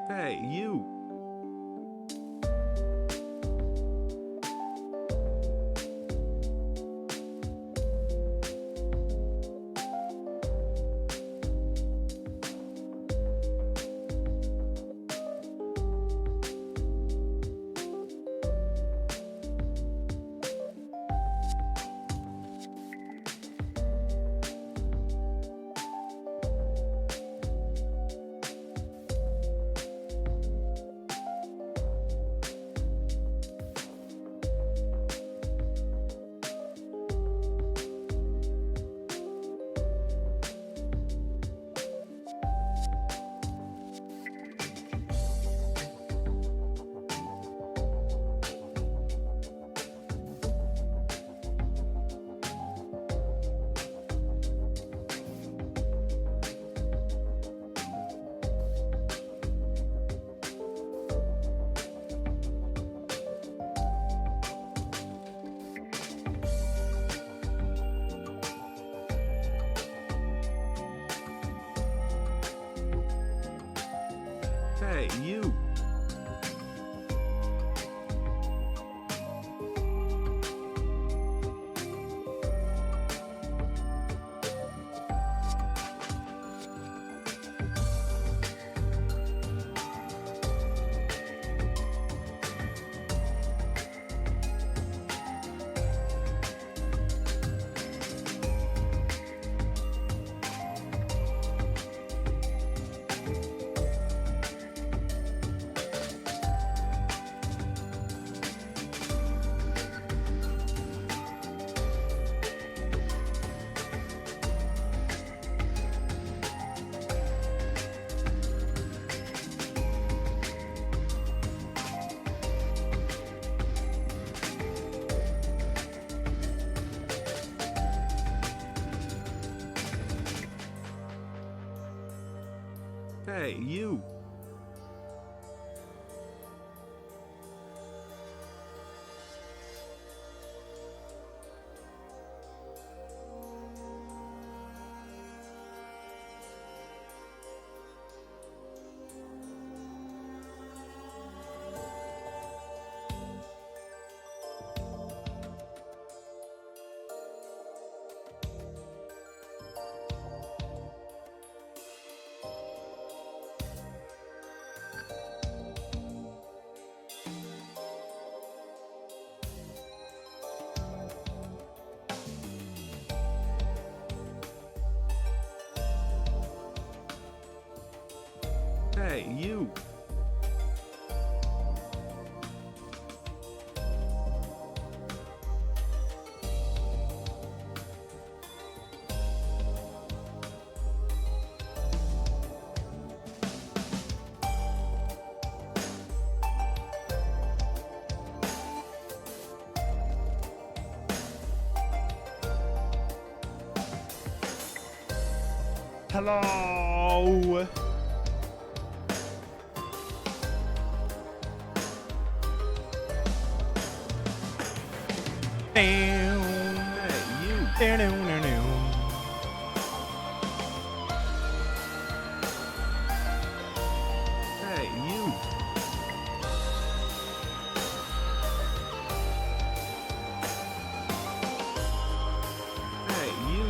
Hey, you. Hey, you. Hey, you. Hey, you. Hello. Hey, you. Hey, you. Hey, you.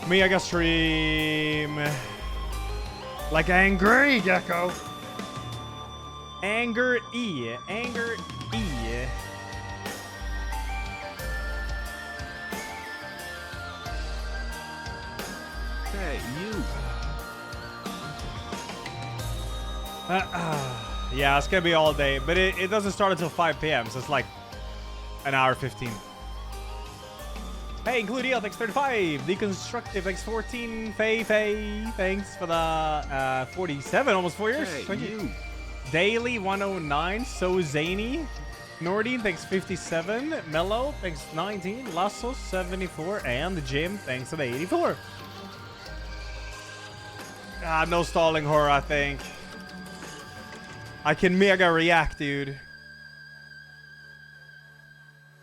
Me, I got stream like angry gecko. Anger E. Anger E. Hey, you. Yeah, it's gonna be all day, but it doesn't start until 5 p.m., so it's like an hour 15. Hey, include EL, thanks 35. Deconstructive, thanks 14. Faye, thanks for the 47, almost 4 years. Hey, Thank you. you. Daily 109, so zany. Nordine, thanks 57. Mello, thanks 19. Lasso, 74. And Jim, thanks for the 84. No stalling horror, I think. I can mega react, dude.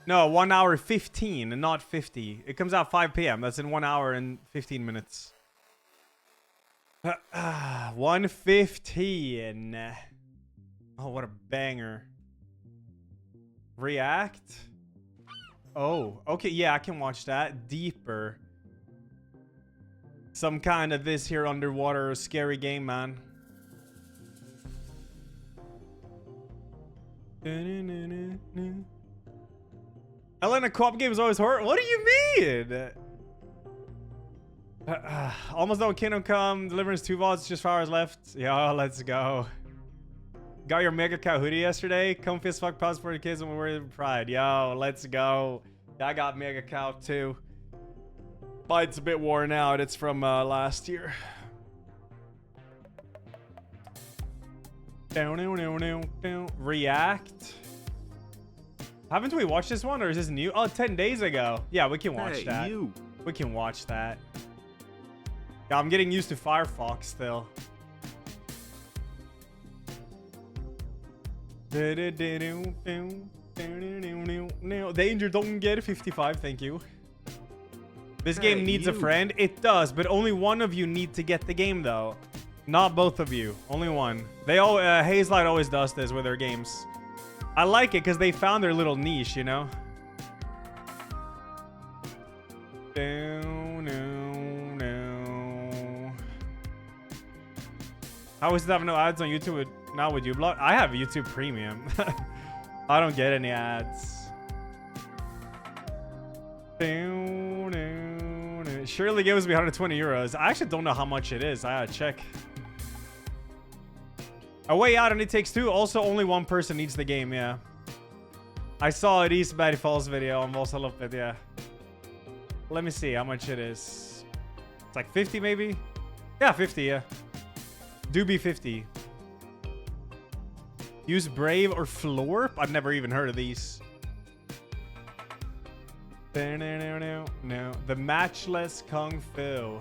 No, 1 hour 15 and not 50. It comes out 5 p.m. That's in 1 hour and 15 minutes. 1:15. Oh, what a banger. React? Oh, okay. Yeah, I can watch that. Deeper. Some kind of this here underwater scary game, man. Elena co-op game is always horror. What do you mean? Almost done with Kingdom Come. Deliverance 2 VODs. Just 4 hours left. Yo, let's go. Got your MissMikkaa hoodie yesterday. Comfy as fuck. Pause for the kids and we're in pride. Yo, let's go. I got MissMikkaa too. But it's a bit worn out. It's from last year. React. Haven't we watched this one, or is this new? Oh, 10 days ago. Yeah, we can watch that. We can watch that. Yeah, I'm getting used to Firefox still. Danger, don't get 55, thank you. This game needs a friend. It does, but only one of you need to get the game, though. Not both of you. Only one. They all Hazelight always does this with their games. I like it because they found their little niche, you know? How is it have no ads on YouTube now with uBlock? I have YouTube Premium. I don't get any ads. Surely gives me 120 euros. I actually don't know how much it is. I gotta check. A Way Out and It Takes Two. Also, only one person needs the game, yeah. I saw it East Batty Falls video on Volsalopet, yeah. Let me see how much it is. It's like 50 maybe? Yeah, 50, yeah. Do be 50. Use Brave or Florp? I've never even heard of these. No. The Matchless Kung Fu.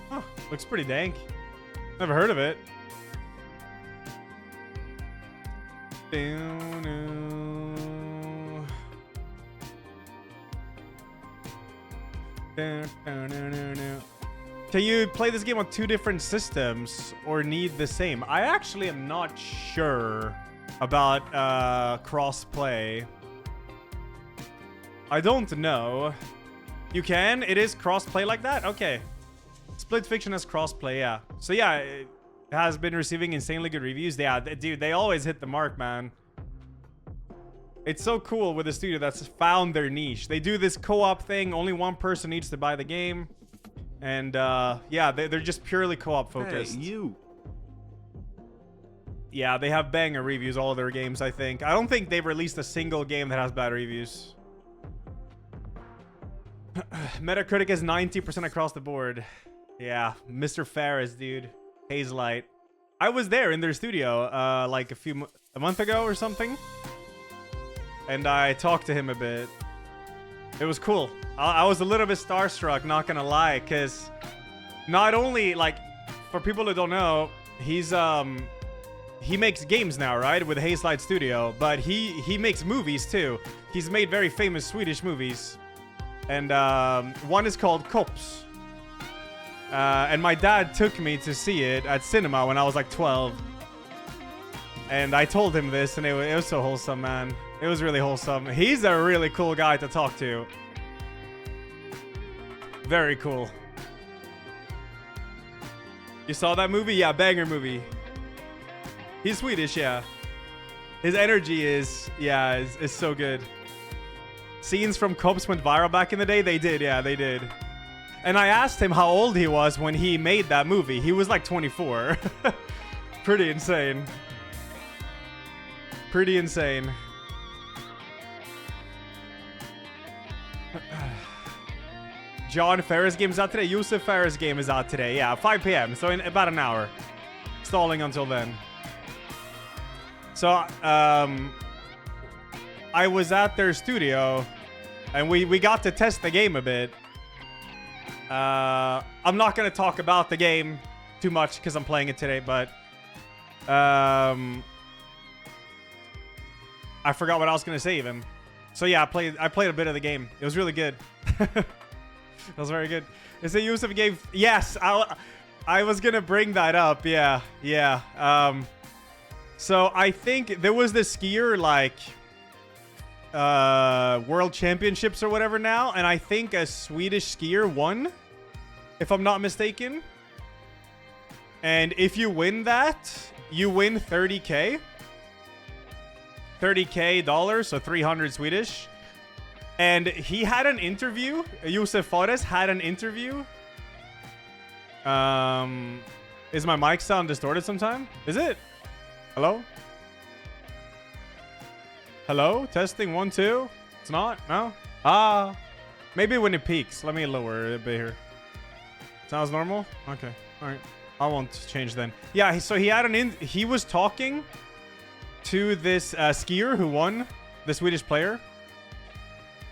Huh, looks pretty dank. Never heard of it. Can you play this game on 2 different systems or need the same? I actually am not sure about cross-play. I don't know. You can? It is cross-play like that? Okay. Split Fiction has cross-play, yeah. So yeah, it has been receiving insanely good reviews. Yeah, dude, they always hit the mark, man. It's so cool with a studio that's found their niche. They do this co-op thing. Only one person needs to buy the game. And yeah, they're just purely co-op focused. Hey, you. Yeah, they have banger reviews, all of their games, I think. I don't think they've released a single game that has bad reviews. Metacritic is 90% across the board. Yeah, Mr. Ferris, dude. Hazelight. I was there in their studio like a month ago or something. And I talked to him a bit. It was cool. I was a little bit starstruck, not gonna lie, because not only, like, for people who don't know, he makes games now, right, with Hazelight Studio, but he makes movies too. He's made very famous Swedish movies, and one is called Cops. And my dad took me to see it at cinema when I was like 12. And I told him this, and it was so wholesome, man. It was really wholesome. He's a really cool guy to talk to. Very cool. You saw that movie? Yeah, banger movie. He's Swedish, yeah. His energy is so good. Scenes from Cops went viral back in the day? They did, yeah, they did. And I asked him how old he was when he made that movie. He was like 24. Pretty insane. Pretty insane. John Ferris game is out today. Yusuf Ferris game is out today. Yeah, 5 p.m. So in about an hour. Stalling until then. So, I was at their studio, and we got to test the game a bit. I'm not gonna talk about the game too much because I'm playing it today, but I forgot what I was gonna say even. So yeah, I played a bit of the game. It was really good. It was very good. Is it Yusuf gave? Yes, I was gonna bring that up. Yeah. So I think there was this skier like world championships or whatever now, and I think a Swedish skier won, if I'm not mistaken. And if you win that, you win 30K. 30K dollars, so 300 Swedish. And he had an interview. Yusuf Fares had an interview. Is my mic sound distorted sometime? Is it? Hello? Hello? Testing 1, 2. It's not? No? Ah. Maybe when it peaks. Let me lower it a bit here. Sounds normal? Okay. All right. I won't change then. Yeah, so he had he was talking to this skier who won, the Swedish player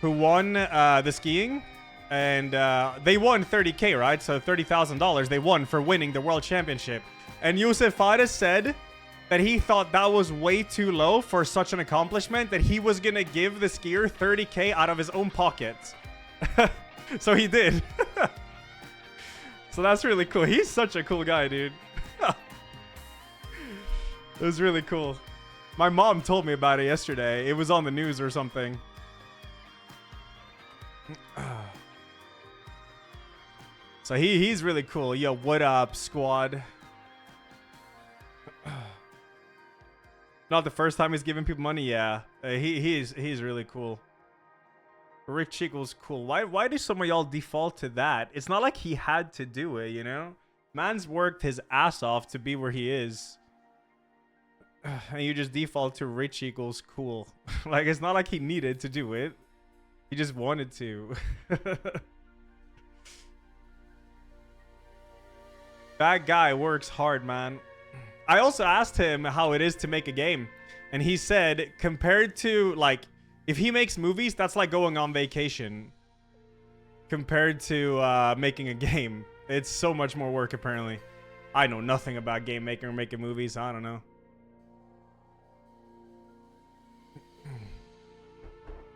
who won the skiing, and they won 30K, right? So $30,000 they won for winning the world championship. And Yusuf Fares said that he thought that was way too low for such an accomplishment, that he was gonna give the skier 30K out of his own pocket. So he did. So that's really cool. He's such a cool guy, dude. It was really cool. My mom told me about it yesterday. It was on the news or something. So he's really cool. Yo, what up, squad? Not the first time he's giving people money. Yeah, he's really cool. Rich equals cool. Why do some of y'all default to that? It's not like he had to do it, you know? Man's worked his ass off to be where he is. And you just default to rich equals cool. Like, it's not like he needed to do it. He just wanted to. That guy works hard, man. I also asked him how it is to make a game. And he said, compared to, like, if he makes movies, that's like going on vacation. Compared to making a game. It's so much more work, apparently. I know nothing about game making or making movies. I don't know.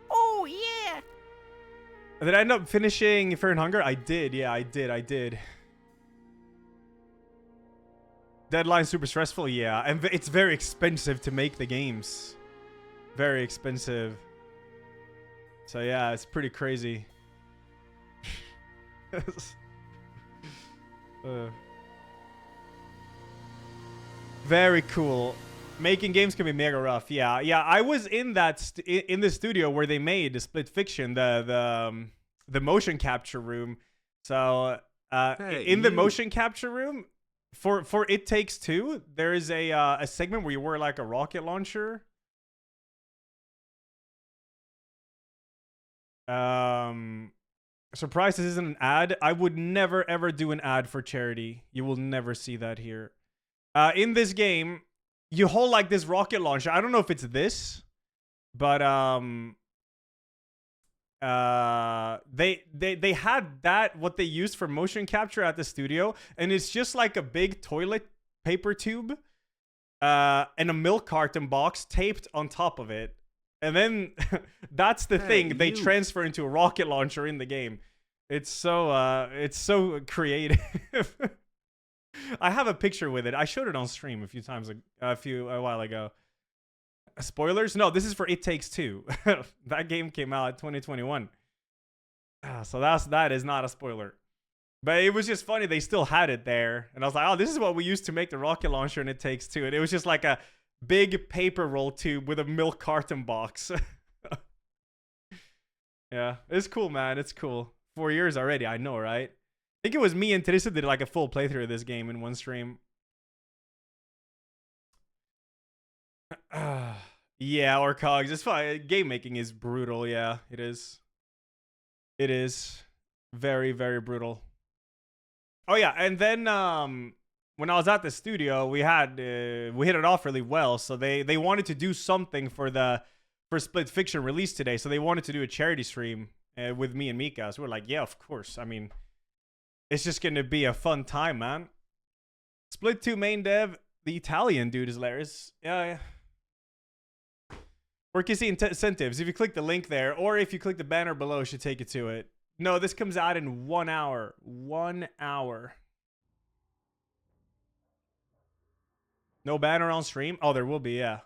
Oh, yeah. Did I end up finishing Fear and Hunger? I did. Yeah, I did. Deadline super stressful? Yeah. And it's very expensive to make the games. Very expensive. So yeah, it's pretty crazy. Very cool. Making games can be mega rough. Yeah. I was in that in the studio where they made the Split Fiction, the motion capture room. So in the motion capture room for It Takes Two, there is a segment where you wear like a rocket launcher. Surprise, this isn't an ad. I would never ever do an ad for charity. You will never see that here. In this game, you hold like this rocket launcher. I don't know if it's this, but they had that, what they used for motion capture at the studio, and it's just like a big toilet paper tube and a milk carton box taped on top of it. And then that's the thing. They transfer into a rocket launcher in the game. It's so creative. I have a picture with it. I showed it on stream a few times, a while ago. Spoilers? No, this is for It Takes Two. That game came out in 2021. So that is not a spoiler. But it was just funny. They still had it there. And I was like, oh, this is what we used to make the rocket launcher in It Takes Two. And it was just like a big paper roll tube with a milk carton box. Yeah, it's cool, man. It's cool. 4 years already. I know, right? I think it was me and Teresa did like a full playthrough of this game in one stream. Yeah, or cogs. It's fine. Game making is brutal. Yeah, it is. It is very, very brutal. Oh yeah, and then when I was at the studio, we hit it off really well. So they wanted to do something for Split Fiction release today. So they wanted to do a charity stream with me and Mika. So we're like, yeah, of course. I mean, It's just gonna be a fun time, man. Split 2 main dev. The Italian dude is hilarious. Yeah. Or you can see incentives. If you click the link there, or if you click the banner below, it should take you to it. No, this comes out in 1 hour. 1 hour. No banner on stream? Oh, there will be, yeah.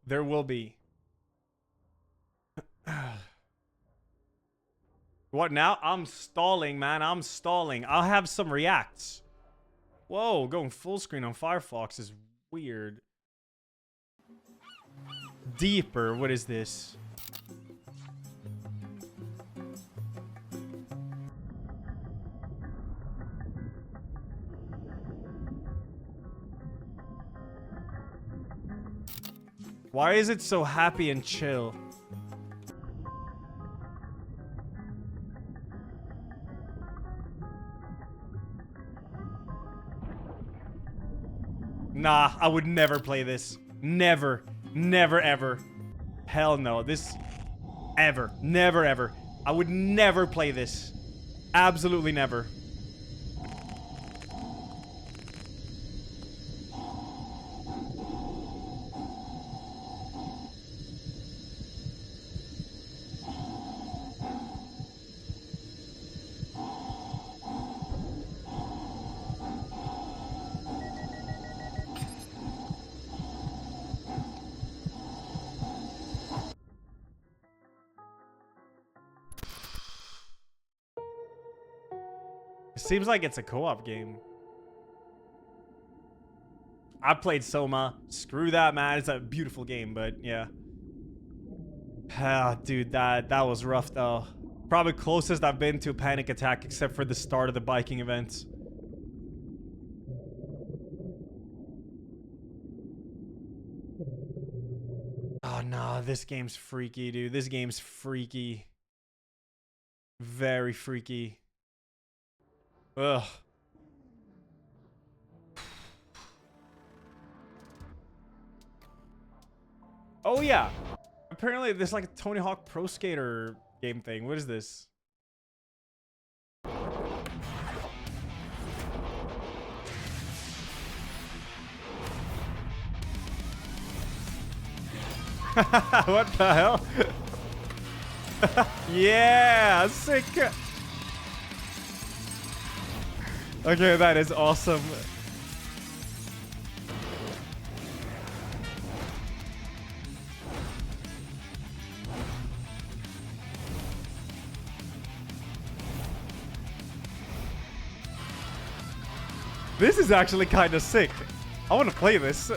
There will be. What now? I'm stalling, man. I'm stalling. I'll have some reacts. Whoa, going full screen on Firefox is weird. Deeper. What is this? Why is it so happy and chill? Nah, I would never play this. Never. Never, ever. Hell no. This... Ever. Never, ever. I would never play this. Absolutely never. Seems like it's a co-op game. I played Soma. Screw that, man. It's a beautiful game, but yeah. Ah, dude, that was rough though. Probably closest I've been to a panic attack, except for the start of the biking event. Oh no, this game's freaky, dude. This game's freaky. Very freaky. Ugh. Oh yeah. Apparently there's like a Tony Hawk Pro Skater game thing. What is this? What the hell? Yeah, sick. Okay, that is awesome. This is actually kind of sick. I want to play this.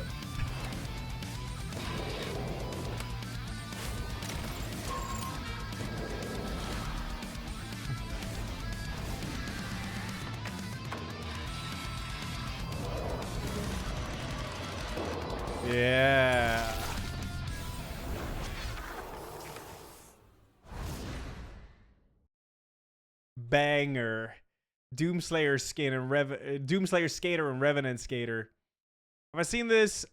Yeah. Banger. Doomslayer skin and Doomslayer Skater and Revenant Skater. Have I seen this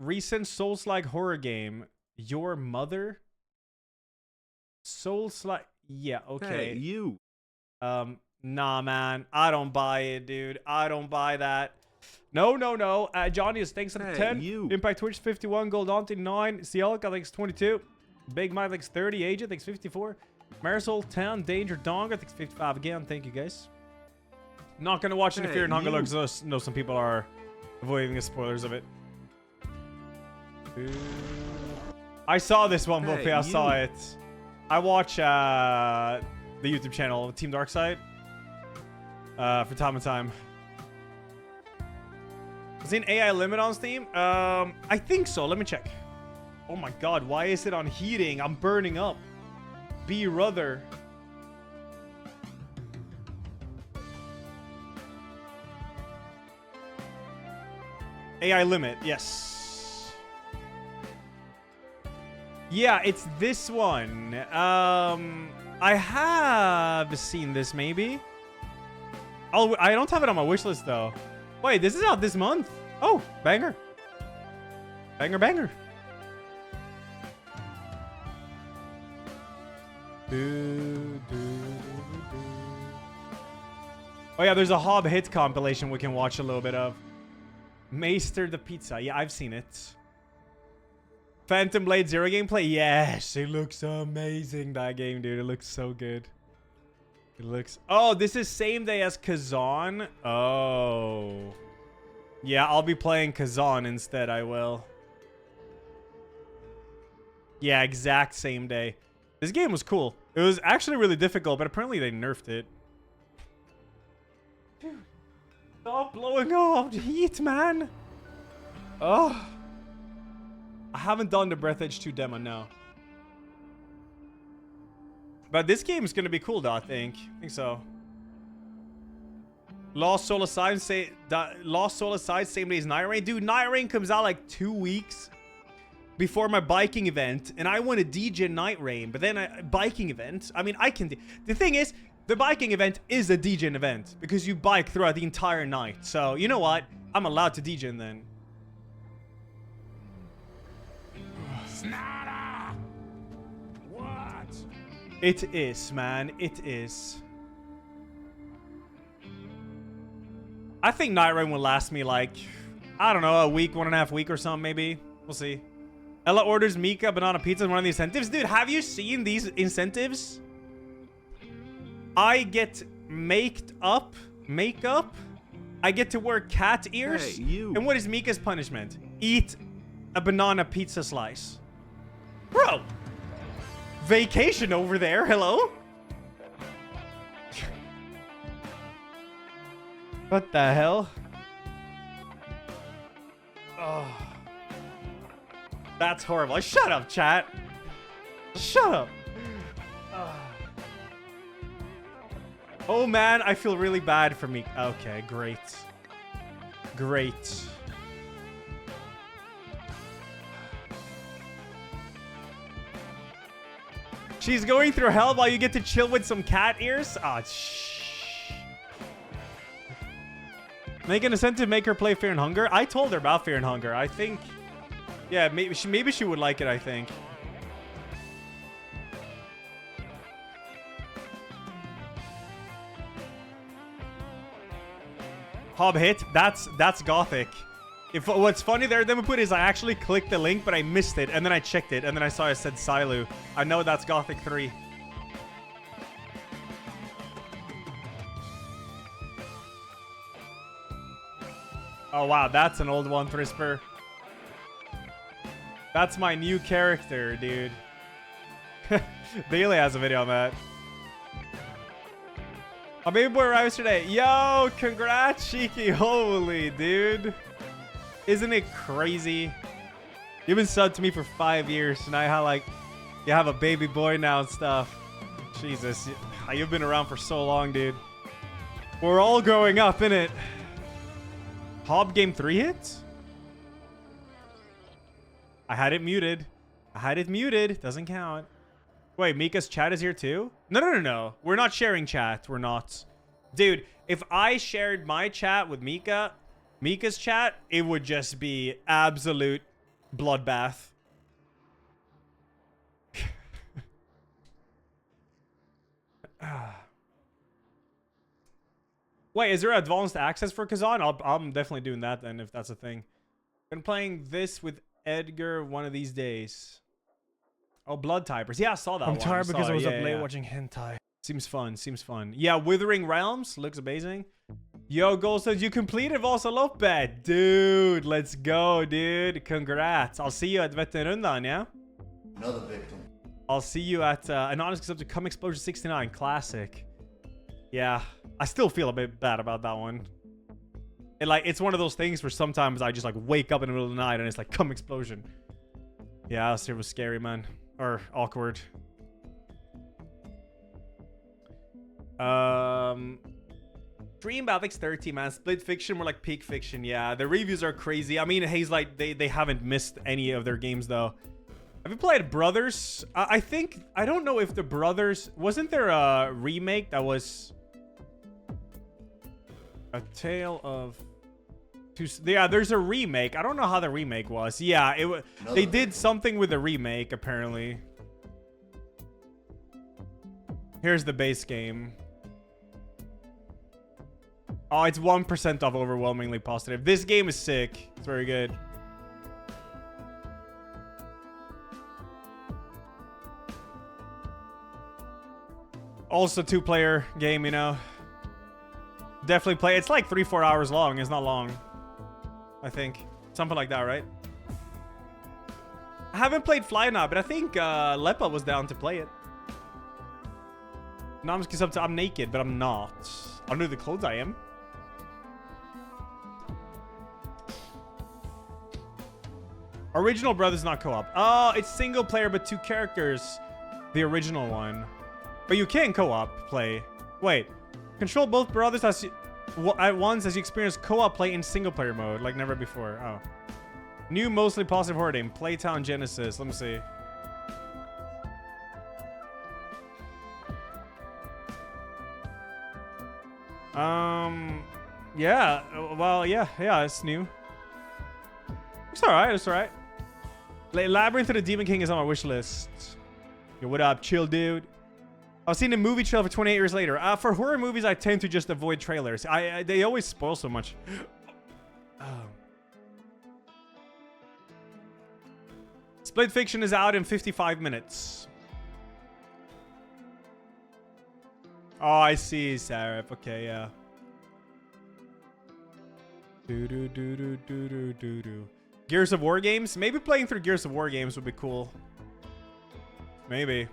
recent Souls-like horror game? Your Mother? Souls-like, yeah, okay. Hey, you. Nah, man. I don't buy it, dude. I don't buy that. No. Johnny is thanks for the 10. You. Impact Twitch 51. Gold Dante 9. Cielic, I think it's 22. Big Mike thinks 30. Age, I think 54. Marisol 10. Danger Dong, I think 55 again. Thank you, guys. Not gonna watch it if you're in Hunger because I know some people are avoiding the spoilers of it. I saw this one, Wolfie. I saw it. I watch the YouTube channel Team Darkside for time and time. Is it an AI limit on Steam? I think so. Let me check. Oh my god, why is it on heating? I'm burning up. Be Ruther. AI limit, yes. Yeah, it's this one. I have seen this maybe. Oh, I don't have it on my wish list though. Wait, this is out this month. Oh, banger. Banger. Oh yeah, there's a Hob Hit compilation we can watch a little bit of. Meister the Pizza. Yeah, I've seen it. Phantom Blade Zero gameplay. Yes, it looks amazing, that game, dude. It looks so good. It looks... Oh, this is same day as Kazan. Oh. Yeah, I'll be playing Kazan instead, I will. Yeah, exact same day. This game was cool. It was actually really difficult, but apparently they nerfed it. Dude, stop blowing off the heat, man. Oh. I haven't done the Breath Edge 2 demo, no. But this game is going to be cool, though, I think. I think so. Lost Soul aside, same day as Night Rain. Dude, Night Rain comes out like 2 weeks before my biking event, and I want to DJ Night Rain, but then a biking event, I mean, I can... The thing is, the biking event is a DJ event, because you bike throughout the entire night. So, you know what? I'm allowed to DJ then. Snada! What? It is, man. It is. I think Night Rain will last me like, I don't know, a week, 1.5 weeks or something, maybe. We'll see. Ella orders Mika banana pizza as one of the incentives. Dude, have you seen these incentives? I get makeup. I get to wear cat ears. Hey, you. And what is Mika's punishment? Eat a banana pizza slice. Bro. Vacation over there. Hello? What the hell? Oh. That's horrible. Shut up, chat. Shut up. Oh, man. I feel really bad for me. Okay, great. Great. She's going through hell while you get to chill with some cat ears? Oh, shh. Make an incentive to make her play Fear and Hunger? I told her about Fear and Hunger. I think... Yeah, maybe she would like it, I think. Hob Hit? That's gothic. If what's funny there, then we put is I actually clicked the link, but I missed it, and then I checked it, and then I saw it said Silu. I know that's Gothic 3. Oh wow, that's an old one, Thrisper. That's my new character, dude. Bailey has a video on that. Oh, baby boy arrives today. Yo, congrats, Cheeky. Holy, dude. Isn't it crazy? You've been subbed to me for 5 years, and you have a baby boy now and stuff. Jesus, you've been around for so long, dude. We're all growing up, innit? Hob game 3 hits? I had it muted. Doesn't count. Wait, Mika's chat is here too? No. We're not sharing chat. We're not. Dude, if I shared my chat with Mika's chat, it would just be absolute bloodbath. Wait, is there advanced access for Kazan? I'm definitely doing that then, if that's a thing. Been playing this with Edgar one of these days. Oh, Blood Typers. Yeah, I saw that one. I'm tired because I was up late yeah. watching hentai. Seems fun. Yeah, Withering Realms looks amazing. Yo, Gold says you completed Vasaloppet. Dude, let's go, dude. Congrats. I'll see you at Veterundan, yeah? Another victim. I'll see you at Anonymous up to Come Explosion 69 Classic. Yeah, I still feel a bit bad about that one. It's one of those things where sometimes I just wake up in the middle of the night and it's like Come Explosion. Yeah, it was scary, man. Or awkward. Dream Bathics 30, man. Split Fiction, more like Peak Fiction. Yeah, the reviews are crazy. I mean, Hayes, they haven't missed any of their games though. Have you played Brothers? I don't know if the Brothers... Wasn't there a remake that was... A Tale of... Yeah, there's a remake. I don't know how the remake was. Yeah, they did something with the remake, apparently. Here's the base game. Oh, it's 1% of overwhelmingly positive. This game is sick. It's very good. Also 2-player game, you know. Definitely play. It's like 3-4 hours long. It's not long. I think. Something like that, right? I haven't played Fly now, but I think Lepa was down to play it. No, I'm naked, but I'm not. Under the clothes I am. Original Brothers not co-op. Oh, it's single player but 2 characters. The original one. But you can co-op play. Wait. Control both brothers at once as you experience co-op play in single player mode like never before. Oh. New mostly positive horror game. Playtown Genesis. Let me see. Yeah. Well, yeah, it's new. It's alright, it's alright. Labyrinth of the Demon King is on my wish list. Yo, what up, chill dude? I've seen a movie trailer for 28 years later. For horror movies, I tend to just avoid trailers. They always spoil so much. Split Fiction is out in 55 minutes. Oh, I see, Sarif. Okay, yeah. Gears of War games? Maybe playing through Gears of War games would be cool. Maybe.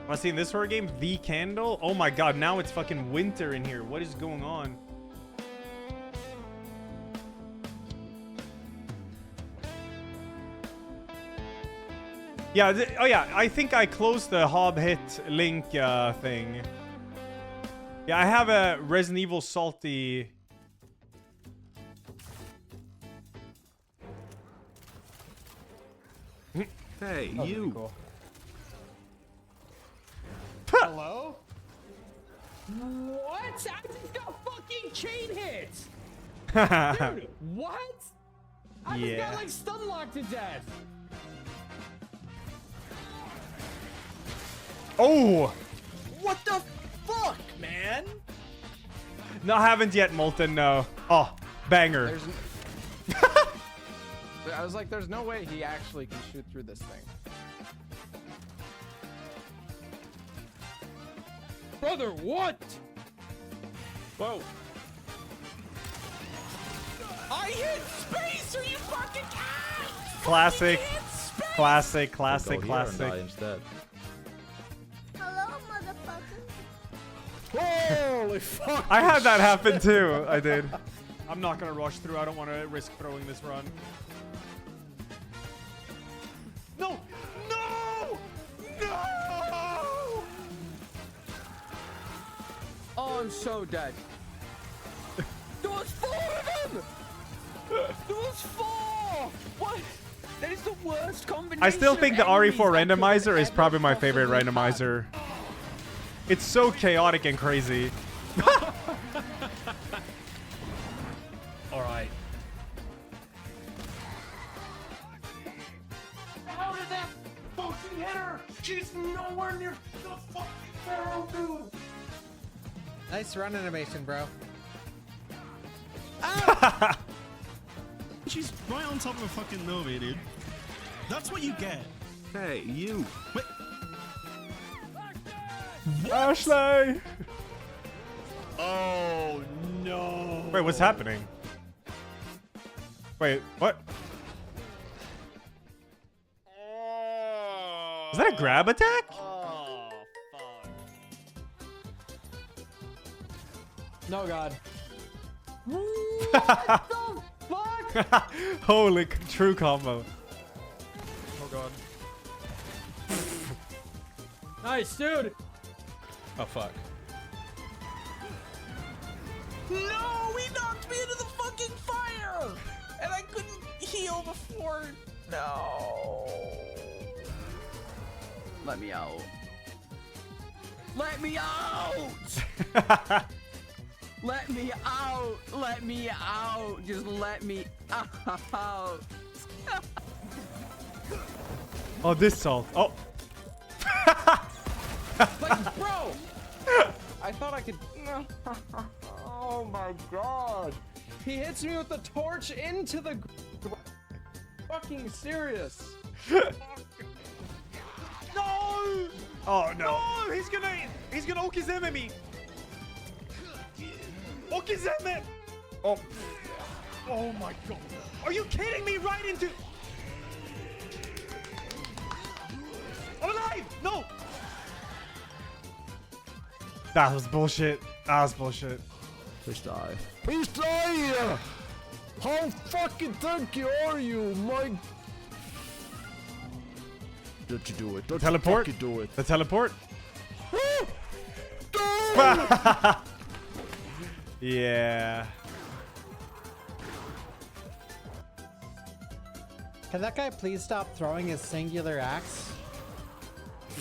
Have I seen this horror game? The Candle? Oh my god, now it's fucking winter in here. What is going on? Yeah, oh yeah, I think I closed the Hobbit link thing. Yeah, I have a Resident Evil Salty. Hey, you. Cool. Hello? What? I just got fucking chain hits! Dude, what? I just got like stun locked to death. Oh! What the fuck, man? No, I haven't yet, Molten, no. Oh, banger. I was like, there's no way he actually can shoot through this thing. Brother, what? Whoa. I hit space! Are you fucking Classic. I hit space! Classic, Go classic, here classic. and die instead. Hello, motherfucker. Holy fuck! I had that happen too. I did. I'm not gonna rush through. I don't want to risk throwing this run. No! No! No! Oh, I'm so dead. There was 4 of them! There was 4! What? That is the worst combination. I still think the of enemies RE4 I could randomizer is ever probably my favorite possibly have. randomizer. It's so chaotic and crazy. Alright. How did that fucking hit her? She's nowhere near the fucking barrel, dude! Nice run animation, bro. She's right on top of a fucking Novi, dude. That's what you get. Hey, you. Wait, Ashley! oh no. Wait, what's happening? Wait, what? Is that a grab attack? Oh, fuck. No, God. Holy true combo. Oh, God. Nice, dude. Oh, fuck. No! He knocked me into the fucking fire! And I couldn't heal before. No. Let me out. Let me out! Let me out! Let me out! Just let me out! Oh, this salt. Oh. Like, bro! I thought I could. Oh my god! He hits me with the torch into the. Fucking serious! No! Oh no! No! He's gonna okizeme me! Okizeme! Oh! Oh my god! Are you kidding me? Right into. I'm alive! No! That was bullshit. That was bullshit. Please die. Please die! How fucking tanky are you? My... Don't you do it. Don't Teleport? you do it. The teleport? Yeah. Can that guy please stop throwing his singular axe?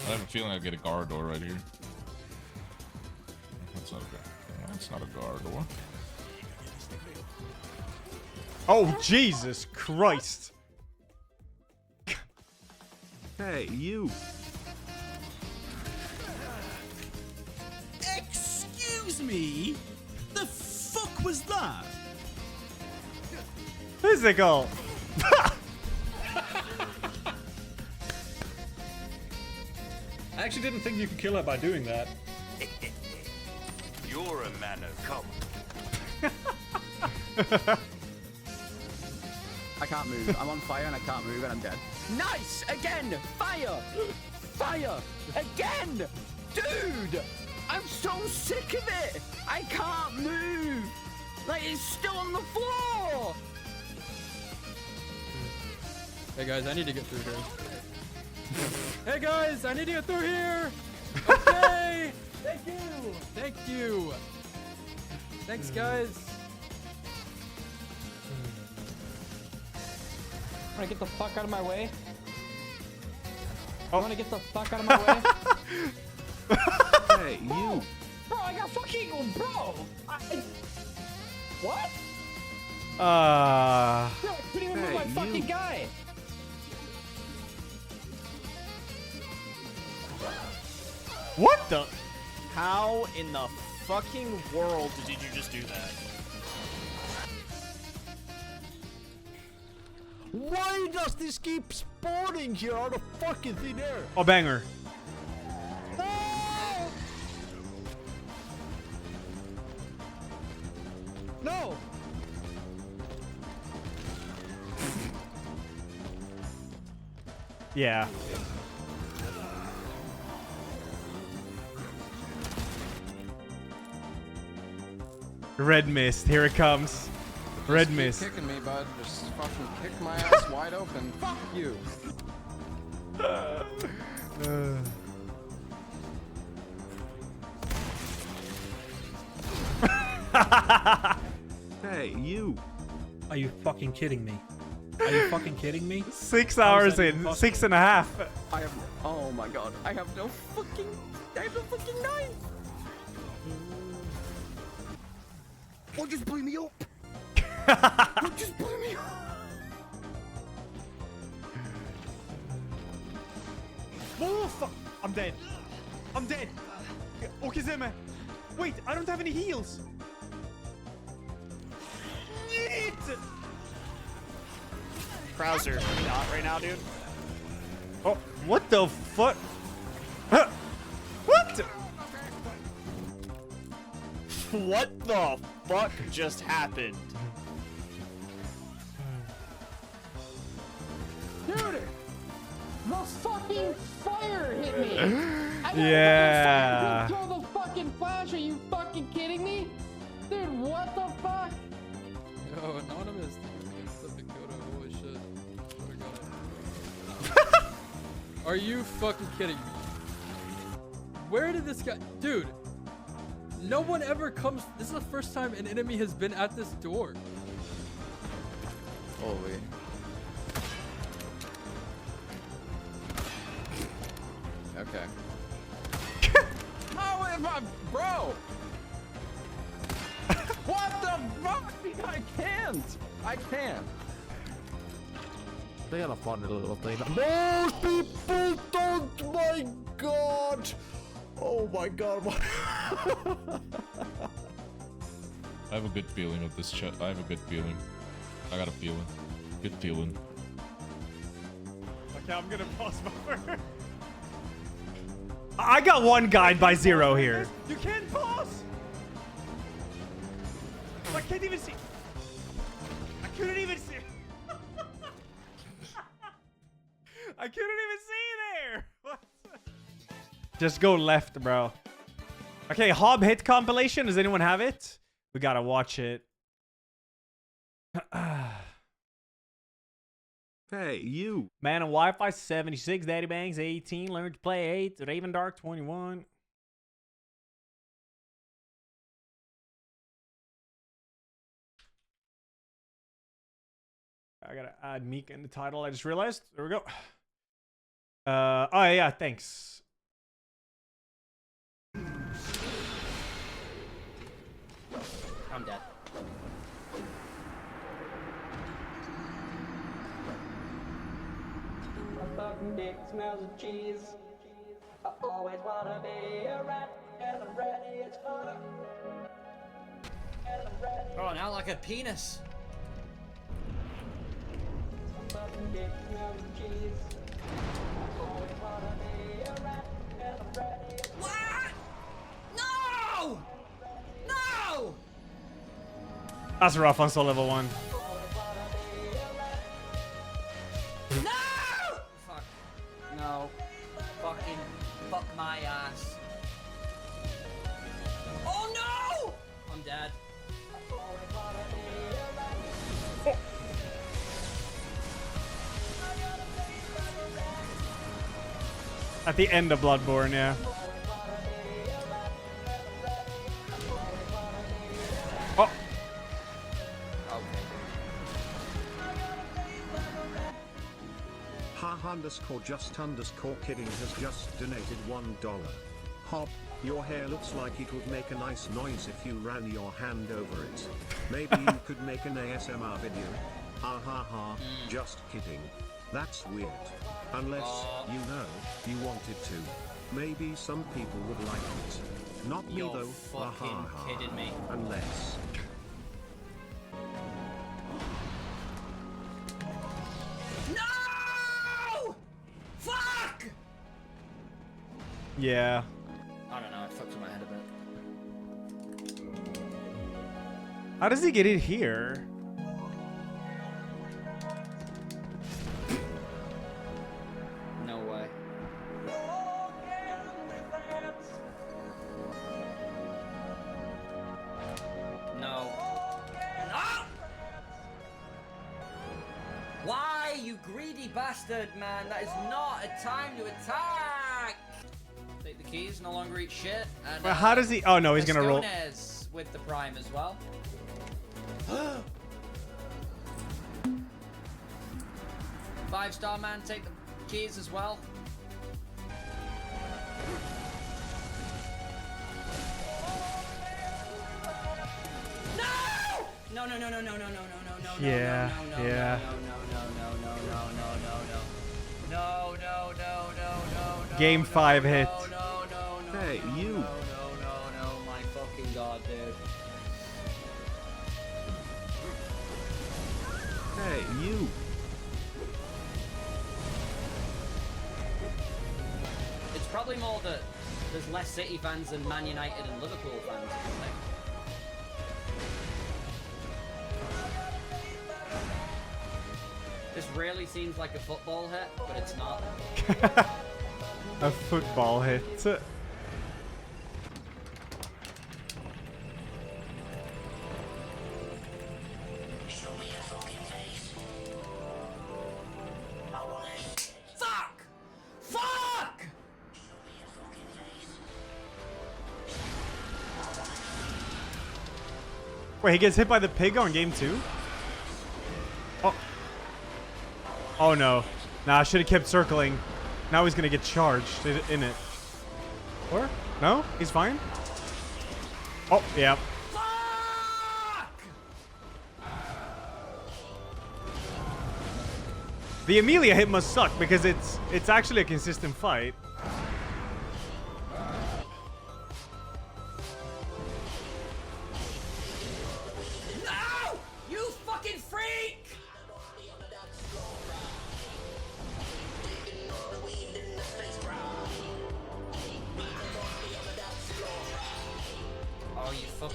I have a feeling I'll get a guard door right here. That's not a guard. That's not a guard door. Oh, Jesus Christ. Hey, you. Excuse me? The fuck was that? Physical. I actually didn't think you could kill her by doing that. You're a man of come. I can't move. I'm on fire and I can't move and I'm dead. Nice! Again! Fire! Fire! Again! Dude! I'm so sick of it! I can't move! Like, it's still on the floor! Hey guys, I need to get through here. Hey guys, I need to get through here! Okay! Thank you! Thank you! Thanks, guys! Wanna get the fuck out of my way? Oh. Wanna get the fuck out of my way? Hey, you. Bro, I got fucking... Bro! What? Bro, I couldn't even move Hey, my fucking you. guy! What the? How in the fucking world did you just do that? Why does this keep spawning here out of fucking thin air? Oh, banger. No! Yeah. Red mist. Here it comes. Red mist. Kicking me, bud. Just fucking kick my ass wide open. Fuck you. Hey, you. Are you fucking kidding me? Are you fucking kidding me? 6 hours that in. impossible? 6.5. I have... Oh my god. I have no fucking knife! Oh, just blew me up! Oh, just blew me up! Oh, fuck. I'm dead. I'm dead. Okizeme. Wait, I don't have any heals. Yeet. Krauser, not right now, dude. Oh, what the fuck? Huh. What? What the fuck just happened? Dude! The fucking fire hit me! I got Yeah. fucking throw the fucking flash, are you fucking kidding me? Dude, what the fuck? Yo, Anonymous, holy shit. Are you fucking kidding me? Where did this guy... Dude! No one ever comes... This is the first time an enemy has been at this door. Holy. Okay. How am I... Bro! What the fuck? I can't! I can't! They are a funny little thing. Most people don't, my god! Oh my god. I have a good feeling of this chat. I have a good feeling. I got a feeling. Good feeling. Okay, I'm gonna pause buffer. I got one guide by 0 here. You can't pause. I can't even see. I couldn't even see. I couldn't even see there. What? Just go left, bro. Okay, Hob hit compilation. Does anyone have it? We gotta watch it. Hey, you. Man, and Wi-Fi 76, Daddy Bangs 18, Learn to Play 8, Raven Dark 21. I gotta add Meek in the title. I just realized. There we go. Oh yeah, thanks. I'm dead. My fucking dick smells of cheese. I always wanna be a rat, and I'm ready as fuck. And I'm ready. Oh, now like a penis. My fucking dick smells of cheese. I always wanna be a rat, and I'm ready as fuck. What? No! No! That's rough on Soul Level 1. No! Fuck. No. Fucking fuck my ass. Oh no! I'm dead. At the end of Bloodborne, yeah. Oh. _just_kidding has just donated $1. Hop, your hair looks like it would make a nice noise if you ran your hand over it. Maybe you could make an ASMR video. Ha ha ha, just kidding. That's weird. Unless, you know, you wanted to. Maybe some people would like it. Not me You're though. Ha fucking ha ha. kidding me. Unless. No! Fuck! Yeah. I don't know, it fucked with my head a bit. How does he get it here? No way. No. No! Why, you greedy bastard, man? That is not a time to attack! Take the keys, no longer eat shit. And, Well, how does he? Oh no, he's gonna roll. Cascones with the prime as well. 5-star man, take the keys as well. No! No, no, no, no, no, no, no, no, no, no, Yeah, no, no, yeah. no, no, no, no, no, no, no, no, no, no, no, no, no, no. Game 5 hit. No, no, no, no. Hey, you. No, no, no, no, my fucking god, dude. Hey, you. It's probably more that there's less City fans than Man United and Liverpool fans, I think. This really seems like a football hit, but it's not. A football hit. Fuck! Fuck! Wait, he gets hit by the pig on game 2? Oh. Oh no. Nah, I should have kept circling. Now he's gonna get charged in it. Or? No? He's fine? Oh, yeah. The Amelia hit must suck because it's actually a consistent fight.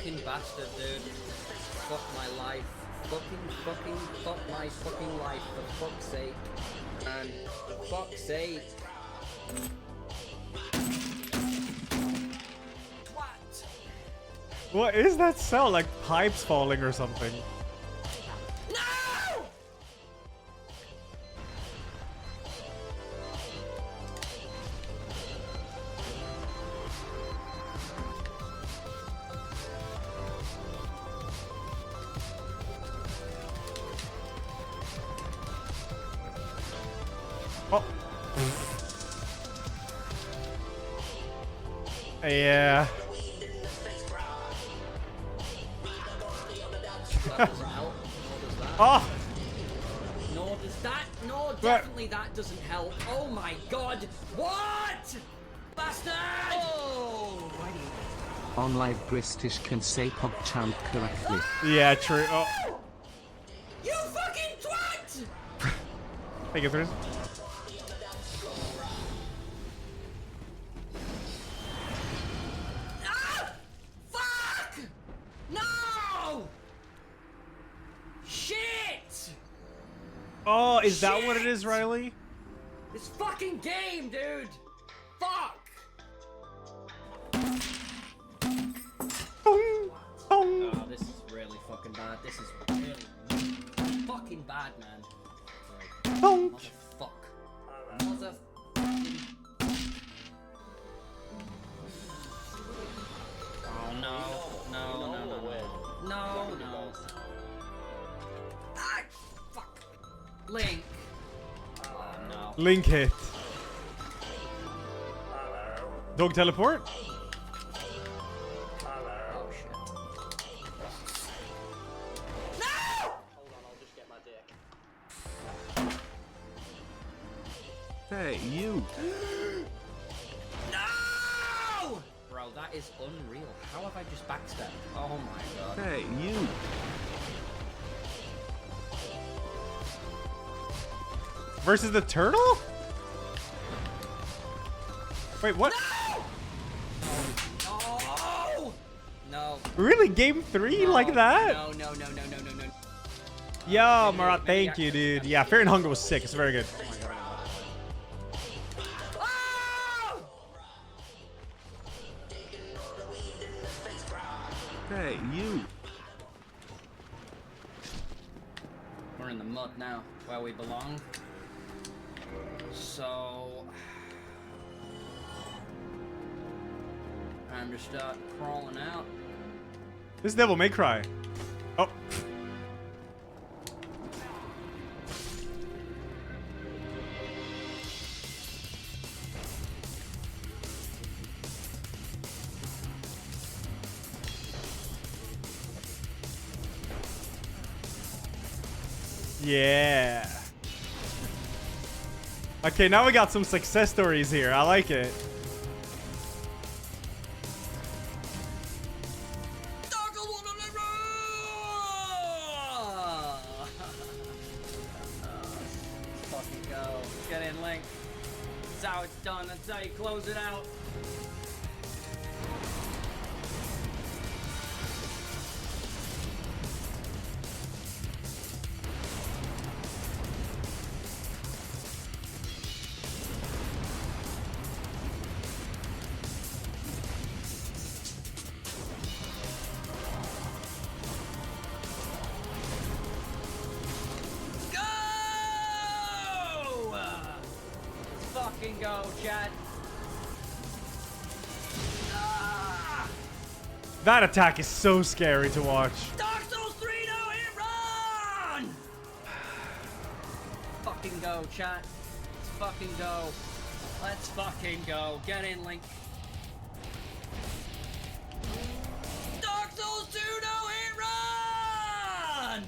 fucking bastard, dude. Fuck my life. Fuck my fucking life, for fuck's sake. Man, for fuck's sake. What? What is that sound? Like pipes falling or something? No! Oh. Yeah. That doesn't help. Nor does that. Oh. Nor does that. No, definitely that doesn't help. Oh my god. What? Bastard! Oh! On live British can say PogChamp correctly. Yeah, true. Oh. You fucking twat! Take it through. Ah! Fuck! No! Shit! Oh, is that what it is, Riley? This fucking game, dude! Fuck! Oh, this is really fucking bad. This is really fucking bad, man. Sorry. Motherfuck. Motherfucking... Oh, no. No. Ah, fuck. Link. Oh, no. Link hit. Dog teleport? Oh, shit. Hey, you. No! Bro, that is unreal. How have I just backstepped? Oh my god. Hey, you. Versus the turtle? Wait, what? No! No. Really? Game 3 like that? No. Yo, Marat, thank you, dude. Yeah, Fear and Hunger was sick. It's very good. Hey, you. We're in the mud now, where we belong. So... time to start crawling out. This Devil May Cry. Oh. Yeah. Okay, now we got some success stories here. I like it. Fucking go. Get in, Link. That's how it's done. That's how you close it out. Fucking go, chat. Ah! That attack is so scary to watch. Dark Souls 3, no hit run! Fucking go, chat. Let's fucking go. Let's fucking go. Get in, Link. Dark Souls 2, no hit run!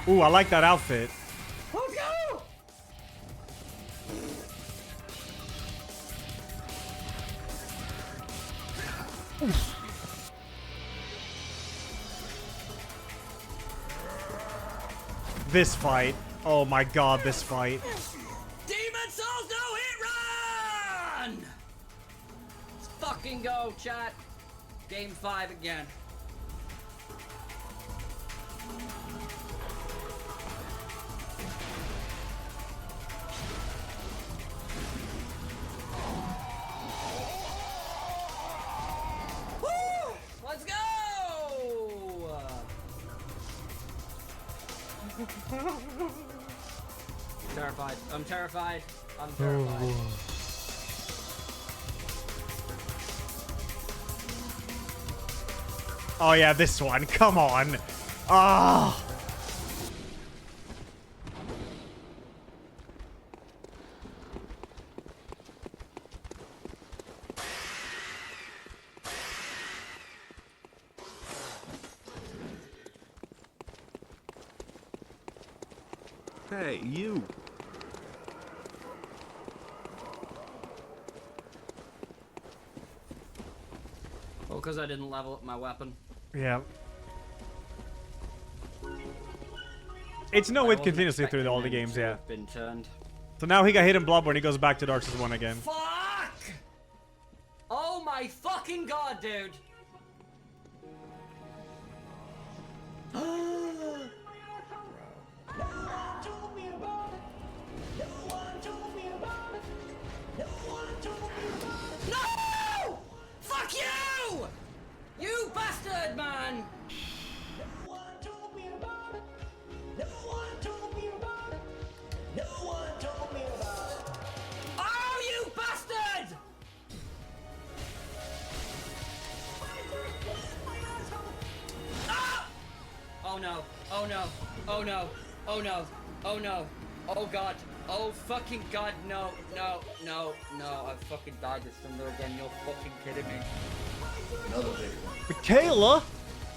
Ooh, I like that outfit. Let's go! This fight. Oh my god, this fight. Demon Souls, no hit run! fucking go, chat. Game 5 again. Woo! Let's go! Terrified. I'm terrified. I'm terrified. Oh yeah, this one. Come on. Ah. Hey, you. Well, because I didn't level up my weapon. Yeah. It's no hit continuously through all the games, yeah. Been turned. So now he got hit in Bloodborne, he goes back to Dark Souls 1 again. Fuck! Oh my fucking god, dude! No! Fuck you! You bastard, man! Oh, you bastard! Ah! Oh no, oh no, oh no, oh no, oh no, oh god, oh fucking god, no, no, no, no, I fucking died this thunder again, you're fucking kidding me. Another big one. Michaela!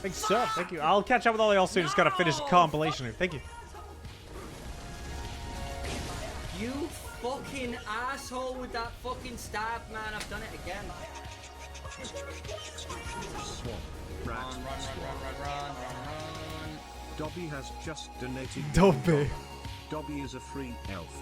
Thanks so, thank you. I'll catch up with all y'all soon, just gotta finish the compilation here. Thank you. You fucking asshole with that fucking stab, man, I've done it again. Swap. Rat. Run. Dobby has just donated. Dobby. Dobby is a free elf.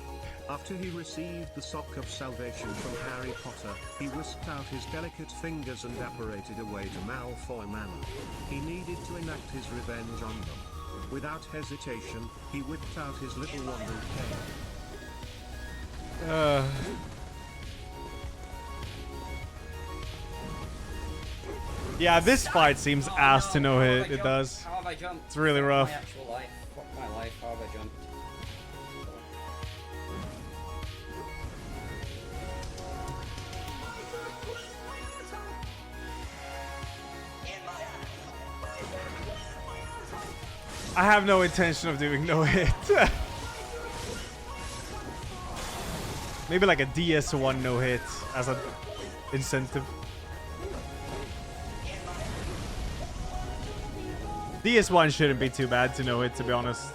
After he received the Sock of Salvation from Harry Potter, he whisked out his delicate fingers and apparated away to Malfoy Manor. He needed to enact his revenge on them. Without hesitation, he whipped out his little wand and came. Yeah, this fight seems ass to no hit. It does. How have I jumped? It's really rough. My actual life. Fuck my life. How have I jumped? I have no intention of doing no hit. Maybe like a DS1 no hit as an incentive. DS1 shouldn't be too bad to no hit, to be honest.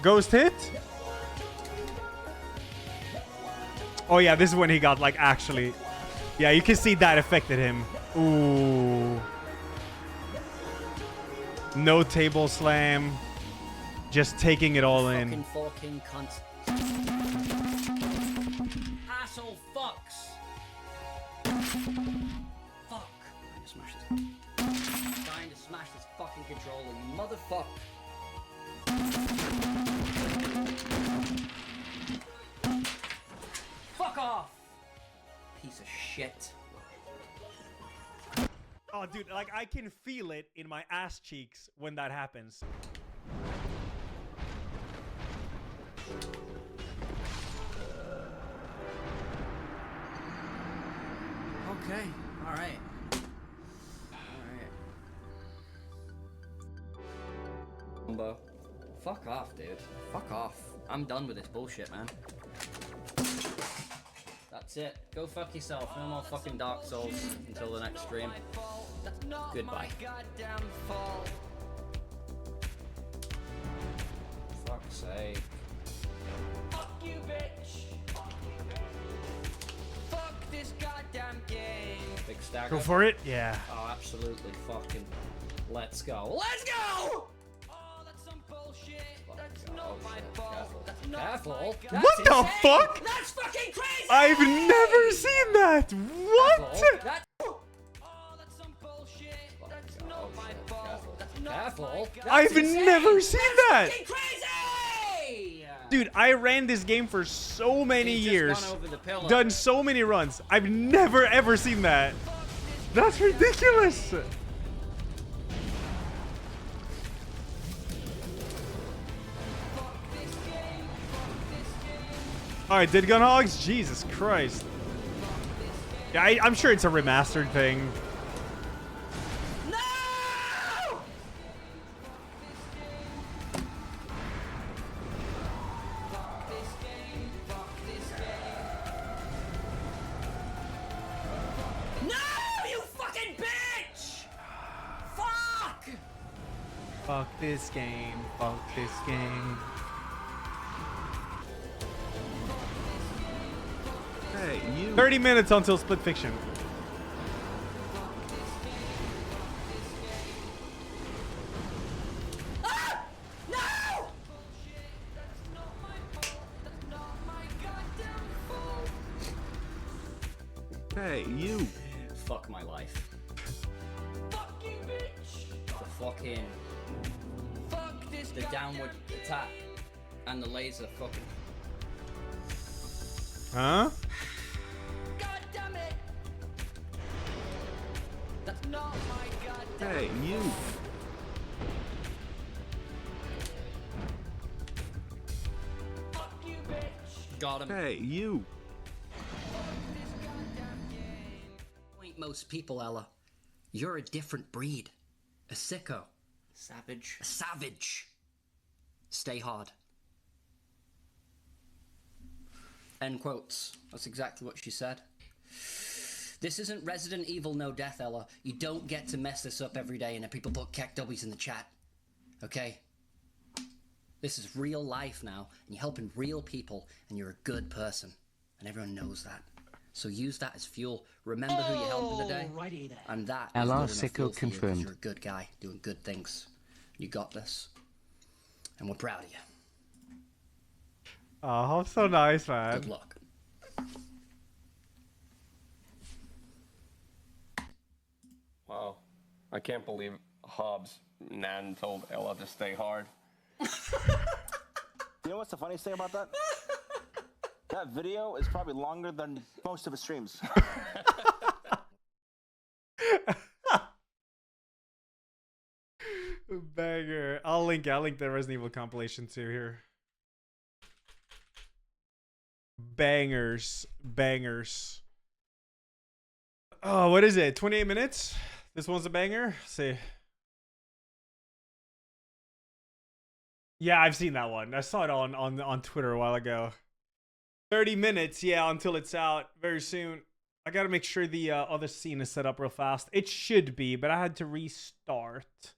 Ghost hit? Oh yeah, this is when he got like actually... Yeah, you can see that affected him. Ooh. No table slam. Just taking it all in. Fucking cunt. Asshole fucks. Fuck. I'm trying to smash this. Trying to smash this fucking controller, you motherfucker. Fuck off. Piece of shit. Oh, dude, like I can feel it in my ass cheeks when that happens. Okay, alright. Alright. Fuck off, dude. Fuck off. I'm done with this bullshit, man. That's it. Go fuck yourself. No more fucking Dark Souls until the next stream. Goodbye. Fuck's sake. Fuck you, bitch. Fuck this goddamn game. Big stagger. Go for it? Yeah. Oh, absolutely fucking. Let's go. Let's go! Oh, that's some bullshit. Careful. What the fuck? That's fucking crazy! I've never seen that. What? Careful. I've never seen that. Crazy! Dude, I ran this game for so many He's just years. gone over the pillar. Done so many runs. I've never ever seen that. That's ridiculous. Alright, did Gun Hogs? Jesus Christ. Yeah, I'm sure it's a remastered thing. No! No, you fucking bitch! Fuck! Fuck this game. Fuck this game. Hey, you. 30 minutes until Split Fiction. Ah! No! Hey, you. Fuck my life. Fuck you, bitch! The fucking... Fuck this the downward attack. And the laser fucking... Huh? God damn it! That's not my goddamn... Hey, you. Fuck you, bitch! Got him. Hey, you. Ain't most people, Ella. You're a different breed. A sicko. Savage. A savage. Stay hard. End quotes. That's exactly what she said. This isn't Resident Evil No Death, Ella. You don't get to mess this up every day and have people put KEKWs in the chat. Okay? This is real life now, and you're helping real people, and you're a good person. And everyone knows that. So use that as fuel. Remember who you're helping today. And that is LR good enough Sicko fuel for you 'cause confirmed. you're a good guy doing good things. You got this. And we're proud of you. Oh, so nice, man. Good luck. Wow. I can't believe Hobbs Nan told Ella to stay hard. You know what's the funniest thing about that? That video is probably longer than most of his streams. Banger. I'll link the Resident Evil compilation too here. Bangers. Bangers. Oh, what is it? 28 minutes? This one's a banger? Let's see. Yeah, I've seen that one. I saw it on Twitter a while ago. 30 minutes, yeah, until it's out very soon. I gotta make sure the other scene is set up real fast. It should be, but I had to restart.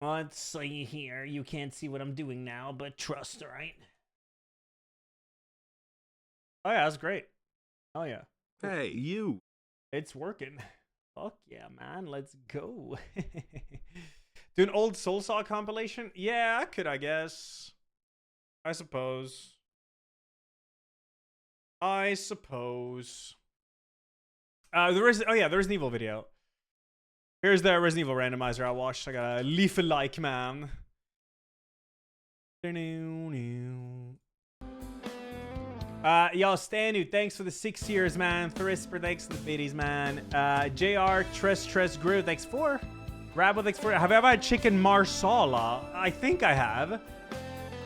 Let's see here. You can't see what I'm doing now, but trust, alright? Oh yeah, that's great. Oh yeah. Hey, you. It's working. Fuck yeah, man. Let's go. Do an old Soul Saw compilation? Yeah, I could, I guess. I suppose. There is, oh yeah, there's an Evil video. Here's the Resident Evil randomizer I watched. I got a leaf like, man. Y'all, Stanu, thanks for the 6 years, man. Thrisper, thanks for the biddies, man. JR, Tres Grew, thanks for. Rabble, thanks for. Have I ever had chicken marsala? I think I have.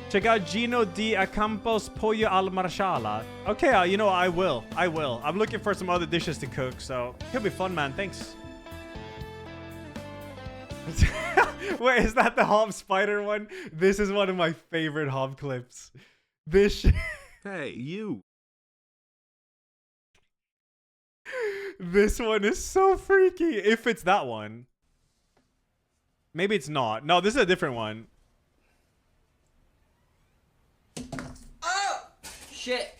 Check out Gino di Acampos Pollo al Marsala. Okay, you know, I will. I'm looking for some other dishes to cook, so it'll be fun, man. Thanks. Wait, is that the Hob spider one? This is one of my favorite Hob clips. This shit. Hey, you. This one is so freaky. If it's that one. Maybe it's not. No, this is a different one. Oh! Shit.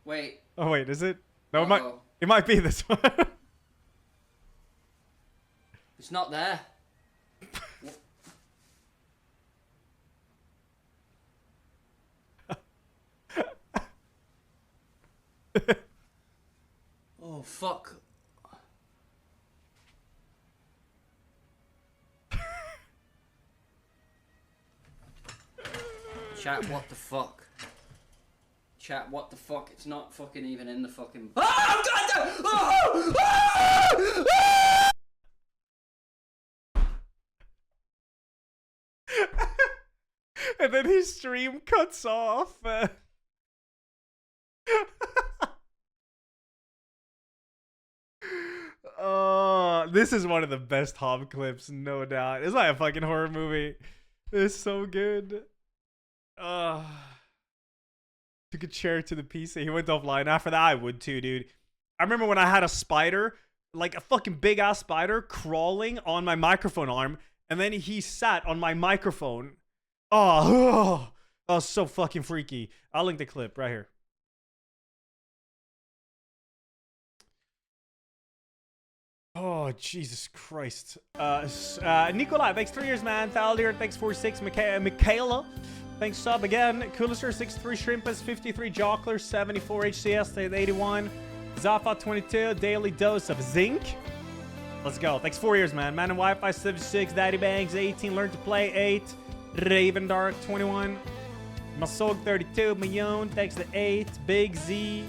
Wait. Oh, wait, is it? No, Uh-oh. it might be this one. It's not there. Chat, what the fuck? Chat, what the fuck? It's not fucking even in the fucking... Oh, God! Oh! Oh! Oh! And then his stream cuts off. Oh, this is one of the best Hob clips, no doubt. It's like a fucking horror movie. It's so good. Took a chair to the PC. He went offline. After that, I would too, dude. I remember when I had a spider, like a fucking big ass spider, crawling on my microphone arm, and then he sat on my microphone. Oh, so fucking freaky. I'll link the clip right here. Oh, Jesus Christ. Nikolai, thanks 3 years, man. Thaldir, thanks 46. Michaela, thanks sub again. Coolister, 63. Shrimpus, 53. Jockler, 74. HCS, 81. Zafa, 22. Daily dose of zinc. Let's go. Thanks 4 years, man. Man and Wi-Fi, 76. Daddy Bangs, 18. Learn to play, 8. Raven Dark, 21. Masog, 32. Mayon, thanks to 8. Big Z.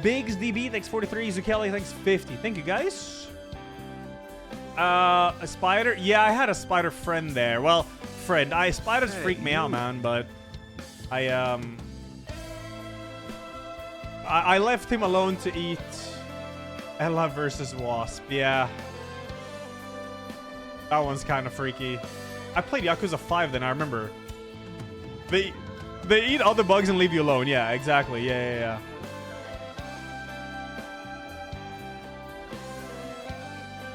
Biggs DB, thanks 43. Zuchelli, thanks 50. Thank you, guys. A spider? Yeah, I had a spider friend there. Well, friend. Spiders freak me out, man, but I left him alone to eat Ella versus Wasp. Yeah. That one's kind of freaky. I played Yakuza 5 then, I remember. They eat other bugs and leave you alone. Yeah, exactly. Yeah.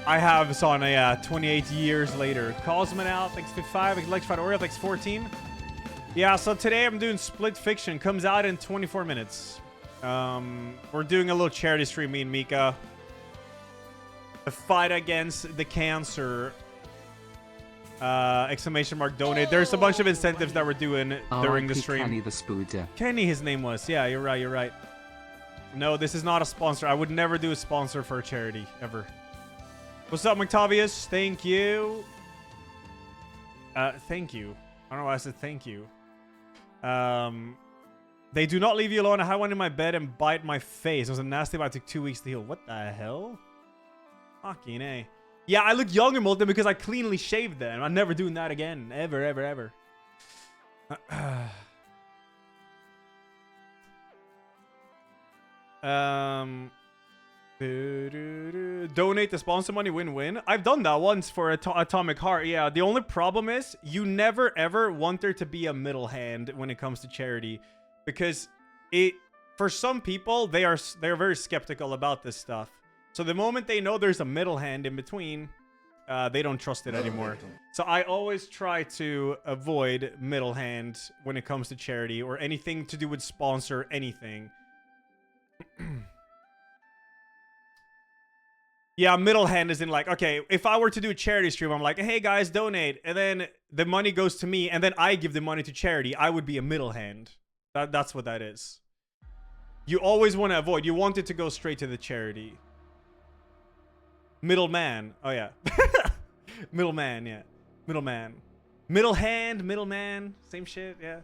I have Sauna, 28 years later. Cosmonaut, thanks 55. Electrified Oreo, thanks 14. Yeah, so today I'm doing Split Fiction. Comes out in 24 minutes. We're doing a little charity stream, me and Mika. The fight against the cancer. Exclamation mark donate. There's a bunch of incentives that we're doing during the stream. Kenny the Spooder. Kenny, his name was. Yeah, you're right. No, this is not a sponsor. I would never do a sponsor for a charity, ever. What's up, Octavius? Thank you. Thank you. I don't know why I said thank you. They do not leave you alone. I had one in my bed and bite my face. It was a nasty bite. It took 2 weeks to heal. What the hell? Fucking A. Yeah, I look younger, Molten, because I cleanly shaved them. I'm never doing that again. Ever. Donate the sponsor money, win-win. I've done that once for Atomic Heart. Yeah, the only problem is you never ever want there to be a middle hand when it comes to charity, because for some people they are very skeptical about this stuff. So the moment they know there's a middle hand in between, they don't trust it anymore. So I always try to avoid middle hand when it comes to charity or anything to do with sponsor anything. Yeah, middle hand is in like, okay, if I were to do a charity stream, I'm like, hey guys, donate. And then the money goes to me and then I give the money to charity. I would be a middle hand. That's what that is. You always want to avoid. You want it to go straight to the charity. Middleman. Oh, yeah. Middleman, yeah. Middleman. Middle hand, middleman. Same shit, yeah.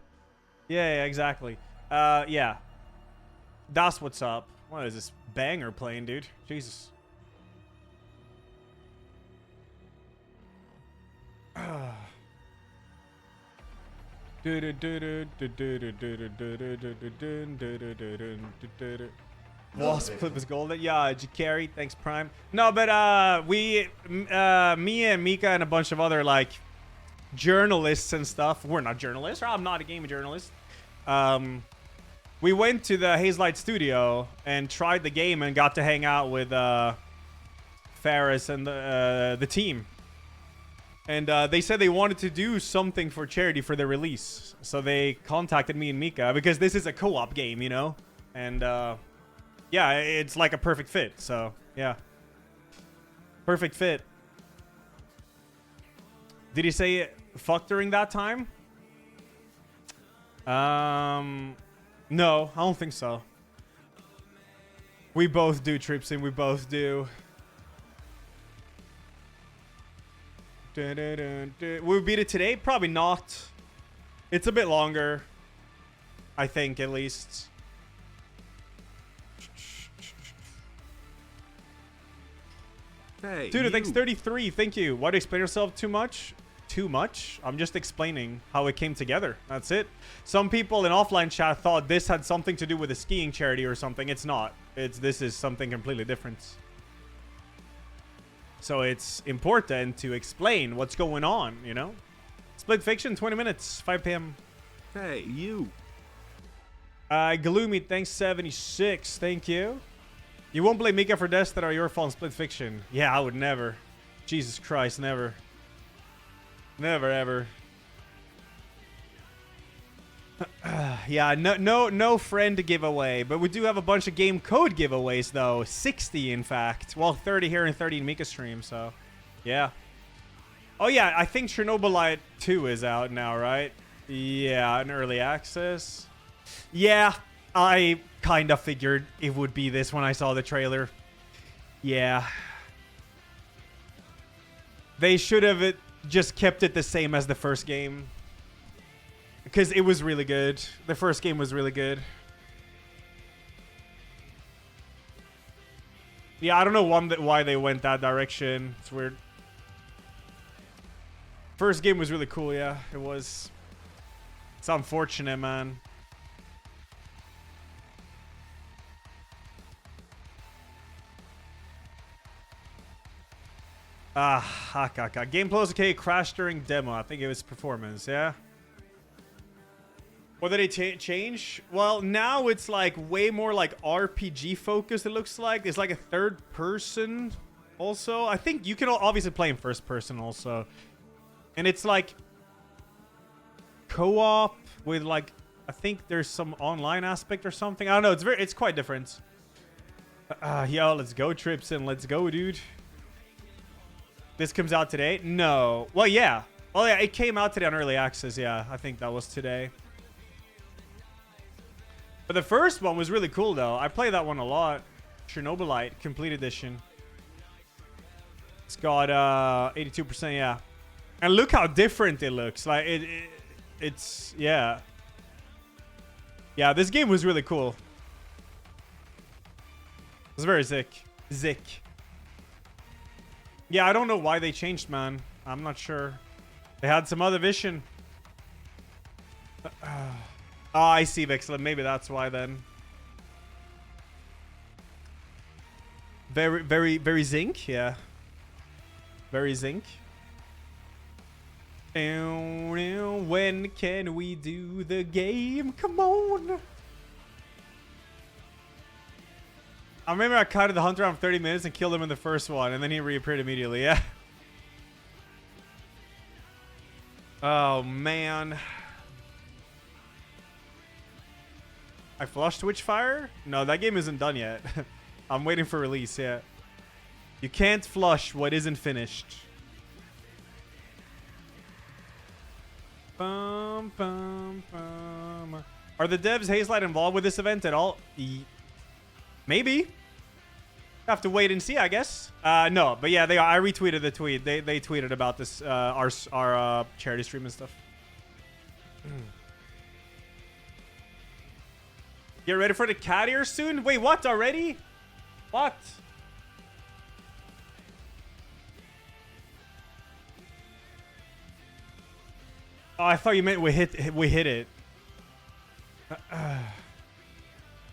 Yeah, exactly. Yeah. That's what's up. What is this banger playing, dude? Jesus. Wasp clip is golden. Yeah, Jakari, thanks Prime. No, but me and Mika and a bunch of other like journalists and stuff. We're not journalists. I'm not a gaming journalist. We went to the Hazelight studio and tried the game and got to hang out with Ferris and the team. And they said they wanted to do something for charity for their release. So they contacted me and Mika because this is a co-op game, you know? And yeah, it's like a perfect fit. So yeah. Perfect fit. Did he say fuck during that time? No, I don't think so. We both do, Tripsin. We both do. Will we beat it today? Probably not. It's a bit longer. I think, at least. Hey, Dude, thanks you. 33. Thank you. Why do you explain yourself too much? Too much? I'm just explaining how it came together. That's it. Some people in offline chat thought this had something to do with a skiing charity or something. It's not. This is something completely different. So it's important to explain what's going on, you know? Split Fiction, 20 minutes, 5 p.m. Hey, you. Gloomy, thanks 76. Thank you. You won't blame Mika for deaths that are your fault in Split Fiction. Yeah, I would never. Jesus Christ, never. Never, ever. Yeah, no friend giveaway, but we do have a bunch of game code giveaways though. 60 in fact. Well, 30 here and 30 in Mika stream, so yeah. Oh yeah, I think Chernobylite 2 is out now, right? Yeah, in early access. Yeah, I kind of figured it would be this when I saw the trailer. Yeah. They should have just kept it the same as the first game. Because it was really good. The first game was really good. Yeah, I don't know why they went that direction. It's weird. First game was really cool, yeah. It was. It's unfortunate, man. Hakaka. Gameplay was okay. Crashed during demo. I think it was performance, yeah? What did they change? Well, now it's like way more like RPG focused, it looks like. It's like a third person also. I think you can obviously play in first person also. And it's like co-op with like, I think there's some online aspect or something. I don't know. It's quite different. Yo, let's go, Tripson. Let's go, dude. This comes out today? No. Well, yeah. Well, yeah, it came out today on early access. Yeah, I think that was today. But the first one was really cool, though. I played that one a lot. Chernobylite, complete edition. It's got 82%, yeah. And look how different it looks. Like, it's, yeah. Yeah, this game was really cool. It was very zick. Yeah, I don't know why they changed, man. I'm not sure. They had some other vision. Oh, I see, Vixla. Maybe that's why then. Very zinc, yeah. Very zinc. When can we do the game? Come on. I remember I caught the hunter on 30 minutes and killed him in the first one, and then he reappeared immediately, yeah. Oh, man. I flushed Witchfire? No, that game isn't done yet. I'm waiting for release, yeah. You can't flush what isn't finished. Bum, bum, bum. Are the devs Hazelight involved with this event at all? Maybe. Have to wait and see, I guess. No, but yeah, they are. I retweeted the tweet. They tweeted about this, our charity stream and stuff. Get ready for the cat ear soon? Wait, what? Already? What? Oh, I thought you meant we hit it.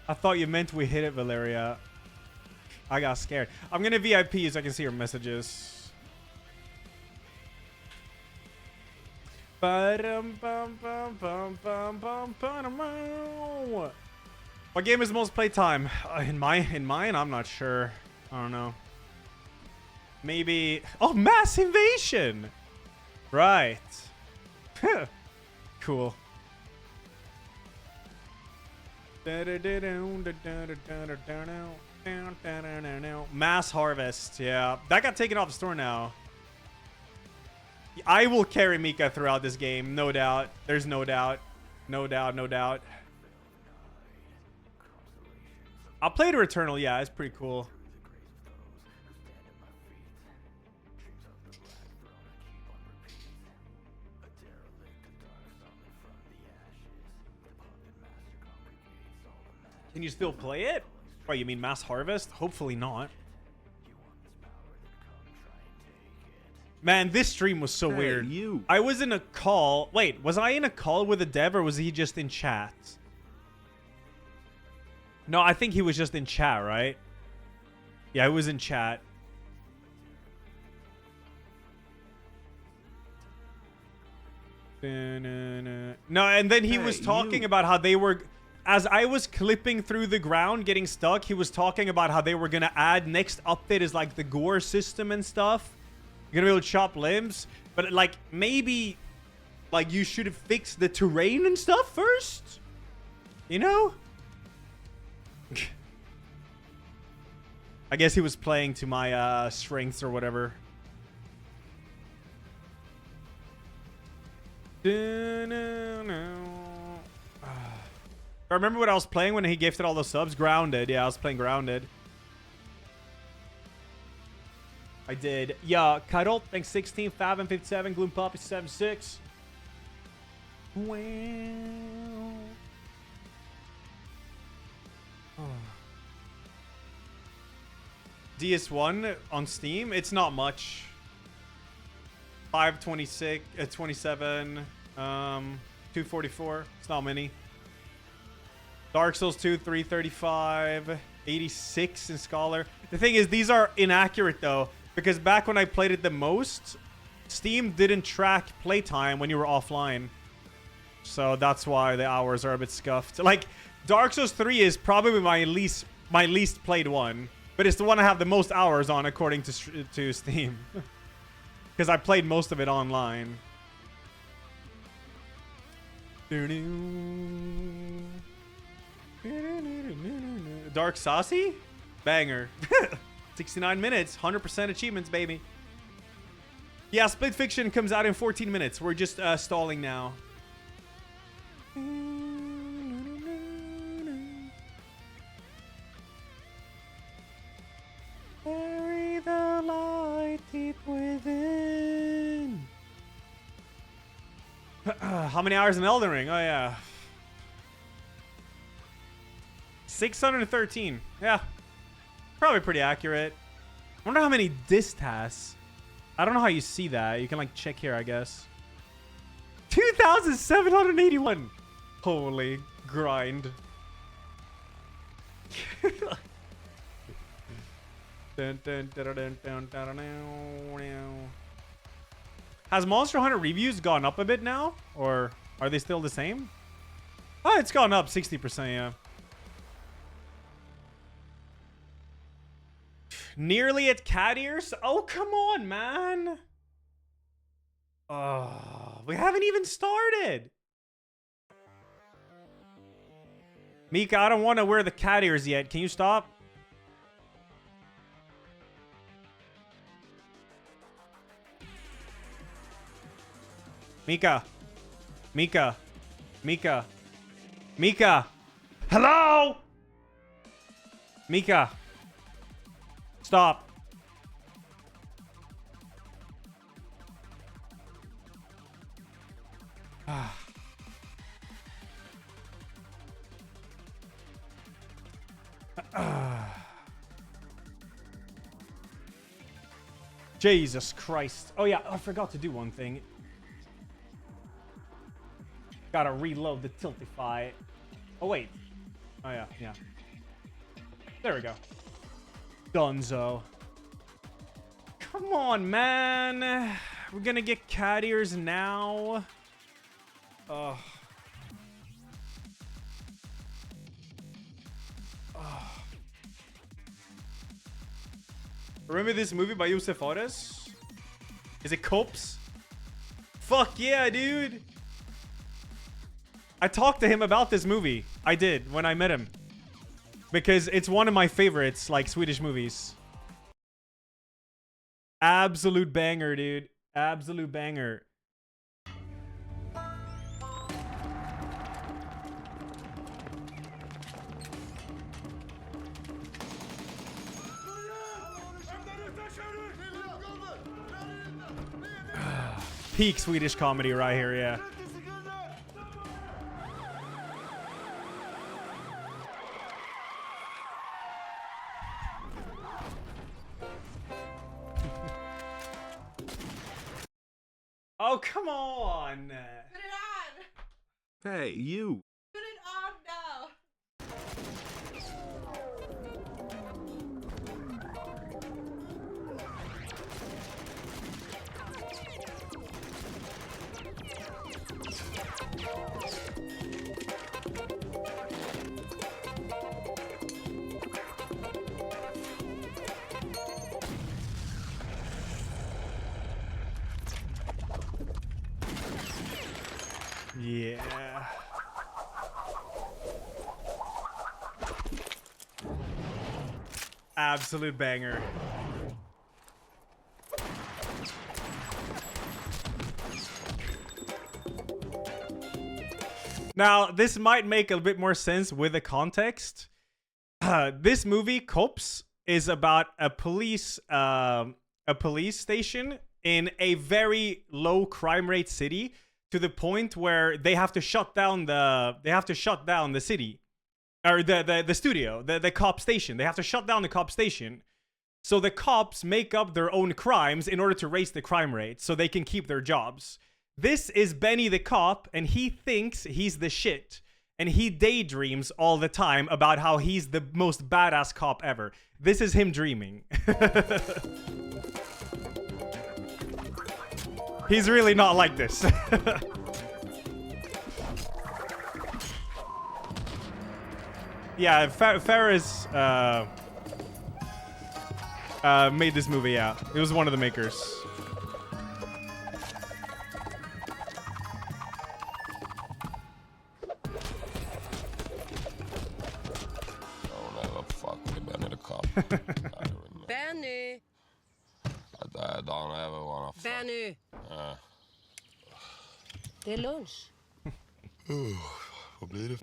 I thought you meant we hit it, Valeria. I got scared. I'm gonna VIP so I can see your messages. What game is the most playtime? In mine, I'm not sure. I don't know. Maybe. Oh, Mass Invasion. Right. Cool. Mass Harvest. Yeah, that got taken off the store now. I will carry Mika throughout this game, no doubt. There's no doubt. No doubt, no doubt. I'll play to Returnal, yeah, it's pretty cool. Can you still play it? Oh, you mean Mass Harvest? Hopefully not. Man, this stream was so weird. I was in a call. Wait, was I in a call with a dev or was he just in chat? No, I think he was just in chat, right? Yeah, I was in chat. No, and then he was talking about how they were... As I was clipping through the ground, getting stuck, he was talking about how they were going to add next update is like the gore system and stuff. You're going to be able to chop limbs. But like, maybe like you should have fixed the terrain and stuff first. You know? I guess he was playing to my strengths or whatever. I remember what I was playing when he gifted all those subs. Grounded. Yeah, I was playing Grounded. I did. Yeah, Cuddle. Thanks 16. Fathom 57. Gloom Puppy 76. Wow. Oh. DS1 on Steam. It's not much. 526, 27, 244. It's not many. Dark Souls 2, 335, 86 in Scholar. The thing is, these are inaccurate though, because back when I played it the most, Steam didn't track playtime when you were offline. So that's why the hours are a bit scuffed. Like, Dark Souls 3 is probably my least played one, but it's the one I have the most hours on according to Steam. Because I played most of it online. Dark Saucy? Banger. 69 minutes. 100% achievements, baby. Yeah, Split Fiction comes out in 14 minutes. We're just stalling now. Bury the light deep within. How many hours in Elden Ring? Oh, yeah. 613. Yeah. Probably pretty accurate. I wonder how many disc has. I don't know how you see that. You can, like, check here, I guess. 2,781. Holy grind. Has Monster Hunter reviews gone up a bit now? Or are they still the same? Oh, it's gone up 60%, yeah. Nearly at cat ears? Oh, come on, man. Oh, we haven't even started. Mika, I don't want to wear the cat ears yet. Can you stop? Mika. Mika. Mika. Mika. Hello? Mika. Stop. Jesus Christ. Oh yeah, I forgot to do one thing. Gotta reload the Tiltify. Oh wait. Oh yeah, yeah. There we go. Dunzo. Come on, man. We're gonna get cat ears now. Ugh. Remember this movie by Josef Fares? Is it Copes? Fuck yeah, dude. I talked to him about this movie. I did when I met him. Because it's one of my favorites, like, Swedish movies. Absolute banger, dude. Absolute banger. Peak Swedish comedy right here, yeah. Oh, come on. Put it on. Hey, you. Put it on now. Yeah. Absolute banger. Now, this might make a bit more sense with the context. This movie, Cops, is about a police station in a very low crime rate city, to the point where they have to shut down the city, or the studio, the cop station. They have to shut down the cop station. So the cops make up their own crimes in order to raise the crime rate so they can keep their jobs. This is Benny the cop, and he thinks he's the shit. And he daydreams all the time about how he's the most badass cop ever. This is him dreaming. He's really not like this. Yeah, Ferris made this movie, yeah. It was one of the makers. Don't ever fuck with Benny the cop. Benny! I don't ever wanna fuck. Benny! Det är lunch. Vad blir det?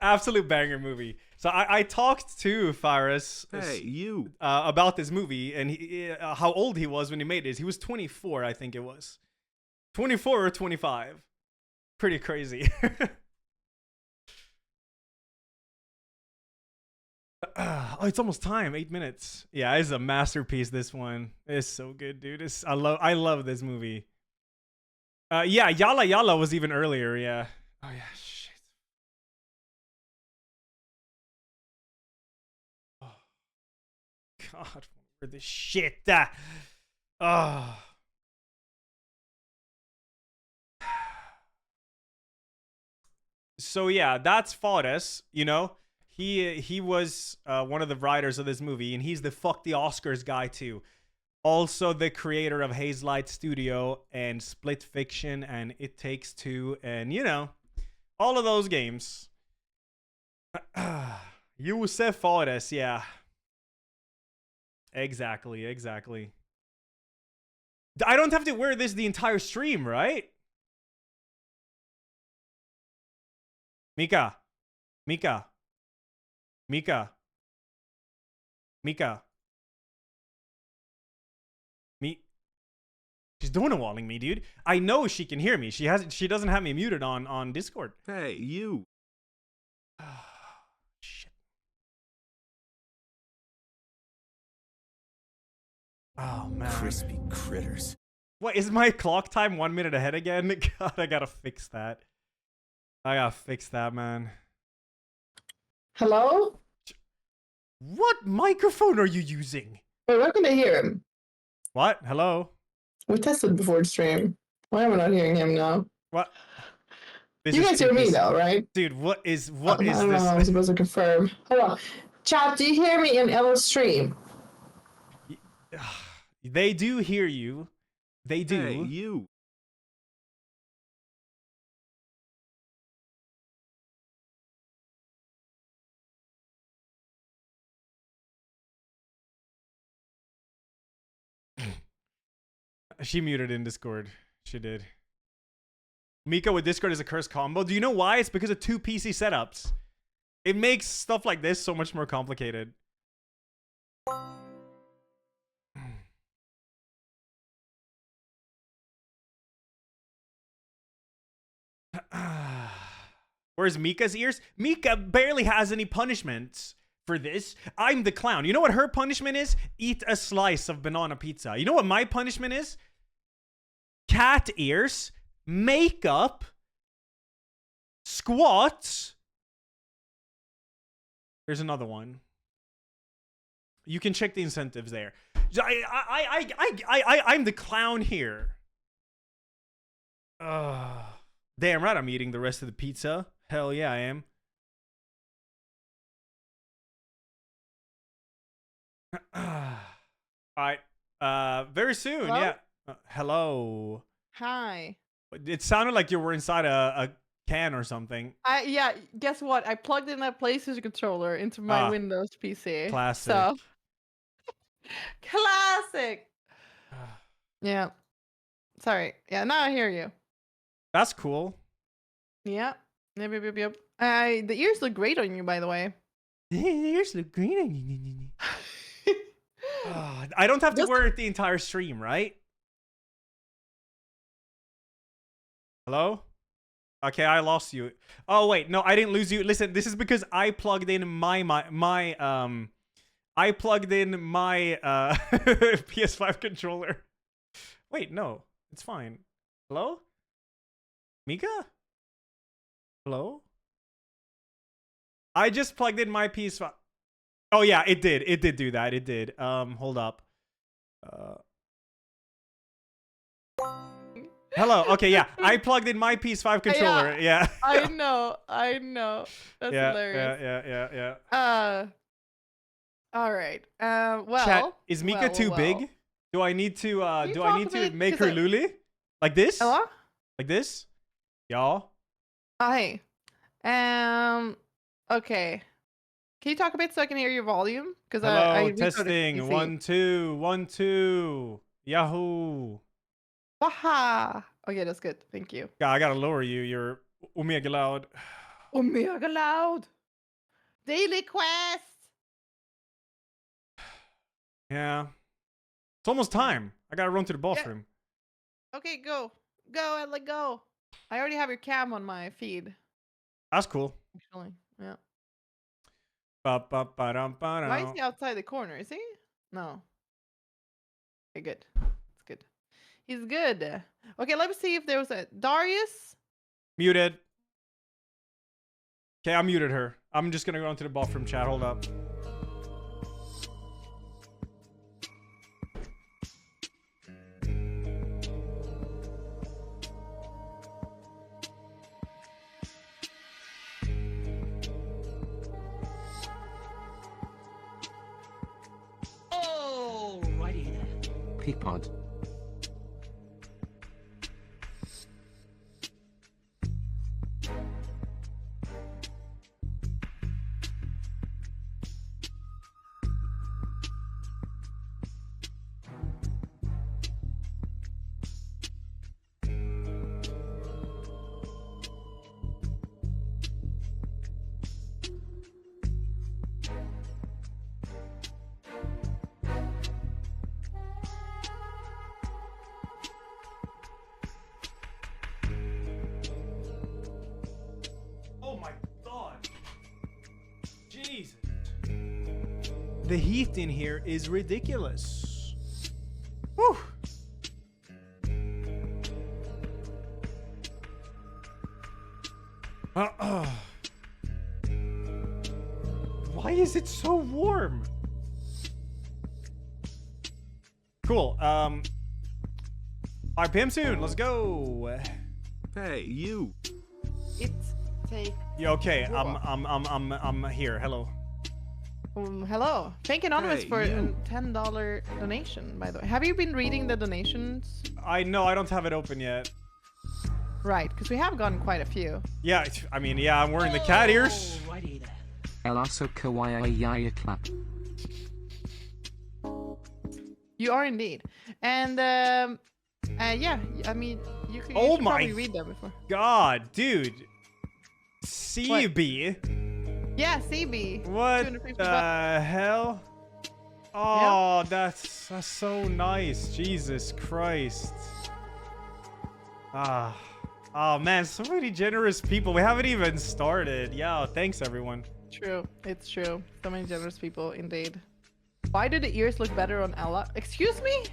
Absolute banger movie. So I talked to Faris you about this movie, and how old he was when he made this. He was 24, I think it was. 24 or 25. Pretty crazy. Oh, it's almost time. 8 minutes. Yeah, it's a masterpiece, this one. It's so good, dude. I love this movie. Yeah, Yalla Yalla was even earlier, yeah. Oh yeah, shit. Oh God, where the shit? Oh. So yeah, that's VODs, you know. He was one of the writers of this movie, and he's the fuck the Oscars guy too. Also the creator of Haze Light Studio and Split Fiction and It Takes Two, and you know, all of those games. Yusef VODs, yeah. Exactly. I don't have to wear this the entire stream, right? Mika. She's donawalling me, dude. I know she can hear me. She doesn't have me muted on Discord. Hey, you. Shit. Oh man. Crispy critters. What is my clock time 1 minute ahead again? God, I gotta fix that. Man. Hello? What microphone are you using? We're not gonna hear him. What? Hello? We tested before the stream. Why am I not hearing him now? What? You guys hear me though, right? Dude, what is I don't know, I was supposed to confirm. Hold on. Chat, do you hear me in Ella's stream? They do hear you. They do. Hey, you. She muted in Discord. She did. Mika with Discord is a cursed combo. Do you know why? It's because of 2 PC setups. It makes stuff like this so much more complicated. Where's Mika's ears? Mika barely has any punishments for this. I'm the clown. You know what her punishment is? Eat a slice of banana pizza. You know what my punishment is? cat ears, makeup, squats. There's another one. You can check the incentives there. I'm the clown here. Damn right I'm eating the rest of the pizza. Hell yeah, I am. Alright. Very soon, Hello? yeah. Hello. Hi. It sounded like you were inside a can or something. Yeah, guess what? I plugged in a PlayStation controller into my Windows PC. Classic. So classic. Yeah. Sorry. Yeah, now I hear you. That's cool. Yeah. Yep. The ears look great on you, by the way. The ears look great on you. I don't have to wear it the entire stream, right? Hello? Okay, I lost you. Oh wait, no, I didn't lose you. Listen, this is because I plugged in my PS5 controller. Wait, no, it's fine. Hello? Mika? Hello? I just plugged in my PS5. Oh yeah, it did. It did do that. It did. Hold up. Hello. Okay, yeah. I plugged in my PS5 controller. Yeah. I know. That's hilarious. Yeah. All right. Well. Chat, is Mika too big? Do I need to make her Luli? Like this? Hello? Like this? Y'all? Hey. Okay. Can you talk a bit so I can hear your volume? Because I testing. 1 2 1 2. Yahoo. Waha. Okay, that's good. Thank you. Yeah, I gotta lower you. You're omega loud. Omega loud. Daily quest. Yeah. It's almost time. I gotta run to the bathroom. Okay, go. Go, Ella, go. I already have your cam on my feed. That's cool. Actually, yeah. Why is he outside the corner? Is he? No. Okay, good. It's good. He's good. Okay, let me see if there was a Darius. Muted. Okay, I muted her. I'm just gonna go into the bathroom chat. Hold up. Peapod. The heat in here is ridiculous. Whew. Why is it so warm? Cool. RPM soon. Let's go. Hey, you. It's take. Yeah, okay. I'm here. Hello. Hello. Thank Anonymous Hey, for a you. $10 donation, by the way. Have you been reading the donations? I don't have it open yet. Right, because we have gotten quite a few. Yeah, I mean, yeah, I'm wearing the cat ears. Elaso kawaii clap. You are indeed. And, yeah, I mean, you could Oh should my probably read them before. God, dude. CB. Yeah, CB. What 250 the bucks. hell? Oh, that's so nice. Jesus Christ. Oh man, so many generous people. We haven't even started. Yeah, thanks everyone. True, it's true. So many generous people, indeed. Why do the ears look better on Ella? Excuse me?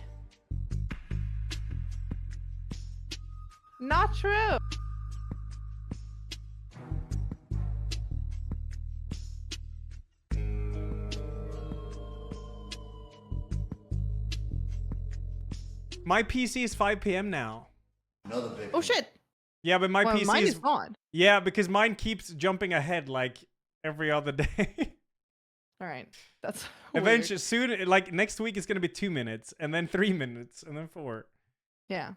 Not true. My PC is 5 p.m. now. Another big. Oh shit. Yeah, but my Well, PC mine is is not. Yeah, because mine keeps jumping ahead like every other day. All right. That's Eventually, soon, like next week, it's gonna be 2 minutes, and then 3 minutes, and then 4. Yeah.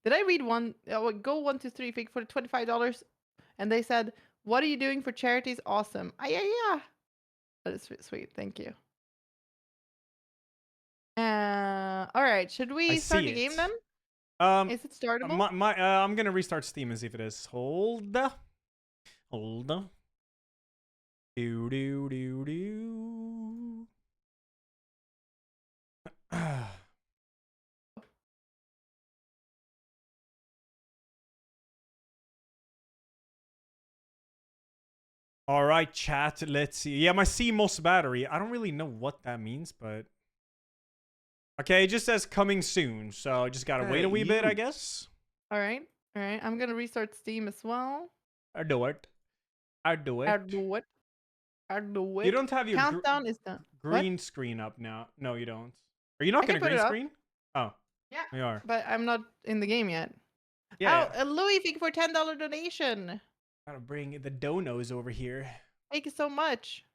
Did I read one? Go 1 2 3 Fig for the $25, and they said, "What are you doing for charities? Awesome." Ah, yeah. That is sweet. Thank you. All right. Should I we start see the game it. then? Is it startable? I'm gonna restart Steam and see if it is. Hold. Do do do do. All right, chat. Let's see. Yeah, my CMOS battery. I don't really know what that means, but okay, it just says coming soon, so I just gotta wait a wee bit, I guess. All right. All right. I'm gonna restart Steam as well. I do it. I do it. You don't have your countdown is done. green screen up now. No, you don't. Are you not I gonna can put green it up. screen? Oh, Yeah. we are. But I'm not in the game yet. Yeah. Oh, Louis, thank you for $10 donation. Gotta bring the donos over here. Thank you so much.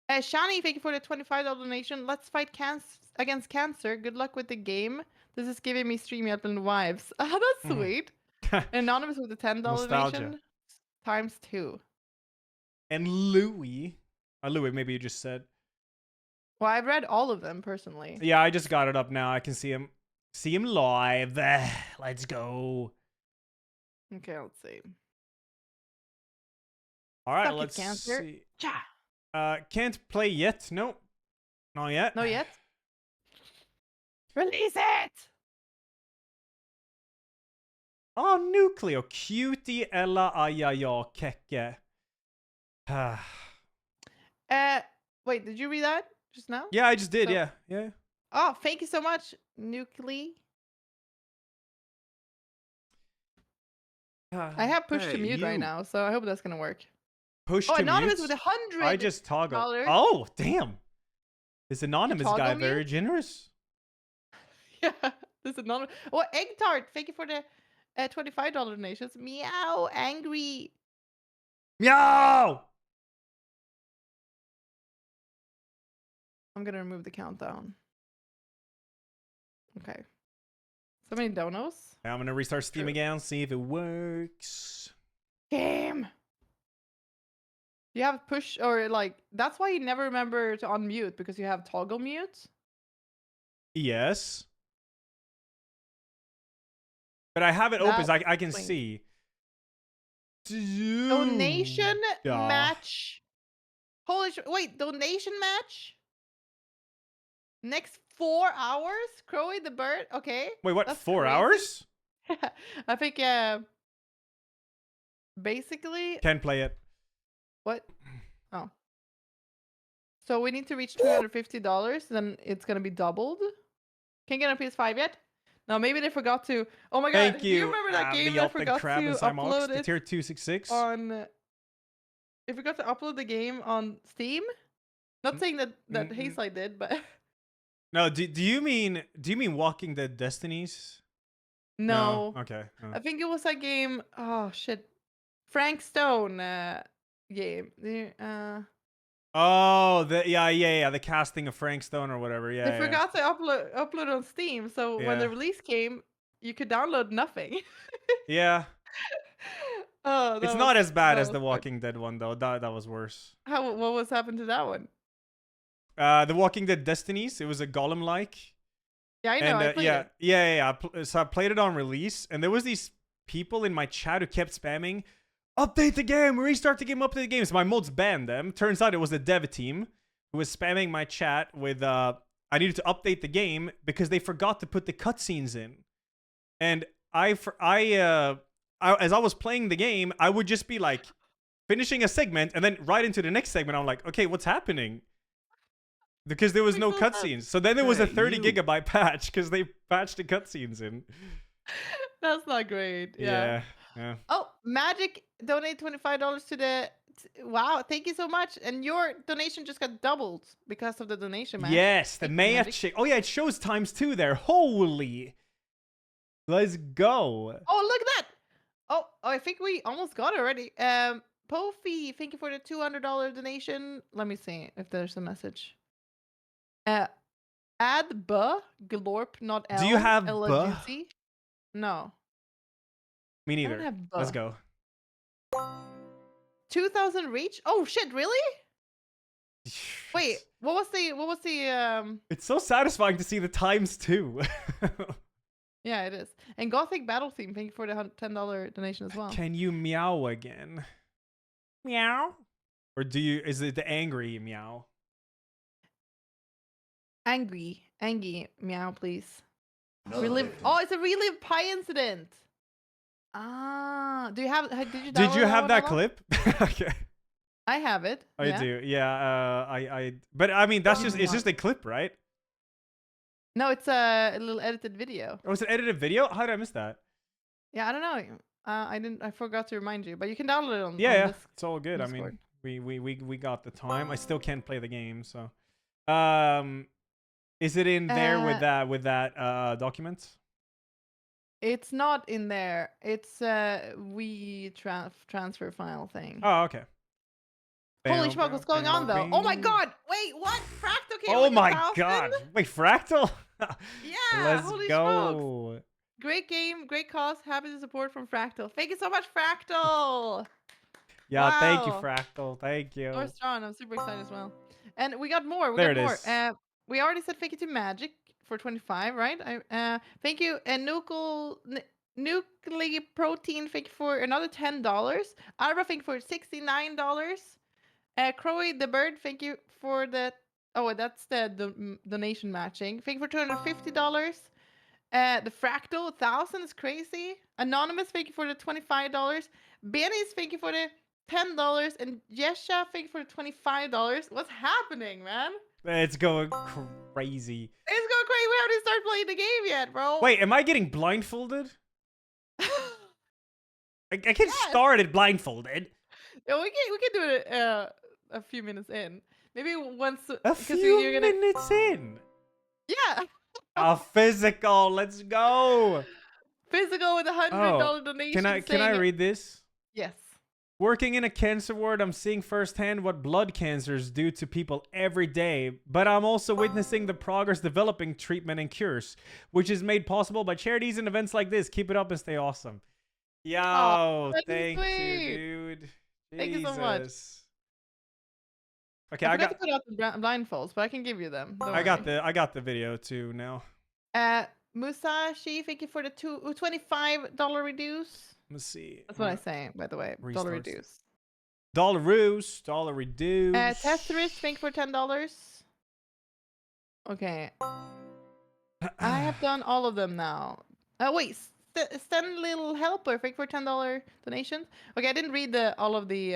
Shani, thank you for the $25 donation. Let's fight against cancer. Good luck with the game. This is giving me StreamYard and vibes. Ah, that's sweet. Anonymous with the $10 donation. ×2. And Louis. Louis, maybe you just said. Well, I've read all of them personally. Yeah, I just got it up now. I can see him. See him live. Let's go. Okay, let's see. All right, Suck it, let's cancer. see. Cha. Can't play yet. No, not yet. Not yet. Release it. Oh, Nucleo. Cutie Ella Ayaja Kekke. Wait, did you read that just now? Yeah, I just did. So- Yeah, yeah. Oh, thank you so much, Nucleo. I have push to Hey, mute right you. now, so I hope that's gonna work. Push Oh, to Anonymous mute. with $100. I just toggle. $100. Oh, damn. This anonymous guy toggle very mute? generous. Yeah, this is anonymous. Oh, Egg Tart, thank you for the $25 donations. Meow, angry. Meow. I'm gonna remove the countdown. Okay. So many donos. I'm gonna restart Steam again, see if it works. Game. You have push or like that's why you never remember to unmute because you have toggle mute. Yes. But I have it open, so I can Wait. see. Donation Duh. match. Holy wait, donation match? Next 4 hours? Crowy the bird? Okay. Wait, what? That's 4 crazy. hours? I think basically Can't play it. what? Oh. So we need to reach $250, then it's gonna be doubled. Can't get a PS5 yet? No, maybe they forgot to. Oh my god! Thank Do you. you remember that game that forgot to upload the it tier 266. on? They forgot to upload the game on Steam. Not saying that Hazelight did, but No, do you mean Walking Dead Destinies? no. Okay. No. I think it was a game. Oh shit, Frank Stone game. Oh, the casting of Frank Stone or whatever. Yeah. They forgot to upload on Steam, so when Yeah. the release came, you could download nothing. Yeah. Oh, It's that not was- as bad that as the was Walking Dead one though. That was worse. What was happened to that one? The Walking Dead Destinies. It was a Golem-like. Yeah, I know. I played it. Yeah. So I played it on release, and there was these people in my chat who kept spamming, "Update the game, restart the game, update the game." So my mods banned them. Turns out it was the dev team who was spamming my chat with, "I needed to update the game because they forgot to put the cutscenes in." And as I was playing the game, I would just be like finishing a segment and then right into the next segment. I'm like, okay, what's happening? Because there was no cutscenes. So then there was a 30 gigabyte patch because they patched the cutscenes in. That's not great. Yeah. Yeah. Oh, Magic donate $25 to the. Wow, thank you so much. And your donation just got doubled because of the donation match. Yes, the Thank you, Maya Magic. chick. Oh yeah, it shows ×2 there. Holy. Let's go. Oh, look at that. Oh, I think we almost got it already. Pofi, thank you for the $200 donation. Let me see if there's a message. Add glorp, not L. Do you have Elajjaz? No. Me I neither. don't have Let's go. 2,000 reach? Oh shit, really? Wait, what was the It's so satisfying to see the ×2. Yeah, it is. And Gothic Battle Theme, thank you for the $10 donation as well. Can you meow again? Meow? Or is it the angry meow? Angry meow, please. Relive. Oh, it's a relive pie incident. Ah, did you download Did you have that one, clip? Okay. I have it. I yeah. do. Yeah. But I mean, it's just a clip, right? No, it's a little edited video. Oh, it's an edited video? How did I miss that? Yeah, I don't know. I forgot to remind you, but you can download it on. Yeah, on it's all good. Discord. I mean, we got the time. I still can't play the game, so. Is it in there with that document? It's not in there. It's transfer file thing. Oh, okay. Holy smoke, what's going on though? Oh my god! Wait, what? Fractal came Oh like my 1,000? god! Wait, Fractal? Yeah, Let's holy go. smokes. Great game, great cause. Happy to support from Fractal. Thank you so much, Fractal. Yeah, thank you, Wow. Fractal. Thank you. You're strong. I'm super excited as well. And we got more. There it is. We already said thank you to Magic for 25, right? Thank you, and Nuclear Protein, thank you for another $10. Arba, thank you for $69. Crowy the Bird, thank you for the. Oh, that's the donation matching. Thank you for $250. The Fractal 1,000 is crazy. Anonymous, thank you for the $25. Benny's, thank you for the $10, and Yesha, thank you for the $25. What's happening, man? It's going crazy. It's going crazy. We haven't even started playing the game yet, bro. Wait, am I getting blindfolded? I can start it blindfolded. Yeah, we can do it a few minutes in. Maybe once. A few minutes in. Yeah. A physical. Let's go. Physical with $100 donation. Can I read this? Yes. Working in a cancer ward, I'm seeing firsthand what blood cancers do to people every day, but I'm also witnessing the progress developing treatment and cures, which is made possible by charities and events like this. Keep it up and stay awesome. Yo, thank you, dude. Thank you so much. Okay, I forgot to put out the blindfolds, but I can give you them. I got the video too now. Musashi, thank you for the $25 reduce. Let's see. That's what I say, by the way. Dollar reduce. Dollar reduce. Tetris, thank you for $10. Okay. I have done all of them now. Wait, Sten Little Helper, thank you for $10 donations. Okay, I didn't read all of the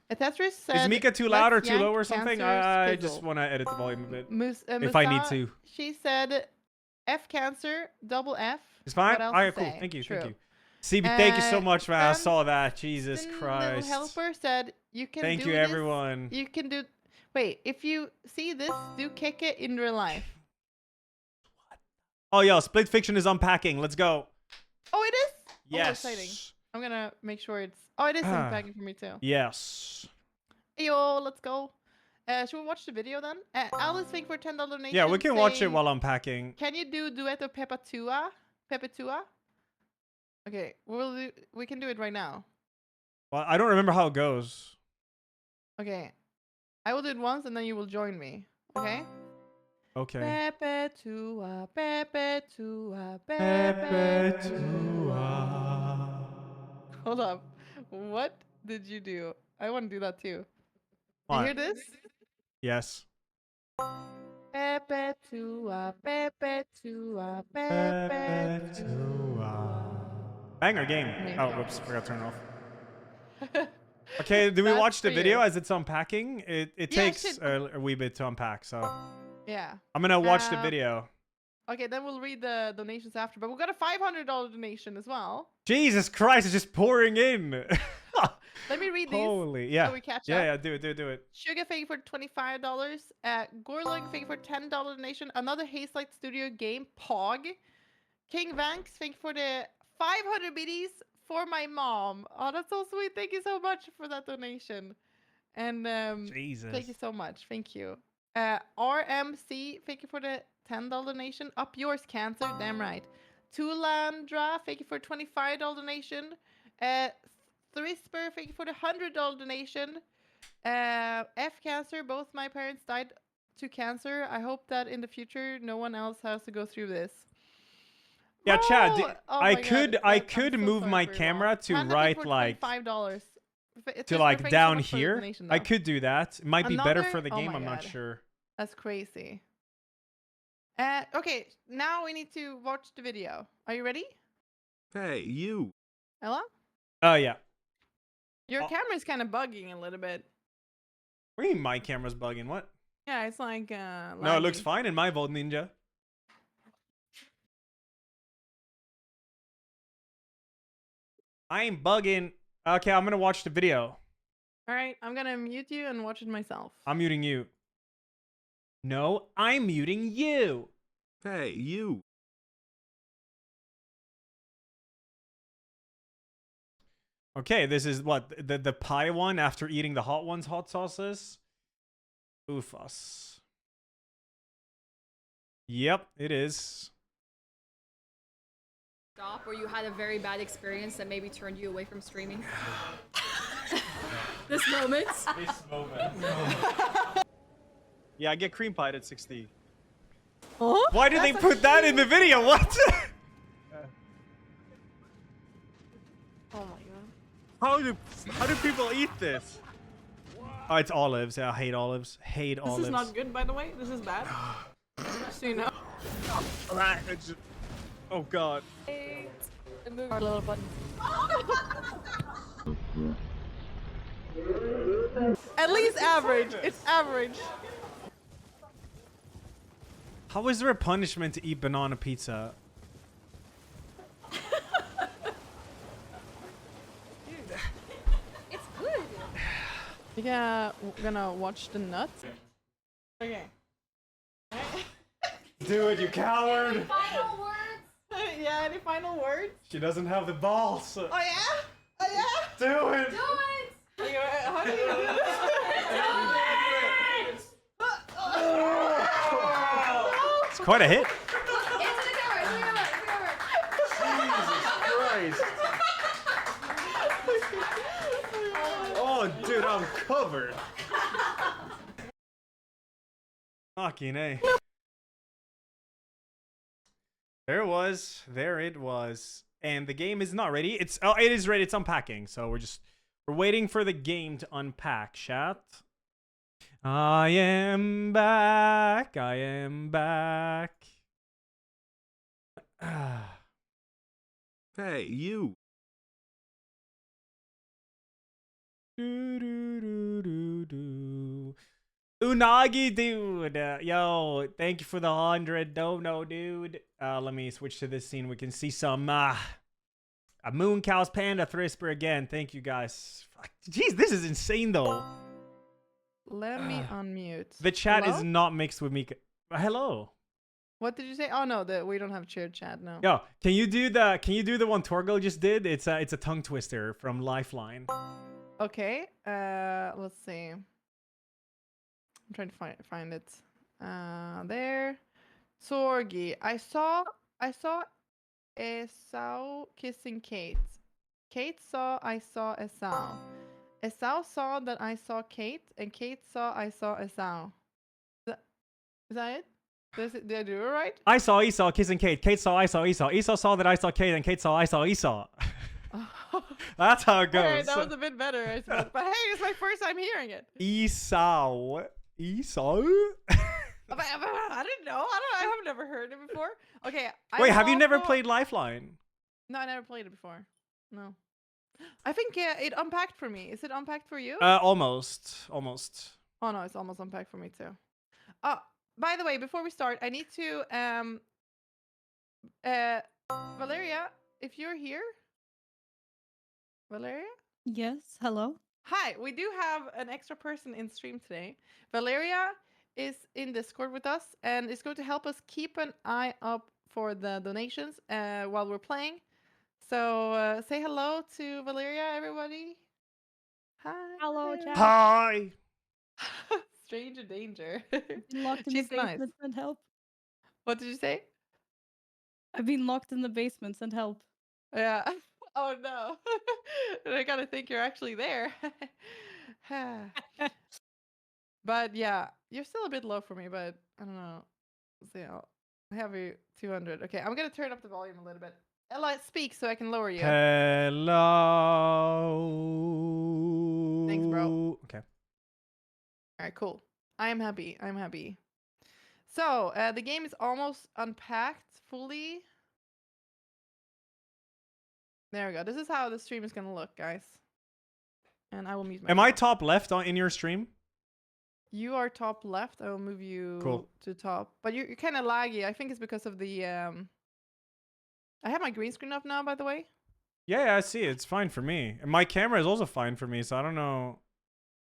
Tetris said, is Mika too loud or too low or something? I just want to edit the volume a bit. If I need to. She said F cancer, double F. It's fine? What else Alright, to cool. say? Thank you. True. Thank you. CB, thank you so much, man. I saw that. Jesus Christ. Little Helper said, you can thank do you, this. everyone. You can do... Wait, if you see this, do kick it in real life. Oh, yo, Split Fiction is unpacking. Let's go. Oh, it is? Yes. Oh, exciting. I'm gonna make sure it's... Oh, it is unpacking for me, too. Yes. Yo, let's go. Should we watch the video then? Alice, thank you for $10 donation. Yeah, we can watch it while unpacking. Can you do duet of Pepatua? Okay, we can do it right now. Well, I don't remember how it goes. Okay. I will do it once and then you will join me. Okay? Okay. Pepetua, Pepetua, Pepetua. Hold up. What did you do? I want to do that too. You hear this? Yes. Pepetua, Pepetua, Pepetua. Banger game. Oh, whoops. Forgot to turn it off. Okay, do we watch the video as it's unpacking? It takes a wee bit to unpack, so. Yeah. I'm going to watch the video. Okay, then we'll read the donations after. But we got a $500 donation as well. Jesus Christ, it's just pouring in. Let me read these. Holy, yeah. So we catch yeah, up. yeah, do it. Sugar thank you for $25. Gorlung thank you for $10 donation. Another Hazelight Studio game. Pog. King Vanks thank you for the 500 biddies for my mom. Oh, that's so sweet. Thank you so much for that donation. And Jesus. Thank you so much. Thank you. RMC, thank you for the $10 donation. Up yours, Cancer. Damn right. Tulandra, thank you for $25 donation. Thrisper, thank you for the $100 donation. F Cancer, both my parents died to cancer. I hope that in the future no one else has to go through this. Yeah, Chad, Oh I my could God, I I'm could so move sorry my for your camera loss. to Panda right for like $25. to like down here. I could do that. It might be better Another- for the oh game. my I'm not God. sure. That's crazy. Okay, now we need to watch the video. Are you ready? Hey, you. Ella? Oh yeah. Your camera is kind of bugging a little bit. What do you mean my camera's bugging? What? Yeah, it's like No, it looks laggy. fine in my Volt Ninja. I ain't bugging. Okay, I'm gonna watch the video. All right, I'm gonna mute you and watch it myself. I'm muting you. No, I'm muting you. Hey, you. Okay, this is what the pie one after eating the hot ones, hot sauces. Oofus. Yep, it is. Stop, or you had a very bad experience that maybe turned you away from streaming. This moment. This moment. Yeah, I get cream pied at 60. Oh, why did they put that in the video? What? Oh my God. How do people eat this? Oh, it's olives. Yeah, I hate olives. Hate olives. This is not good, by the way. This is bad. Just so you know. Oh God. Our little button. At least average. It's average. How is there a punishment to eat banana pizza? It's good. Yeah, we're gonna watch the nuts. Okay. Do it, you coward! Final words? Yeah, any final words? She doesn't have the balls. Oh yeah? Oh yeah? Do it! Do it! Okay, how do you do this? It's quite a hit. Into the camera, Jesus Christ. Oh, dude, I'm covered. Fucking A. There it was. And the game is not ready. It is ready. It's unpacking. So we're waiting for the game to unpack, chat. I am back. I am back. Hey, you. Unagi, dude. Yo, thank you for the 100. No, dude. Let me switch to this scene. We can see some a Moon Cows Panda Thrisper again. Thank you guys. Fuck. Jeez, this is insane though. Let me unmute. The chat Hello? is not mixed with Mika. Hello. What did you say? Oh no, we don't have shared chat now. Yo, can you do the one Torgo just did? It's a tongue twister from Lifeline. Okay. Let's see. I'm trying to find it. There. Sorgi. I saw Esau kissing Kate. Kate saw I saw Esau. Esau saw that I saw Kate, and Kate saw I saw Esau. Is that it? Did I do it right? I saw Esau kissing Kate. Kate saw I saw Esau. Esau saw that I saw Kate, and Kate saw I saw Esau. That's how it goes. Alright, that was a bit better, I suppose. But hey, it's my first time hearing it. Esau. Esau? I didn't know. I have never heard it before. Okay. Wait, have you never played Lifeline? No, I never played it before. No. I think it unpacked for me. Is it unpacked for you? Almost. Oh no, it's almost unpacked for me too. By the way, before we start, I need to Valeria, if you're here, Valeria. Yes. Hello. Hi, we do have an extra person in stream today. Valeria is in Discord with us and is going to help us keep an eye up for the donations while we're playing. So say hello to Valeria, everybody. Hi. Hello, Valeria. chat. Hi. Stranger danger. I've been locked in She's the nice. basement. Send help. What did you say? I've been locked in the basement. Send help. Yeah. Oh no. I gotta think you're actually there. But yeah, you're still a bit low for me, but I don't know. So yeah, I have you 200. Okay, I'm gonna turn up the volume a little bit. Ella, speak so I can lower you. Hello. Thanks, bro. Okay. All right, cool. I am happy. I'm happy. So the game is almost unpacked fully. There we go. This is how the stream is gonna look, guys. And I will mute myself. Am I top left in your stream? You are top left. I will move you Cool. to top. But you're kind of laggy. I think it's because of the I have my green screen up now, by the way. Yeah, I see. It's fine for me. And my camera is also fine for me, so I don't know.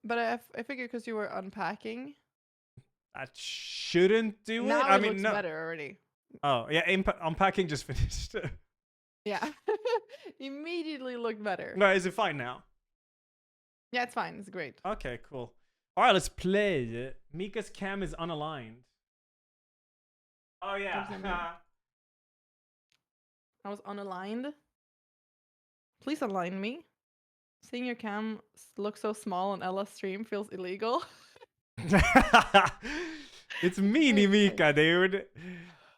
But I figured because you were unpacking. That shouldn't do Now it. I it mean, looks no. better already. Oh, yeah, unpacking just finished. Yeah. Immediately looked better. No, is it fine now? Yeah, it's fine. It's great. Okay, cool. All right, let's play. Mika's cam is unaligned. Oh, yeah. I was unaligned. Please align me. Seeing your cam look so small on Ella's stream feels illegal. It's me, Mika, dude.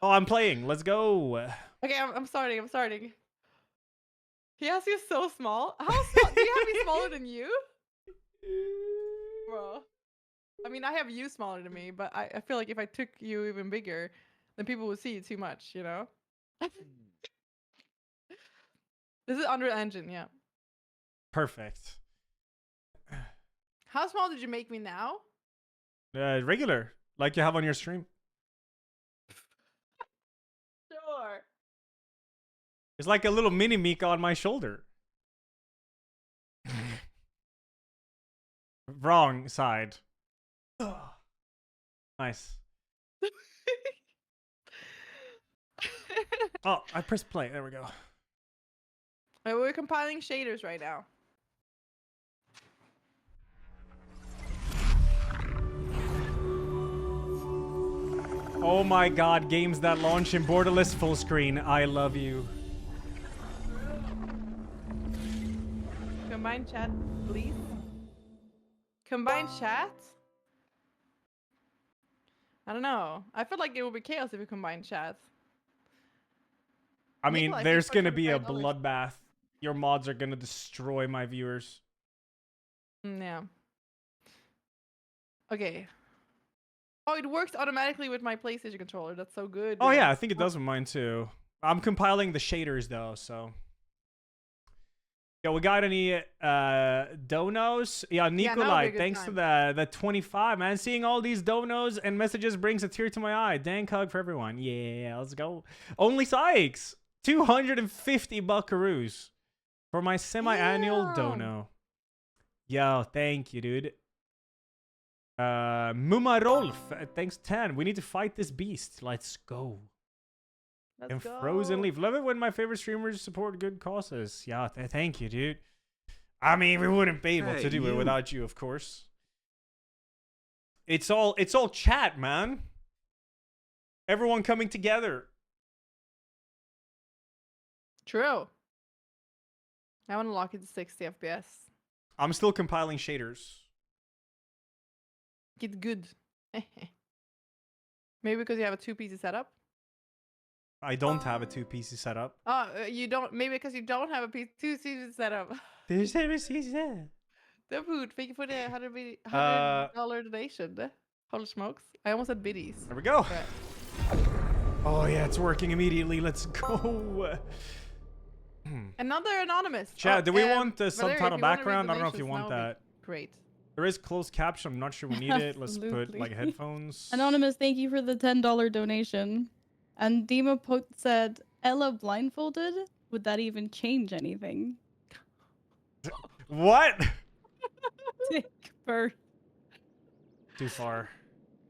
Oh, I'm playing. Let's go. Okay, I'm starting. I'm starting. He has you so small. How small? Do you have me smaller than you? Bro. I mean, I have you smaller than me, but I feel like if I took you even bigger, then people would see you too much, you know? This is Unreal Engine, yeah. Perfect. How small did you make me now? Regular, like you have on your stream. Sure. It's like a little mini Mika on my shoulder. Wrong side. Nice. Oh, I pressed play. There we go. We're compiling shaders right now. Oh my god, games that launch in borderless full screen. I love you. Combine chat, please. Combine chat? I don't know. I feel like it would be chaos if we combine chat. I mean, Nikolai, there's thanks for gonna be a $25. bloodbath. Your mods are gonna destroy my viewers. Yeah. Okay. Oh, it works automatically with my PlayStation controller. That's so good. Oh yeah, I think it does with mine too. I'm compiling the shaders though, so. Yeah, we got any donos? Yeah, Nikolai, thanks to the 25, man. Seeing all these donos and messages brings a tear to my eye. Dank hug for everyone. Yeah, let's go. Only Sykes, 250 buckaroos for my semi-annual dono. Yo, thank you, dude. Muma Rolf, thanks 10. We need to fight this beast. Let's go. And Frozen Leaf. Love it when my favorite streamers support good causes. Yeah, thank you, dude. I mean, we wouldn't be able to do it without you, of course. It's all chat, man. Everyone coming together. True. I want to lock it to 60 FPS. I'm still compiling shaders. Get good. Maybe because you have a 2-PC setup? I don't have a 2-PC setup. Oh, you don't. Maybe because you don't have a 2-PC setup. There's the food. Thank you for the $100 donation. Holy smokes! I almost said biddies. There we go. Right. Oh yeah, it's working immediately. Let's go. Another anonymous. Chat, do we want the Valeria, subtitle background? I don't know if you want that. Great. There is closed caption. I'm not sure we need it. Let's put like headphones. Anonymous, thank you for the $10 donation. And Dima Pot said, Ella blindfolded? Would that even change anything? What? Dick bird. Too far.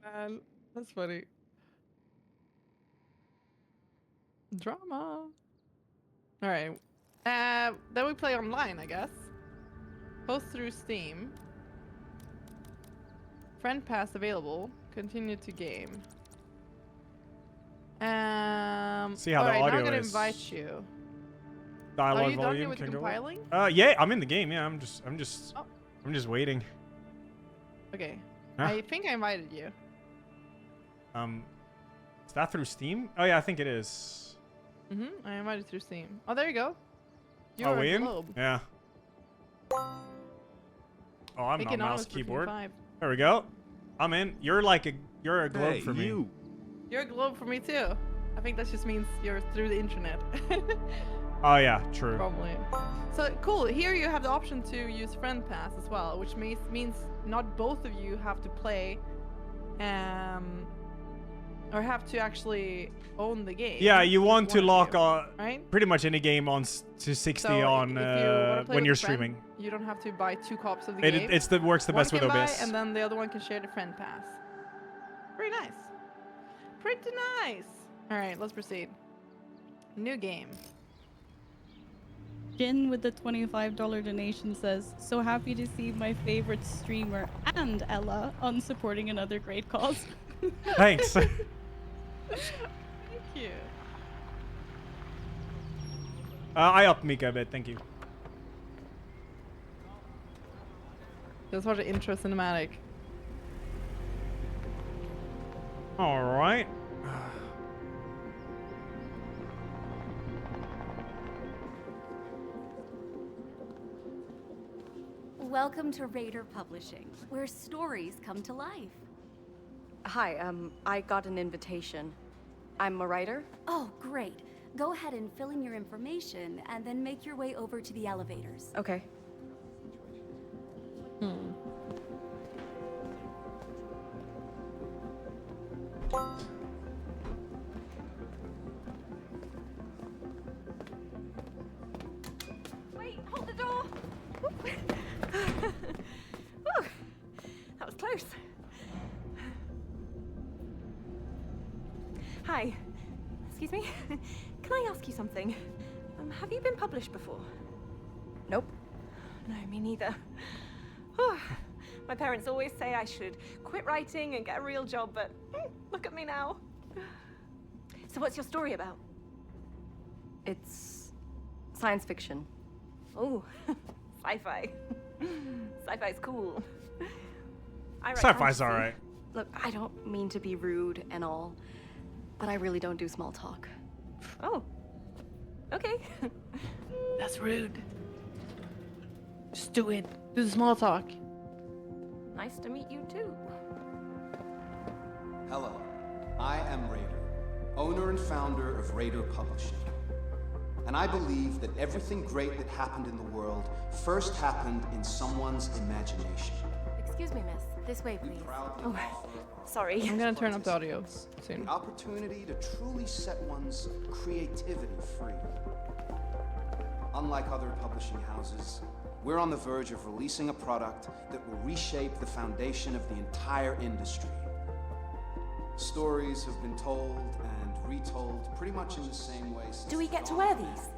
Man, that's funny. Drama. All right. Then we play online, I guess. Post through Steam. Friend pass available. Continue to game. See how the now I'm audio gonna is. invite you. Dialogue Are you done volume with the can go up. compiling? Yeah, I'm in the game. Yeah, I'm just waiting. Okay. Huh? I think I invited you. Is that through Steam? Oh yeah, I think it is. I invited through Steam. Oh, there you go. Are You're we a in? globe. Yeah. Oh, I'm Pick not an mouse honest between keyboard. 5. There we go. I'm in. You're a globe Hey, for me. you. You're a globe for me too. I think that just means you're through the internet. Oh yeah, true. Probably. So cool. Here you have the option to use friend pass as well, which means not both of you have to play, or have to actually own the game. Yeah, you Just want to one of lock you, right? pretty much any game on to 60 So on if you wanna play when with you're a friend, streaming. you don't have to buy 2 copies of the It game. works the One best with can buy, OBS. and then the other one can share the friend pass. Pretty nice. Pretty nice. All right, let's proceed. New game. Jin with the $25 donation says, so happy to see my favorite streamer and Ella on supporting another great cause. Thanks. Thank you. I upped Mika a bit, thank you. Just watch the intro cinematic. All right. Welcome to Raider Publishing, where stories come to life. Hi, I got an invitation. I'm a writer. Oh, great. Go ahead and fill in your information, and then make your way over to the elevators. Okay. Wait, hold the door! Whew, that was close. Hi. Excuse me? Can I ask you something? Have you been published before? Nope. No, me neither. Whew. My parents always say I should quit writing and get a real job, but look at me now. So what's your story about? It's science fiction. Oh, sci-fi. Sci-fi's cool. I write Sci-fi's fantasy. alright. Look, I don't mean to be rude and all, but I really don't do small talk. Oh, okay. That's rude. Just do it. Do the small talk. Nice to meet you too. Hello, I am Raider, owner and founder of Raider Publishing. And I believe that everything great that happened in the world first happened in someone's imagination. Excuse me, miss. This way, please. Oh, sorry. I'm gonna turn up the audio soon. The opportunity to truly set one's creativity free. Unlike other publishing houses, we're on the verge of releasing a product that will reshape the foundation of the entire industry. Stories have been told and retold pretty much in the same way since Do we get to wear these?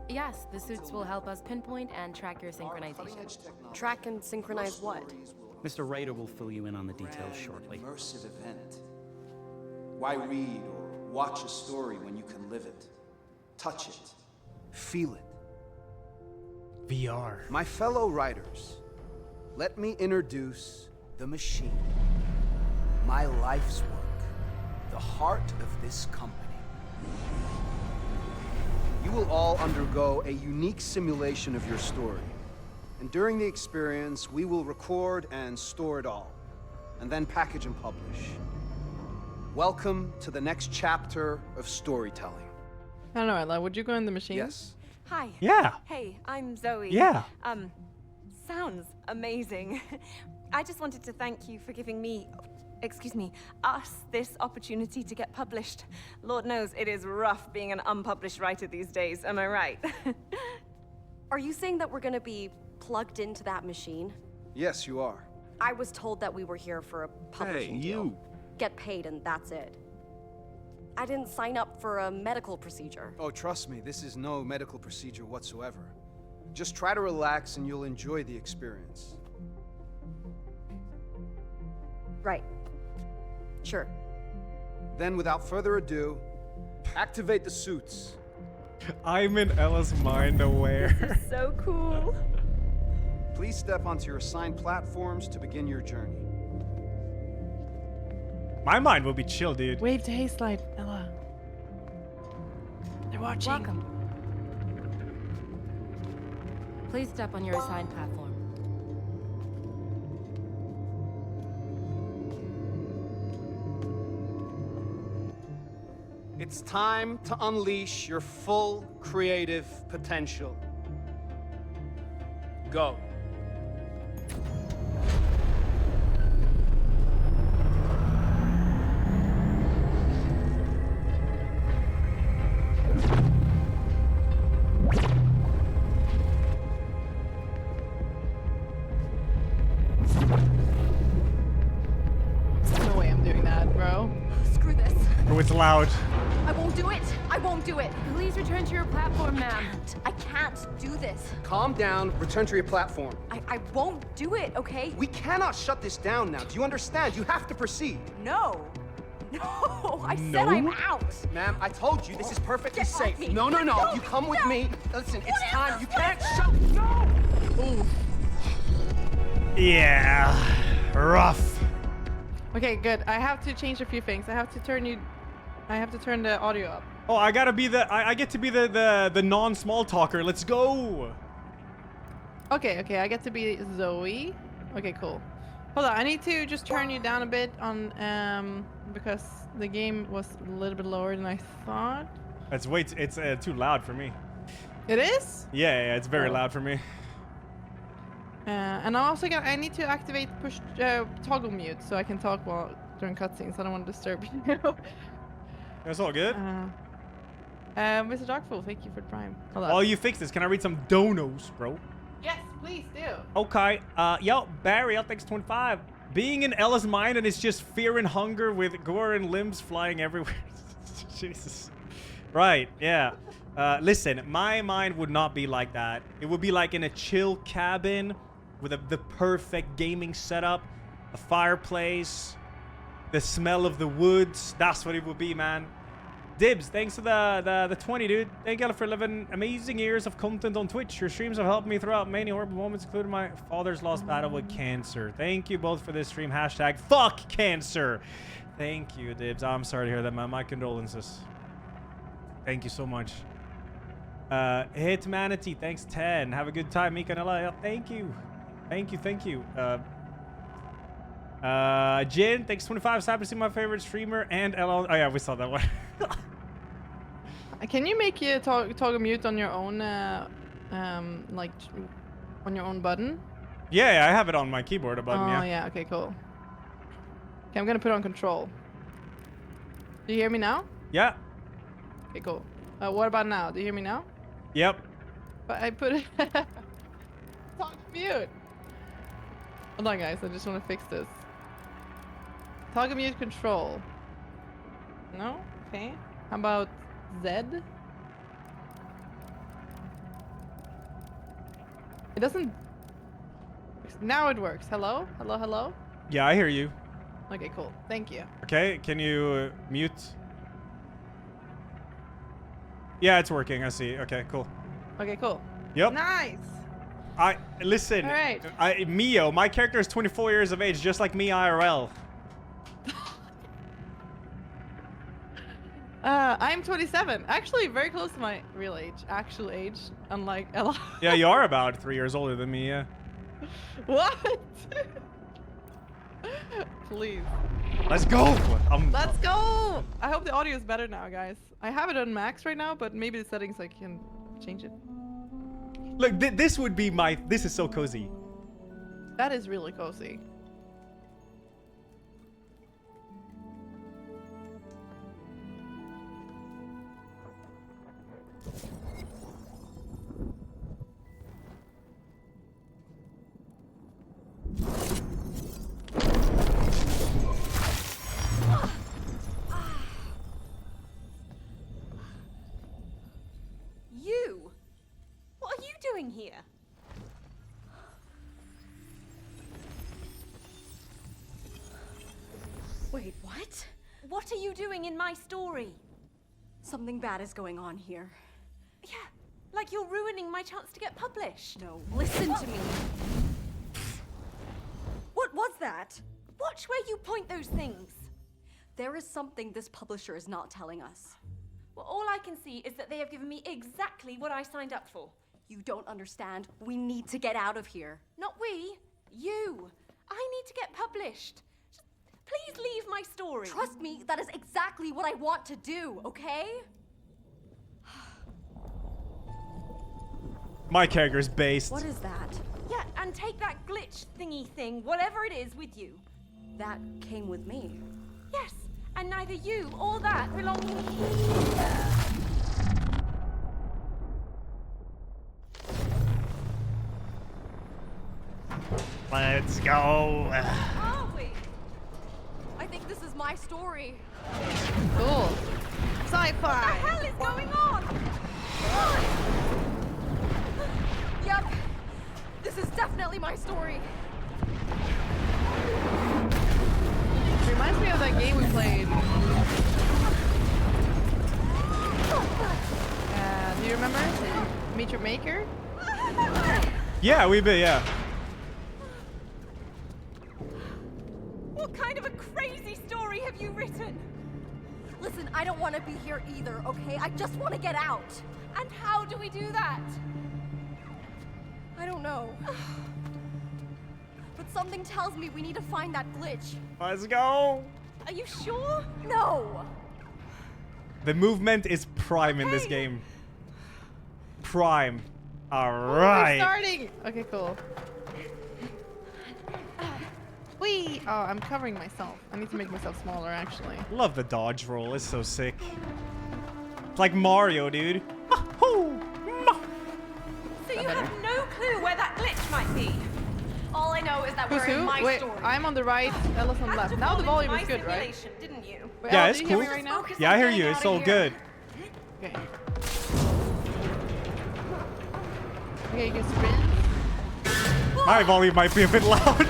Yes, the suits will help us pinpoint and track your synchronization. Track and synchronize what? Mr. Raider will fill you in on the details shortly. Immersive event. Why read or watch a story when you can live it, touch it, feel it? VR. My fellow writers, let me introduce the machine. My life's work, the heart of this company. You will all undergo a unique simulation of your story. And during the experience, we will record and store it all, and then package and publish. Welcome to the next chapter of storytelling. I don't know, Ella. Would you go in the machine? Yes. Hi. Yeah. Hey, I'm Zoe. Yeah. Sounds amazing. I just wanted to thank you for giving me, excuse me, us this opportunity to get published. Lord knows it is rough being an unpublished writer these days, am I right? Are you saying that we're gonna be plugged into that machine? Yes, you are. I was told that we were here for a publishing deal. Get paid and that's it. I didn't sign up for a medical procedure. Oh, trust me, this is no medical procedure whatsoever. Just try to relax and you'll enjoy the experience. Right. Sure. Then, without further ado, activate the suits. I'm in Ella's mind aware. So cool. Please step onto your assigned platforms to begin your journey. My mind will be chill, dude. Wave to Hayslide, Ella. They're watching. Welcome. Please step on your assigned platform. It's time to unleash your full creative potential. Go. No way I'm doing that, bro. Screw this. Oh, it's loud. I won't do it. I won't do it. Please return to your platform, ma'am. I can't do this. Calm down, return to your platform. I won't do it, okay? We cannot shut this down now. Do you understand? You have to proceed. No. No, I said I'm out. Ma'am, I told you this is perfectly Get off safe. me. No, no, no. No, You come with no. me. Listen, it's Whatever. time. You can't shut. No. Ooh. Yeah. Rough. Okay, good. I have to change a few things. I have to turn the audio up. Oh, I gotta be I get to be the non-small talker. Let's go. Okay, I get to be Zoe. Okay, cool. Hold on, I need to just turn you down a bit on because the game was a little bit lower than I thought. It's too loud for me. It is? Yeah, it's very loud for me. And I need to activate push toggle mute so I can talk while during cutscenes. I don't want to disturb you. That's all good. Mr. Darkfool, thank you for Prime. Hold on. While you fix this, can I read some donos, bro? Yes, please do. Okay. Yo, Barry, I'll thanks 25. Being in Ella's mind and it's just fear and hunger with gore and limbs flying everywhere. Jesus. Right, yeah. Listen, my mind would not be like that. It would be like in a chill cabin with the perfect gaming setup, a fireplace, the smell of the woods. That's what it would be, man. Dibs, thanks for the 20, dude. Thank you for 11 amazing years of content on Twitch. Your streams have helped me throughout many horrible moments, including my father's lost battle with cancer. Thank you both for this stream. Hashtag fuck cancer. Thank you, Dibs. I'm sorry to hear that, man. My condolences. Thank you so much. Hit Manatee, thanks 10. Have a good time, Mika and Ella. Thank you. Thank you. Jin, thanks 25. Happy to see my favorite streamer and Ella. Oh yeah, we saw that one. Can you make you toggle mute on your own, like on your own button? Yeah, I have it on my keyboard, a button. Oh yeah, okay, cool. Okay, I'm gonna put it on control. Do you hear me now? Yeah. Okay, cool. What about now? Do you hear me now? Yep. But I put it toggle mute. Hold on, guys. I just want to fix this. Toggle mute control. No? Okay. How about Z? It doesn't... Now it works. Hello? Hello? Yeah, I hear you. Okay, cool. Thank you. Okay, can you mute? Yeah, it's working. I see. Okay, cool. Okay, cool. Yep. Nice! Listen. All right. Mio, my character is 24 years of age, just like me IRL. I'm 27. Actually, very close to my real age. Actual age, unlike Ella. Yeah, you are about 3 years older than me, yeah. What? Please. Let's go! Let's go! I hope the audio is better now, guys. I have it on max right now, but maybe the settings I can change it. Look, this would be my... This is so cozy. That is really cozy. doing here? Wait, what? What are you doing in my story? Something bad is going on here. Yeah, like you're ruining my chance to get published. No, listen to me. What was that? Watch where you point those things. There is something this publisher is not telling us. Well, all I can see is that they have given me exactly what I signed up for. You don't understand. We need to get out of here. Not we, you. I need to get published. Just please leave my story. Trust me, that is exactly what I want to do, okay? My character's based. What is that? Yeah, and take that glitch thingy thing, whatever it is, with you. That came with me. Yes, and neither you or that belong here. Let's go. Are we? I think this is my story. Cool. Sci-fi. What the hell is going on? Yep. This is definitely my story. Reminds me of that game we played. Do you remember? Meet Your Maker? Yeah, we be, yeah. What kind of a crazy story have you written? Listen, I don't want to be here either, okay? I just want to get out. And how do we do that? I don't know. But something tells me we need to find that glitch. Let's go. Are you sure? No. The movement is prime in this game. Prime. All right. We're starting. Okay, cool. Whee! Oh, I'm covering myself. I need to make myself smaller, actually. Love the dodge roll. It's so sick. It's like Mario, dude. So you have no clue where that glitch might be? All I know is that Who's we're in who? my Wait, story. I'm on the right, Ella's on the left. Now the volume is good, right? Didn't you? Wait, Yeah, Ella, it's do you cool. hear me right now? Yeah, I hear you. It's so good. Okay. Okay, you can sprint. My volume might be a bit loud.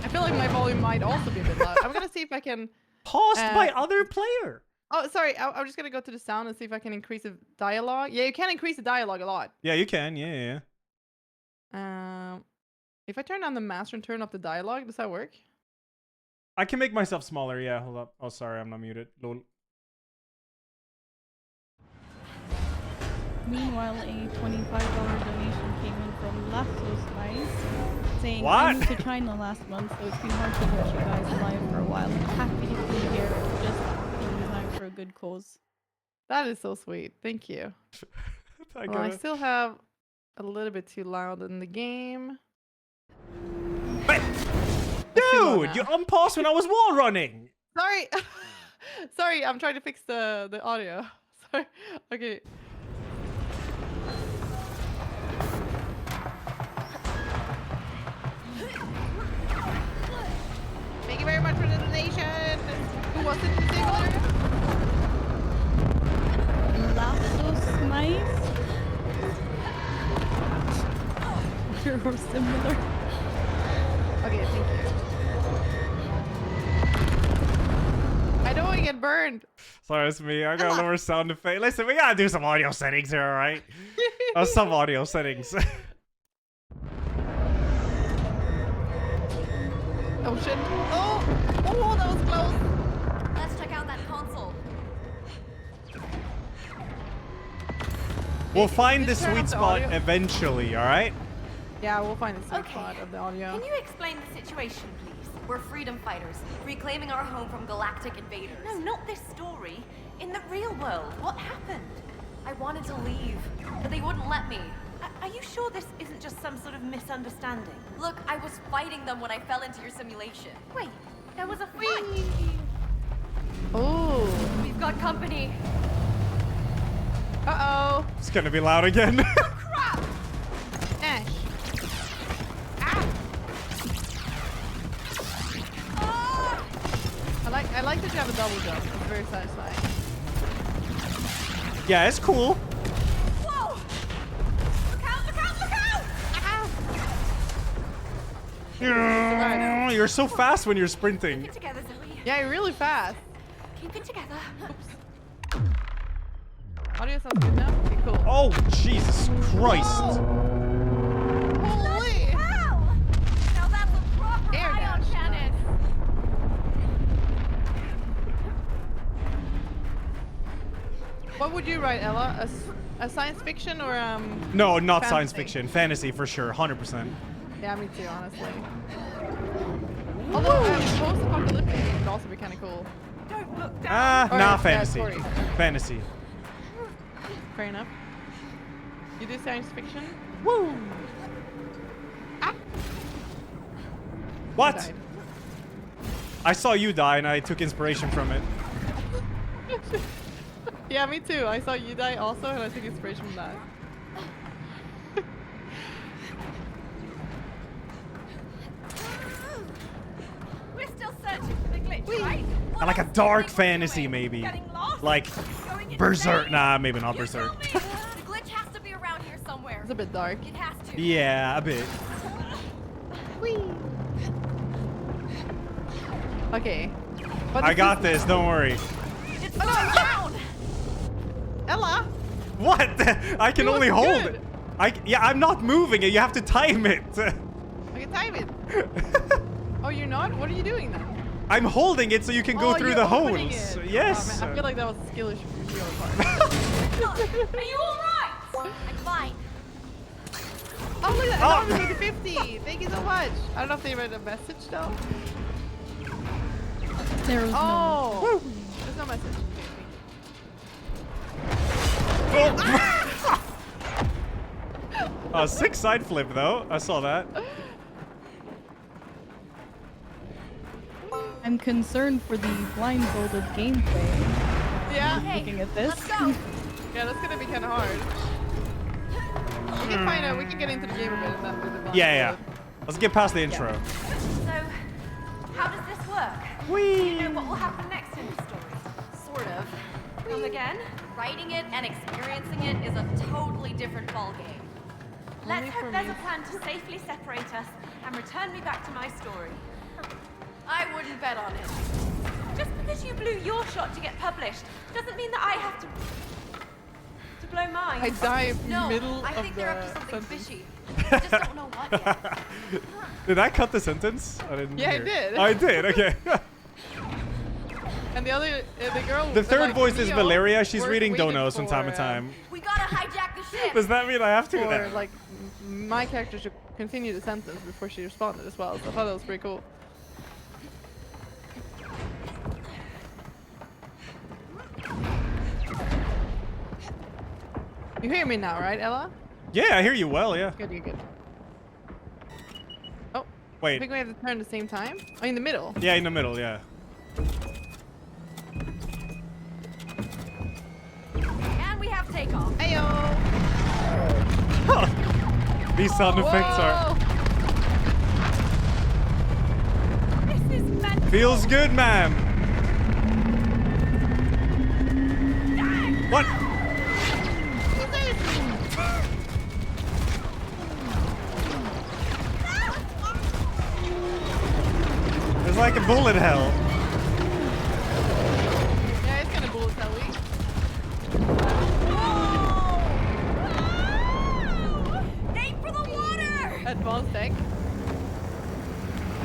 I feel like my volume might also be a bit loud. I'm gonna see if I can... Paused by other player. Oh, sorry. I'm just gonna go to the sound and see if I can increase the dialogue. Yeah, you can increase the dialogue a lot. Yeah, you can. Yeah, yeah. If I turn on the master and turn off the dialogue, does that work? I can make myself smaller. Yeah, hold up. Oh, sorry, I'm not muted. Lol. Meanwhile, a $25 donation came in from Elajjaz guys saying, What? I moved to China last month, so it's been hard to watch you guys live for a while. I'm happy to be here, just in time for a good cause. That is so sweet. Thank you. I still have a little bit too loud in the game. Dude, you unpaused when I was wall running. Sorry. Sorry, I'm trying to fix the audio. Sorry. Okay. Thank you very much for the donation. Who was it? Elajjaz nice. Or similar. Okay, thank you. I don't want to get burned. Sorry, it's me. I got a lower sound effect. Listen, we gotta do some audio settings here, all right? Some audio settings. Oh shit. Oh, that was close. Let's check out that console. We'll find the Just turn sweet off the spot audio. eventually, all right? Yeah, we'll find the sweet spot of the audio. Can you explain the situation, please? We're freedom fighters, reclaiming our home from galactic invaders. No, not this story. In the real world, what happened? I wanted to leave, but they wouldn't let me. Are you sure this isn't just some sort of misunderstanding? Look, I was fighting them when I fell into your simulation. Wait, there was a fight. Oh. We've got company. Uh-oh. It's gonna be loud again. Crap! Ash. I like that you have a double jump. It's very satisfying. Yeah, it's cool. Whoa! Look out, look out, look You're so fast when you're sprinting. Keep it together, Zoe. Yeah, you're really fast. Keep it together. Oops. Audio sounds good now? Okay, cool. Oh, Jesus Christ. Holy! Wow! Now that's a proper Air ion dash. cannon. What would you write, Ella? A science fiction or No, not fantasy? science fiction. Fantasy for sure, 100%. Yeah, me too, honestly. Although post-apocalyptic would also be kind of cool. Don't look down. Or, Nah, yeah, fantasy. sorry. Fantasy. Fair enough. You do science fiction? Woo! Ah! What? Died. I saw you die and I took inspiration from it. Yeah, me too. I saw you die also, and I took inspiration from that. We're still searching for the glitch, right? I like a dark fantasy, maybe. Like Berserk. Nah, maybe not Berserk. The glitch has to be around here somewhere. It's a bit dark. It has to. Yeah, a bit. Whee! Okay. I got this, don't worry. It's going down. Ella! What? I can It only was hold good. it. Yeah, I'm not moving it. You have to time it. I can time it. Oh, you're not? What are you doing then? I'm holding it so you can go through you're the opening holes. it. Yes. Oh, man, I feel like that was a skill issue for your part. Are you alright? I'm fine. Oh, look at Oh. that. 50. Thank you so much. I don't know if they read a message though. There was Oh. There's no message. Oh, sick side flip though. I saw that. I'm concerned for the blindfolded gameplay. Yeah. Looking at this. Yeah, that's gonna be kind of hard. We can find out. We can get into the game a bit and then do the Yeah. Let's get past the intro. So, how does this work? Whee! You know what will happen next in the story? Sort of. Come again? Writing it and experiencing it is a totally different ballgame. Let's hope there's a plan to safely separate us and return me back to my story. I wouldn't bet on it. Just because you blew your shot to get published doesn't mean that I have to blow mine. I die in the No, middle I of think the they're up to something sentence. fishy. I just don't know what yet. Did I cut the sentence? I didn't Yeah, I hear. did. Oh, I did. Okay. And the other, the girl. The third like, voice is Neo, Valeria. She's we're reading waiting donos from time to for, time. We gotta hijack the ship. Does that mean I have to? Or then? like, my character should continue the sentence before she responded as well. So I thought that was pretty cool. You hear me now, right, Ella? Yeah, I hear you well. Yeah. Good, you're good. Oh. I Wait. think we have to turn at the same time. Oh, in the middle. Yeah, in the middle. Yeah. And we have takeoff. Heyo! These sound effects are. This is meant. Feels good, ma'am. What? It's like a bullet hell. Yeah, it's gonna bullet hell week. Aim for the water! Advanced tech.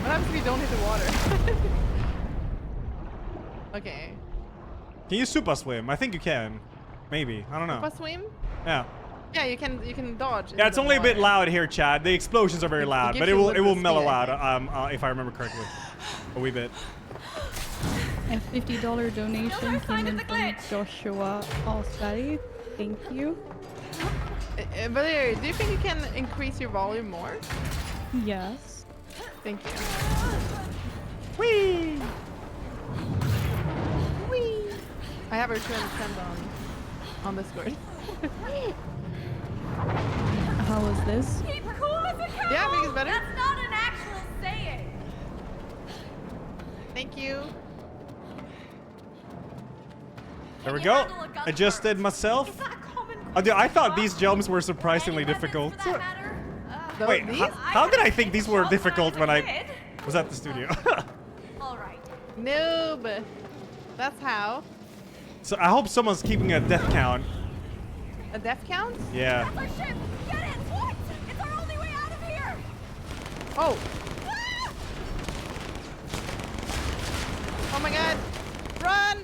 What happens if you don't hit the water? Okay. Can you super swim? I think you can. Maybe. I don't know. Super swim? Yeah. Yeah, you can dodge. Yeah, it's only a bit loud here, Chad. The explosions are very loud, gives but you a it little will bit of mellow speed, out. If I remember correctly, a wee bit. A $50 donation came in from Joshua Alsberry. Thank you. Valeria, do you think you can increase your volume more? Yes. Thank you. Whee! Whee! I have her turned on Discord. How was this? Keep cool as a kettle! Yeah, I think it's better. That's not an actual saying. Thank you. There we go. Adjusted myself. Oh, dude, I thought these jumps were surprisingly difficult. Wait, how did I think these were difficult when I was at the studio? All right. Noob. That's how. So I hope someone's keeping a death count. A death count? Yeah. That's our ship. Get it. What? It's our only way out of here. Oh. Oh my god. Run.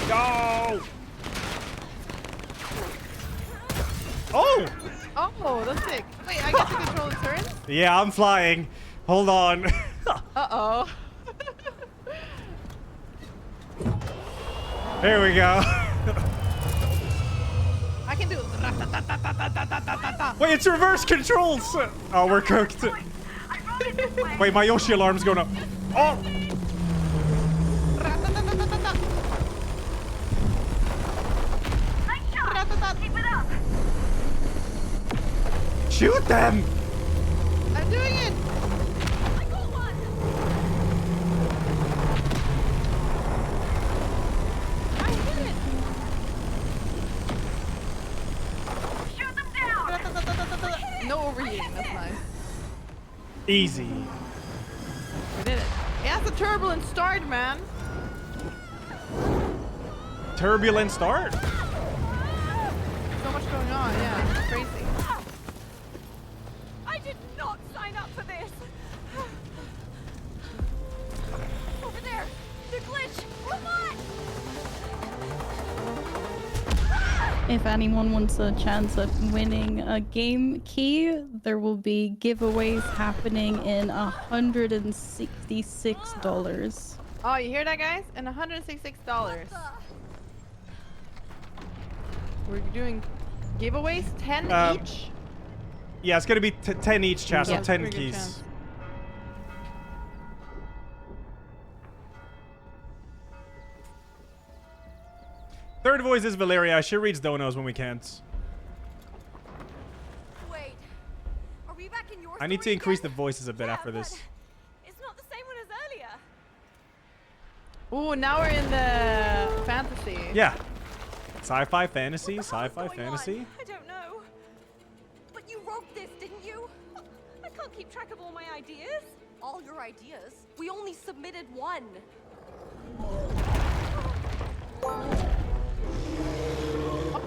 Go! Oh! Oh, that's sick. Wait, I get to control the turns? Yeah, I'm flying. Hold on. Uh-oh. Here we go. I can do it. Wait, it's reverse controls. Oh, we're cooked. Wait, my Yoshi alarm's going up. Oh! Keep it up. Shoot them! I'm doing it. I got one. I hit it. Shoot them down. No overheating. That's nice. Easy. We did it. Yeah, it's a turbulent start, man. Turbulent start? So much going on. Yeah, it's crazy. I did not sign up for this. Over there. The glitch. Come on. If anyone wants a chance at winning a game key, there will be giveaways happening in $166. Oh, you hear that, guys? And $166. We're doing giveaways, 10 each. Yeah, it's gonna be 10 each, chat, so Yeah, 10 pretty good keys. chance. Third voice is Valeria. She reads donos when we can't. Wait. Are we back in your I need to story increase the again? voices a bit Yeah, after this. but it's not the same one as earlier. Ooh, now we're in the fantasy. Yeah. Sci-fi fantasy, sci-fi going fantasy. on? I don't know. But you wrote this, didn't you? I can't keep track of all my ideas. All your ideas? We only submitted one. Oh,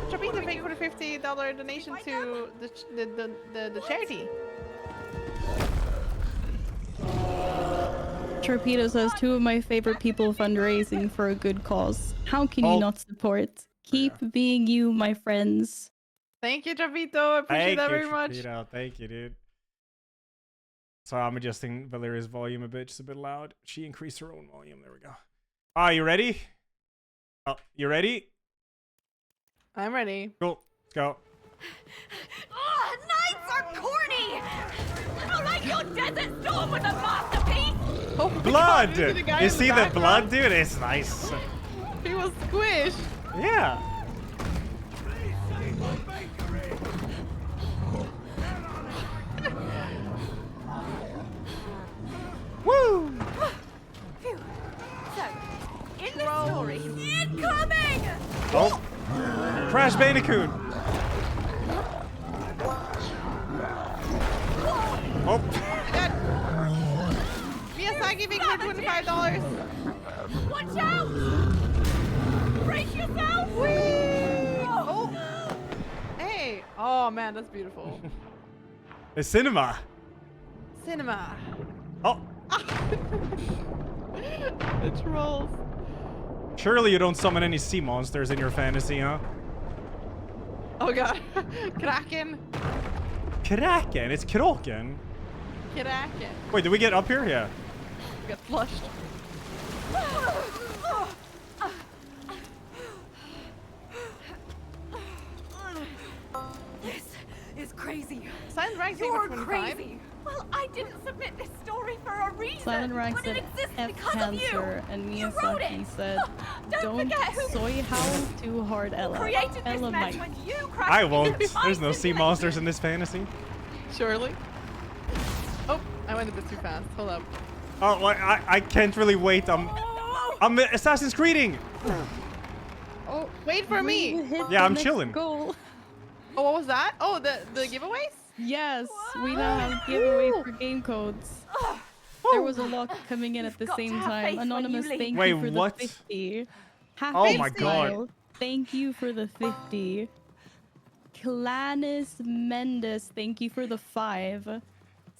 Trapita, thank you for the $50 donation to the charity. Torpedo says, 2 of my favorite people fundraising for a good cause. How can you not support? Keep being you, my friends. Thank you, Trapito. I appreciate that very much. Trapito. Thank you, dude. So I'm adjusting Valeria's volume a bit. It's a bit loud. She increased her own volume. There we go. Ah, you ready? Oh, you ready? I'm ready. Cool. Let's go. Oh, nights are corny! I like your Desert Storm with a masterpiece! Oh my Blood! God, the guy You in the see the background? blood, dude? It's nice. He was squished. Yeah. Woo! Phew. So, in the story, incoming! Oh. Crash Bandicoot. Oh. Miyazaki, thank you for $25. Watch out! Brace yourself! Oh. Hey. Oh man, that's beautiful. The cinema. Cinema. Oh. The trolls. Surely you don't summon any sea monsters in your fantasy, huh? Oh god. Kraken. Kraken? It's Kraken. Kraken. Wait, did we get up here? Yeah. Got flushed. This is crazy. Silent Rank, You're 25. crazy. Well, I didn't submit this story for a reason. Silent Rank but it said exists F because of you. cancer, and You wrote Miyazaki it. said, Don't don't forget who soy howl too hard, Ella. created this Ella mess might. when you crashed I won't. into my There's no sea monsters in this fantasy. Surely. Oh, I went a bit too fast. Hold up. Oh, well, I can't really wait. I'm Assassin's Creeding. Oh, wait for me. Yeah, I'm chilling. Goal. Oh, what was that? Oh, the giveaways? Yes, we now have giveaway for game codes. There was a lot coming in at the same time. Anonymous, thank Wait, you for what? the 50. Happy Oh my God. Smile, thank you for the 50. Clanis Mendes, thank you for the 5. And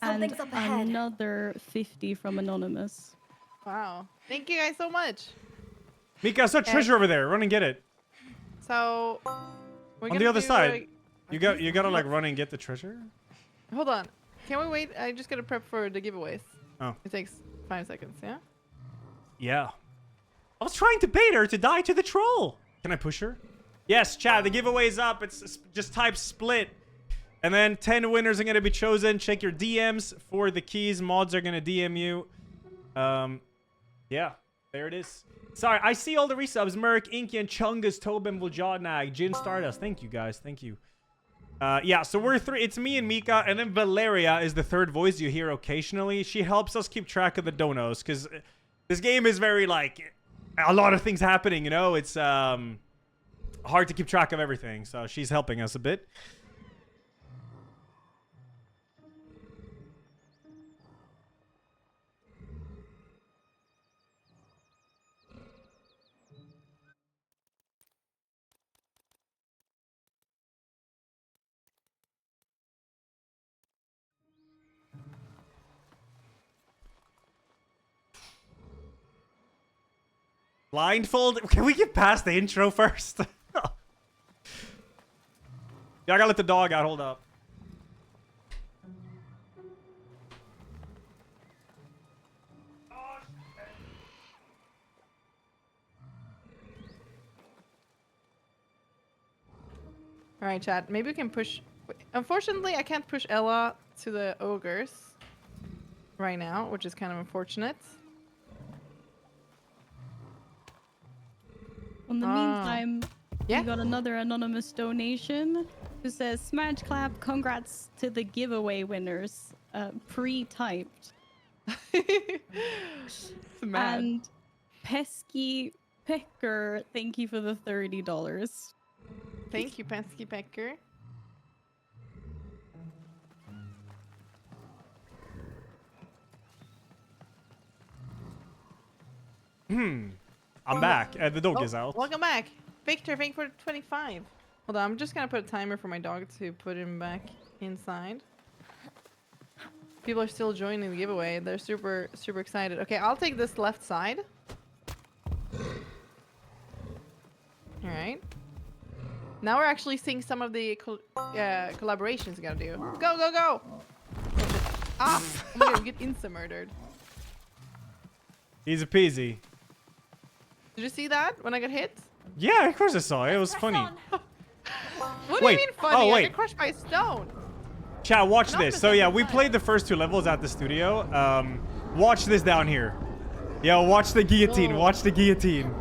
Something's up ahead. another 50 from Anonymous. Wow. Thank you guys so much. Mika, I saw treasure over there. Run and get it. So we're On gonna the other do, side. You gotta like run and get the treasure. Hold on. Can we wait? I just gotta prep for the giveaways. Oh. It takes 5 seconds, yeah? Yeah. I was trying to bait her to die to the troll. Can I push her? Yes, Chad, the giveaway's up. It's just type split. And then 10 winners are going to be chosen. Check your DMs for the keys. Mods are going to DM you. Yeah, there it is. Sorry, I see all the resubs. Merc, Inky, and Chungus, Tobin, Vuljadnag, Jin Stardust. Thank you, guys. Thank you. Yeah, so we're 3. It's me and Mika, and then Valeria is the third voice you hear occasionally. She helps us keep track of the donos, because this game is very, like, a lot of things happening, you know? It's hard to keep track of everything, so she's helping us a bit. Blindfold? Can we get past the intro first? Yeah, I gotta let the dog out. Hold up. All right, chat. Maybe we can push. Unfortunately, I can't push Ella to the ogres right now, which is kind of unfortunate. In the meantime, we got another anonymous donation who says, "Smash clap, congrats to the giveaway winners." Pre-typed. And Pesky Pecker, thank you for the $30. Thank you, Pesky Pecker. I'm back. The dog is out. Welcome back. Victor, thank you for 25. Hold on, I'm just gonna put a timer for my dog to put him back inside. People are still joining the giveaway. They're super excited. Okay, I'll take this left side. Alright. Now we're actually seeing some of the collaborations we gotta do. Go, go, go! Ah! I'm gonna get insta-murdered. Easy peasy. Did you see that when I got hit? Yeah, of course I saw it. It was funny. What do you mean funny? Oh, I wait. got crushed by a stone. Chat, watch this. So yeah, we played the first 2 levels at the studio. Watch this down here. Yo, watch the guillotine. Whoa. Watch the guillotine.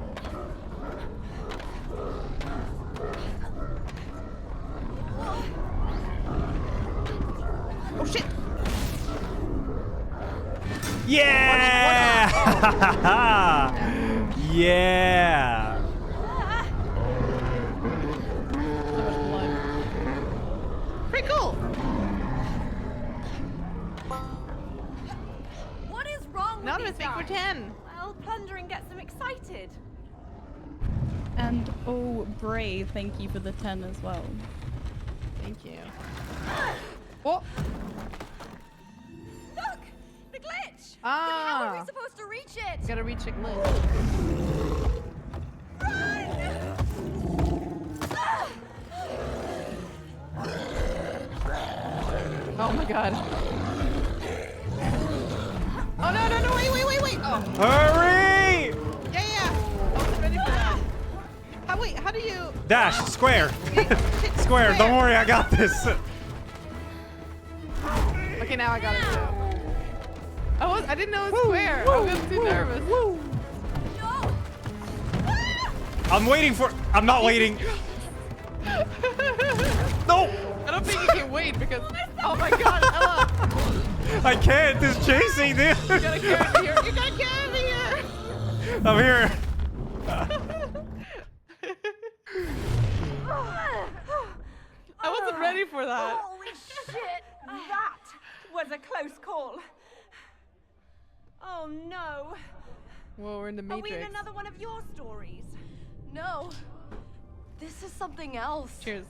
Oh shit! Yeah! Yeah! Pretty cool. What is wrong with Now these let's make for guys? 10. Well, plundering gets them excited. And oh, Bray, thank you for the 10 as well. Thank you. Oh! Look! The glitch! Ah! But how are we supposed to reach it? Gotta reach a glitch. Oh my god. Oh no, no, no, wait. Oh. Hurry! Yeah. I wasn't ready for that. How do you... Dash, square. Square, don't worry, I got this. Okay, now I got it too. I didn't know it was square. I was too nervous. I'm waiting for... I'm not waiting. No! I don't think you can wait because... Oh my god, Ella! I can't, it's chasing, dude. You gotta carry me here. You gotta carry me here! I'm here. Whoa, we're in the Are we in Matrix. another one of your stories? No. This is something else. Cheers.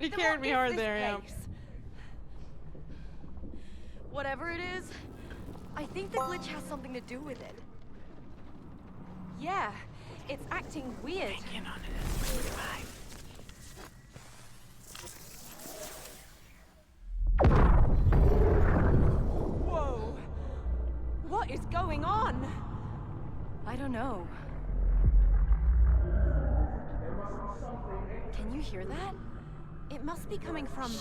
You Then carried what me is hard this there, yeah. place? Whatever it is, I think the glitch has something to do with it. Yeah, it's acting weird. Whoa! What is going on? I don't know. Can you hear that? It must be coming from.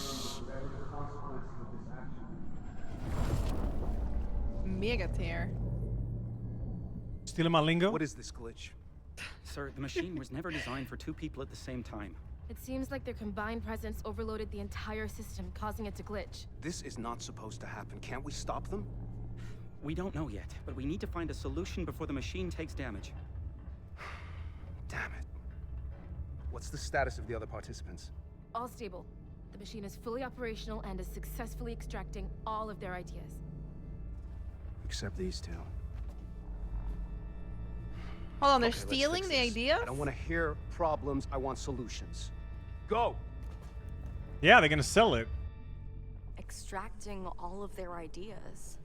Mega tear. Stealing my lingo? What is this glitch? Sir, the machine was never designed for 2 people at the same time. It seems like their combined presence overloaded the entire system, causing it to glitch. This is not supposed to happen. Can't we stop them? We don't know yet, but we need to find a solution before the machine takes damage. Damn it. What's the status of the other participants? All stable. The machine is fully operational and is successfully extracting all of their ideas. Except these two. Hold on, they're Okay, let's stealing fix the this. ideas? I don't want to hear problems. I want solutions. Go! Yeah, they're gonna sell it. Extracting all of their ideas.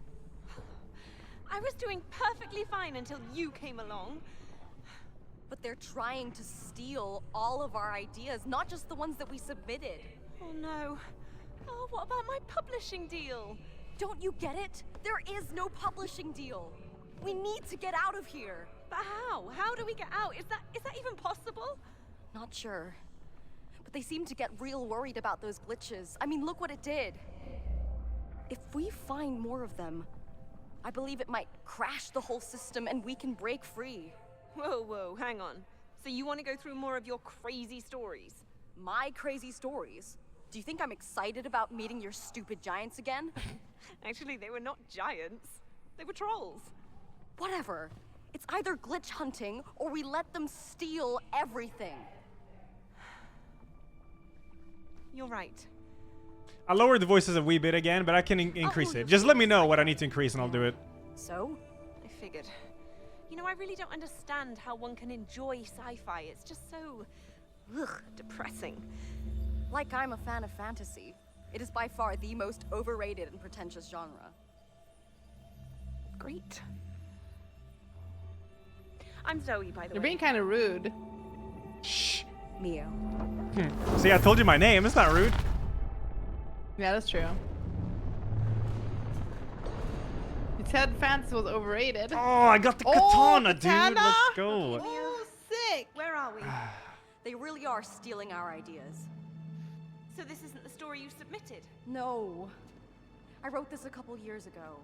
I was doing perfectly fine until you came along. But they're trying to steal all of our ideas, not just the ones that we submitted. Oh no. Oh, what about my publishing deal? Don't you get it? There is no publishing deal. We need to get out of here. But how? How do we get out? Is that even possible? Not sure. But they seem to get real worried about those glitches. I mean, look what it did. If we find more of them, I believe it might crash the whole system and we can break free. Whoa, whoa, hang on. So you want to go through more of your crazy stories? My crazy stories? Do you think I'm excited about meeting your stupid giants again? Actually, they were not giants. They were trolls. Whatever. It's either glitch hunting or we let them steal everything. You're right. I lowered the voices a wee bit again, but I can increase it. Just let me know what I need to increase and I'll do it. So? I figured. You know, I really don't understand how one can enjoy sci-fi. It's just so... depressing. Like I'm a fan of fantasy. It is by far the most overrated and pretentious genre. Great. I'm Zoe, by the way. You're being kind of rude. Shh. Mio. See, I told you my name. It's not rude. Yeah, that's true. You said fantasy was overrated. Oh, I got the katana, dude. Let's go. Oh, sick. Where are we? They really are stealing our ideas. So this isn't the story you submitted? No. I wrote this a couple years ago.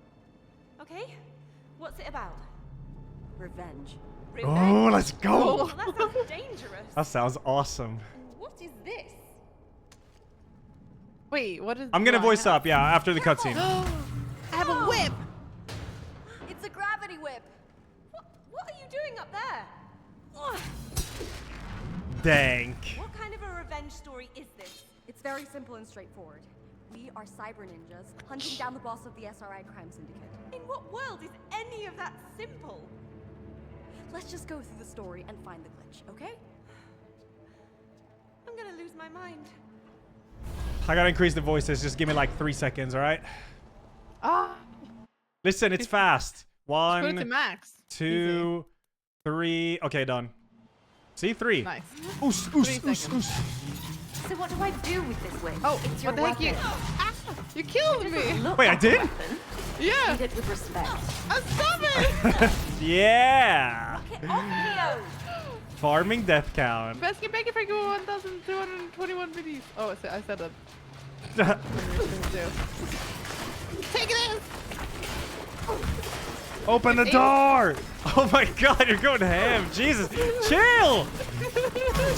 Okay. What's it about? Revenge. Oh, let's go. Well, that sounds dangerous. That sounds awesome. What is this? Wait, what is... I'm gonna voice up, yeah, after the cutscene. I have a whip. It's a gravity whip. What are you doing up there? Dang. What kind of a revenge story is this? It's very simple and straightforward. We are cyber ninjas hunting down the boss of the SRI crime syndicate. In what world is any of that simple? Let's just go through the story and find the glitch, okay? I'm gonna lose my mind. I gotta increase the voices. Just give me like 3 seconds, all right? Ah. Listen, it's fast. Put it to 1, max. 2, 3. Okay, done. See, 3. Nice. Oos, oos, oos, oos. So what do I do with this whip? Oh, it's your what the heck? weapon. You killed me. Wait, I did? Yeah. Treat it with respect. Stop it. Yeah. Get off, Leo. Farming death count. Best get back if I go 1,221 videos. Oh, I said that. Take it in. Open the door. Oh my god, you're going ham. Jesus. Chill.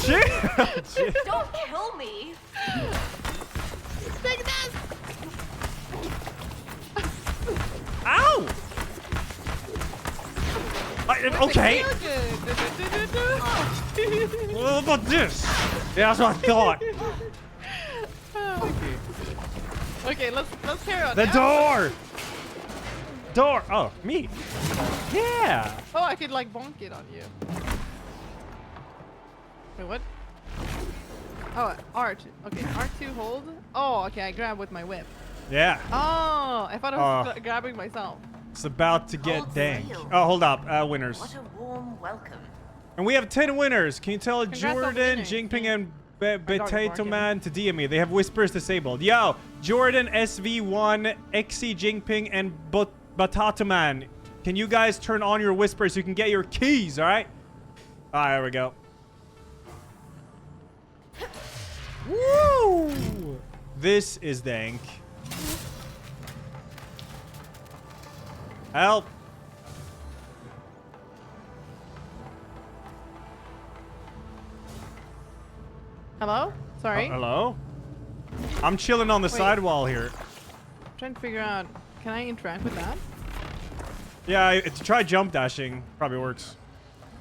Chill. Don't kill me. Take this. Ow. Okay. What about this? Yeah, that's what I thought. Okay, let's carry on. The now. door. Door. Oh, me. Yeah. Oh, I could like bonk it on you. Wait, what? Oh, R2. Okay, R2 hold. Oh, okay, I grab with my whip. Yeah. Oh, I thought I was grabbing myself. It's about to get Hold dank. still. Oh, hold up. Winners. What a warm welcome. And we have 10 winners. Can you tell Congrats on Jordan, winning. Jingping, and dog is Potato barking. Man to DM me? They have whispers disabled. Yo, Jordan, SV1, XC, Jingping, and Potato Man. Can you guys turn on your whispers so you can get your keys, all right? All right, there we go. Woo! This is dank. Help. Hello? Sorry. Hello? I'm chilling on the sidewall here. I'm trying to figure out, can I interact with that? Yeah, to try jump dashing probably works.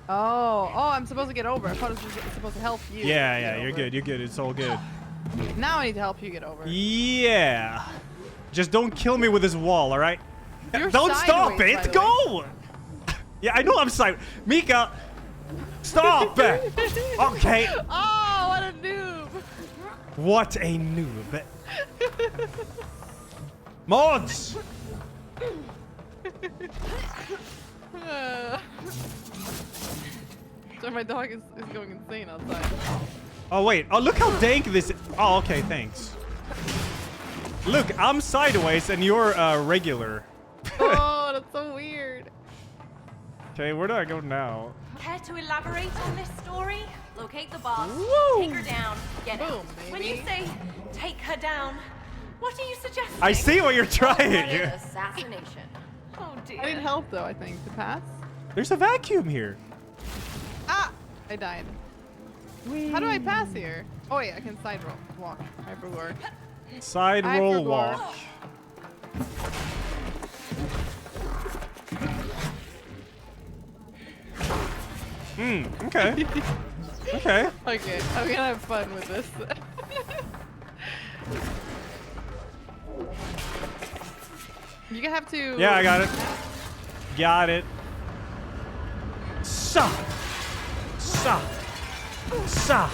Oh, I'm supposed to get over. I thought it was supposed to help you. Yeah, you're good. You're good. It's all good. Now I need to help you get over. Yeah. Just don't kill me with this wall, all right? You're Don't stop sideways, by it. the Go. Yeah, I know I'm side. Mika, stop. Okay. Oh, what a noob. What a noob. Mods. So my dog is going insane outside. Oh, wait. Oh, look how dank this is. Oh, okay. Thanks. Look, I'm sideways and you're regular. Oh, that's so weird. Okay, where do I go now? Care to elaborate on this story? Locate the boss, Woo! take her down, get Boom, out. When you baby. say take her down, what are you suggesting? I see what you're trying. Assassination. Oh dear. I need help though, I think, to pass. There's a vacuum here. Ah! I died. How do I pass here? Oh wait, I can side roll walk. I forgot. Side I roll forgot. walk. Okay. Okay. Okay, I'm gonna have fun with this. You gonna have to. Yeah, I got it. Got it. Sa. Sa. Sa.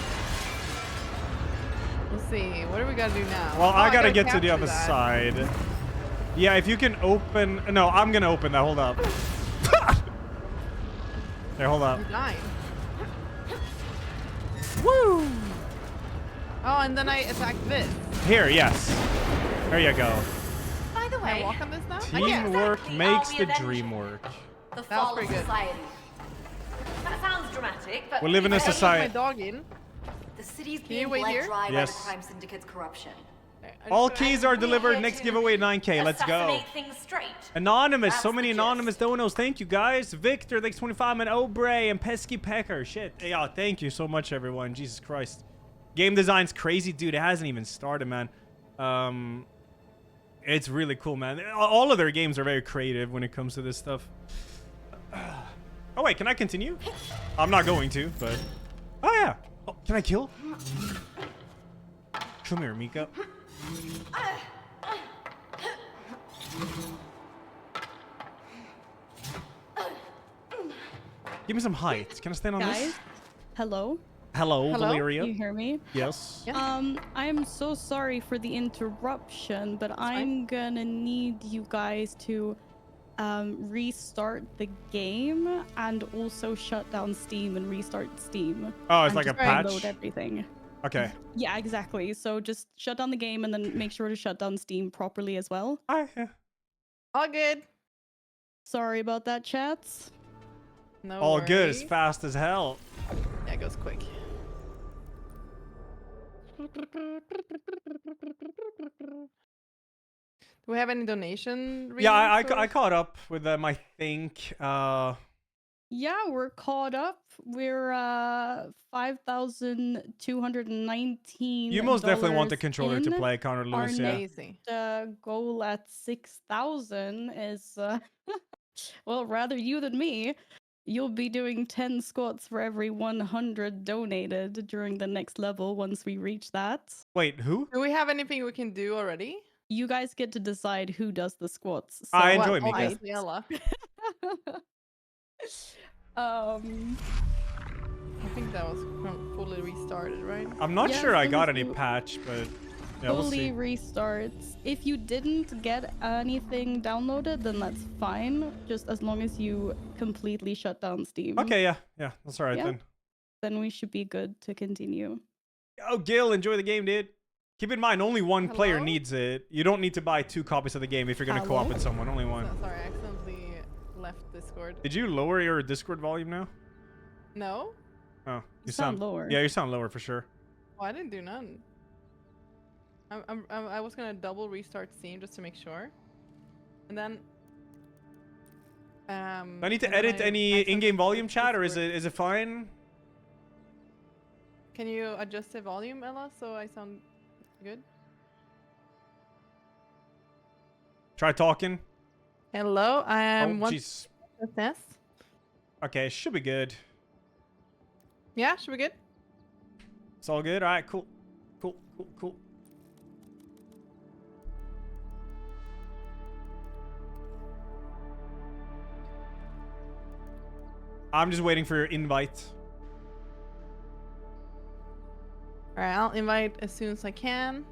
Let's see. What do we gotta do now? Well, Oh, I gotta get to the capture other that. side. Yeah, if you can open. No, I'm gonna open that. Hold up. Here, hold up. You're dying. Woo! Oh, and then I attack this. Here, yes. There you go. By the Can I way, walk on this now? I can't. Teamwork exactly makes are we the avenging? dream work. the That was fall of pretty good. society. That sounds dramatic, but We live in a I have to let my society. dog in. the city's you being wait bled here? dry by Yes. the crime syndicate's corruption. All keys are delivered. Next giveaway 9K. Let's go. Assassinate things straight. Anonymous, so That's many the gist. anonymous donos. Thank you guys. Victor, thanks 25, and Obrey and Pesky Pecker. Shit. Yeah, thank you so much, everyone. Jesus Christ. Game design's crazy, dude. It hasn't even started, man. It's really cool, man. All of their games are very creative when it comes to this stuff. Oh wait, can I continue? I'm not going to, but oh yeah. Oh, can I kill? Come here, Mika. Give me some height. Can I stand on Guys, this? hello. Hello, Hello? Valeria. You hear me? Yes. I'm so sorry for the interruption, but I'm gonna need you guys to restart the game and also shut down Steam and restart Steam. Oh, it's and like a just patch? reload everything. Okay. Yeah, exactly. So just shut down the game and then make sure to shut down Steam properly as well. All good. Sorry about that, chats. No All good. It's worries. fast as hell. Yeah, it goes quick. Do we have any donation? Yeah, I readings or- caught up with them, I think. Yeah, we're caught up. We're 5,219. You most definitely want the controller to play Connor Our Lewis, yeah. next goal at 6,000 is, well, rather you than me. You'll be doing 10 squats for every 100 donated during the next level once we reach that. Wait, who? Do we have anything we can do already? You guys get to decide who does the squats. I So- enjoy Mika. Obviously, Ella. I think that was fully restarted, right? I'm not Yeah, sure I as long got as any you patch, but yeah, we'll fully see. restarts. If you didn't get anything downloaded, then that's fine. Just as long as you completely shut down Steam. Okay, yeah, that's all right Yeah. then. Then we should be good to continue. Oh, Gil, enjoy the game, dude. Keep in mind, only one player Hello? needs it. You don't need to buy 2 copies of the game if you're gonna co-op Hello? with someone. Only one. No, sorry, I accidentally left Discord. Did you lower your Discord volume now? No? Oh, You sound lower. Yeah, you sound lower for sure. Oh, I didn't do none. I was gonna double restart Steam just to make sure, and then. Do I need to edit any in-game volume chat, or is it fine? Can you adjust the volume, Ella, so I sound good? Try talking. Hello, I am. Oh, jeez. Yes. Okay, should be good. Yeah, should be good. It's all good. All right, cool. I'm just waiting for your invite. All right, I'll invite as soon as I can.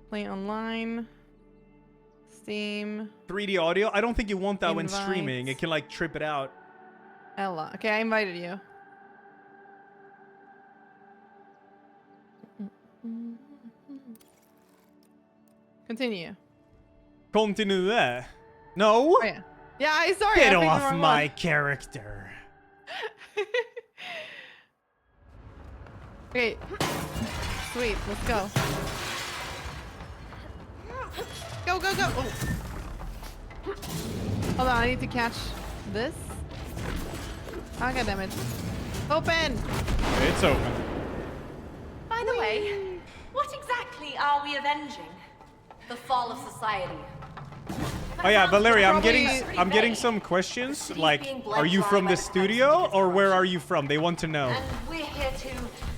Play online. Steam. 3D audio? I don't think you want that when Invite. streaming. It can like trip it out. Ella. Okay, I invited you. Continue. Continue. No. Oh, yeah. Yeah, I sorry. Get I picked the off wrong my one. character. Okay. Sweet. Let's go. Go, go, go. Oh. Hold on. I need to catch this. Oh, God damn it. Open. It's open. By the way, what exactly are we avenging? The fall of society. Oh yeah, Valeria, I'm getting Probably- getting some questions. Like, being are you bled from dry the by the studio or where are you from? They want to know. And we're here to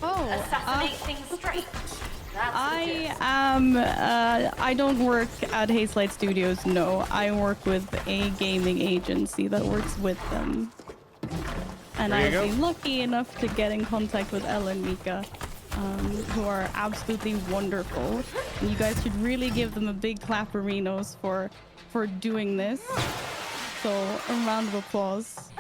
assassinate things straight. That's I am. I don't work at Hazelight Studios. No, I work with a gaming agency that works with them. And There you I've go. been lucky enough to get in contact with Ella and Mika, who are absolutely wonderful. And you guys should really give them a big clapperinos for doing this. So a round of applause.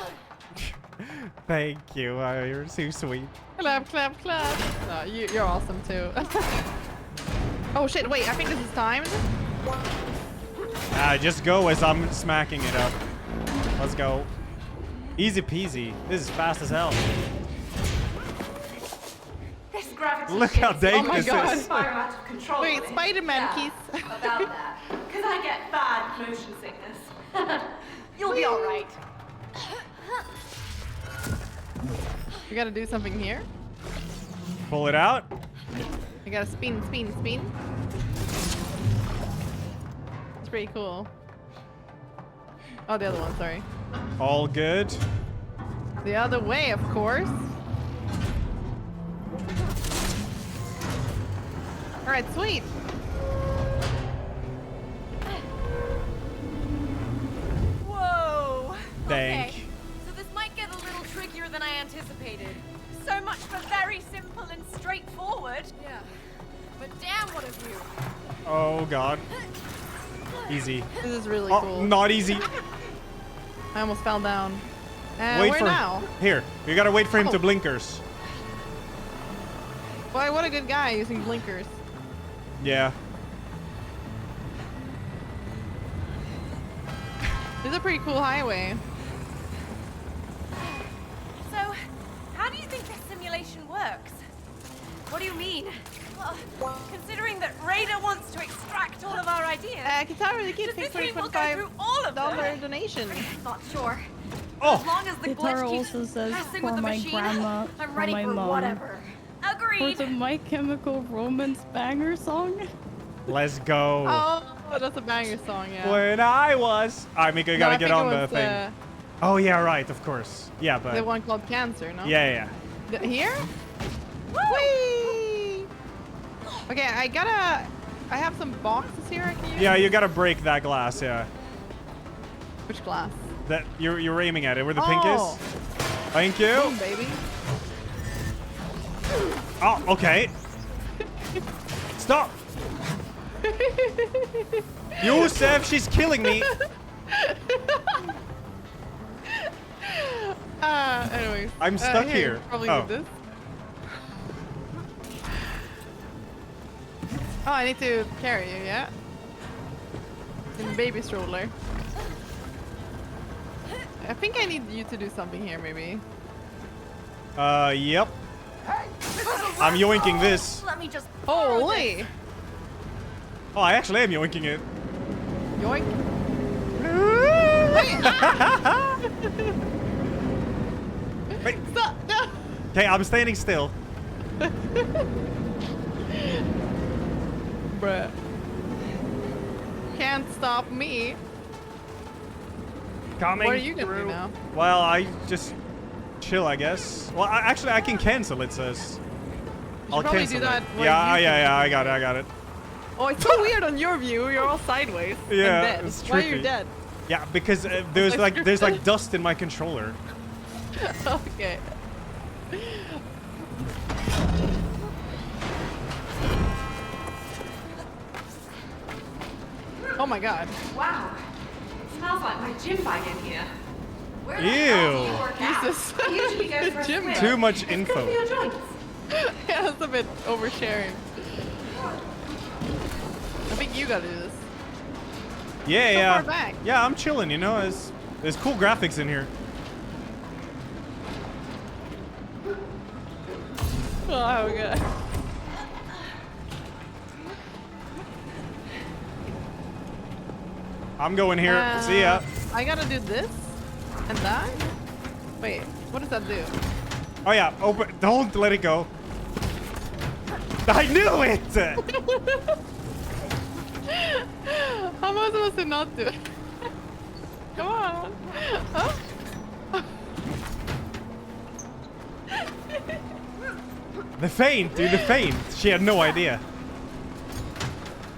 Thank you. You're so sweet. Clap, clap, clap. No, you're awesome too. Oh shit, wait, I think this is timed. Just go as I'm smacking it up. Let's go. Easy peasy. This is fast as hell. This gravity Look how is- dank Oh my this God. is. Fire out of control. Wait, really. Spider-Man Yeah, keys. about that. Because I get bad motion sickness. You'll be all right. You gotta do something here. Pull it out. You gotta spin, spin, spin. It's pretty cool. Oh, the other one, sorry. All good. The other way, of course. Alright, sweet. Whoa. Thank. Okay. So this might get a little trickier than I anticipated. So much for very simple and straightforward. Yeah. But damn, what a view. Oh god. Easy. This is really Oh, cool. not easy. I almost fell down. And Wait where for now? Here. You gotta wait for him Oh. to blinkers. Why, what a good guy using blinkers. Yeah. This is a pretty cool highway. So, how do you think this simulation works? What do you mean? Well, considering that Raider wants to extract all of our ideas. Guitar the Kid does pays this for a mean we'll go through all of them? $25 donation. Not sure. Oh. As long as the Guitar glitch keeps also says messing for with the my machine, grandma, I'm for ready my for mom. whatever. For Agreed. the My Chemical Romance banger song. Let's go. Oh, that's a banger song, yeah. When I was. Alright, Mika, you No, gotta I get think on it the was, thing. Oh yeah, right, of course. Yeah, but. the one called Cancer, no? Yeah. Here? Whee! Okay, I have some boxes here I can use. Yeah, you gotta break that glass, yeah. Which glass? That you're aiming at it, where the pink Oh. is. Thank you. Boom, baby. Oh, okay. Stop. Yusef, she's killing me. Anyways. I'm stuck here. Probably Oh. with this. Oh, I need to carry you, yeah? In the baby stroller. I think I need you to do something here, maybe. Yep. I'm yoinking this. Let me just. Holy! Oh, I actually am yoinking it. Yoink. Wait. Stop! No! Okay, I'm standing still. Bruh. Can't stop me. Coming What are you gonna through. do now? Well, I just chill, I guess. Well, actually, I can cancel, it says. I'll probably cancel do that it. where Yeah, you yeah, can- I got it. Oh, it's so weird on your view. You're all sideways. Yeah, and dead. it's Why are you trippy. dead? Yeah, because there's like dust in my controller. Okay. Oh my god. Wow. It smells like my gym bag in here. Where the Ew. hell do you work out? Jesus. I usually go for a Gym swim. Too much It's good info. for your joints. Yeah, that's a bit oversharing. I think you gotta do this. Yeah, So yeah. far back. Yeah, I'm chilling, you know. There's cool graphics in here. Oh, god. I'm going here. See ya. I gotta do this and that. Wait, what does that do? Oh yeah, open. Don't let it go. I knew it. How am I supposed to not do it? Come on. Huh? The feint, dude. The feint. She had no idea.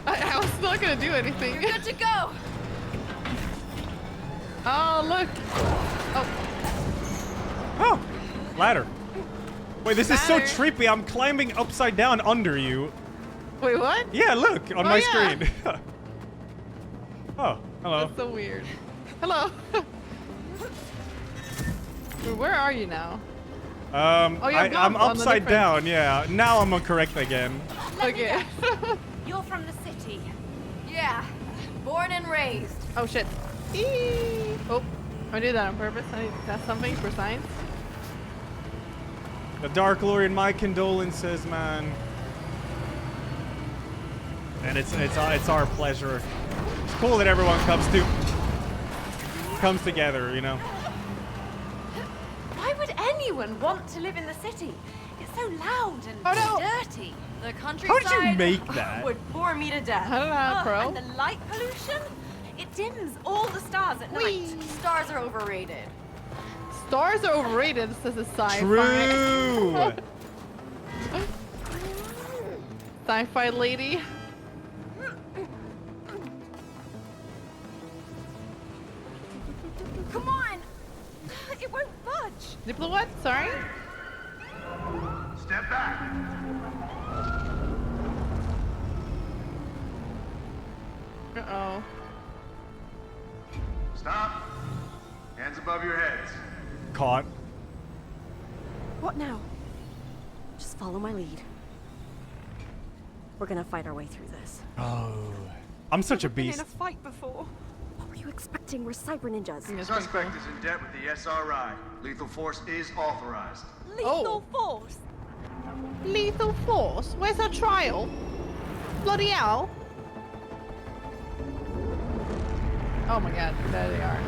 I was not gonna do anything. You're good to go. Oh, look. Oh. Oh, ladder. Wait, this is so Ladder. trippy. I'm climbing upside down under you. Wait, what? Yeah, look on Oh, my yeah. screen. Oh, hello. That's so weird. Hello. Wait, where are you now? Oh, you're I'm bumped on the upside different- down. Yeah, now I'm correct again. Okay. You're from the city. Yeah. Born and raised. Oh shit. Eee. Oh, I did that on purpose. I need to test something for science. The Dark Lord, my condolences, man. And it's our pleasure. It's cool that everyone comes together, you know. Why would anyone want to live in the city? It's so loud and dirty. The countryside make that? would bore me to death. How did that, bro? And the light pollution? It dims all the stars at night. Stars are overrated. Stars are overrated, says a sci-fi. True. Sci-fi lady. Come on! It won't budge. Diplo what? Sorry? Step back. Uh-oh. Stop. Hands above your heads. Caught. What now? Just follow my lead. We're gonna fight our way through this. Oh, I'm such a Been in beast. a fight before. What were you expecting? We're cyber ninjas. Suspect is in debt with the SRI. Lethal force is authorized. Lethal force. Lethal force? Where's our trial? Bloody hell. Oh my god, there they are.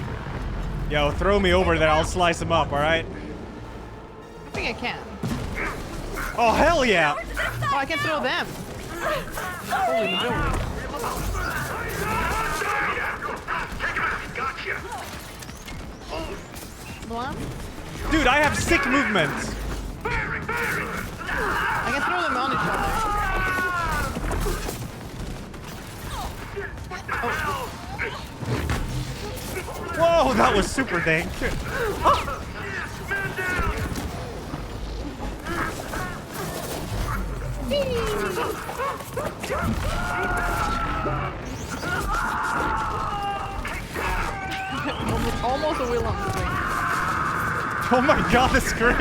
Yo, throw me over there. I'll slice them up. All right. I think I can. Oh hell yeah! Oh, I can throw them. Holy moly. One. Dude, I have sick movements. I can throw them on each other. Whoa, that was super dank. Almost a wheel on the screen. Oh my god, the screams.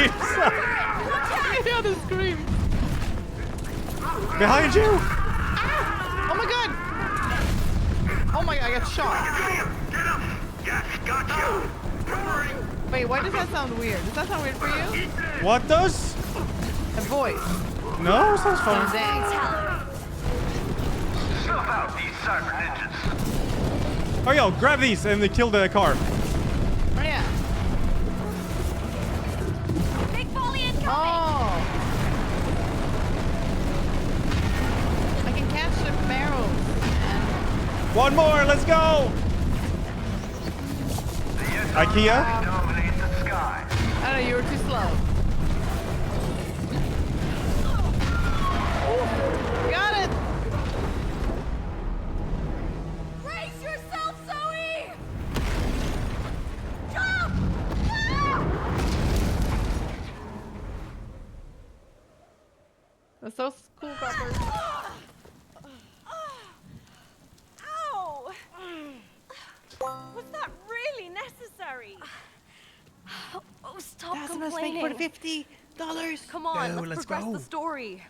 Yeah, the scream. Behind you. Ah! Oh my god. Oh my god, I got shot. Wait, why does that sound weird? Does that sound weird for you? What does? A voice. No, sounds fine. Stuff out these cyber ninjas. Oh, yo, grab these and they kill the car. Oh, yeah. Big volley incoming! Oh! I can catch the barrels. One more, let's go! IKEA? Dominate the sky. I don't know, you were too slow. Ooh, got it! Brace yourself, Zoe! Jump! Ah! That's so cool, Copper. Ow! Was that really necessary? Oh, stop That's must complaining. make for $50. Come on, No, let's let's progress go. the story.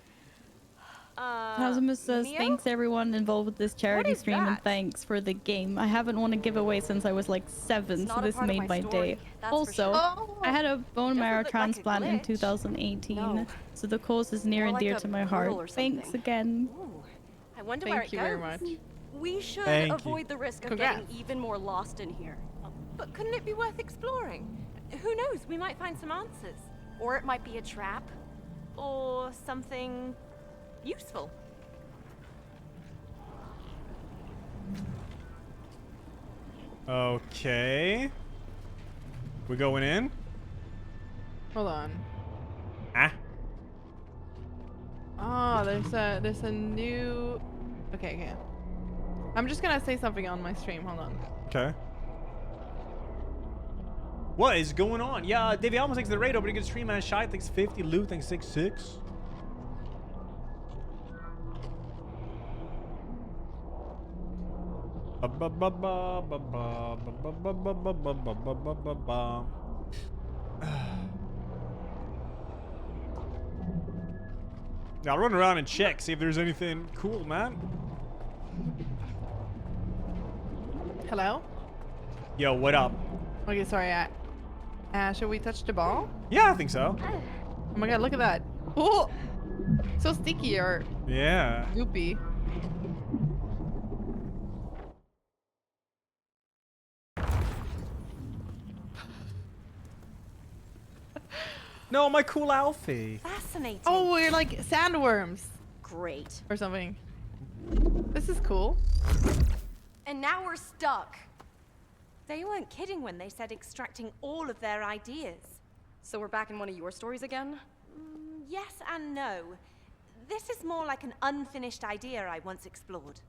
Cosmus says, Neo? thanks everyone involved with this charity is stream and that? thanks for the game. I haven't won a giveaway since I was like 7, It's so not a this part of made my my story, day. that's for Also, sure. I had a bone marrow look like a transplant in glitch. 2018, No. so the cause is near More and like dear a to my portal or heart. Thanks something. again. Ooh, I wonder where it Thank you goes. very much. We should Thank you. avoid the risk of Congrats. getting even more lost in here. But couldn't it be worth exploring? Who knows? We might find some answers. Or it might be a trap. Or something useful. Okay. We going in? Hold on. Ah. Oh, there's a new. Okay. I'm just gonna say something on my stream. Hold on. Okay. What is going on? Yeah, Davey almost takes the raid, but he good stream, man. Shy thanks 50, Lou thanks 66. Yeah, I'll run around and check, see if there's anything cool, man. Hello? Yo, what up? Okay, sorry. Should we touch the ball? Yeah, I think so. Oh my god, look at that. Oh! So sticky or Yeah. goopy. No, my cool outfit. Fascinating. Oh, we're like sandworms Great. or something. This is cool. And now we're stuck. They weren't kidding when they said extracting all of their ideas. So we're back in one of your stories again? Yes and no. This is more like an unfinished idea I once explored.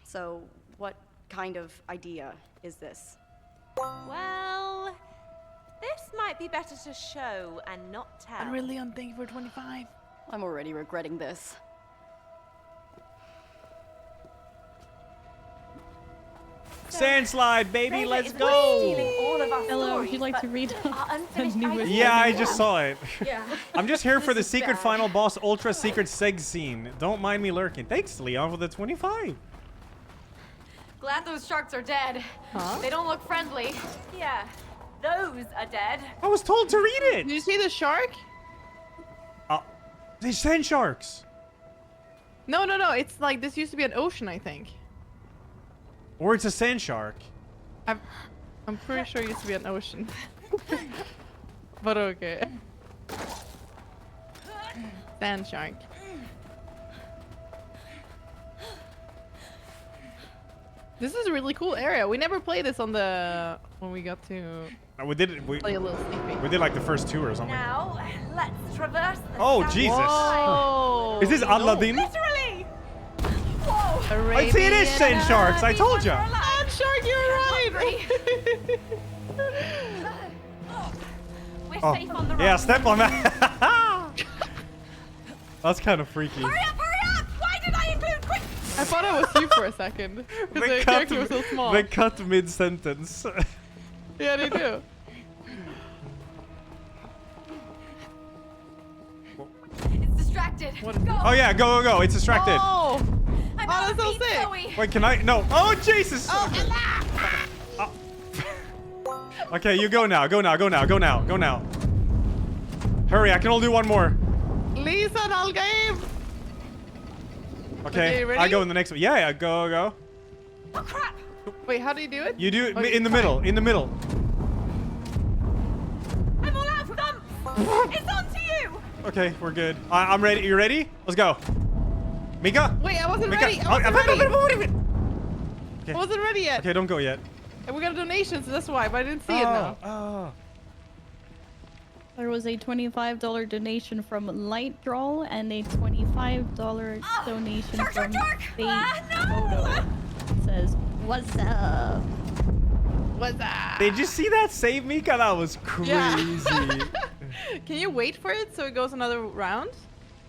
So, what kind of idea is this? Well, this might be better to show and not tell. Unreal Leon, thank you for 25. I'm already regretting this. Sandslide, baby, Fraser let's is go. stealing all of our Hello, would stories, you like to but read our unfinished ideas. Yeah, I just saw it. Yeah. I'm just here for the This is secret bad. final boss ultra secret seg scene. Don't mind me lurking. Thanks, Leon, for the 25. Glad those sharks are dead. Huh? They don't look friendly. Yeah, those are dead. I was told to read it. Did you see the shark? They sand sharks. No. It's like this used to be an ocean, I think. Or it's a sand shark. I'm pretty sure it used to be an ocean. But okay. Sand shark. This is a really cool area. We never played this on the when we got to We did. We play a little sneak peek. did like the first two or something. Now, let's traverse the Oh, south Jesus. Whoa. Is this Aladdin? Literally! Whoa! I see it is sand sharks. I told ya. Sand shark, you're right. We're Oh. safe on the road. Yeah, step on that. That's kind of freaky. Hurry up! Why did I include quick? I thought it was you for a second. Because the character was so small. They cut mid-sentence. Yeah, they do. It's distracted. Go. Oh yeah, go. It's distracted. Oh, I'm that's so beat, sick. Zoe. Wait, can I? No. Oh Jesus. Oh, Okay, you go now. Go now. Hurry! I can only do one more. Lisa, all game. Okay, ready? I go in the next one. Yeah. Go. Oh crap! Wait, how do you do it? You do it Oh, in the fine. middle. In the middle. I'm all out of them. It's on to you. Okay, we're good. I'm ready. You ready? Let's go. Mika? Wait, I wasn't Mika. ready. I wasn't ready. Okay. I wasn't ready yet. Okay, don't go yet. And we got a donation, so that's why. But I didn't see it now. Oh. There was a $25 donation from Light Draw and a $25 donation from Fate Photo. It says, "What's up? What's up?" Did you see that save, Mika? That was crazy. Yeah. Can you wait for it so it goes another round?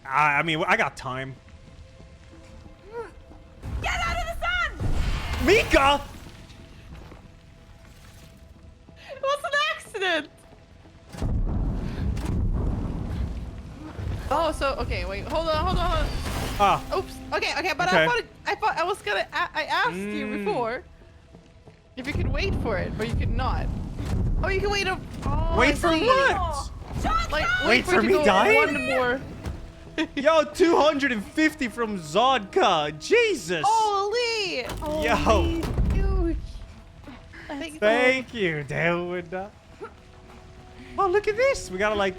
I mean, I got time. Get out of the sun! Mika! It was an accident. Oh, so okay, wait, hold on. Ah. Oops. Okay, but Okay. I thought I was gonna. I asked you before if you could wait for it, but you could not. Oh, you can wait. Oh, Wait I for see. what? Like, Wait for it to me go dying? One more. Yo, 250 from Zodka. Jesus. Holy! Yo. Huge. Thank you, dude. Oh, look at this. We gotta like.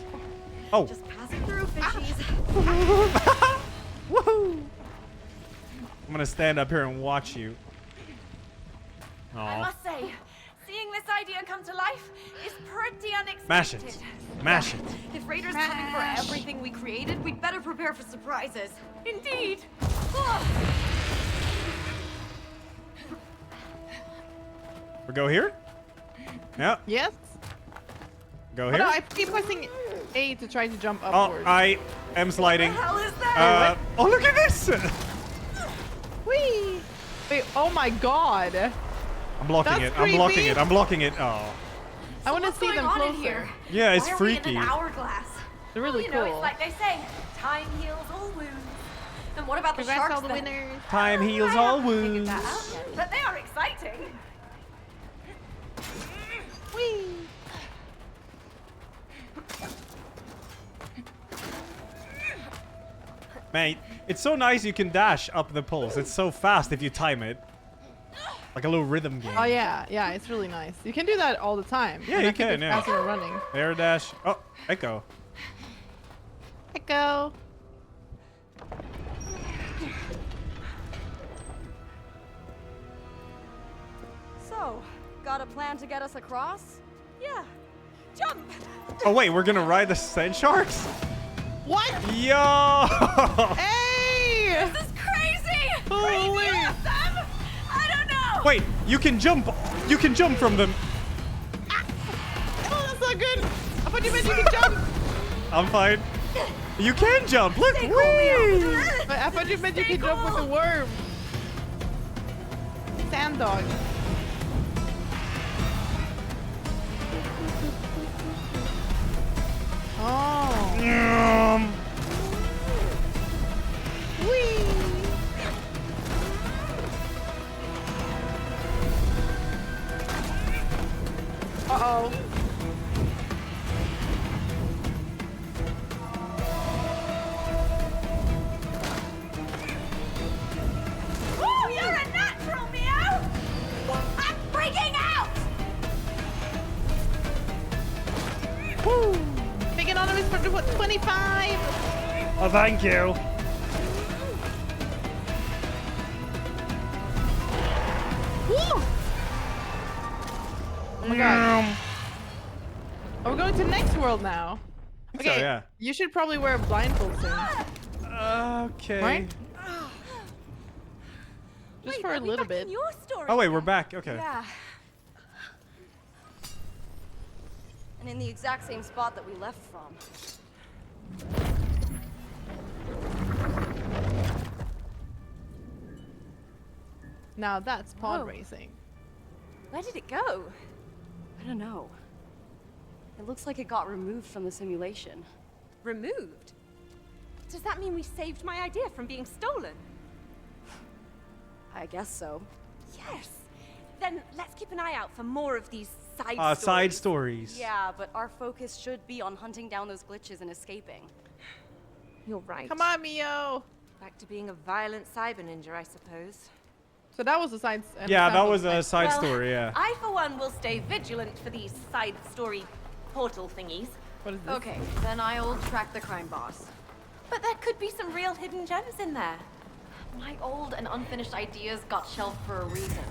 Oh. Just passing through, fishies. Woohoo! I'm gonna stand up here and watch you. I Aw. must say, seeing this idea come to life is pretty unexpected. Mash it. Mash it. If Raiders come in for everything we created, we'd better prepare for surprises. Indeed. We go here? Yeah. Yes. Go Oh, here? no, I keep pressing A to try to jump Oh, upwards. I am sliding. What the hell is that? Oh, look at this! Whee! Wait, oh my god. I'm blocking That's it. I'm blocking creepy. it. I'm blocking it. Oh. I want to What's see going them on closer. in here? Yeah, it's Why are freaky. we in an hourglass? They're really You know, cool. it's like they say, time heals all wounds. And what about the Congrats sharks all the that- winners. Time heals all wounds. That out yet, but they are exciting. Whee! Man, it's so nice you can dash up the poles. It's so fast if you time it. Like a little rhythm game. Oh yeah, it's really nice. You can do that all the time. Yeah, And you I think can, it's yeah. faster than running. Air dash. Oh, echo. Echo. So, got a plan to get us across? Yeah. Jump! Oh, wait, we're gonna ride the sand sharks? What? Yo! Hey! This is crazy! Holy! Crazy awesome! I don't know! Wait, you can jump. You can jump from them. Oh, that's not good. I thought you meant you could jump. I'm fine. You can jump. Look. Whee! I thought you meant you could jump with the worm. Sand dog. Oh. Whee! Uh-oh. Oh, you're a natural, Meow! I'm freaking out! Woo! Big anonymous for what, 25? Oh, thank you. Woo! Oh my god. Oh, we're going to the next world now. So, Okay, yeah. you should probably wear a blindfold soon. Okay. Right? Just for a little bit. Your story. Oh wait, we're back. Okay. Yeah. And in the exact same spot that we left from. Now that's pod Whoa. racing. Where did it go? I don't know. It looks like it got removed from the simulation. Removed? Does that mean we saved my idea from being stolen? I guess so. Yes. Then let's keep an eye out for more of these side stories. Side stories. Yeah, but our focus should be on hunting down those glitches and escaping. You're right. Come on, Mio. Back to being a violent cyber ninja, I suppose. So that was a side. Yeah, that was a side Well, story. Yeah. I, for one, will stay vigilant for these side story portal thingies. What is this? Okay, then I'll track the crime boss. But there could be some real hidden gems in there. My old and unfinished ideas got shelved for a reason.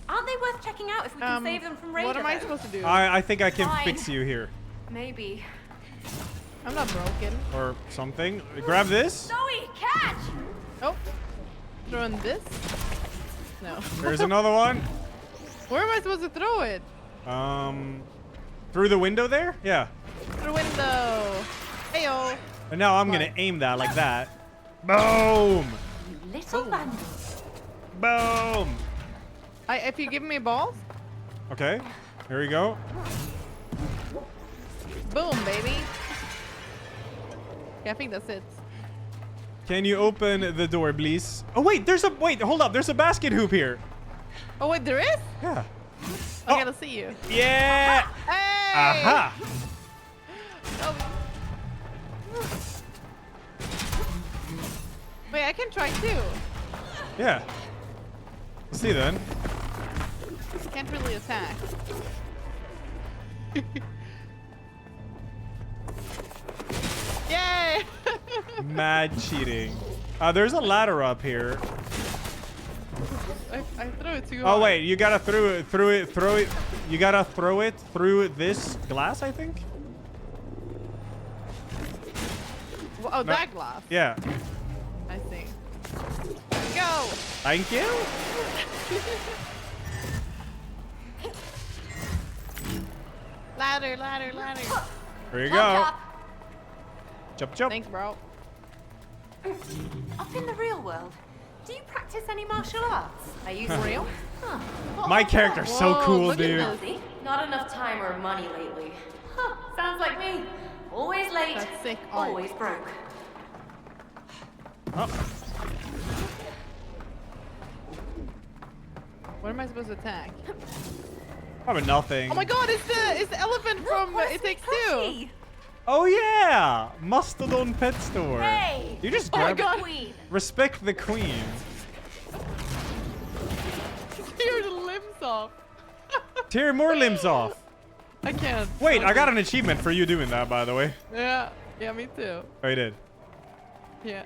Aren't they worth checking out if we can save them from Raider? What am I though? supposed to do? I think I can Fine. fix you here. Maybe. I'm not broken. Or something. Grab this. Zoe, catch! Oh. Throwing this? No. There's another one. Where am I supposed to throw it? Through the window there? Yeah. Through the window. Heyo. And now I'm gonna aim that like that. Boom! Little bandit. Boom! If you give me balls? Okay. Here we go. Boom, baby. Yeah, I think that's it. Can you open the door, please? Oh wait, hold up. There's a basket hoop here. Oh wait, there is? Yeah. I gotta see you. Yeah. Hey! Aha! Oh. Wait, I can try too. Yeah. Let's see then. Can't really attack. Yay! Mad cheating. There's a ladder up here. I threw it too Oh hard. wait, you gotta throw it. You gotta throw it through this glass, I think. Oh, No. that glass. Yeah. I see. Go! Thank you. Ladder, ladder, ladder. There you go. Jump, jump. Thanks, bro. Up in the real world, do you practice any martial arts? I used For to. real? My character's so Whoa, cool, look at dude. this. Not enough time or money lately. Huh, sounds like me. Always late, That's sick art. always broke. Oh. What am I supposed to attack? Probably nothing. Oh my god, it's the elephant from what a It sweet Takes Two. plushie. Oh yeah, Mastodon Pet Store. Hey! You just Oh my grab god. Queen. Respect the queen. Tear the limbs off. Tear more limbs off. I can't. Wait, I got an achievement for you doing that, by the way. Yeah, yeah, me too. Oh, you did. Yeah.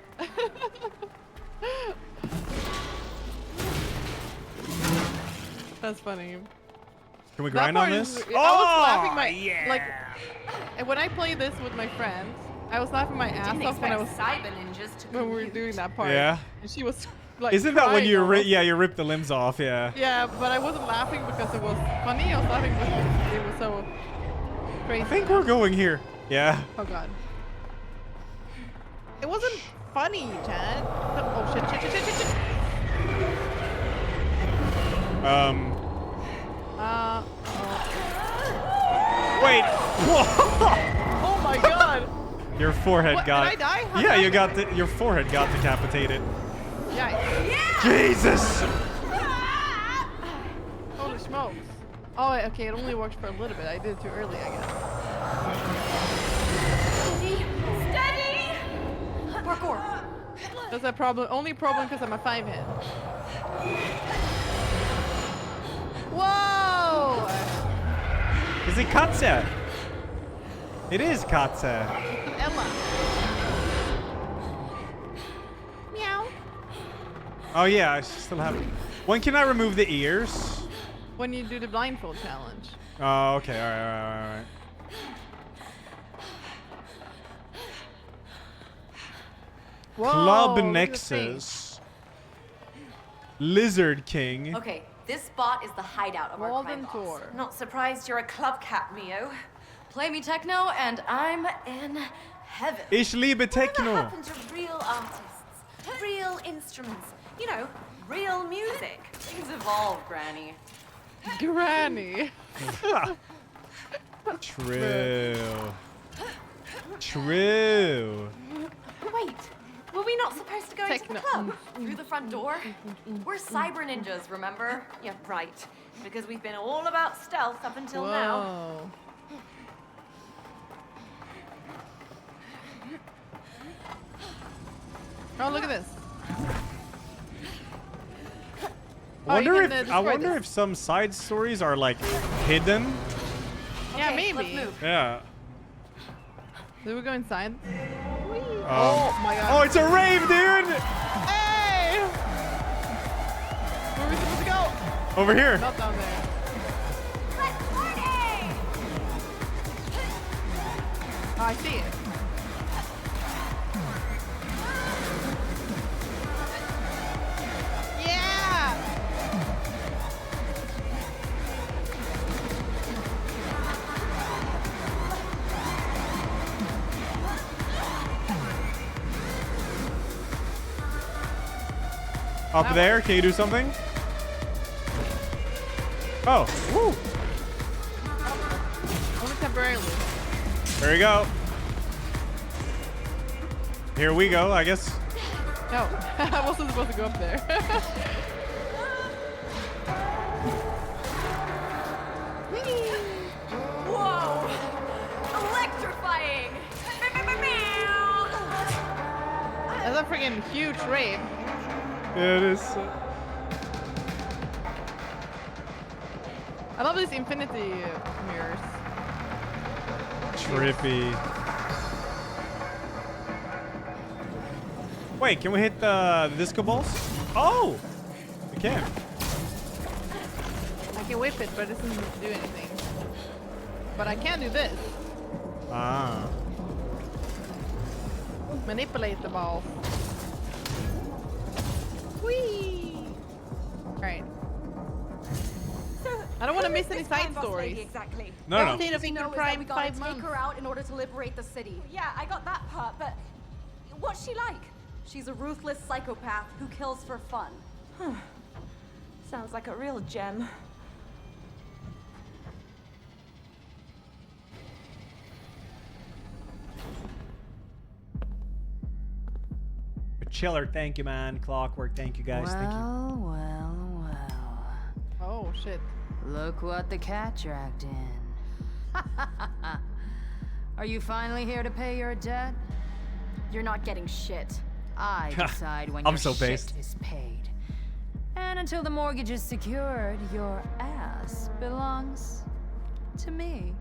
That's funny. Can we That grind part on is- this? I was laughing yeah. like, and when I play this with my friends, I was laughing my ass Didn't off when I was expect cyber ninjas to when we were commute. doing that part. Yeah. And she was like. Isn't that when crying you almost. you rip the limbs off? Yeah. Yeah, but I wasn't laughing because it was funny. I was laughing because it was so crazy. I think we're going here. Yeah. Oh god. It wasn't funny, Chad. Oh shit, shit, shit, shit, shit, shit. Wait. Whoa. Oh my god. Your forehead What, got. did I die? How Yeah, did you I got your forehead got decapitated. Yeah. Jesus. Holy smokes. Oh, okay, it only worked for a little bit. I did it too early, I guess. Steady! Parkour. That's a problem. Only problem because I'm a 5-hit. Whoa! Is it Katze? It is Katze. Ella. Meow. Oh yeah, I still have. When can I remove the ears? When you do the blindfold challenge. Oh, okay. All right. Whoa, Club look at the Nexus. Lizard King. Okay, this spot is the hideout of our crime Walden boss. Tour. Not surprised you're a club cat, Mio. Play me techno, and I'm in heaven. Ich liebe What Techno. happened to real artists? Real instruments? You know, real music. Things evolve, Granny. Granny. True. True. Wait, were we not supposed to go into the club? Through the front door? We're cyber ninjas, remember? Yeah, right. Because we've been all about stealth up until now. Whoa. Oh, look at this. I wonder you can, if I destroy wonder this. if some side stories are like hidden. Yeah, Okay, let's maybe. move. Yeah. Do we go inside? Oh Oh my god. Oh, it's a rave, dude! Hey! Where are we supposed to go? Over here. Not down there. Let's party! Oh, I see it. Yeah! Up That there, can you do something? Oh, woo! Only temporarily. There we go. Here we go, I guess. No, I wasn't supposed to go up there. Whoa! Electrifying! That's a freaking huge rave. It is. I love these infinity mirrors. Trippy. Wait, can we hit the disco balls? Oh! We can. I can whip it, but it doesn't do anything. But I can do this. Ah. Manipulate the ball. Whee! Alright. I don't want to miss any side stories. Exactly. No, no. State of We know England is that Prime we gotta 5 take months. her out in order to liberate the city. Yeah, I got that part, but what's she like? She's a ruthless psychopath who kills for fun. Sounds like a real gem. Chiller, thank you, man. Clockwork, thank you, guys. Thank you. Well. Oh, shit. Look what the cat dragged in. Are you finally here to pay your debt? You're not getting shit. I decide when I'm your so shit based. is paid. And until the mortgage is secured, your ass belongs to me.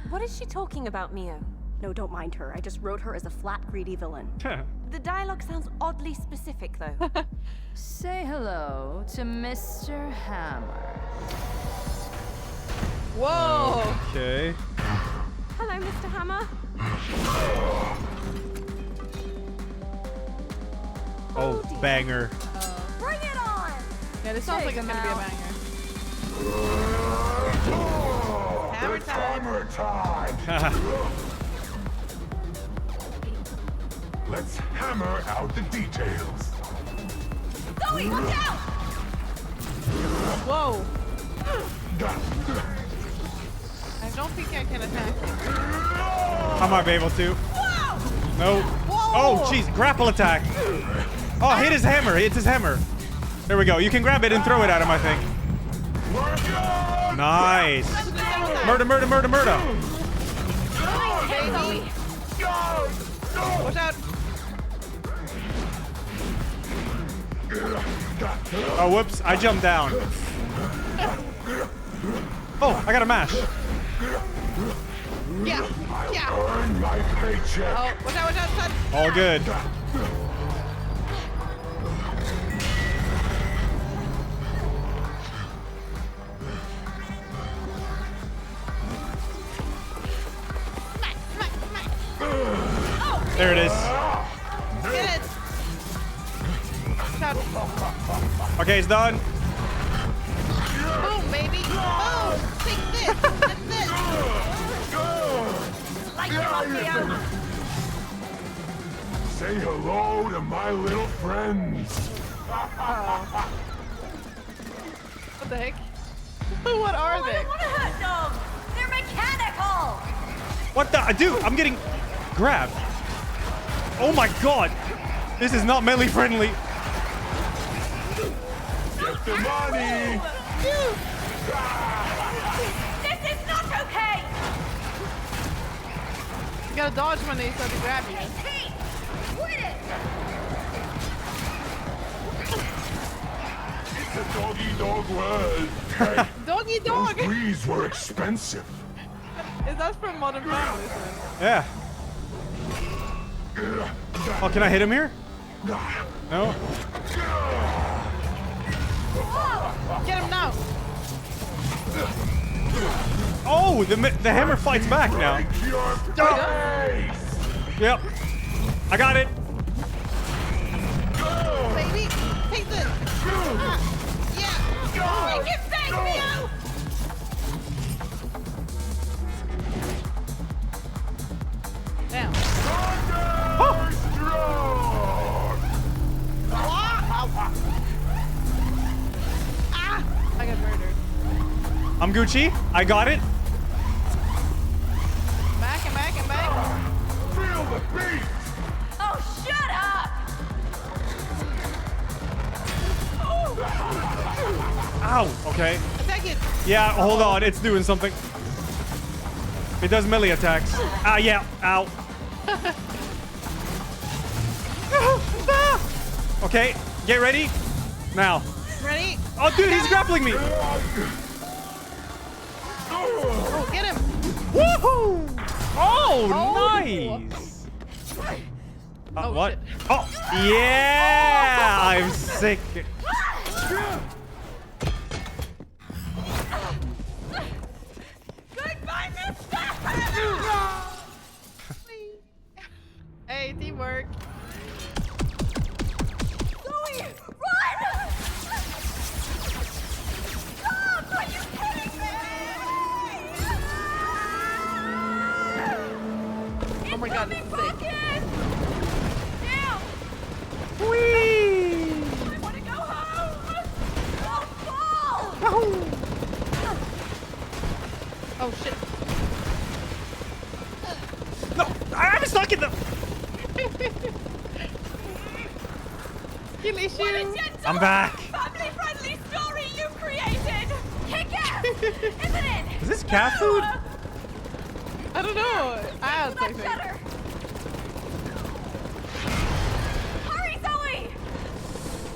What is she talking about, Mio? No, don't mind her. I just wrote her as a flat, greedy villain. The dialogue sounds oddly specific, though. Say hello to Mr. Hammer. Whoa! Okay. Hello, Mr. Hammer. Oh, banger. Bring it on! Yeah, this sounds like it's gonna be a banger. Hammer time! Let's hammer out the details. Zoe, watch out! Whoa! I don't think I can attack him. I might be able to. No. Oh, jeez. Grapple attack. Oh, hit his hammer. Hit his hammer. There we go. You can grab it and throw it at him, I think. Nice. Murder, murder, murder, murder. Watch out! Oh, whoops. I jumped down. Oh, I got a mash. Yeah! Yeah! Earn my paycheck. Oh, watch out, son! All good. There it is. Get it! Shot. Okay, it's done. Boom, baby! Boom! Take this! That's it! Say hello to my little friends. What the heck? What are I they? don't want to hurt dogs. They're mechanical. What the? Dude, I'm getting grabbed. Oh my god. This is not melee friendly. Get the money. This is not okay. You gotta dodge when they start to grab you. Hey, quit it. It's a dog world. Hey, Doggy dog! those breeds were expensive. Is that from Modern Family? Yeah. Oh, can I hit him here? No. Get him now! Oh, the hammer fights back now. Yep. I got it. Baby, take this! Yeah! Make it bang for you! Damn. I got murdered. I'm Gucci. I got it. Back and back and back. Feel the beat. Oh, shut up. Ow. Okay. Attack it. Yeah, hold on. It's doing something. It does melee attacks. Ah, yeah. Ow. Okay. Get ready. Now. Ready? Oh, dude, he's grappling me. Oh, get him. Woohoo! Oh, nice. What? Shit. Oh, yeah! I'm sick. Goodbye, mister. Hey, teamwork. Zoe, run! Stop! Are you kidding me? Oh my god, this is sick. Now! Whee! I want to go home! Oh, Oh shit. No, I'm stuck in the. Kill issue. I'm back. family-friendly story you created! Kick ass! Isn't it? Is this cat food? I don't know. Ads, I think. Better. Hurry, Zoe!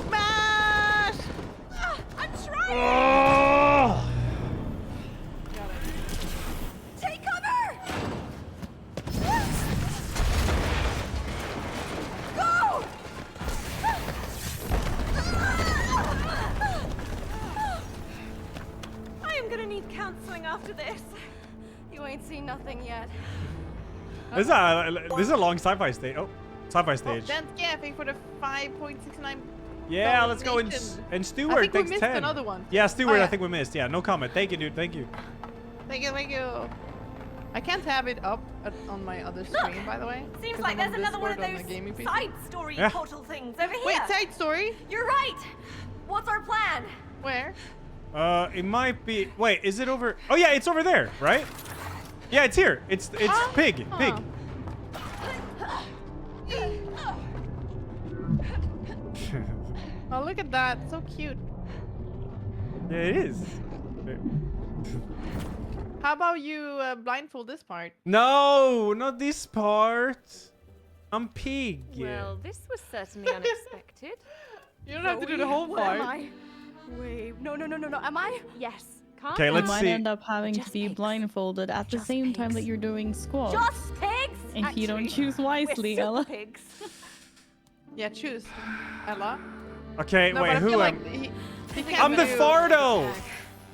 Smash! I'm trying! Oh. Take cover! Go! I am gonna need counseling after this. You ain't seen nothing yet. This is a long sci-fi stage. Oh, sci-fi stage. Dance Cafe for the 5.69. Yeah, let's go. And I Stewart, think we thanks missed 10. another one. Yeah, Stewart, Oh, yeah. I think we missed. Yeah, no comment. Thank you, dude. Thank you. Thank you, thank you. I can't have it up on my other screen, by the way. Seems 'cause like I'm there's on another one of Discord on those the gaming PC. side story Yeah. portal things over here. Wait, side story? You're right. What's our plan? Where? It might be. Wait, is it over? Oh yeah, it's over there, right? Yeah, it's here. It's pig. Pig. Oh, look at that. So cute. Yeah, it is. How about you blindfold this part? No, not this part. I'm pig. Well, this was certainly unexpected. You don't have to do the whole Where am part. I? Wait, no. Am I? Yes. Calm Okay, down. let's You might see. end up having to be blindfolded at the same time that you're doing squats. Just pigs. If you don't Actually, choose wisely, we're super Ella. pigs. Yeah, choose. Ella? Okay, No, wait, but I who feel am? like he can't I'm the do- Fardo.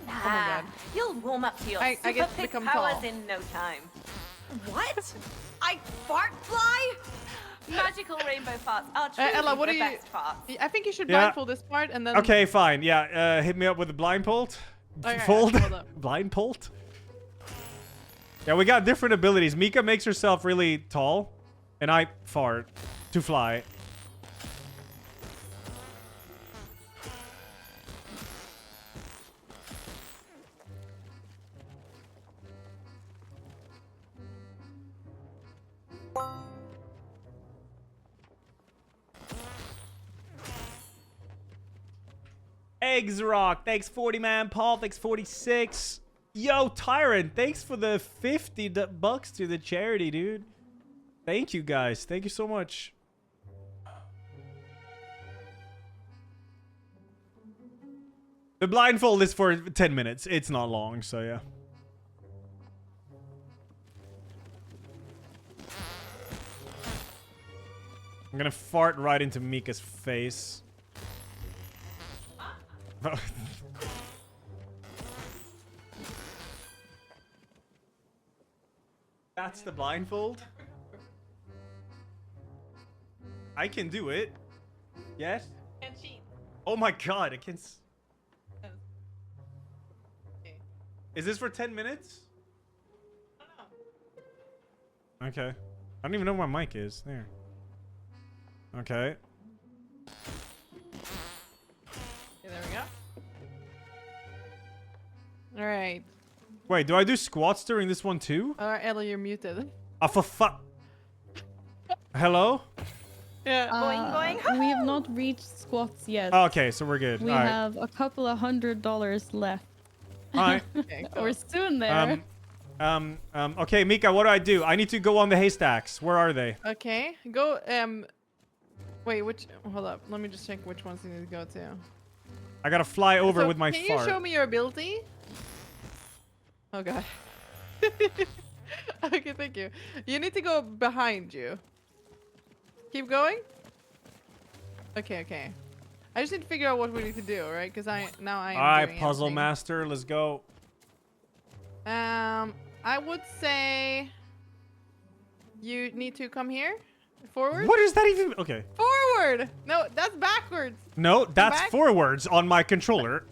Nah, God. you'll warm up to your I super get to pig become powers tall. in no time. What? I fart fly? Magical rainbow farts are truly Ella, what the do you? best farts. I think you should Yeah. blindfold this part and then. Okay, fine. Yeah, hit me up with a blindfold. Okay, Fold. hold up. Blindfold. Yeah, we got different abilities. Mika makes herself really tall, and I fart to fly. Eggs Rock, thanks 40 man. Paul, thanks 46. Yo, Tyrant, thanks for the 50 bucks to the charity, dude. Thank you guys. Thank you so much. The blindfold is for 10 minutes. It's not long, so yeah. I'm gonna fart right into Mika's face. That's the blindfold? I can do it. Yes? Can't cheat. Oh my god, I can... Is this for 10 minutes? Okay. I don't even know where my mic is. There. Okay. There we go. All right. Wait, do I do squats during this one too? Ella, you're muted. Ah, for fuck. Hello? Yeah. Boing. We have not reached squats yet. Oh, okay, so we're good. We have a couple of $100 left. Alright. Okay, cool. We're soon there. Okay, Mika, what do? I need to go on the haystacks. Where are they? Okay. Go. Wait. Which? Hold up. Let me just check which ones you need to go to. I gotta fly over with my can fart. Can you show me your ability? Oh god. Okay, thank you. You need to go behind you. Keep going. Okay. I just need to figure out what we need to do, right? Because I am Alright, doing puzzle everything. master, let's go. I would say you need to come here. Forward. What is that even? Okay. Forward. No, that's backwards. No, that's back. forwards on my controller.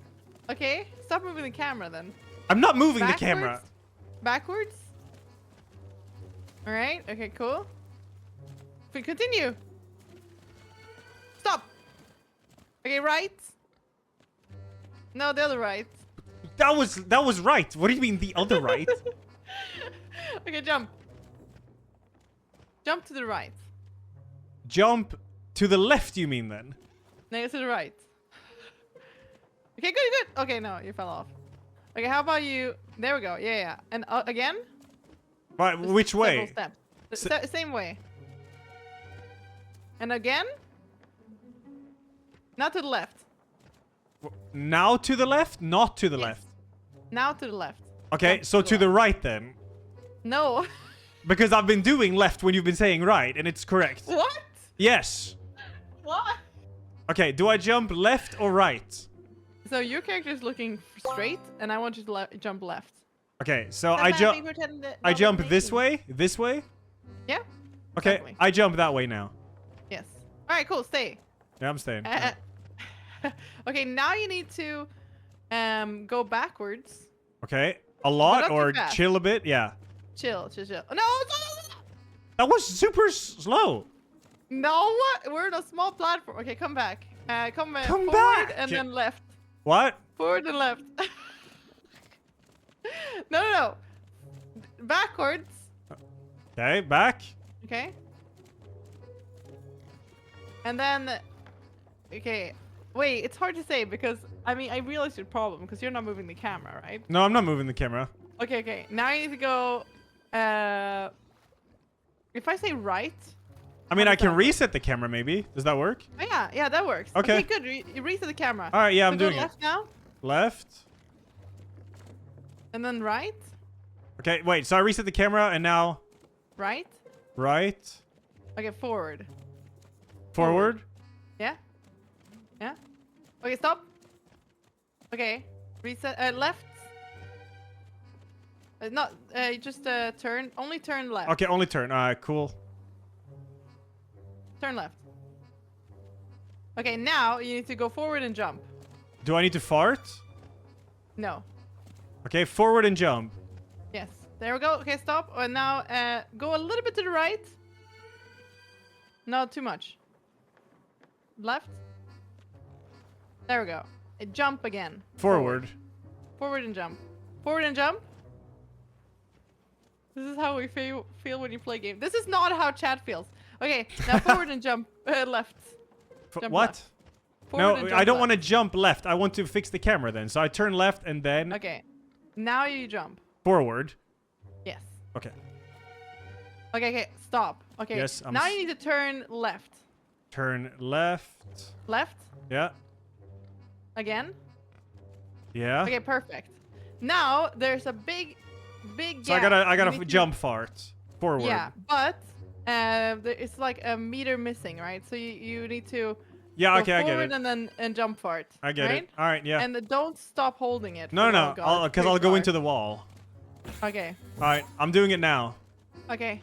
Okay, stop moving the camera then. I'm not moving Backwards? the camera. Backwards. All right. Okay. Cool. We continue. Stop. Okay. Right. No, the other right. That was right. What do you mean the other right? Okay, jump. Jump to the right. Jump to the left, you mean then? No, to the right. Okay, good. Okay, no, you fell off. Okay, how about you? There we go. Yeah. And again? But which way? Steps. Same way. And again? Now to the left. Now to the left? Not to the left. Now to the left. Okay, Jump so to the right then. No. Because I've been doing left when you've been saying right, and it's correct. What? Yes. What? Okay, do I jump left or right? So your character is looking straight, and I want you to jump left. Okay, so I jump this way? This way? Yeah. Okay, Exactly. I jump that way now. Yes. All right, cool. Stay. Yeah, I'm staying. Okay, now you need to go backwards. Okay, a lot not too or fast. chill a bit? Yeah. Chill. No. That was super slow. No, we're in a small platform. Okay, come back. Come forward back. and then left. What? Forward and left. No. Backwards. Okay, back. Okay. And then, okay. Wait, it's hard to say because, I mean, I realized your problem because you're not moving the camera, right? No, I'm not moving the camera. Okay. Now you need to go, if I say right. I mean, I can reset the camera maybe. Does that work? Oh, yeah, that works. Okay. Good. You reset the camera. All right, yeah, So I'm go doing it. left now. Left. And then right. Okay, wait, so I reset the camera and now Right. right, Okay, forward. forward. Yeah. Okay, stop. Okay, reset. Left. Not. Just turn. Only turn left. Okay, only turn. All right, cool. Turn left. Okay, now you need to go forward and jump. Do I need to fart? No. Okay, forward and jump. Yes. There we go. Okay, stop. And now go a little bit to the right. Not too much. Left. There we go. Jump again. Forward. Forward and jump. Forward and jump. This is how we feel when you play game. This is not how chat feels. Okay, now forward and jump left. Jump What? left. Forward and No, jump I don't left. want to jump left. I want to fix the camera then. So I turn left and then Okay. Now you jump. forward. Yes. Okay. Okay, stop. Okay. Yes, I'm now you need to turn left. Turn left. Left. Yeah. Again. Yeah. Okay, perfect. Now there's a big gap. So I gotta You need to- jump fart forward. Yeah, but it's like a meter missing, right? So you need to Yeah, go okay, I get forward it. and jump fart. I get right? it. All right, yeah. And don't stop holding it. No, for no, long, God, it's because too I'll go far. into the wall. Okay. All right, I'm doing it now. Okay.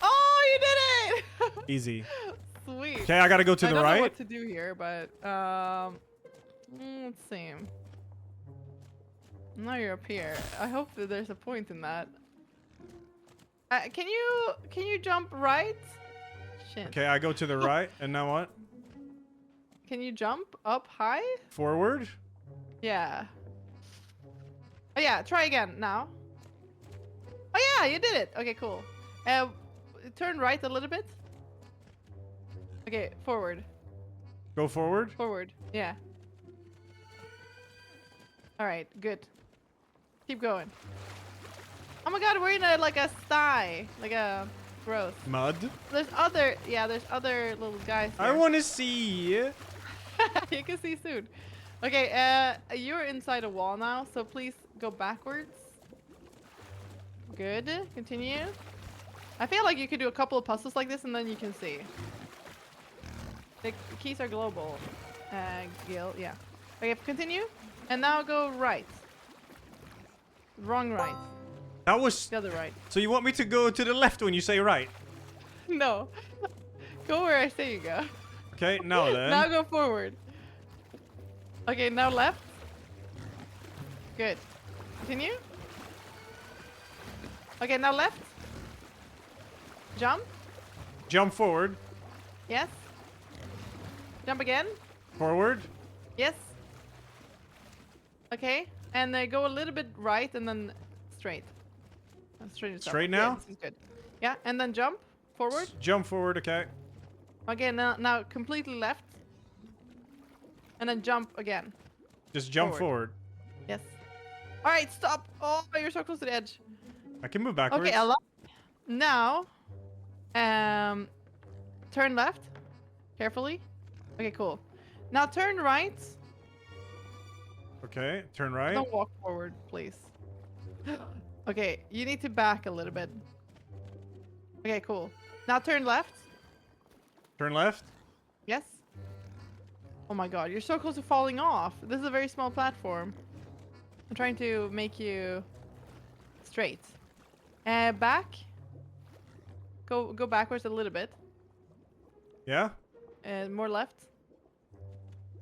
Oh, you did it! Easy. Sweet. Okay, I gotta go to I the don't know right. what to do here, but let's see. Now you're up here. I hope that there's a point in that. Can you jump right? Shit. Okay, I go to the right, and now what? Can you jump up high? Forward. Yeah. Oh yeah, try again now. Oh yeah, you did it. Okay, cool. Turn right a little bit. Okay, forward. Go forward. Forward. Yeah. All right, good. Keep going. Oh my God, we're in like a sty, like a gross. Mud. There's other little guys. I want to see. You can see soon. Okay, you're inside a wall now, so please go backwards. Good. Continue. I feel like you could do a couple of puzzles like this, and then you can see. The keys are global. Gil, yeah. Okay, continue. And now go right. Wrong right. That was The other right. So you want me to go to the left when you say right? No. Go where I say you go. Okay, now then. Now go forward. Okay, now left. Good. Continue. Okay, now left. Jump. Jump forward. Yes. Jump again. Forward. Yes. Okay, and go a little bit right and then straight. Straight yourself. Straight Yeah, now? this is good. Yeah, and then jump forward. Jump forward, okay. Okay, now completely left. And then jump again. Just jump forward. Yes. All right, stop. Oh, you're so close to the edge. I can move backwards. Okay, Ella. Now, turn left. Carefully. Okay, cool. Now turn right. Okay, turn right. Don't walk forward, please. Okay, you need to back a little bit. Okay, cool. Now turn left. Turn left. Yes. Oh my God, you're so close to falling off. This is a very small platform. I'm trying to make you straight. Back. Go backwards a little bit. Yeah. And more left.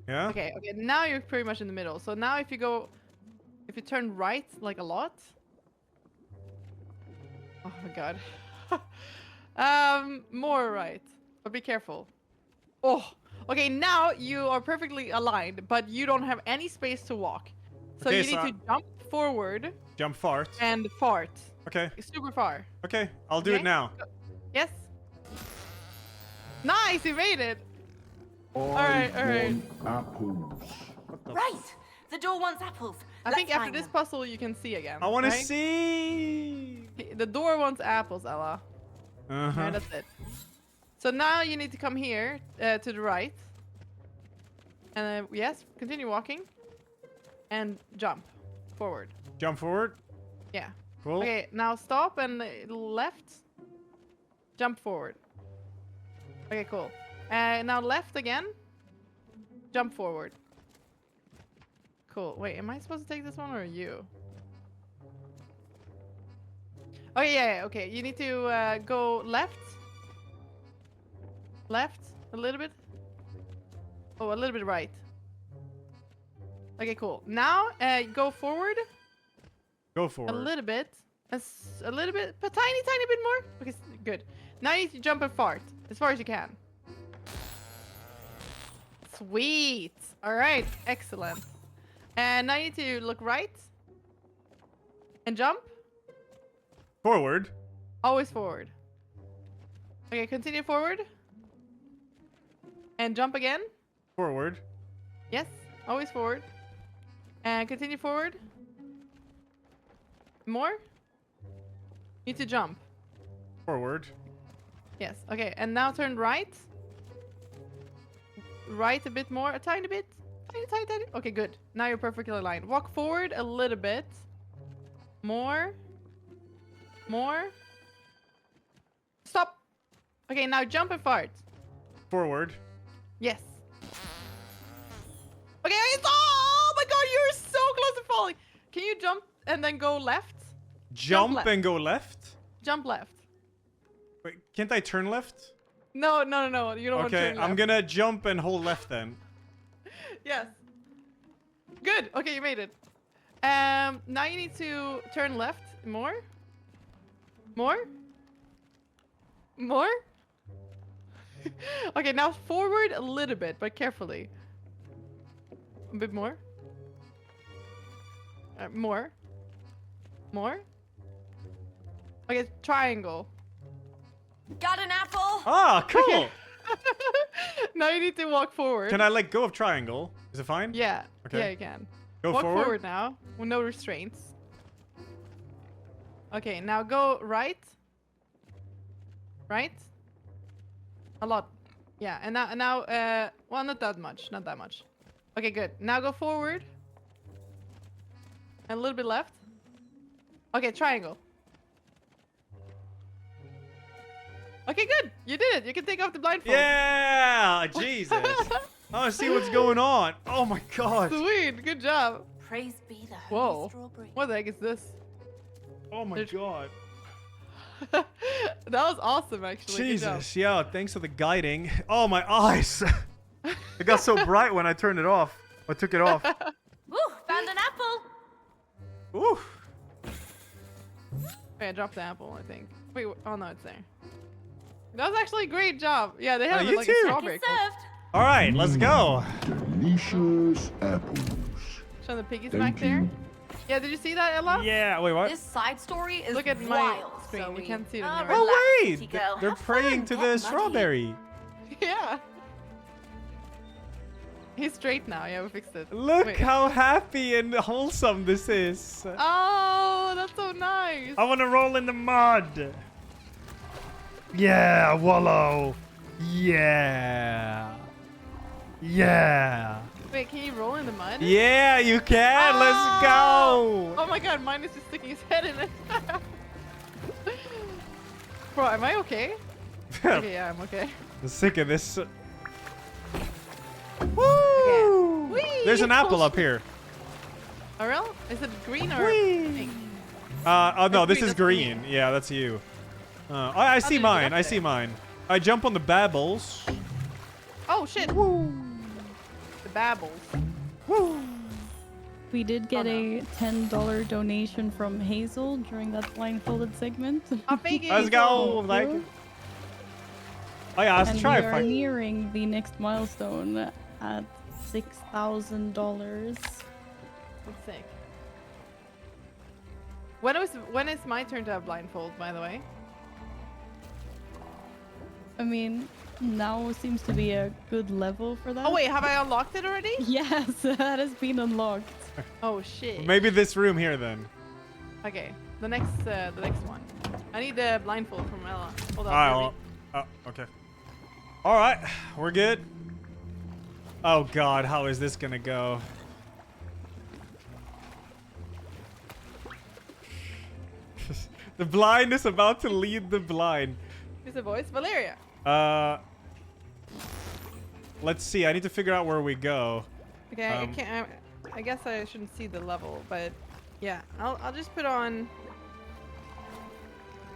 Yeah. Okay, now you're pretty much in the middle. So now if you turn right like a lot. Oh my God. More right. But be careful. Oh, okay, now you are perfectly aligned, but you don't have any space to walk. So Okay, you need to jump forward Jump fart. and fart. Okay. Super far. Okay, I'll do Okay. it now. Yes. Nice, you made it. All right. Apples. Right! The door wants apples. I Let's think after find this them. puzzle you can see again. I want to right? see. The door wants apples, Ella. Uh-huh. Alright, that's it. So now you need to come here to the right. And then, yes, continue walking. And jump forward. Jump forward. Yeah. Cool. Okay, now stop and left. Jump forward. Okay, cool. Now left again. Jump forward. Cool. Wait, am I supposed to take this one or you? Okay, yeah, okay. You need to go left. Left a little bit. Oh, a little bit right. Okay, cool. Now go forward. Go for A little bit. A little bit. A tiny bit more. Okay, good. Now you need to jump and fart as far as you can. Sweet. All right. Excellent. And now you need to look right. And jump. Forward. Always forward. Okay, continue forward. And jump again. Forward. Yes, always forward. And continue forward. More. Need to jump. Forward. Yes, okay. And now turn right. Right a bit more. A tiny bit. Tiny. Okay, good. Now you're perfectly aligned. Walk forward a little bit. More. More. Stop. Okay, now jump and fart. Forward. Yes. Okay, oh my god, you're so close to falling. Can you jump and then go left? Jump and go left? Jump left. Wait, can't I turn left? No. You don't want to turn left. Okay, I'm gonna jump and hold left then. Yes. Good. Okay, you made it. Now you need to turn left. More. Okay, now forward a little bit, but carefully. A bit more. More. Okay, triangle. Got an apple? Ah, cool. Okay. Now you need to walk forward. Can I let go of triangle? Is it fine? Yeah. Okay. Yeah, you can. Go walk forward now with no restraints. Okay, now go right. Right. A lot. Yeah, and now, well, not that much. Okay, good. Now go forward. And a little bit left. Okay, triangle. Okay, good. You did it. You can take off the blindfold. Yeah! Jesus. I want to see what's going on. Oh my god. Sweet. Good job. Praise be the Whoa. What the heck is this? Oh my god. That was awesome, actually. Jesus, yeah, thanks for the guiding. Oh, my eyes. It got so bright when I turned it off. I took it off. Ooh, found an apple. Ooh. Wait, I dropped the apple, I think. Wait, oh no, it's there. That was actually a great job. Yeah, they have it you like too. a strawberry. All right, let's go. Delicious apples. Show the piggies Thank back there. you. Yeah, did you see that, Ella? Yeah, wait, what? This side story is Look at wild, my screen. Zoe. You can't see it Oh, anymore. Oh, relax, wait. Tico. They're Have praying fun, to get the muddy. strawberry. Yeah. He's straight now. Yeah, we fixed it. Look Wait. how happy and wholesome this is. Oh, that's so nice. I want to roll in the mud. Yeah, wallow. Yeah. Yeah. Wait, can you roll in the mud? Yeah, you can. Let's go. Oh my god, mine is just sticking his head in it. Bro, am I okay? Okay, yeah, I'm okay. I'm sick of this. Woo! Okay. Whee! There's an apple up here. Oh, real? Is it green or pink? Oh no, That's this green, is that's green. Yeah, that's you. I see did you get mine. up I see there? mine. I jump on the babbles. Oh shit. Woo. The babbles. Woo. We did get Oh, a $10 donation from Hazel during that blindfolded segment. Oh, thank you. Let's go. Like. Oh yeah, let's And try. we are nearing the next milestone at $6,000. That's sick. When is my turn to have blindfold, by the way? I mean, now seems to be a good level for that. Oh wait, have I unlocked it already? Yes, that has been unlocked. Oh shit. Maybe this room here then. Okay, the next one. I need the blindfold from Ella. Hold on. Alright. Okay. All right, we're good. Oh God, how is this gonna go? The blind is about to lead the blind. Who's the voice? Valeria. Let's see. I need to figure out where we go. Okay, I can't. I guess I shouldn't see the level, but yeah, I'll just put on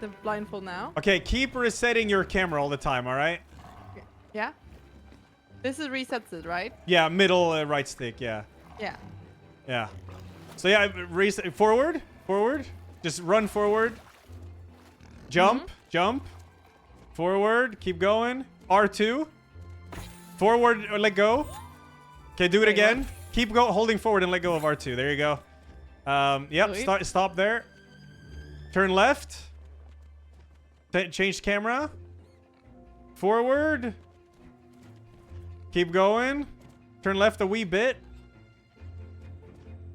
the blindfold now. Okay, keep resetting your camera all the time. All right. Yeah. This is resets it, right? Yeah, middle right stick. Yeah. Yeah. Yeah. So yeah, reset forward. Forward. Just run forward. Jump. Jump. Forward. Keep going. R2. Forward or let go. Okay, do it again. Keep holding forward and let go of R2. There you go. Yep, stop there. Turn left. Change camera. Forward. Keep going. Turn left a wee bit.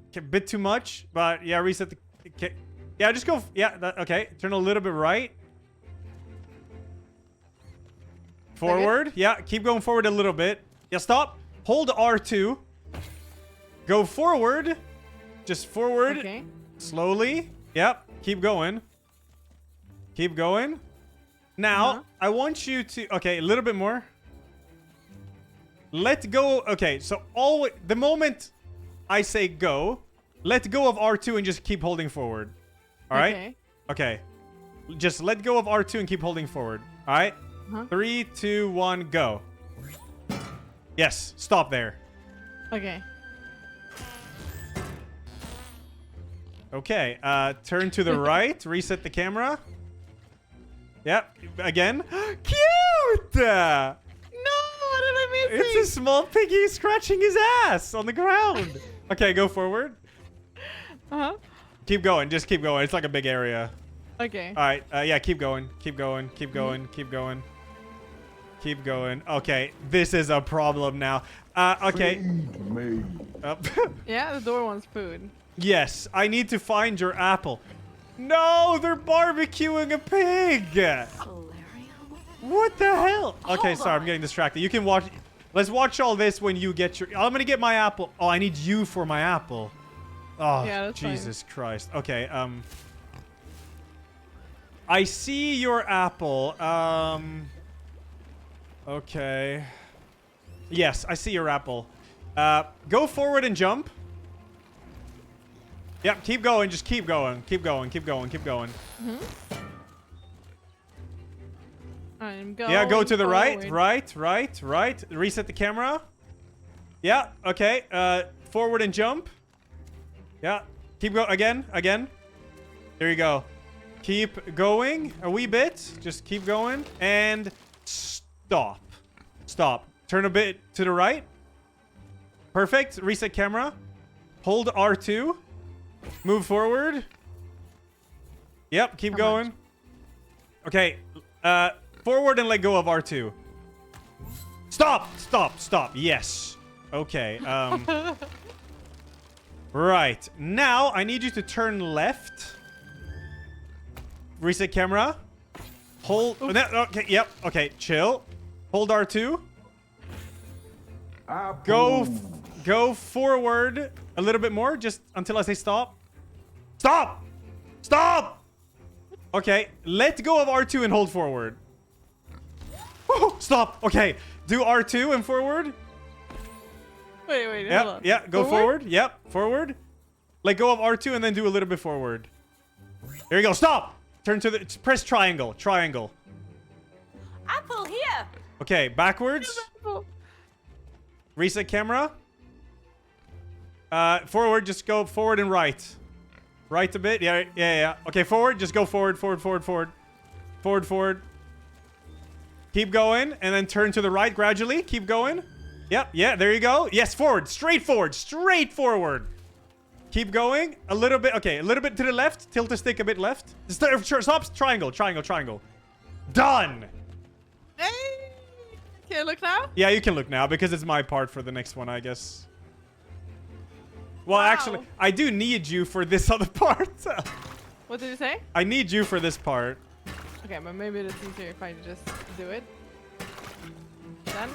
Okay, bit too much, but yeah, reset the... Okay. Yeah, just go... Yeah, okay. Turn a little bit right. Forward. Yeah, keep going forward a little bit. Yeah, stop. Hold R2. Go forward. Just forward. Okay. Slowly. Yep. Keep going. Keep going. Now, I want you to... Okay, a little bit more. Let go. Okay, so the moment I say go, let go of R2 and just keep holding forward. All right? Okay. Okay. Just let go of R2 and keep holding forward. All right? 3, 2, 1, go. Yes, stop there. Okay. Okay, turn to the right, reset the camera. Yep, again. Cute! No, what did I miss? It's a small piggy scratching his ass on the ground. Okay, go forward. Keep going, just keep going. It's like a big area. Okay. All right, yeah, keep going, keep going, keep going, keep going. Keep going. Okay, this is a problem now. Okay. Yeah, the door wants food. Yes, I need to find your apple. No, they're barbecuing a pig. What the hell? Okay, sorry, I'm getting distracted. You can watch. Let's watch all this when you get your... I'm gonna get my apple. Oh, I need you for my apple. Oh, yeah, that's Jesus Christ. Okay, I see your apple. Okay. Yes, I see your apple. Go forward and jump. Yep, keep going. Just keep going. Keep going. Keep going. Keep going. I'm going. Yeah, go to the forward. right. Reset the camera. Yeah, okay. Forward and jump. Yeah. Keep going. Again. There you go. Keep going a wee bit. Just keep going. And stop. Stop. Turn a bit to the right. Perfect. Reset camera. Hold R2. Move forward. Yep, keep going. Okay. Forward and let go of R2. Stop. Yes. Okay. Right. Now, I need you to turn left. Reset camera. Hold. Okay, yep. Okay, chill. Hold R2. Go forward a little bit more, just until I say stop. Stop! Okay, let go of R2 and hold forward. Oh, stop. Okay, do R2 and forward. Wait, Yep, hold on. yeah, go forward. Yep, forward. Let go of R2 and then do a little bit forward. There you go. Stop. Turn to the... Press triangle. Triangle. Apple here. Okay, backwards. Reset camera. Forward, just go forward and right. Right a bit. Yeah. Okay, forward. Just go forward. Forward. Keep going, and then turn to the right gradually. Keep going. Yep, yeah, there you go. Yes, forward. Straight forward. Keep going. A little bit. Okay, a little bit to the left. Tilt the stick a bit left. Stop. Triangle. Done. Hey! Can I look now? Yeah, you can look now because it's my part for the next one, I guess. Well, actually, I do need you for this other part. What did you say? I need you for this part. Okay, but maybe it's easier if I just do it. Then?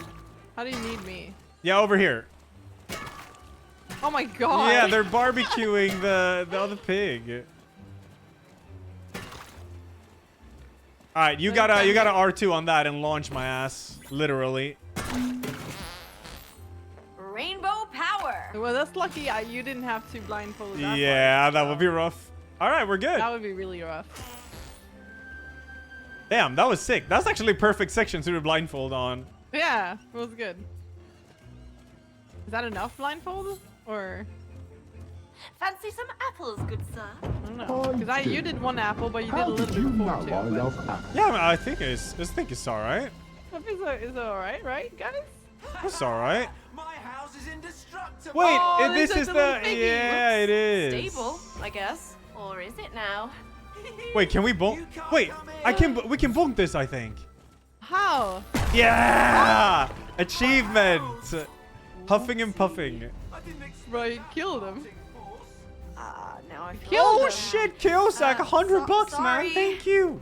How do you need me? Yeah, over here. Oh my god! Yeah, they're barbecuing the other pig. All right, you gotta R2 on that and launch my ass, literally. Rainbow power. Well, that's lucky you didn't have to blindfold that Yeah, part, that would be rough. All right, we're good. That would be really rough. Damn, that was sick. That's actually perfect section to do blindfold on. Yeah, it was good. Is that enough blindfold? Or... Fancy some apples, good sir? I don't know. Because you did one apple, but you did a little bit before too. I love apples. Yeah, I think it's alright. I think it's alright, right, guys? It's alright. My house is indestructible. Wait, Oh, this there's is a the little piggy. yeah, it is. Stable, I guess. Or is it now? Wait, can we bonk? Wait, we can bonk this, I think. How? Yeah! Achievement! Huffing and puffing. Bro, you killed him. Now I feel Oh shit, Killsack, $100, man. sorry. Thank you.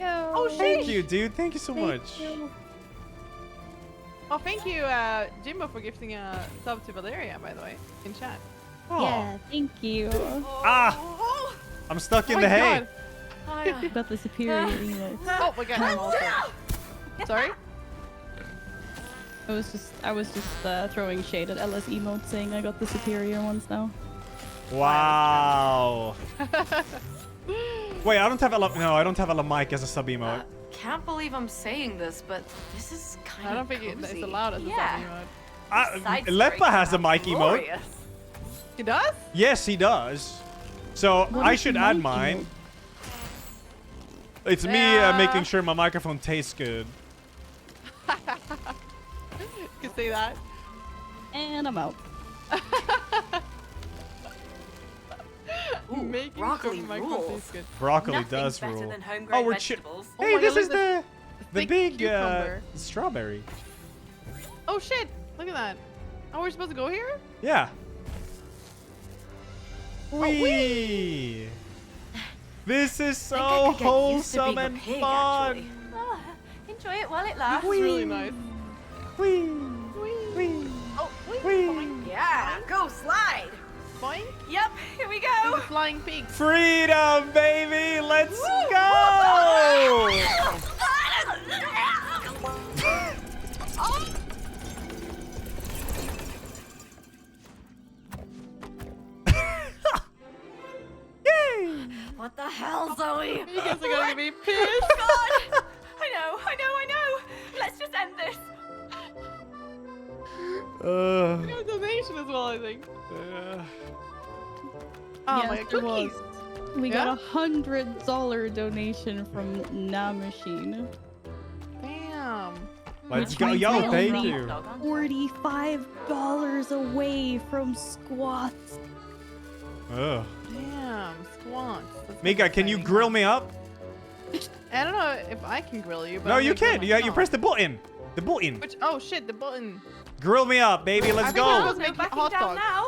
Oh, Thank you, dude. Thank you so much. Oh, thank you, Jimbo, for gifting a sub to Valeria, by the way, in chat. Yeah, thank you. Ah! I'm stuck in Oh the my hay. God. Got the superior emote. Oh my god, I'm also. Sorry? I was just throwing shade at Ella's emote saying I got the superior ones now. Wow. Wait, I don't have Ella. No, I don't have Ella Mike as a sub emote. Can't believe I'm saying this, but this is kind of I don't think it's allowed as a sub emote. Lepa has a Mike emote. He does? Yes, he does. So What I is should the add Mike mine. It's me making sure my microphone tastes good. You can say that. And I'm out. Making broccoli sure my rules. microphone tastes good. Broccoli Nothing's does better rule. than homegrown Oh, we're vegetables. Oh Hey, my this God, is look at the thick big cucumber. strawberry. Oh shit! Look at that. Oh, we're supposed to go here? Yeah. wee! This is Think I so could get used to wholesome being a and pig, fun. actually. Enjoy it while it lasts. This is really nice. Whee! Wee! Oh, wee! Boing. Yeah, go slide. Boing. Yep, here we go. Flying pig. Freedom, baby! Let's go! Yay! What the hell, Zoe? You guys are gonna be pissed. Oh God! I know. Let's just end this. We got a donation as well, I think. Oh my Yes, god, there was. cookies. We got $100 donation from Na Machine. Damn. Let's go. Yo, thank you. $45 away from squats. Ugh. Damn, squats. That's Mika, can you grill me up? I don't know if I can grill you, but No, I'm you gonna grill can't. You myself. press the button. The button. Which? Oh shit, the button. Grill me up, baby. Let's I think we're go. supposed to No make backing hot down dogs. now.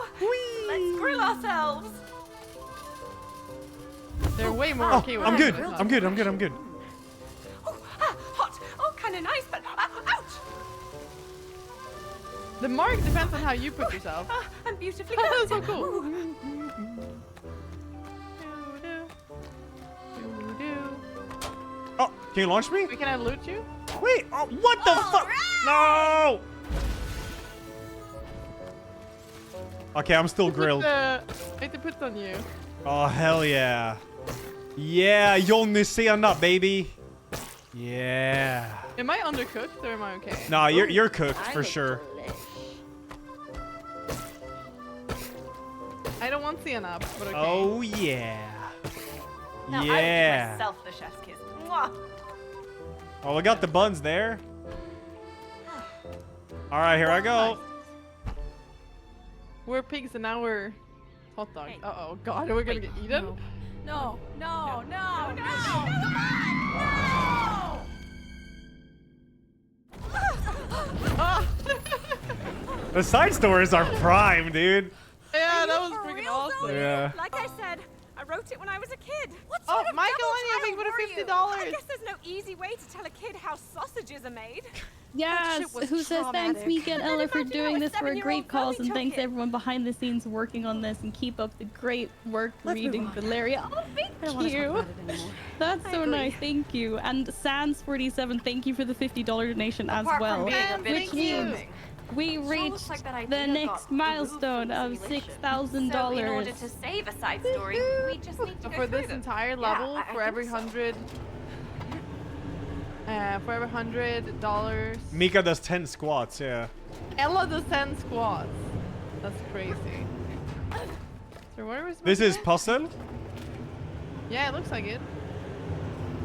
Let's grill ourselves. They're way more Oh, okay with I'm it. good. I'm good. I'm good. I'm good. Hot. Oh, kind of nice, but ouch. The mark depends on how you put yourself. I'm beautifully That's so cooked. cool. Oh, can you launch me? We can loot you? Wait. Oh, what the fuck? No. Okay, I'm still grilled. I have to put on you. Oh, hell yeah. Yeah, Johnny Sena, baby. Yeah. Am I undercooked or am I okay? Nah, you're cooked for sure. I don't want Sienna, but okay. Oh, yeah. Now I would give Yeah. myself the chef's kiss. Mwah. Oh, we got the buns there. All right, here I go. We're pigs and now we're hot dogs. Uh-oh, God, are we gonna get eaten? No. The side stories are prime, dude. Yeah, that was freaking awesome. Yeah. Like I said, I wrote it when I was a kid. What Oh, sort of Michael, double I think child with were you? $50. I guess there's no easy way to tell a kid how sausages are made. Yes, shit was who says thanks traumatic. Mika and And then Ella for imagine how doing a this for a 7-year-old great cause, probably and took thanks it. everyone behind the scenes working on this, and keep up the great work Let's move reading on. Valeria. Oh, I don't thank wanna talk you. about it anymore. That's I so agree. nice, thank you. And Sans47, thank you for the $50 donation as Apart well. from being a bit Which means confusing. we Sure reached looks like that the idea next got milestone removed of from the simulation. $6,000. So in order to save a side story, we just need to So go for through this them. entire Yeah, level, I for think every so. $100, Mika does 10 squats, yeah. Ella does 10 squats. That's crazy. So where was This is puzzle. Yeah, it looks like it.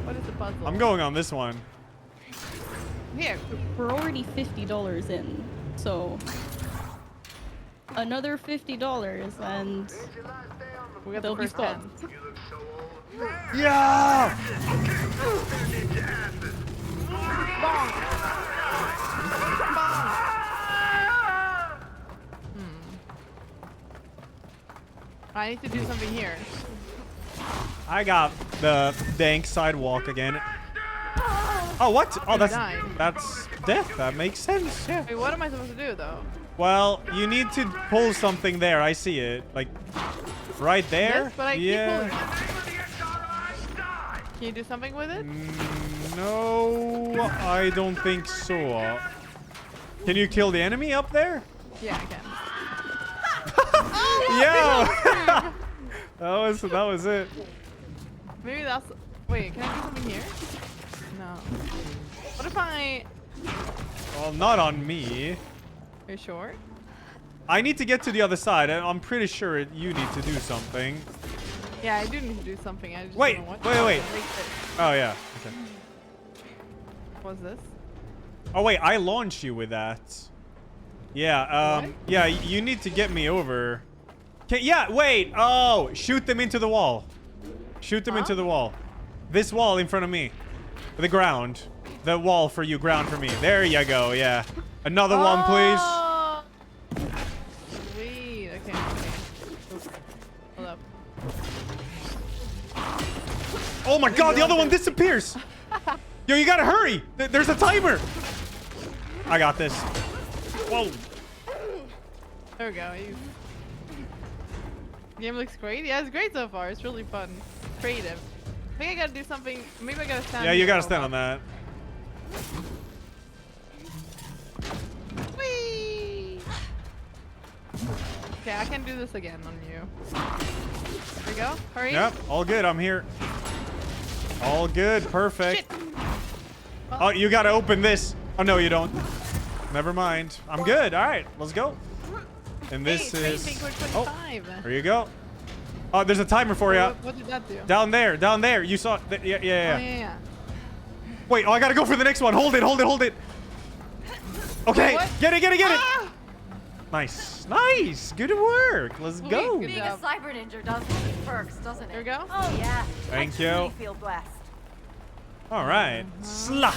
What is the puzzle? I'm going on this one. Here. We're already $50 in, so another $50 and we got they'll the be first spots. 10. Yeah! I need to do something here. I got the dank sidewalk again. Oh, what? Oh, that's death. That makes sense. Yeah. Wait, what am I supposed to do though? Well, you need to pull something there. I see it. Like, right there? This? But I keep pulling it. Can you do something with it? No, I don't think so. Can you kill the enemy up there? Yeah, I can. Yeah! that was it. Maybe that's... Wait, can I do something here? No. What if I... Well, not on me. You're sure? I need to get to the other side. I'm pretty sure you need to do something. Yeah, I do need to do something. I just Wait, don't know what. wait. Oh, yeah. Okay. What's this? Oh, wait. I launched you with that. Yeah, yeah, you need to get me over. Yeah, wait. Oh, shoot them into the wall. Shoot them into the wall. This wall in front of me. The ground. The wall for you, ground for me. There you go, yeah. Another one, please. Sweet. Okay. Oops. Hold up. Oh my god, the other one disappears. Yo, you gotta hurry. There's a timer. I got this. Whoa. There we go. Game looks great. Yeah, it's great so far. It's really fun. Creative. I think I gotta do something. Maybe I gotta stand. Yeah, you gotta stand on that. Whee! Okay, I can do this again on you. There we go. Hurry. Yep, all good. I'm here. All good. Perfect. Well, Oh, you gotta open this. Oh, no, you don't. Never mind. I'm good. All right, let's go. And this is... Oh, there you go. Oh, there's a timer for you. What did that do? Down there, down there. You saw... Yeah, yeah, yeah. Oh, yeah. Wait, oh, I gotta go for the next one. Hold it, hold it, hold it. Okay, get it, get it, get it. Ah! Nice, nice. Good work. Let's go. Being a cyber ninja does have its perks, doesn't it? There we go. Oh yeah. Thank I you. truly feel blessed. All right. Slap.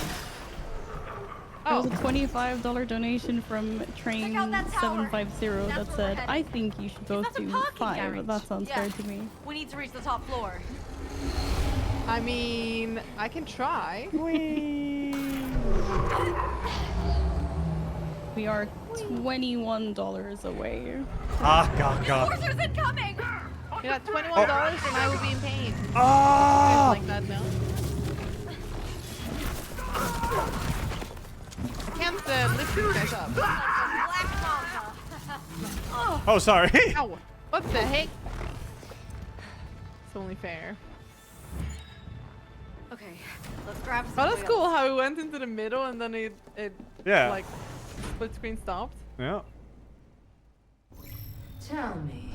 That was a $25 donation from Train 750 that said, I think you should go to 5. That sounds fair to me. We need to reach the top floor. I mean, I can try. We are $21 away. Ah, God, God. Forcers incoming! You got $21 and I will be in pain. Ah! Like that now. I can't lift you guys up. Oh, sorry. Ow. What the heck? It's only fair. Okay, let's grab some. Oh, that's cool how it went into the middle and then it Yeah. like split screen stopped. Yeah. Tell me,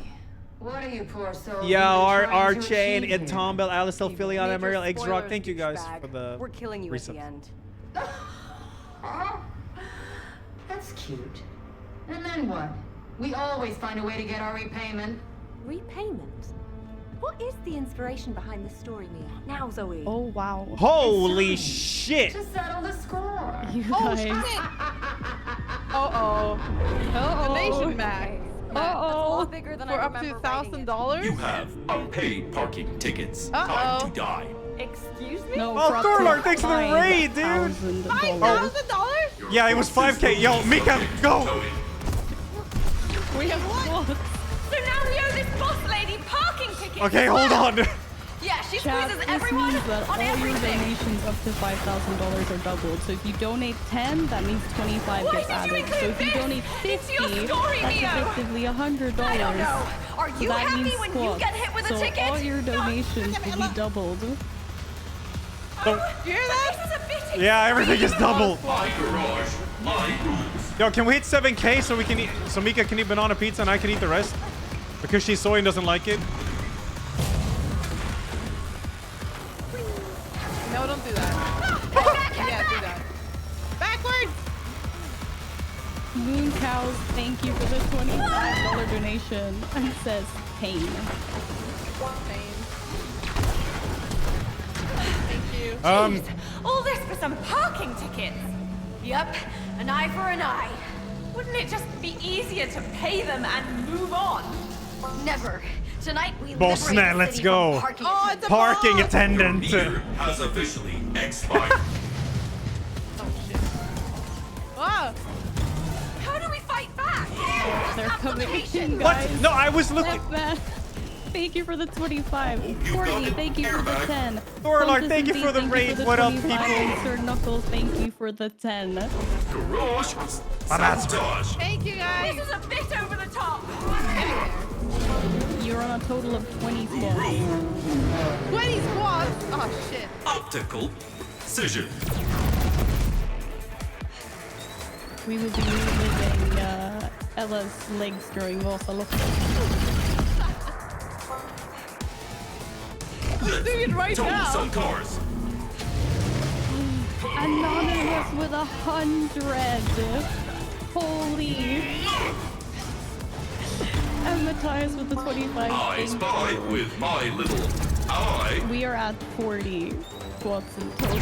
what are you poor souls? Yo, really trying our to chain, achieve Ed here? Tombell, Alistair, Philly, on Emerald, X Rock. spoilers, Thank you guys douchebag. for the. We're killing you at the resub. end. Oh, that's cute. And then what? We always find a way to get our repayment. Repayment? What is the inspiration behind this story, Mia? Now, Zoe. Oh, wow. Holy shit! To settle the score. You Oh, guys. shit! Uh-oh. Donation max. That's a lot bigger than For I up to remember writing it. $1,000? You have unpaid parking tickets. Uh-oh. Time to die. Excuse me? No, Oh, for up to Thorlar, thanks for the raid, dude. $5,000. $5,000? Yeah, it was 5K. Yo, Mika, go! We have what? So now we owe this boss lady parking tickets. Okay, hold on. Yeah, she Chat, squeezes this everyone means that on all your everything. donations up to $5,000 are doubled. So if you donate 10, that means 25 Why gets did you added. So include if you this? donate It's 50, your story, that's Neo. effectively $100. I don't know. Are you So that happy means when squats. you get hit with a so ticket? all your donations will be doubled. You hear that? Yeah, everything is double. My garage, my rules. Yo, can we hit 7K so we can eat, so Mika can eat banana pizza and I can eat the rest? Because she's soy and doesn't like it? No, don't do that. Yeah, do that. Backwards! Moon Cows, thank you for the $25 donation. And says pain. Thank you. Jeez, all this for some parking tickets. Yep, an eye for an eye. Wouldn't it just be easier to pay them and move on? Never. Tonight we Boss liberate man, the let's city go. from parking Oh, it's a Parking boss! attendant. Meter has officially expired. Wow. How do we fight back? They're coming in, What? guys. No, I was looking. Left, thank you for the 25. Courtney, thank you for the 10. Thorlar, Countess thank you and for the thank raid. for the What up, 25. people? And Sir Knuckles, thank you for the 10. Garage sabotage. Thank you, guys. This is a bit over the top. You're on a total of 20 squats. 20 squats? Oh, shit. Optical precision. We will be reliving Ella's legs during Vasaloppet. Let's do it right Tow now. some cars. Anonymous with 100. Holy. And Matthias with the 25. I spy with my little eye. We are at 40 squats in total.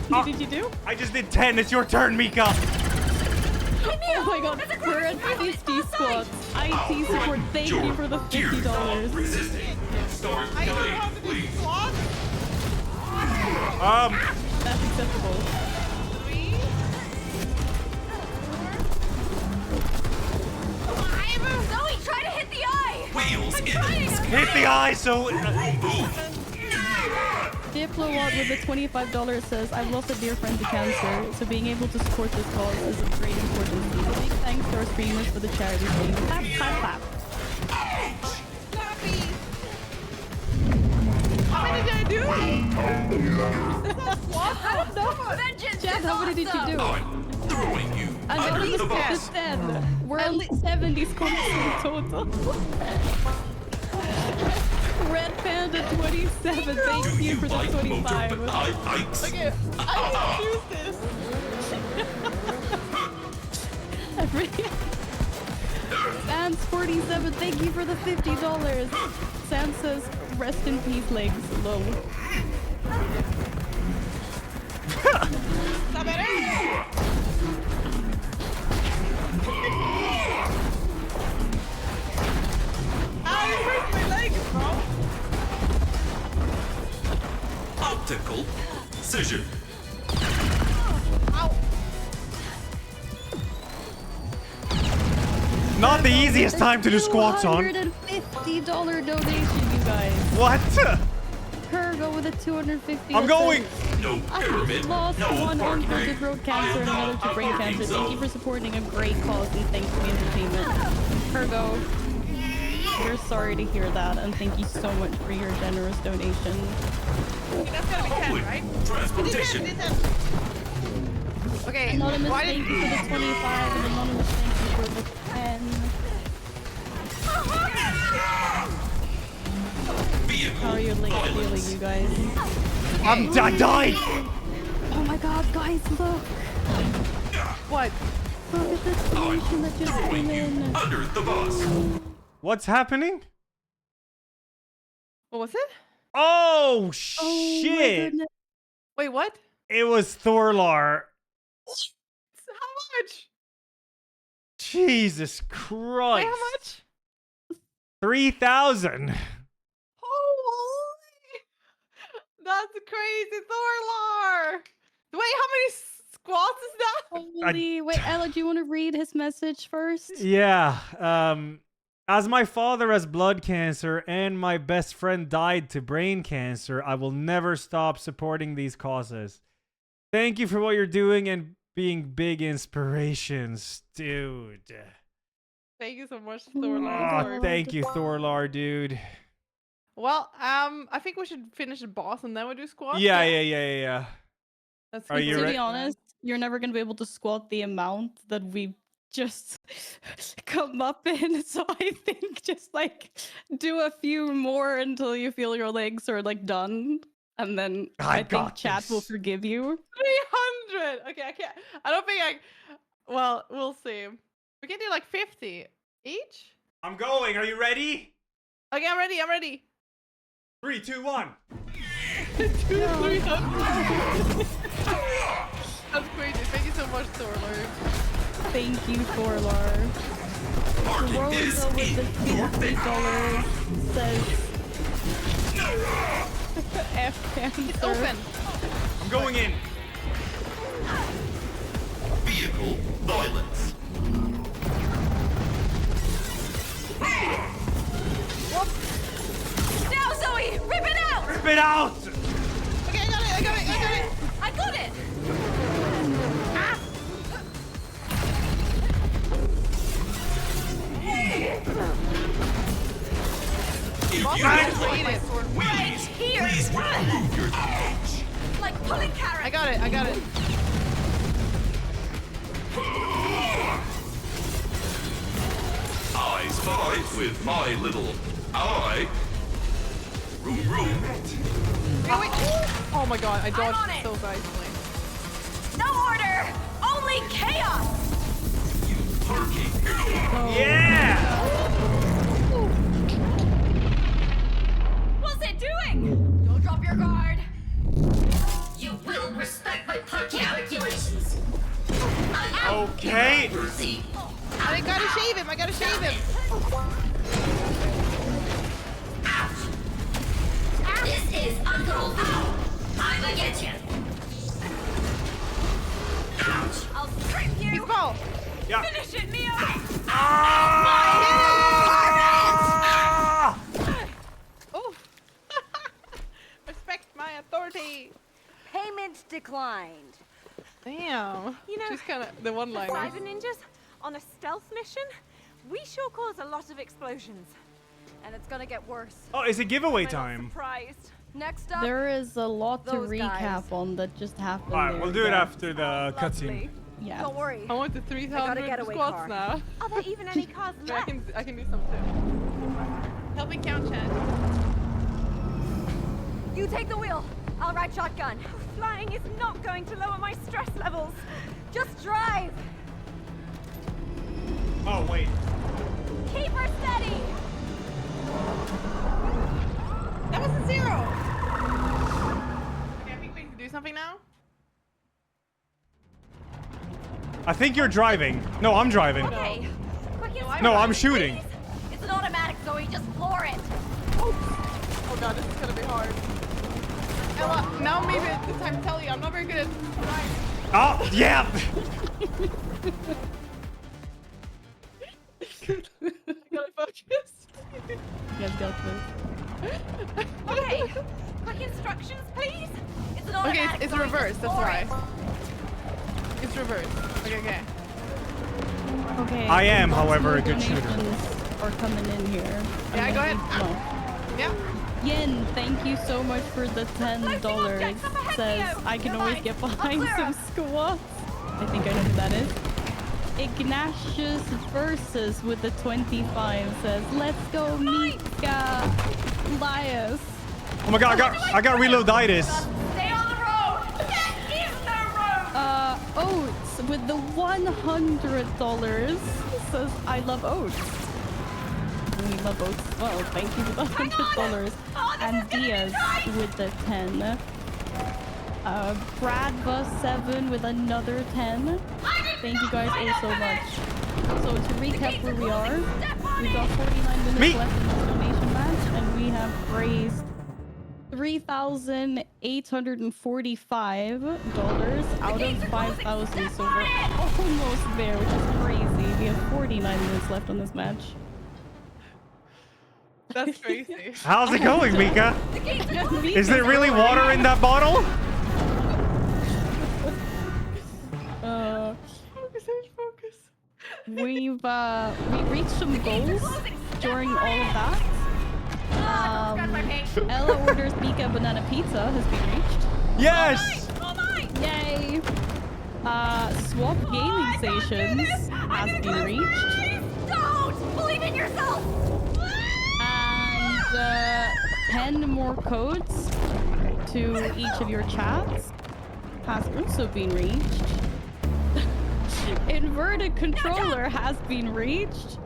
What did you do? I just did 10. It's your turn, Mika. Oh my god, we're at 50 squats. IT support, thank you for the $50. Resisting. Start play, please. That's acceptable. 3, 5. Zoe, try to hit the eye. Wheels in. Hit the eye, so. Diplowad with the $25 says, I've lost a dear friend to cancer, so being able to support this cause is of great importance. So big thanks to our streamers for the charity stream. Clap, clap, clap. How many did I do? What? I don't know. Vengeance Chad, is how many did you do? I'm throwing you under the bus. 10. We're at least 70 squats in total. Red Panda 27, thank you for the 25. Okay, I didn't choose this. Sans 47, thank you for the $50. Sans says, rest in peace, legs. Low. Stop it. I hurt my legs, bro. Optical precision. Ow. Not the easiest time to do squats on. $250 donation, you guys. What? Kurgo with a 250. I'm going. No I pyramid. lost No one parking uncle to brake. throat cancer and another to brain cancer. Thank you for supporting a great cause and thanks for the entertainment. Kurgo, we're sorry to hear that and thank you so much for your generous donation. Okay, that's gotta be 10, right? Transportation. Okay, Anonymous, why thank did you for the 25 and Anonymous, thank you for the 10. How are your legs feeling, you guys? I died. Oh my god, guys, look! What? Look at this donation that just came in. Under the bus. What's happening? What was it? Oh, Oh my shit. goodness. Wait, what? It was Thorlar. How much? Jesus Wait, Christ. how much? 3,000. Holy! That's crazy, Thorlar! Wait, how many squats is that? Holy, wait, Ella, do you want to read his message first? Yeah. As my father has blood cancer and my best friend died to brain cancer, I will never stop supporting these causes. Thank you for what you're doing and being big inspirations, dude. Thank you so much, Thorlar. Oh, thank you, Thorlar, dude. Well, I think we should finish the boss and then we do squats. Yeah. That's Are good. you To ready? be honest, you're never going to be able to squat the amount that we just come up in. So I think just like do a few more until you feel your legs are like done, and then I think chat will forgive you. 300. Okay, I can't. I don't think I. Well, we'll see. We can do like 50 each. I'm going. Are you ready? Okay, I'm ready. I'm ready. 3, 2, 1. 300. That's crazy. Thank you so much, Thorlar. Thank you, Thorlar. Rosa with the $50 says F cancer. It's open. I'm going in. Vehicle violence. Now, Zoe! Rip it out! Rip it out! Okay, I got it. I got it. I got it. I got it! Ah! If Boss you man, don't like my please. sword, Right here! please remove your edge. Like pulling carrots! I got it. I got it. I spy with my little eye. Room, room. Oh my god, I dodged on it it. so nicely. No order! Only chaos! Turkey. Yeah! What's it doing? Don't drop your guard! You will respect my park calculations. Okay. I gotta shave him. I gotta shave him. This is uncalled for. I'ma get you. I'll strip you! He's ball. Yeah. Finish it, Neo! Oh. Respect my authority. Payment declined. Damn. You know, she's kind of the one-liner. Cyber ninjas on a stealth mission, we sure cause a lot of explosions. And it's gonna get worse. Oh, is it giveaway I'm not time? surprised. Next up, There is a lot to those recap guys. on that just happened. Alright, there, we'll do it guys. after the cutscene. Yeah. don't worry. I want the I got a 300 getaway squats car. now. Are there even any cars I left? can do some too. Helping count, chat. You take the wheel. I'll ride shotgun. Flying is not going to lower my stress levels. Just drive. Oh, wait. Keep her steady. That was a 0. Okay, I think we can do something now. I think you're driving. No, I'm driving. Okay. Quick No, I'm shooting. It's an automatic, Zoe. Just floor it. Oh god, this is gonna be hard. Ella, now maybe it's the time to tell you I'm not very good at driving. Oh, yeah! Gotta focus. Yes, got this. Okay. Quick instructions, please. It's an Okay, automatic. it's Zoe. reverse, Just that's floor why. it. It's reverse. Okay, okay. Okay. I am, lots however, more a good shooter. donations Are coming in here. Yeah, I'm go gonna ahead. do- no. Yeah. Yin, thank you so much for the $10. objects up ahead, Says Neo. I can You're always mine. get I'll behind clear some us. squats. I think I know who that is. Ignatius Versus with the 25 says, "Let's go, Mika, Elias." Oh my god, I got reloaditis. Stay on the road! That is the road! Oats with the $100 says, "I love oats." We love oats as well. Thank you for the $100. And Diaz with the 10. Bradva7 with another 10. Thank you guys all so much. So to recap where we are, we've got 49 minutes left in this donation match, and we have raised $3,845 out of 5,000. So we're almost there, which is crazy. We have 49 minutes left on this match. That's crazy. How's it going, Mika? Is there really water in that bottle? Focus. We reached some goals during all of that. Ella orders Mika banana pizza has been reached. Yes! Yay! Swap gaming stations has been reached. Don't believe in yourself. And 10 more codes to each of your chats has also been reached. Inverted controller has been reached.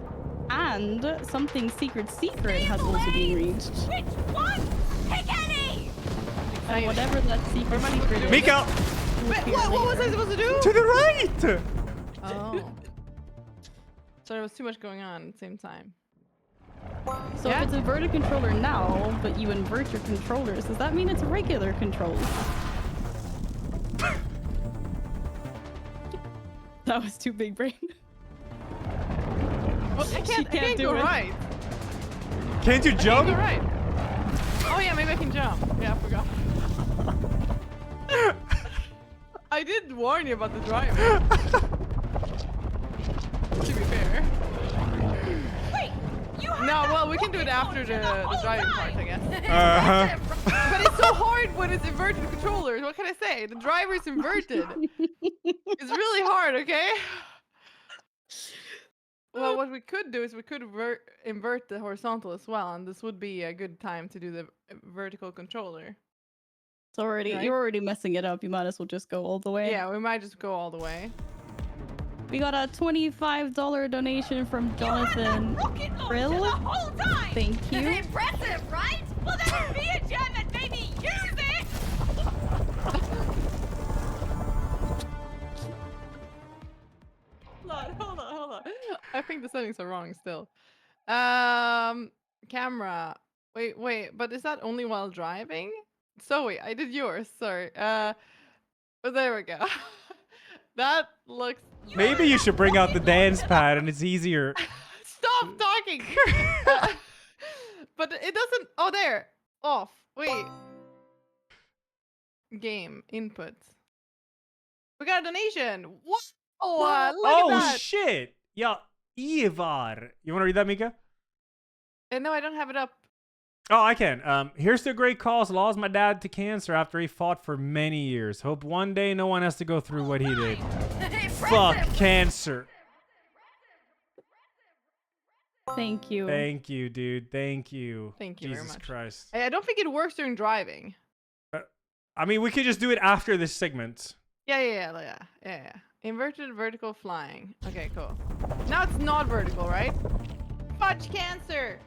And something secret has also been reached. Which one? Pick any. And whatever that secret is. Mika! Wait, what was I supposed to do? To the right! Oh. So there was too much going on at the same time. So if it's inverted controller now, but you invert your controllers, does that mean it's regular controls? That was too big brain. Well, I can't go right. Can't you jump? I can't go right. Oh yeah, maybe I can jump. Yeah, I forgot. I did warn you about the driver. To be fair. Wait, you No, well, we can do it after the driving part, I guess. Uh-huh. But it's so hard when it's inverted controllers. What can I say? The driver's inverted. It's really hard, okay? Well, what we could do is we could invert the horizontal as well, and this would be a good time to do the vertical controller. It's already, Right? you're already messing it up. You might as well just go all the way. Yeah, we might just go all the way. We got a $25 donation from Jonathan Brill. Thank you. Impressive, right? Well, then be a gem and maybe use it. Hold on. I think the settings are wrong still. Camera. Wait, but is that only while driving? Zoe, I did yours, sorry. But there we go. That looks... Maybe you should bring out the dance pad and it's easier. Stop talking! But it doesn't... Oh, there! Off. Wait. Game. Input. We got a donation! What? Oh, look at that! Shit! Yeah, Ivar. You want to read that, Mika? No, I don't have it up. Oh, I can. Here's to a great cause. Lost my dad to cancer after he fought for many years. Hope one day no one has to go through what he did. Fuck cancer. Thank you. Thank you, dude. Thank you. Thank you Jesus very much. Christ. I don't think it works during driving. I mean, we could just do it after this segment. Yeah. Inverted vertical flying. Okay, cool. Now it's not vertical, right? Fudge cancer!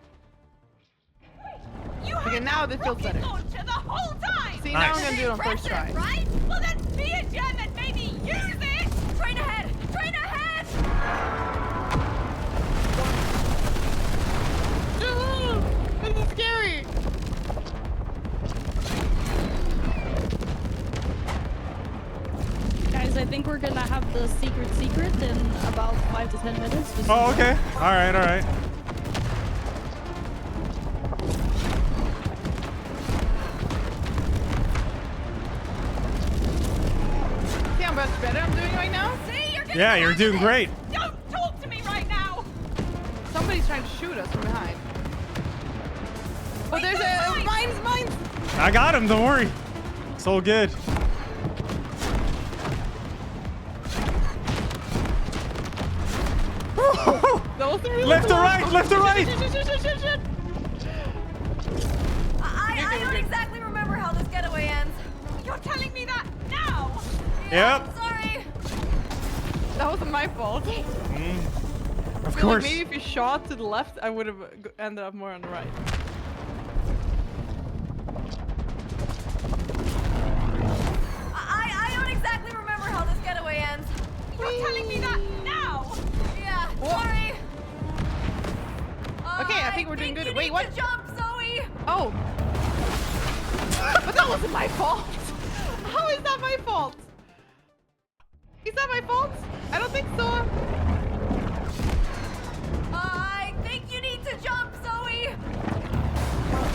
Okay, now this feels better. The whole time. See, now I'm gonna do it on first try. Right? Well, then be a gem and maybe use it. Train ahead. Train ahead. This is scary. Guys, I think we're gonna have the secret in about 5 to 10 minutes. Just Oh, okay. All right. See how much better I'm doing right now? See, you're getting Yeah, you're doing great. Don't talk to me right now. Somebody's trying to shoot us from behind. Oh, there's a mines. I got him. Don't worry. It's all good. That was really Left or close. right? Left or right? Shit. I don't exactly remember how this getaway ends. You're telling me that now? Yep. Sorry. That wasn't my fault. Of I feel course. like maybe if you shot to the left, I would have ended up more on the right. I don't exactly remember how this getaway ends. You're telling me that now? Yeah, sorry. Okay, I think we're doing good. You Wait, need what? to jump, Zoe. Oh. But that wasn't my fault. How is that my fault? Is that my fault? I don't think so. I think you need to jump, Zoe.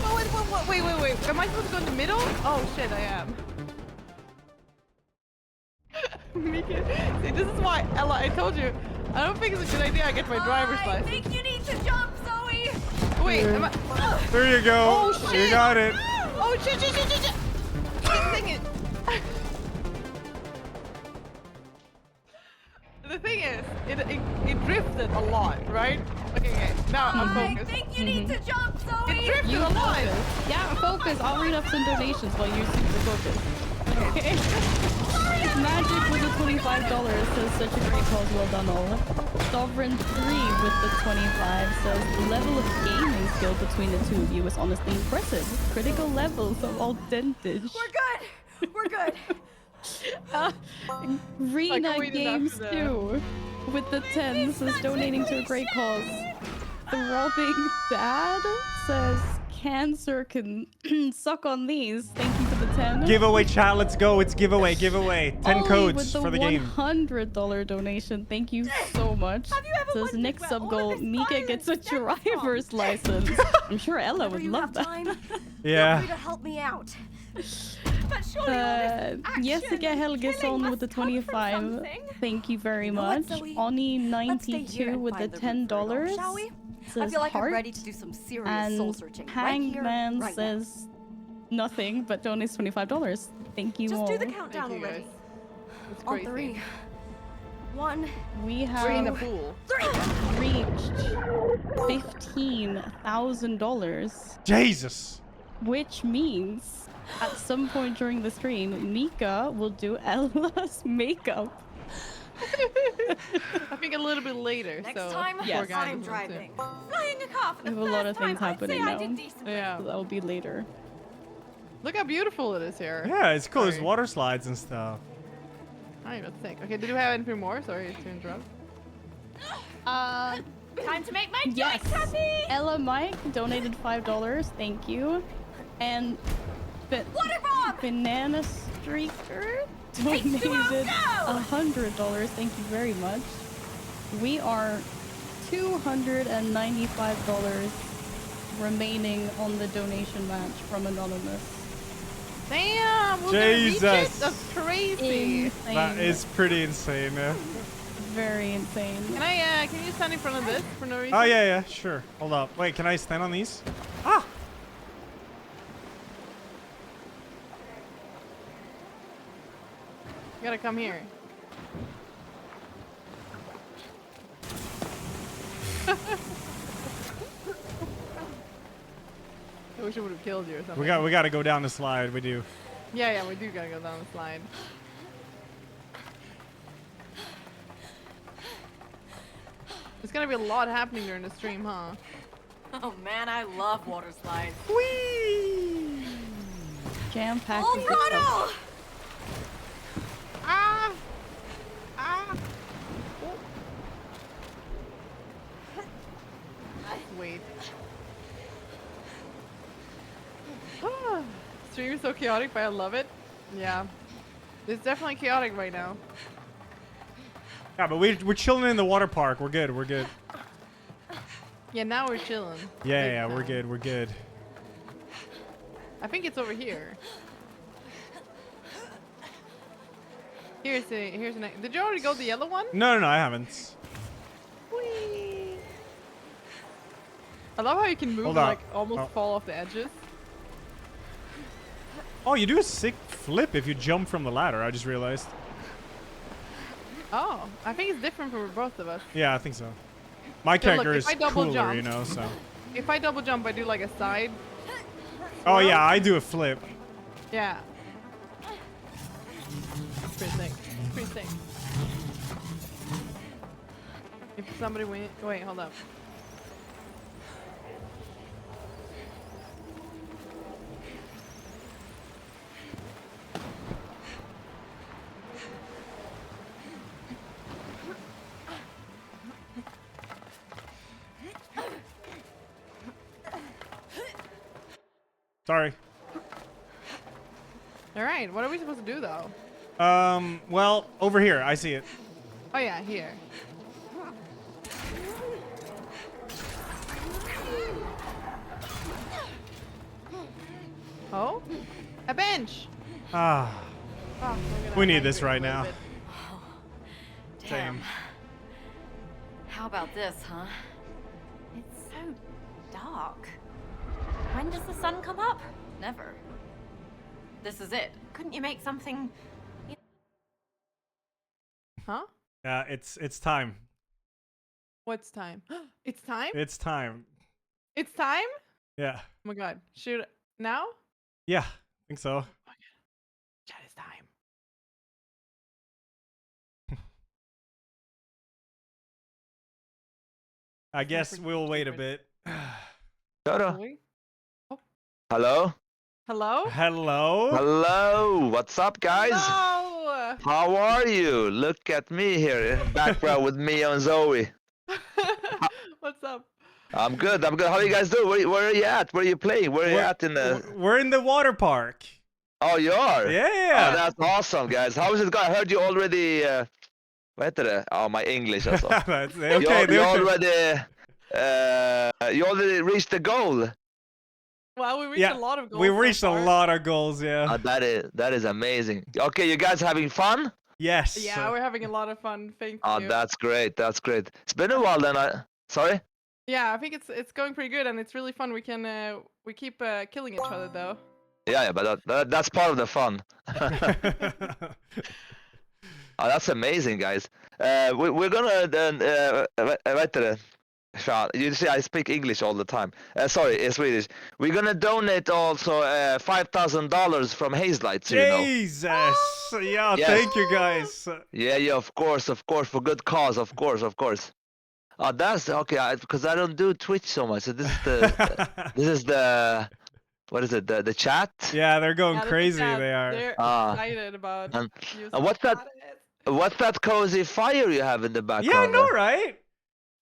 Oh, wait. Am I supposed to go in the middle? Oh shit, I am. Mika, see, this is why, Ella, I told you, I don't think it's a good idea I get my driver's license. I think you need to jump, Zoe. Wait, am I... There you go. Oh shit! You got it. Oh shit! Dang it! the thing is, it drifted a lot, right? Okay. Now I'm focused. I think you need to jump, Zoe. It drifted You a lot. focus. Yeah, focus. I'll read up some donations while you super focus. Okay. Magic with the $25 says such a great cause, well done all. Sovereign 3 with the 25 says the level of gaming skill between the two of you is honestly impressive. Critical levels of all dentage. We're good. Rena Games 2 with the 10 says donating to a great cause. Throbbing Dad says cancer can suck on these. Thank you for the 10. Giveaway chat, let's go. It's giveaway. 10 Ollie codes with the for the game. $100 donation. Thank you so much. Says next sub goal, Mika gets a driver's license. I'm sure Ella would love that. Yeah. Feel free to help me out. But surely all this action Jessica and Helgeson killing with the must come from 25. something. Thank you very You know what, much. Zoe? Oni Let's stay here 92 and with the find the root for it all, $10. shall we? I Says feel like heart. I'm ready to do some serious And soul searching right here, Hangman right now. says nothing but donates $25. Thank you Just all. do the countdown Thank you, already. It's On crazy. 3. 1. We have We're in the pool. reached $15,000. Jesus. Which means at some point during the stream, Mika will do Ella's makeup. I think a little bit later. Next so time, Yes. I'm driving. Flying a car for We the have a lot of first time, things I'd happening say I now. did decently. Yeah. So that will be later. Look how beautiful it is here. Yeah, it's cool. There's Sorry. water slides and stuff. I don't even think. Okay, did you have anything more? Sorry to interrupt. Time to make my Yes. joints happy! Ella Mike donated $5. Thank you. And Water bomb! Banana Streaker H2O, donated go! $100. Thank you very much. We are $295 remaining on the donation match from Anonymous. Damn! We're Jesus. gonna reach it? That's crazy. Insane. That is pretty insane. Very insane. Can you stand in front of this for no reason? Oh, yeah, sure. Hold up. Wait, can I stand on these? Ah! You gotta come here. I wish I would have killed you or something. We got to go down the slide. We do. Yeah, we do gotta go down the slide. There's gonna be a lot happening during the stream, huh? Oh man, I love water slides. Whee! Jam-packed Full with good stuff. throttle! Ah! Ah! Wait. Stream is so chaotic, but I love it. Yeah. It's definitely chaotic right now. Yeah, but we're chilling in the water park. We're good. We're good. Yeah, now we're chilling. Yeah, we're good. We're good. I think it's over here. Here's an. Did you already go the yellow one? No, I haven't. Whee! I love how you can move Hold and on. like almost Oh. fall off the edges. Oh, you do a sick flip if you jump from the ladder. I just realized. Oh, I think it's different for both of us. Yeah, I think so. My So, look, character if is I double cooler, jump- you know, so. If I double jump, I do like a side. Oh, swirl. yeah, I do a flip. Yeah. It's pretty sick. It's pretty sick. If somebody wait, hold up. Sorry. All right, what are we supposed to do though? Well, over here. I see it. Oh yeah, here. Oh, a bench. Ah. Oh, We need this right now. Damn. Same. How about this, huh? It's so dark. When does the sun come up? Never. This is it. Couldn't you make something... Huh? Yeah, it's time. What's time? It's time? It's time. It's time? Yeah. Oh my god. Shoot. Now? Yeah, I think so. Chat, it's time. I guess we'll wait a bit. Toto. Oh. Hello? Hello? Hello? Hello. What's up, guys? No! How are you? Look at me here, background with Mia and Zoe. What's up? I'm good. I'm good. How you guys doing? Where are you at? Where are you playing? Where are you at in the? We're in the water park. Oh, you are? Yeah. Oh, that's awesome, guys. How is it going? I heard you already. Vad heter det? Oh, my English also. That's okay. You already reached the goal. Well, we reached a lot of goals. We reached a lot of goals, yeah. That is amazing. Okay, you guys having fun? Yes. Yeah, we're having a lot of fun. Thank Oh, you. that's great. That's great. It's been a while then. Sorry? Yeah, I think it's going pretty good and it's really fun. We can we keep killing each other though. Yeah, but that's part of the fun. Oh, that's amazing, guys. We're gonna then. You see, I speak English all the time. Sorry, Swedish. We're gonna donate also $5,000 from Hazelight. So Jesus! Yeah, Yes. thank you guys. Yeah, of course, for good cause, of course. Oh, that's okay. Because I don't do Twitch so much. So this is the what is it? The chat. Yeah, they're going Yeah, crazy. They are. They're excited about. And using what's that cozy fire you have in the background? Yeah, I know, there? right?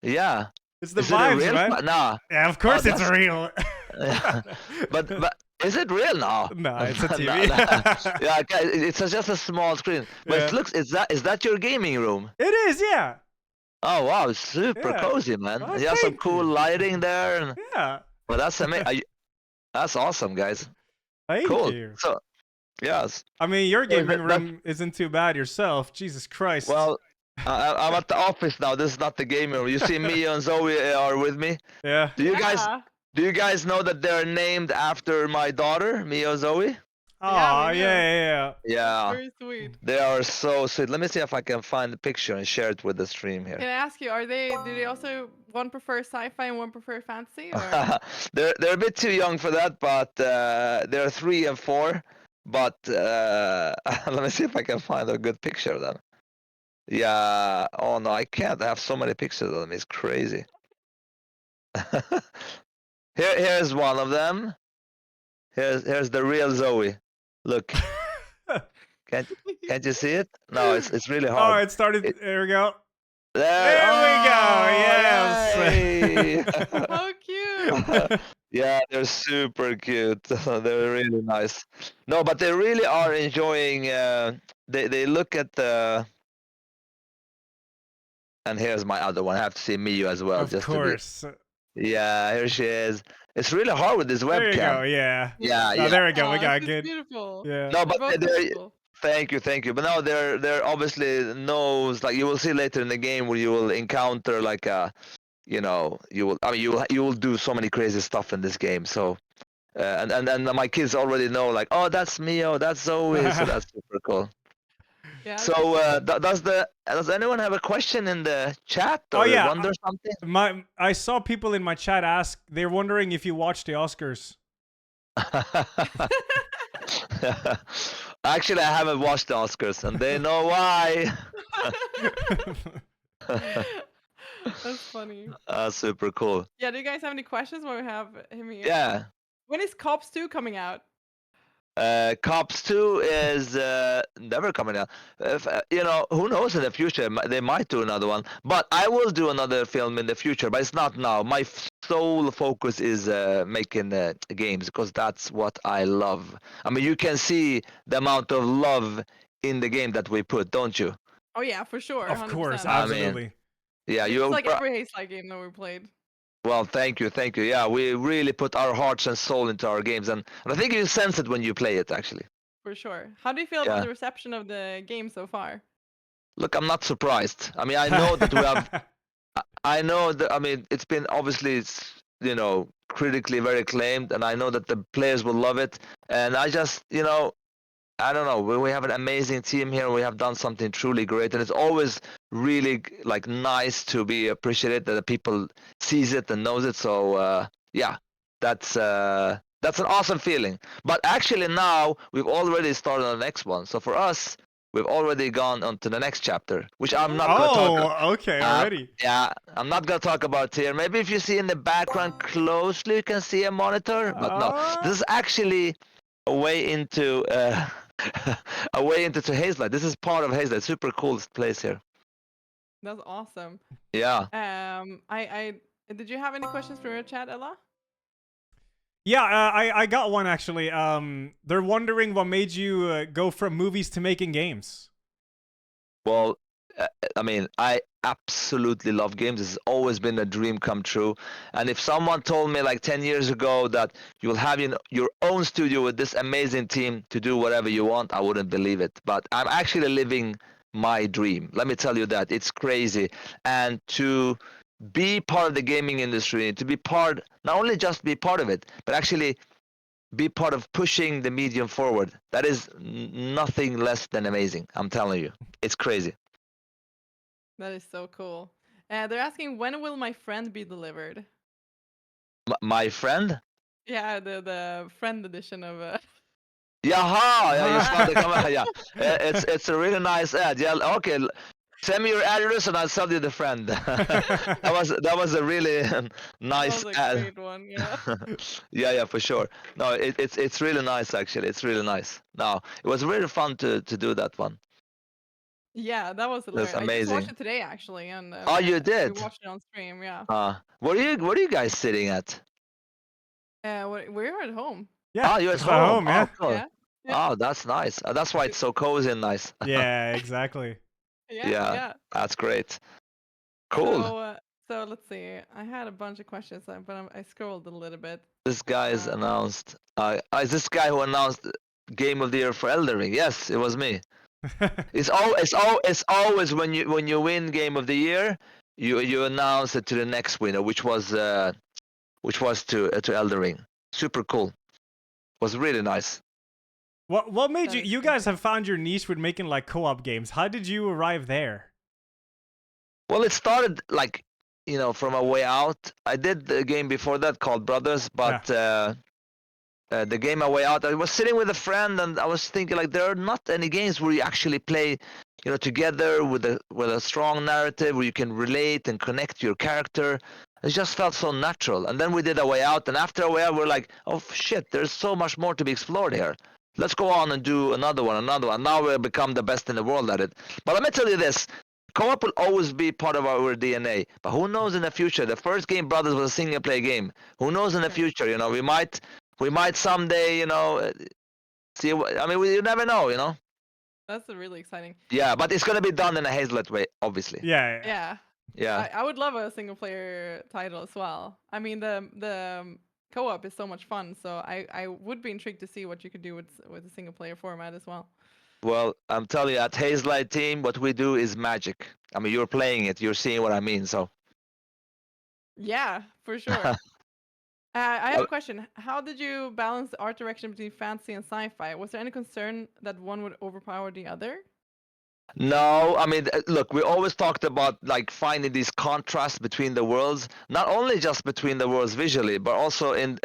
Yeah. It's the Is it a vibes, real man. Nah. Yeah, of course it's that's- real. but is it real now? No, it's a TV. Yeah, okay, it's just a small screen. But Yeah. it looks is that your gaming room? It is, yeah. Oh wow, it's super Yeah. cozy, man. Oh, You have some thank cool you. lighting there. And, Yeah. well, that's amazing. That's awesome, guys. Thank Cool. you. So, yes. I mean, your Yeah, gaming that- room isn't too bad yourself. Jesus Christ. Well, I'm at the office now. This is not the gaming room. You see, Mia and Zoe are with me. Yeah. Do you guys know that they're named after my daughter, Mia and Zoe? Oh, we do. yeah. Yeah. Very sweet. They are so sweet. Let me see if I can find the picture and share it with the stream Can here. I ask you, do they also one prefer sci-fi and one prefer fantasy? Or? They're a bit too young for that, but they're 3 and 4. But let me see if I can find a good picture of them. Yeah. Oh no, I can't. I have so many pictures of them. It's crazy. Here's one of them. Here's the real Zoe. Look. Can't you see it? No, it's really Oh, hard. it started. There we go. There we go. Yes. Hey. How cute. Yeah, they're super cute. They're really nice. No, but they really are enjoying. They look at the. And here's my other one. I have to see Miyu as well. Of just course. To be... Yeah, here she is. It's really hard with this There webcam. you go. Yeah. Yeah, Oh, yeah. there we go. We Aw, got this is good. beautiful. Yeah. No, but Both they're, beautiful. thank you. But now they're obviously knows, like you will see later in the game where you will encounter like a, you will do so many crazy stuff in this game. So, and my kids already know like, oh, that's Mio, that's Zoe, so that's super cool. Yeah. So does anyone have a question in the chat or wonder something? I saw people in my chat ask. They're wondering if you watched the Oscars. Actually, I haven't watched the Oscars, and they know why. That's funny. Super cool. Yeah, do you guys have any questions while we have him here? Yeah. When is Cops 2 coming out? Cops 2 is never coming out. Who knows in the future? They might do another one. But I will do another film in the future, but it's not now. My sole focus is making games because that's what I love. I mean, you can see the amount of love in the game that we put, don't you? Oh yeah, for sure. Of 100%. course, I absolutely. mean, yeah, It's you. like every Hazelight game that we played. Well, thank you. Yeah, we really put our hearts and soul into our games, and I think you sense it when you play it, actually. For sure. How do you feel about the reception of the game so far? Look, I'm not surprised. I mean, I know that we have. I know that. I mean, it's been obviously, critically very acclaimed, and I know that the players will love it. And I just, I don't know. We have an amazing team here. We have done something truly great, and it's always really like nice to be appreciated that the people sees it and knows it. So yeah, that's an awesome feeling. But actually now we've already started on the next one. So for us, we've already gone on to the next chapter, which I'm not going to talk. Okay, already. Yeah, I'm not going to talk about here. Maybe if you see in the background closely, you can see a monitor. But no, this is actually a way into a way into Hazelight. This is part of Hazelight. Super cool place here. That's awesome. Yeah. I did you have any questions for your chat, Ella? Yeah, I got one actually. They're wondering what made you go from movies to making games. Well, I mean, I absolutely love games. It's always been a dream come true. And if someone told me like 10 years ago that you'll have your own studio with this amazing team to do whatever you want, I wouldn't believe it. But I'm actually living my dream. Let me tell you that. It's crazy. And to be part of the gaming industry, to be part, not only just be part of it, but actually be part of pushing the medium forward. That is nothing less than amazing. I'm telling you. It's crazy. That is so cool. They're asking, when will my friend be delivered? My friend? Yeah, the friend edition of Yaha! Yeah, you saw the comment. Yeah, it's a really nice ad. Yeah, okay. Send me your address and I'll sell you the friend. that was a really nice that was a ad. great one, yeah. yeah, for sure. No, it's really nice actually. It's really nice. No, it was really fun to do that one. Yeah, that was hilarious. That's I just watched amazing. it today actually, and Oh, you did? we watched it on stream. Yeah. Where are you guys sitting at? We're at home. Yeah. Oh, you're at it's home. yeah. Oh, cool. Yeah. Yeah. Oh, that's nice. That's why it's so cozy and nice. Yeah, exactly. Yeah. That's great. Cool. So let's see. I had a bunch of questions, but I scrolled a little bit. This guy's announced. Is this guy who announced Game of the Year for Elden Ring? Yes, it was me. It's always when you win Game of the Year, you announce it to the next winner, which was to Elden Ring. Super cool. Was really nice. What made you guys have found your niche with making like co-op games? How did you arrive there? Well, it started like, from a way out. I did the game before that called Brothers, but the game A Way Out, I was sitting with a friend and I was thinking like there are not any games where you actually play, together with a strong narrative where you can relate and connect to your character. It just felt so natural. And then we did A Way Out, and after A Way Out, we're like, oh shit, there's so much more to be explored here. Let's go on and do another one. Now we've become the best in the world at it. But let me tell you this. Co-op will always be part of our DNA. But who knows in the future? The first game, Brothers, was a single-player game. Who knows in the future? We might someday, see. You never know. That's really exciting. Yeah, but it's gonna be done in a Hazelight way, obviously. Yeah. Yeah. I would love a single player title as well. I mean, the co-op is so much fun, so I would be intrigued to see what you could do with a single player format as well. Well, I'm telling you, at Hazelight team, what we do is magic. I mean, you're playing it, you're seeing what I mean, so. Yeah, for sure. I have a question. How did you balance the art direction between fantasy and sci-fi? Was there any concern that one would overpower the other? No, I mean, look, we always talked about like finding these contrasts between the worlds, not only just between the worlds visually, but also in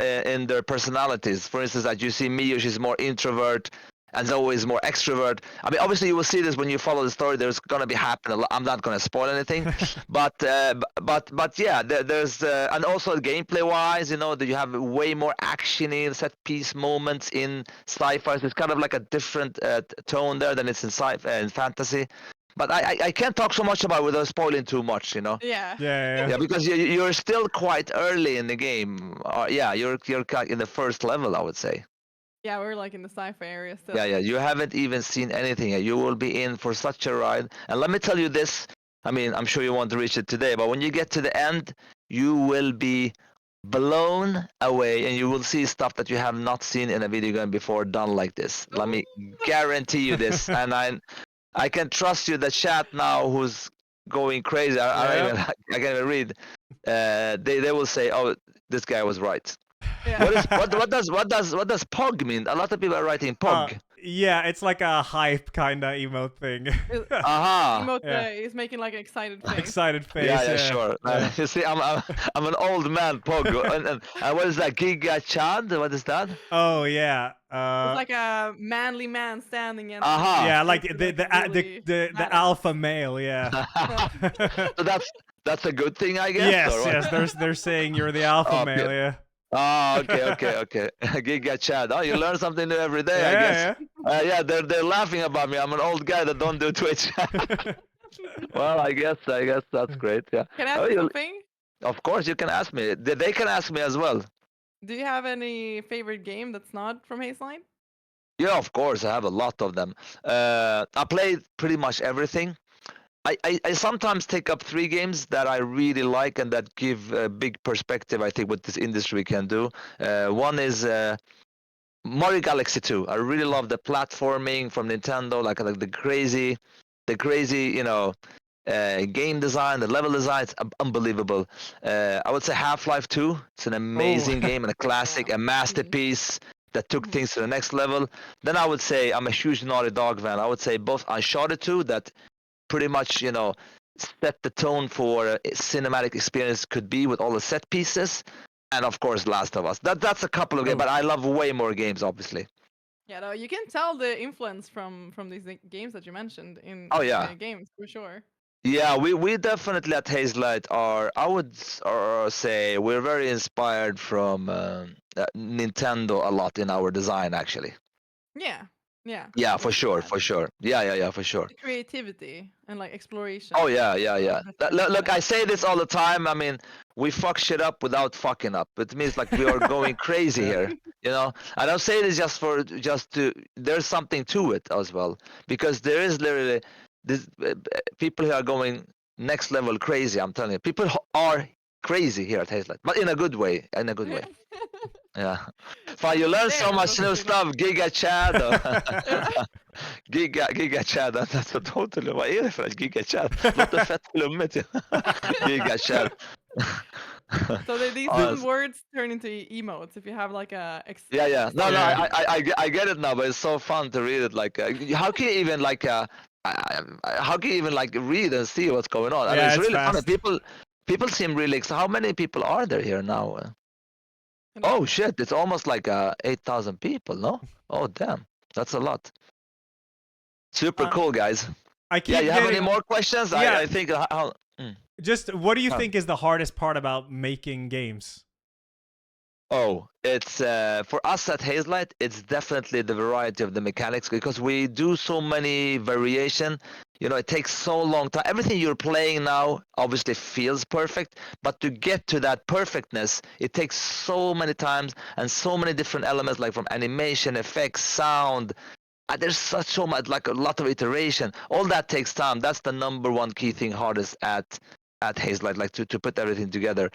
their personalities. For instance, as you see Miyo, she's more introvert, and Zoe is more extrovert. I mean, obviously you will see this when you follow the story. There's gonna be happening a lot. I'm not gonna spoil anything, but yeah, there's and also gameplay wise, that you have way more actiony set piece moments in sci-fi. So it's kind of like a different tone there than it's in sci-fi and fantasy. But I can't talk so much about it without spoiling too much, Yeah. Yeah, because you're still quite early in the game. You're in the first level, I would say. Yeah, we're like in the sci-fi area still. Yeah, you haven't even seen anything yet. You will be in for such a ride. And let me tell you this, I mean, I'm sure you want to reach it today, but when you get to the end, you will be blown away and you will see stuff that you have not seen in a video game before done like this. Let me guarantee you this. And I can trust you, the chat now who's going crazy. I can't even read. They will say, oh, this guy was right. Yeah. What does POG mean? A lot of people are writing POG. Yeah, it's like a hype kind of emote thing. Emote Yeah. is making like an excited face. Excited face. Yeah, sure. Yeah. You see, I'm an old man, Pogo, and what is that? Giga Chad? What is that? Oh yeah. It's like a manly man standing in. Yeah, like next to, the alpha male. Yeah. So that's a good thing, I guess. Yes, or what? yes. They're saying you're the alpha Oh, male. Yeah. Oh, okay. Giga Chad. Oh, you learn something new every day, I Yeah, guess. Yeah, they're laughing about me. I'm an old guy that don't do Twitch. Well, I guess that's great. Yeah. Can I ask Oh, you something? Of course, you can ask me. They can ask me as well. Do you have any favorite game that's not from Hazeline? Yeah, of course, I have a lot of them. I play pretty much everything. I sometimes take up 3 games that I really like and that give a big perspective, I think, what this industry can do. One is Mario Galaxy 2. I really love the platforming from Nintendo, like the crazy, game design, the level design. It's unbelievable. I would say Half-Life 2. It's an amazing game and a classic, a masterpiece that took things to the next level. Then I would say I'm a huge Naughty Dog fan. I would say both Uncharted 2, that pretty much, set the tone for a cinematic experience could be with all the set pieces, and of course Last of Us. That's a couple of games, but I love way more games, obviously. Yeah, no, you can tell the influence from these games that you mentioned in games for sure. Yeah, we definitely at Hazelight are, I would say we're very inspired from Nintendo a lot in our design, actually. Yeah. Yeah, for sure. Yeah, for sure. The creativity and like exploration. Oh yeah. Look, I say this all the time. I mean, we fuck shit up without fucking up. It means like we are going crazy here. I don't say this just to. There's something to it as well, because there is literally this people who are going next level crazy. I'm telling you, people are crazy here at Hazelight, but in a good way. Yeah. Fan, you learn so much new stuff. Giga Chad. Giga Chad. Alltså totally. Vad är det för Giga Chad? Låter fett flummigt. Giga Chad. So these words turn into emotes if you have like a. Yeah. No. I get it now, but it's so fun to read it. Like, how can you even read and see what's going on? I mean, it's really fun. People seem really excited. How many people are there here now? Oh shit! It's almost like 8,000 people. No? Oh damn, that's a lot. Super cool, guys. You have any more questions? Yeah. I think. Just what do you think is the hardest part about making games? Oh, it's for us at Hazelight, it's definitely the variety of the mechanics, because we do so many variation. It takes so long time. Everything you're playing now obviously feels perfect, but to get to that perfectness, it takes so many times and so many different elements, like from animation, effects, sound. There's so much, like a lot of iteration. All that takes time. That's the number one key thing hardest at Hazelight, like to put everything together.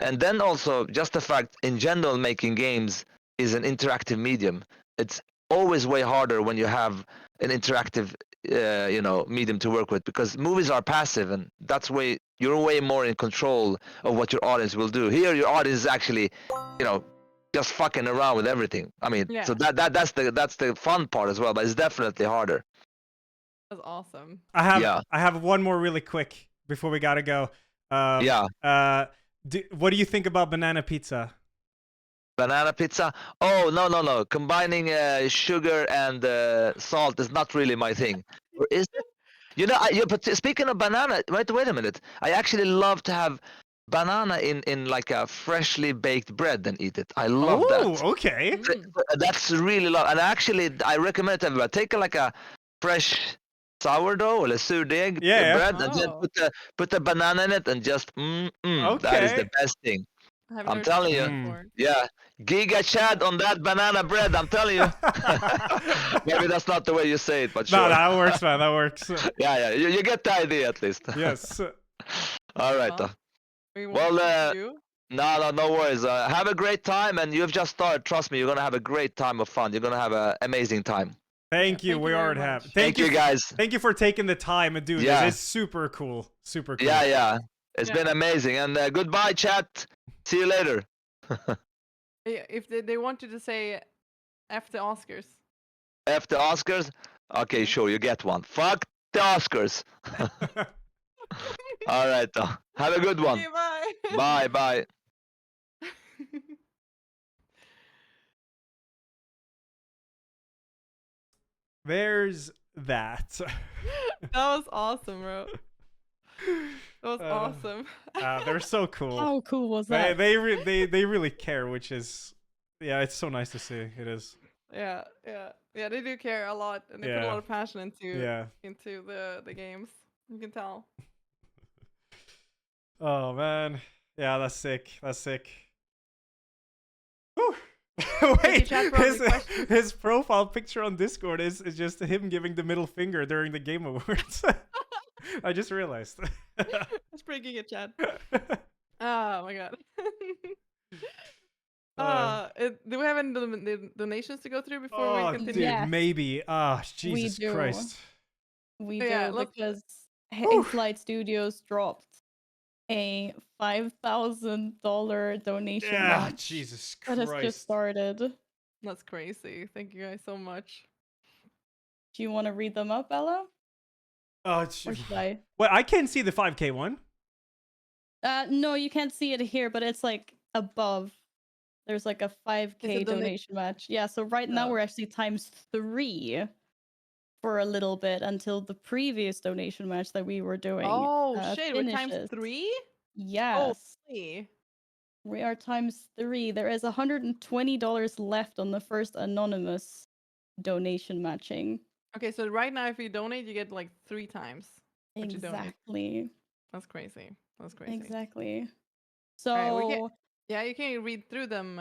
And then also just the fact in general making games is an interactive medium. It's always way harder when you have an interactive medium to work with, because movies are passive, and you're way more in control of what your audience will do. Here your audience is actually just fucking around with everything. I mean, so that's the fun part as well, but it's definitely harder. That's awesome. I have one more really quick before we gotta go. What do you think about banana pizza? Banana pizza? Oh, no. Combining sugar and salt is not really my thing. Or is it? But speaking of banana, wait a minute. I actually love to have banana in like a freshly baked bread and eat it. I love that. Oh, okay. That's really love. And actually, I recommend it to everybody. Take like a fresh sourdough or a surdeg bread, and then put the banana in it, and just that is the best thing. I'm telling you. Yeah, Giga Chad on that banana bread. I'm telling you. Maybe that's not the way you say it, but sure. No, that works, man. That works. Yeah. You get the idea at least. Yes. All right. Well, no worries. Have a great time, and you've just started. Trust me, you're gonna have a great time of fun. You're gonna have an amazing time. Thank you. We already have. Thank you, guys. Thank you for taking the time and doing this. It's super cool. Super cool. Yeah. It's been amazing. And goodbye, chat. See you later. If they want you to say F the Oscars. F the Oscars? Okay, sure, you get one. Fuck the Oscars. All right, though. Have a good one. Okay, bye. Bye, bye. There's that. That was awesome, bro. That was awesome. They're so cool. How cool was that? They really care, which is, yeah, it's so nice to see. It is. Yeah, they do care a lot, and they put a lot of passion into the games. You can tell. Oh man, yeah, that's sick. That's sick. Whew. Wait, his profile picture on Discord is just him giving the middle finger during the Game Awards. I just realized. That's pretty good, Chad. Oh my god. Do we have any donations to go through before we continue? Dude, maybe. Jesus Christ. We do, because Hazelight Studios dropped a $5,000 donation match. Jesus That Christ. has just started. That's crazy. Thank you guys so much. Do you want to read them up, Ella? Oh, or should I? Well, I can't see the 5K one. No, you can't see it here, but it's like above. There's like a 5K donation match. Yeah, so right now we're actually ×3 for a little bit until the previous donation match that we were doing. Oh shit, we're finishes. ×3? Yes. Holy. We are ×3. There is $120 left on the first anonymous donation matching. Okay, so right now if you donate, you get like 3 times what you donate. Exactly. That's crazy. That's crazy. Exactly. So yeah, you can read through them,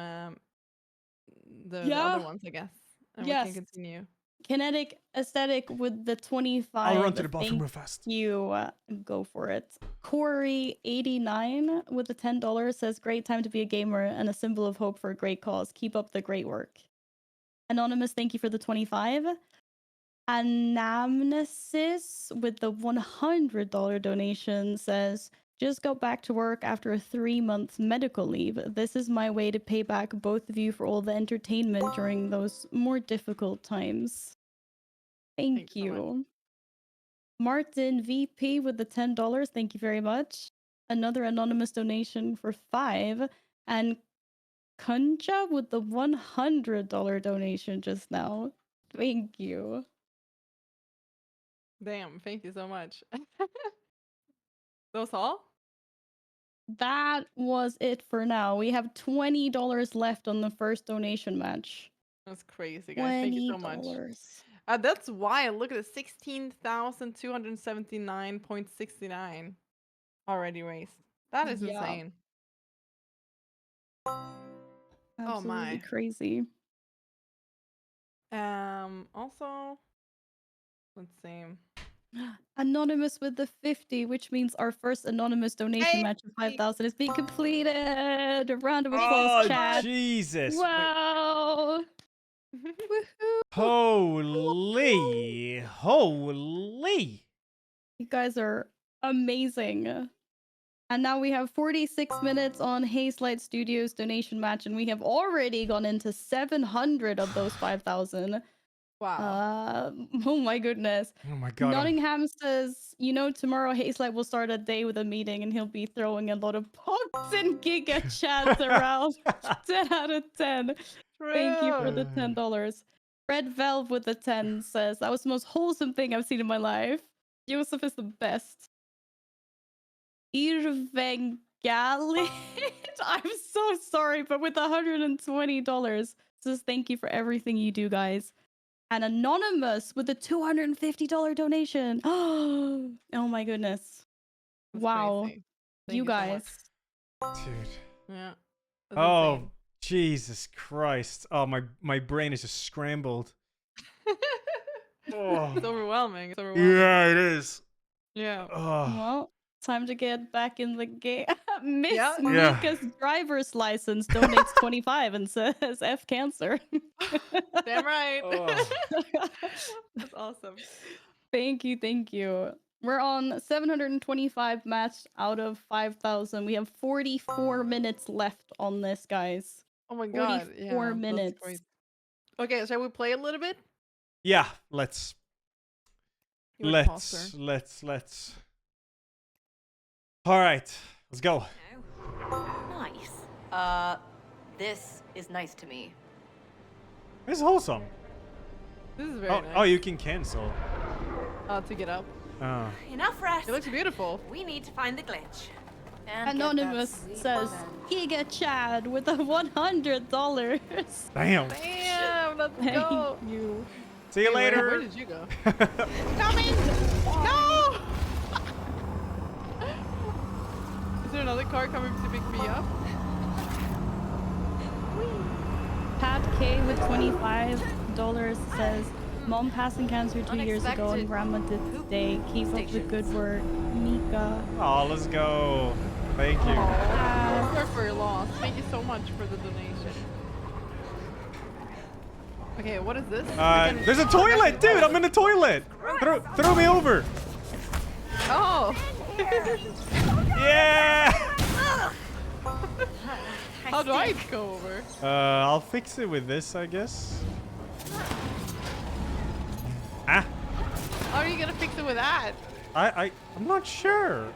the other ones, I guess, and we can continue. Kinetic Aesthetic with the 25. I'll run to the bathroom real fast. You go for it. Corey89 with the $10 says, "Great time to be a gamer and a symbol of hope for a great cause. Keep up the great work." Anonymous, thank you for the 25. Anamnesis with the $100 donation says, "Just got back to work after a 3-month medical leave. This is my way to pay back both of you for all the entertainment during those more difficult times." Thank you. Martin VP with the $10. Thank you very much. Another anonymous donation for 5. And Kunja with the $100 donation just now. Thank you. Damn, thank you so much. Those all? That was it for now. We have $20 left on the first donation match. That's crazy, guys. Thank you so much. $20. That's wild. Look at it, 16,279.69 already raised. That is insane. Absolutely oh my, crazy. Also, let's see. Anonymous with the 50, which means our first anonymous donation match of 5,000 is being completed. A round of applause, chat. Jesus. Wow. Holy. You guys are amazing. And now we have 46 minutes on Hazelight Studios donation match, and we have already gone into 700 of those 5,000. Wow. Oh my goodness. Oh my god. Nottingham says, tomorrow Hazelight will start a day with a meeting and he'll be throwing a lot of pots and giga chats around. 10 out of 10. Thank you for the $10. Red Velv with the 10 says, "That was the most wholesome thing I've seen in my life. Joseph is the best." Irvengalit, I'm so sorry, but with $120 says, "Thank you for everything you do, guys." And Anonymous with a $250 donation. Oh my goodness. That's wow. crazy. Thank You so guys. Dude. Yeah. Oh, insane. Jesus Christ. Oh, my brain is just scrambled. Oh. It's overwhelming. It's overwhelming. Yeah, it is. Yeah. Oh. Well, time to get back in the game. Miss Yeah. Mika's driver's license donates 25 and says F cancer. Damn right. Oh. That's awesome. Thank you. We're on 725 matched out of 5,000. We have 44 minutes left on this, guys. Oh my god. 44 yeah, minutes. That's great. Okay, shall we play a little bit? Yeah, let's. You went faster. Let's. All right, let's go. Nice. This is nice to me. This is wholesome. This is very nice. Oh, you can cancel. To get up. Oh. Enough rest. It looks beautiful. We need to find the glitch. Anonymous says, Giga Chad with the $100. Damn. Damn, let's Thank go. you. See you later. Where did you go? Coming! No! Is there another car coming to pick me up? Pat K with $25 says, Mom passing cancer 2 years ago and Grandma did today. Keep up the good work, Mika. Oh, let's go. Thank you. Sorry for your loss. Thank you so much for the donation. Okay, what is this? There's a toilet, dude. I'm in the toilet. Throw me over. Oh. Yeah. How do I go over? I'll fix it with this, I guess. Ah. How are you gonna fix it with that? I'm not sure.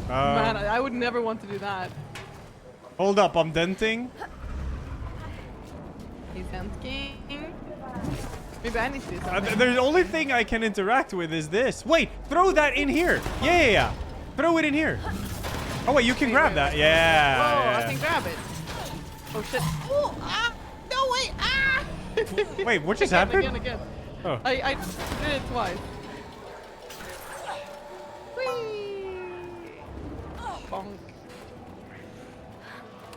Man, I would never want to do that. Hold up, I'm denting. He's denting. Maybe I need to do something. The only thing I can interact with is this. Wait, throw that in here. Yeah. Throw it in here. Oh wait, you can grab that. Yeah. Whoa, yeah. I can grab it. Oh shit. Oh, ah! No, wait! Ah! Wait, what just happened? Again. Oh. I did it twice. Whee! Bonk.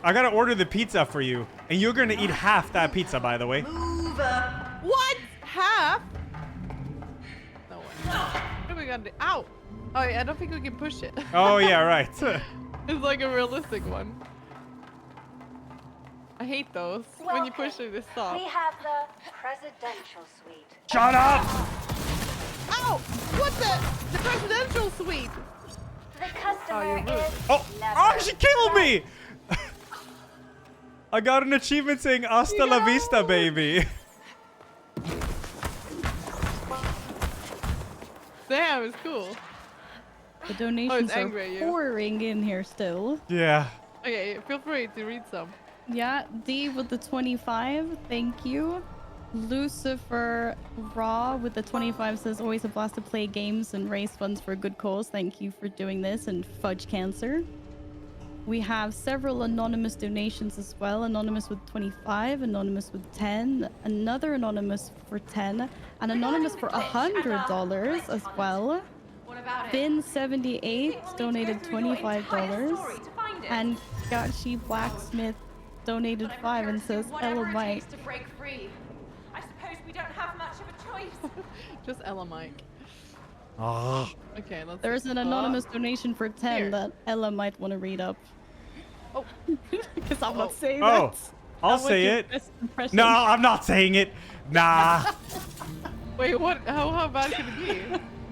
I gotta order the pizza for you, and you're gonna eat half that pizza, by the way. Move. What? Half? No way. What are we gonna do? Ow! Oh, I don't think we can push it. Oh yeah, right. It's like a realistic one. I hate those. When you push it, they stop. We have the presidential suite. Shut up! Ow! What the presidential suite? The customer is Oh, she killed me! I got an achievement saying hasta la vista, baby. Damn, it's cool. The donations are angry at you. pouring in here still. Yeah. Okay, feel free to read some. Yeah, D with the 25, thank you. Lucifer Raw with the 25 says, always a blast to play games and raise funds for a good cause. Thank you for doing this. And Fudge Cancer. We have several anonymous donations as well. Anonymous with 25, Anonymous with 10, another Anonymous for 10, and Anonymous for $100 as well. Finn78 donated $25, and Gachi Blacksmith donated 5 and says, Ella Mike. To break free. I suppose we don't have much of a choice. Just Ella Mike. Oh. Okay, let's. There's an anonymous donation for 10 Here. that Ella might want to read up. Oh. Because I'm not saying Oh, that. I'll That was say your it. best impression. No, I'm not saying it. Nah. Wait, what? How bad could it be?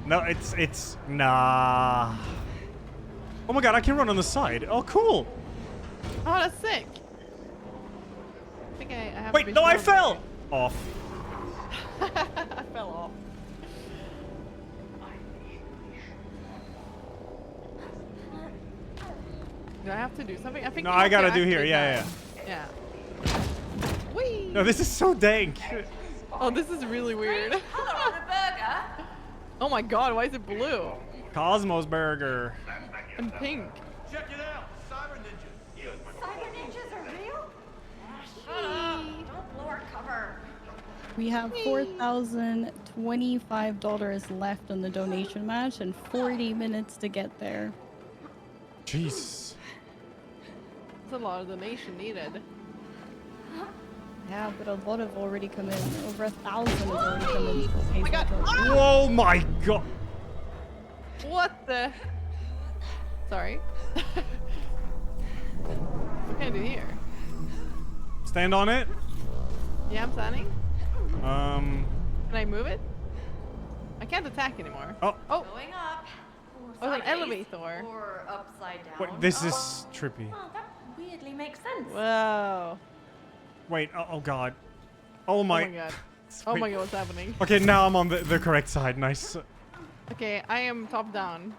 No, it's nah. Oh my god, I can run on the side. Oh, cool. Oh, that's sick. I think I have Wait, to be no, I strong. fell off. I fell off. Do I have to do something? I think. No, you I have to gotta do here. activate Yeah. that. Yeah. Whee! No, this is so dank. Oh, this is really weird. Color on a burger. Oh my god, why is it blue? Cosmos Burger. And pink. Check it out, Cyber Ninja. Cyber ninjas are real? Shut up. Don't blow our cover. We have $4,025 left on the donation match and 40 minutes to get there. Jeez. That's a lot of donation needed. Yeah, but a lot have already come in. Over 1,000 have already come in. Oh my god. Whoa, my god. What the? Sorry. What can I do here? Stand on it. Yeah, I'm standing. Um. Can I move it? I can't attack anymore. Oh. Oh. Going up. Oh, it's an elevator. Or upside down. Wait, this is trippy. Oh, that weirdly makes sense. Whoa. Wait, oh god. Oh my. Oh my god. Oh my god, what's happening? Okay, now I'm on the correct side. Nice. Okay, I am top down.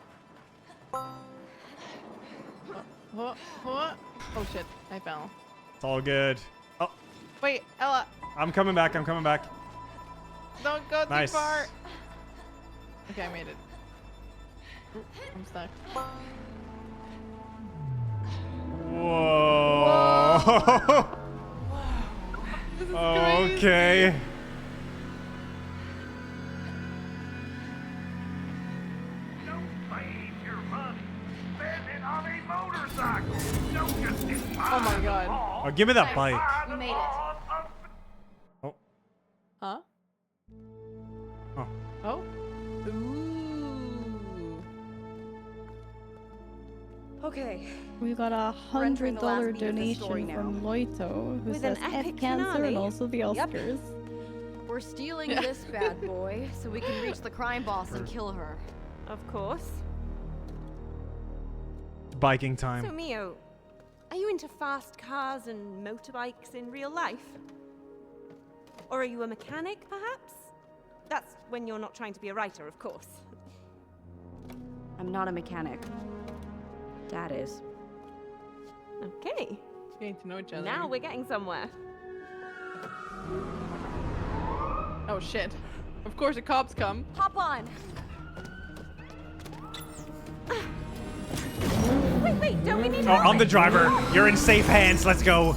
Oh shit, I fell. It's all good. Oh, Wait, Ella, I'm coming back. I'm coming back. don't go Nice. too far. Okay, I made it. Ooh, I'm stuck. Whoa. This is Okay. Oh my god. Oh, give me that bike. We made it. Oh. Huh? Oh. Oh? Ooh. Okay. We got a We're entering $100 the last beat of the story donation now. from Loito, who With an says F epic cancer finale. and also the Yep. Oscars. We're stealing this bad boy so we can reach the crime boss and kill her. Of course. Biking So, time. Mio, are you into fast cars and motorbikes in real life? Or are you a mechanic, perhaps? That's when you're not trying to be a writer, of course. I'm not a mechanic. Dad is. Okay. Getting to know each other. Now we're getting somewhere. Oh shit. Of course the cops come. Hop on. Wait, don't we need Oh, I'm help? the driver. You're in safe hands. Let's go.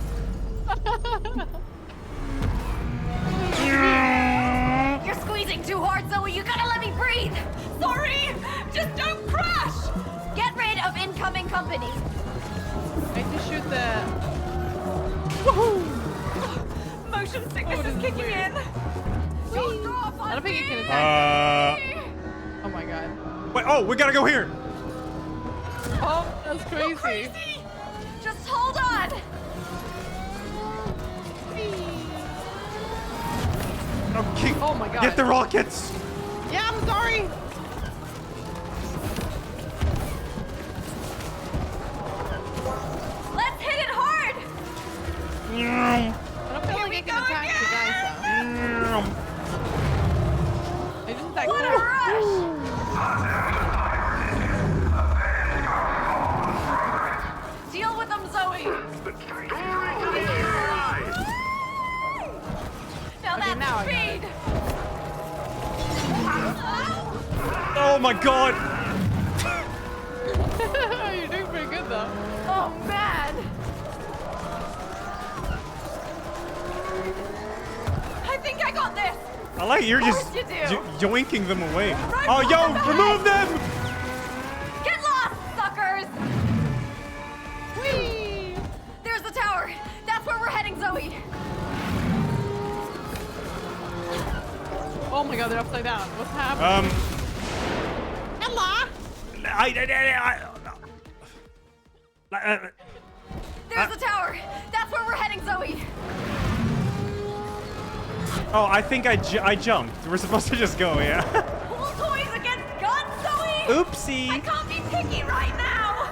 You're squeezing too hard, Zoe. You gotta let me breathe. Sorry. Just don't crash. Get rid of incoming company. I need to shoot the... Motion sickness is kicking in. Don't go off on I don't think it can attack Uh. them. Oh my god. Wait. Oh, we gotta go here. Oh, that's crazy. You're crazy. Just hold on. Okay. Oh my god. Get the rockets. Yeah, I'm sorry. Let's hit it hard. I don't feel like I can attack the guys though. I just attacked What a them. rush. Deal with them, Zoe. Now Okay, that's now I got speed. Oh my god. You're doing pretty good though. Oh man. I think I got this. I like you're Of just course you do. yoinking them away. Right Oh, yo, from the remove them. Get lost, suckers. Whee! There's the tower. That's where we're heading, Zoe. Oh my god, they're upside down. What's happening? Ella! There's the tower. That's where we're heading, Zoe. Oh, I think I jumped. We're supposed to just go, yeah. Cool toys against guns, Zoe. Oopsie. I can't be picky right now.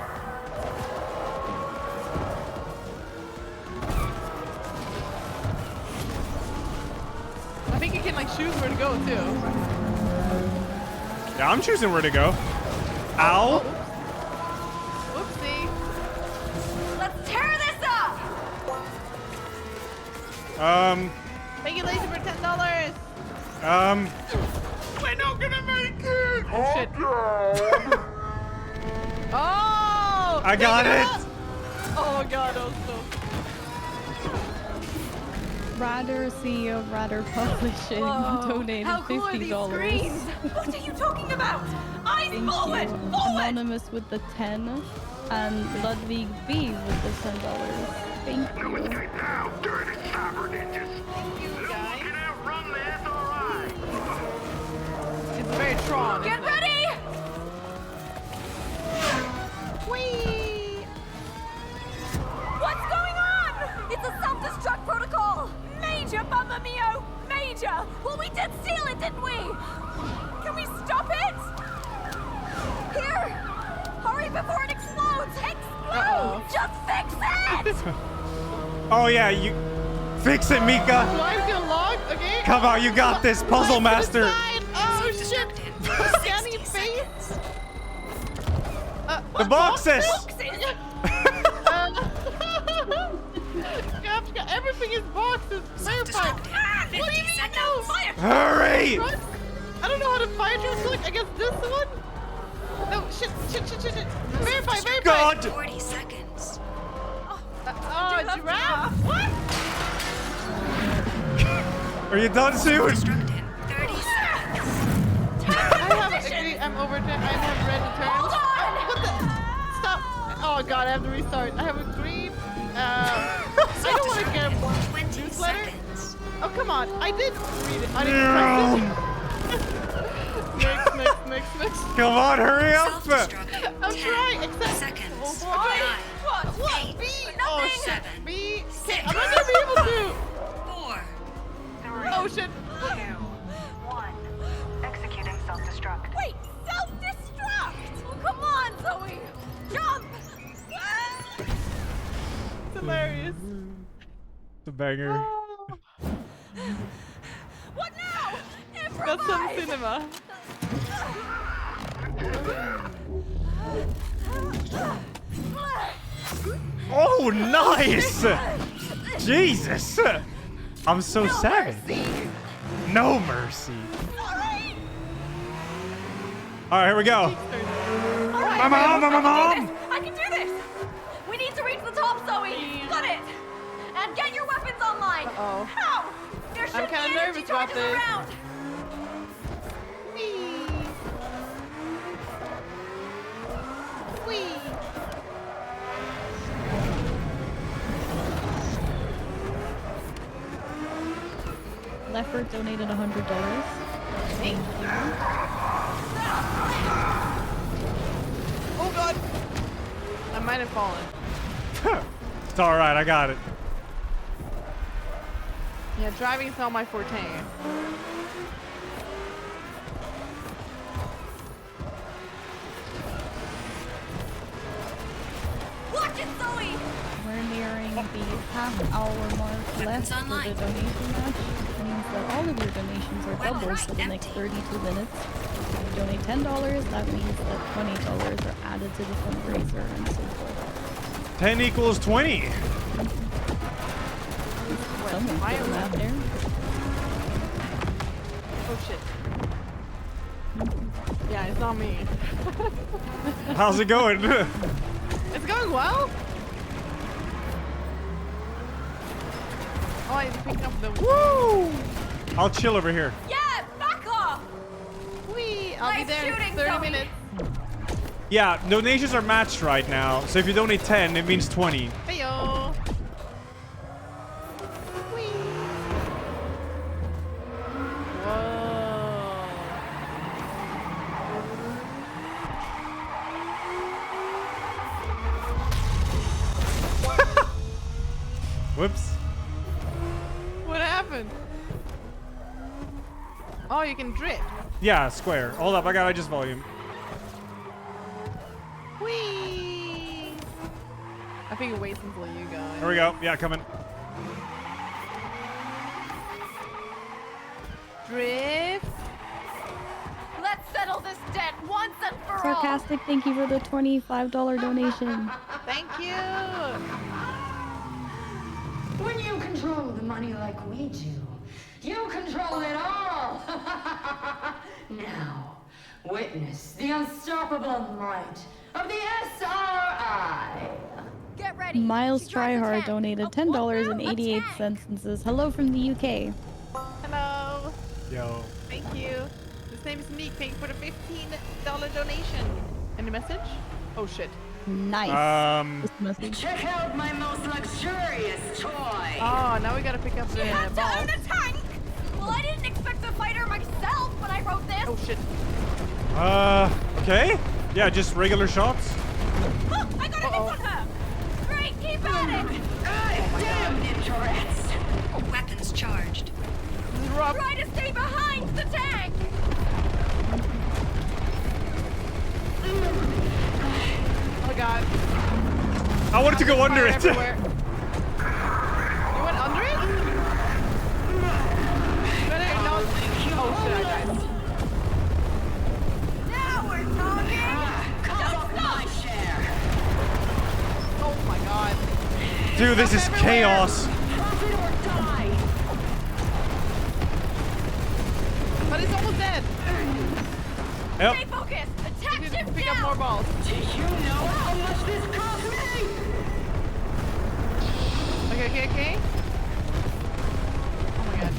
I think you can like choose where to go too. Yeah, I'm choosing where to go. Ow. Whoopsie. Let's tear this up. Make it lazy for $10. We're not gonna make it. Oh shit. Oh! I got pick it. up! Oh god, also. Radar CEO of Radar Publishing donated How cool are these $50. screens? What are you talking about? Eyes Thank forward, you. forward. Anonymous with the 10 and Ludwig B with the $10. Thank you. It's very Tron. Get ready. Whee! What's going on? It's a self-destruct protocol. Major, Mamma Mio. Major. Well, we did steal it, didn't we? Can we stop it? Here. Hurry before it explodes. Explode. Uh-oh. Just fix it. Oh yeah, you Fix it, Mika. Why is it locked? Okay. Come on, you got this, puzzle master. Oh shit! Scanning face. The boxes. Everything is boxes. Verify. What do you mean no? Hurry! I don't know how to fire trucks look. I guess this one. No, shit. Verify. God. 40 seconds. Oh, giraffe. What? Are you done soon? 30 seconds. I'm over. I have red returns. What the? Stop. Oh god, I have to restart. I have a green. I don't want to get a newsletter. Oh come on, I did read it. I didn't next. Come on, hurry up. I'm trying. Except. What? B. Oh shit. B. Okay, I'm not gonna be able to. 4, 3, Oh shit. 2, 1. Executing self-destruct. Wait, self-destruct! Oh, come on, Zoe! Jump! It's hilarious. The banger. What now? That's some cinema. Oh, nice! Jesus! I'm so savage. No mercy. All right, here we go. Right, My mom! I can do this! We need to reach the top, Zoe! Got it! And get your weapons online! Uh-oh. How? There should I'm be kind of energy nervous about charges this. around! Whee! Leffert donated $100. Thank you. Oh god! I might have fallen. It's all right, I got it. Yeah, driving is not my forte. Watch it, Zoe! We're nearing the half-hour mark left for the donation match. It means that all of your donations are doubled for the next 32 minutes. If you donate $10, that means that $20 are added to the fundraiser and so forth. 10 equals 20. Someone's doing that there. Oh shit. Yeah, it's not me. How's it going? It's going well. Oh, I picked up the. Woo! I'll chill over here. Yeah, back off! Wee! I'll be there in 30 minutes. Yeah, donations are matched right now. So if you donate 10, it means 20. Heyo! Whoops. What happened? Oh, you can drift. Yeah, square. Hold up, I got just volume. Whee! I think it waits until you go. Here we go. Yeah, coming. Drift. Let's settle this debt once and for all! Sarcastic, thank you for the $25 donation. Thank you. When you control the money like we do, you control it all! Now, witness the unstoppable might of the SRI! Get ready! Miles Tryhard donated $10.88 and says, hello from the UK. Hello. Yo. Thank you. His name is Meek. Thank you for the $15 donation. Any message? Oh shit. Nice. Check out my most luxurious toy! Oh, now we gotta pick up the You have to ball. own a tank! Well, I didn't expect a fighter myself when I wrote this! Oh shit. Okay. Yeah, just regular shots. Oh, I got a hit on her! Great, keep at it! Damn ninja rats! Weapons charged. Try to stay behind the tank! Oh god. I wanted to go under it. Everywhere. You went under it? Dude, this is chaos. But it's almost dead. Yep. Stay focused. Attack We ship need to pick up down. more balls. Do you know how much this cost me? Okay. Oh my god.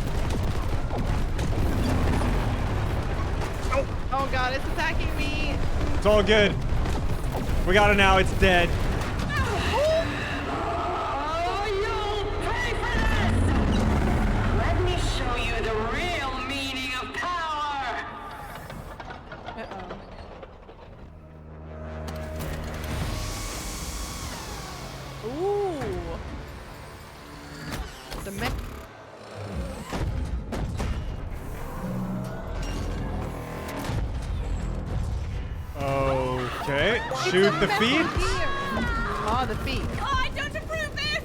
Oh god, it's attacking me. It's all good. We got it now. It's dead. Oh, you'll pay for this! Let me show you the real meaning of power! Ooh. The mech. Okay. Shoot the feet. Oh, the feet. Oh, I don't approve this.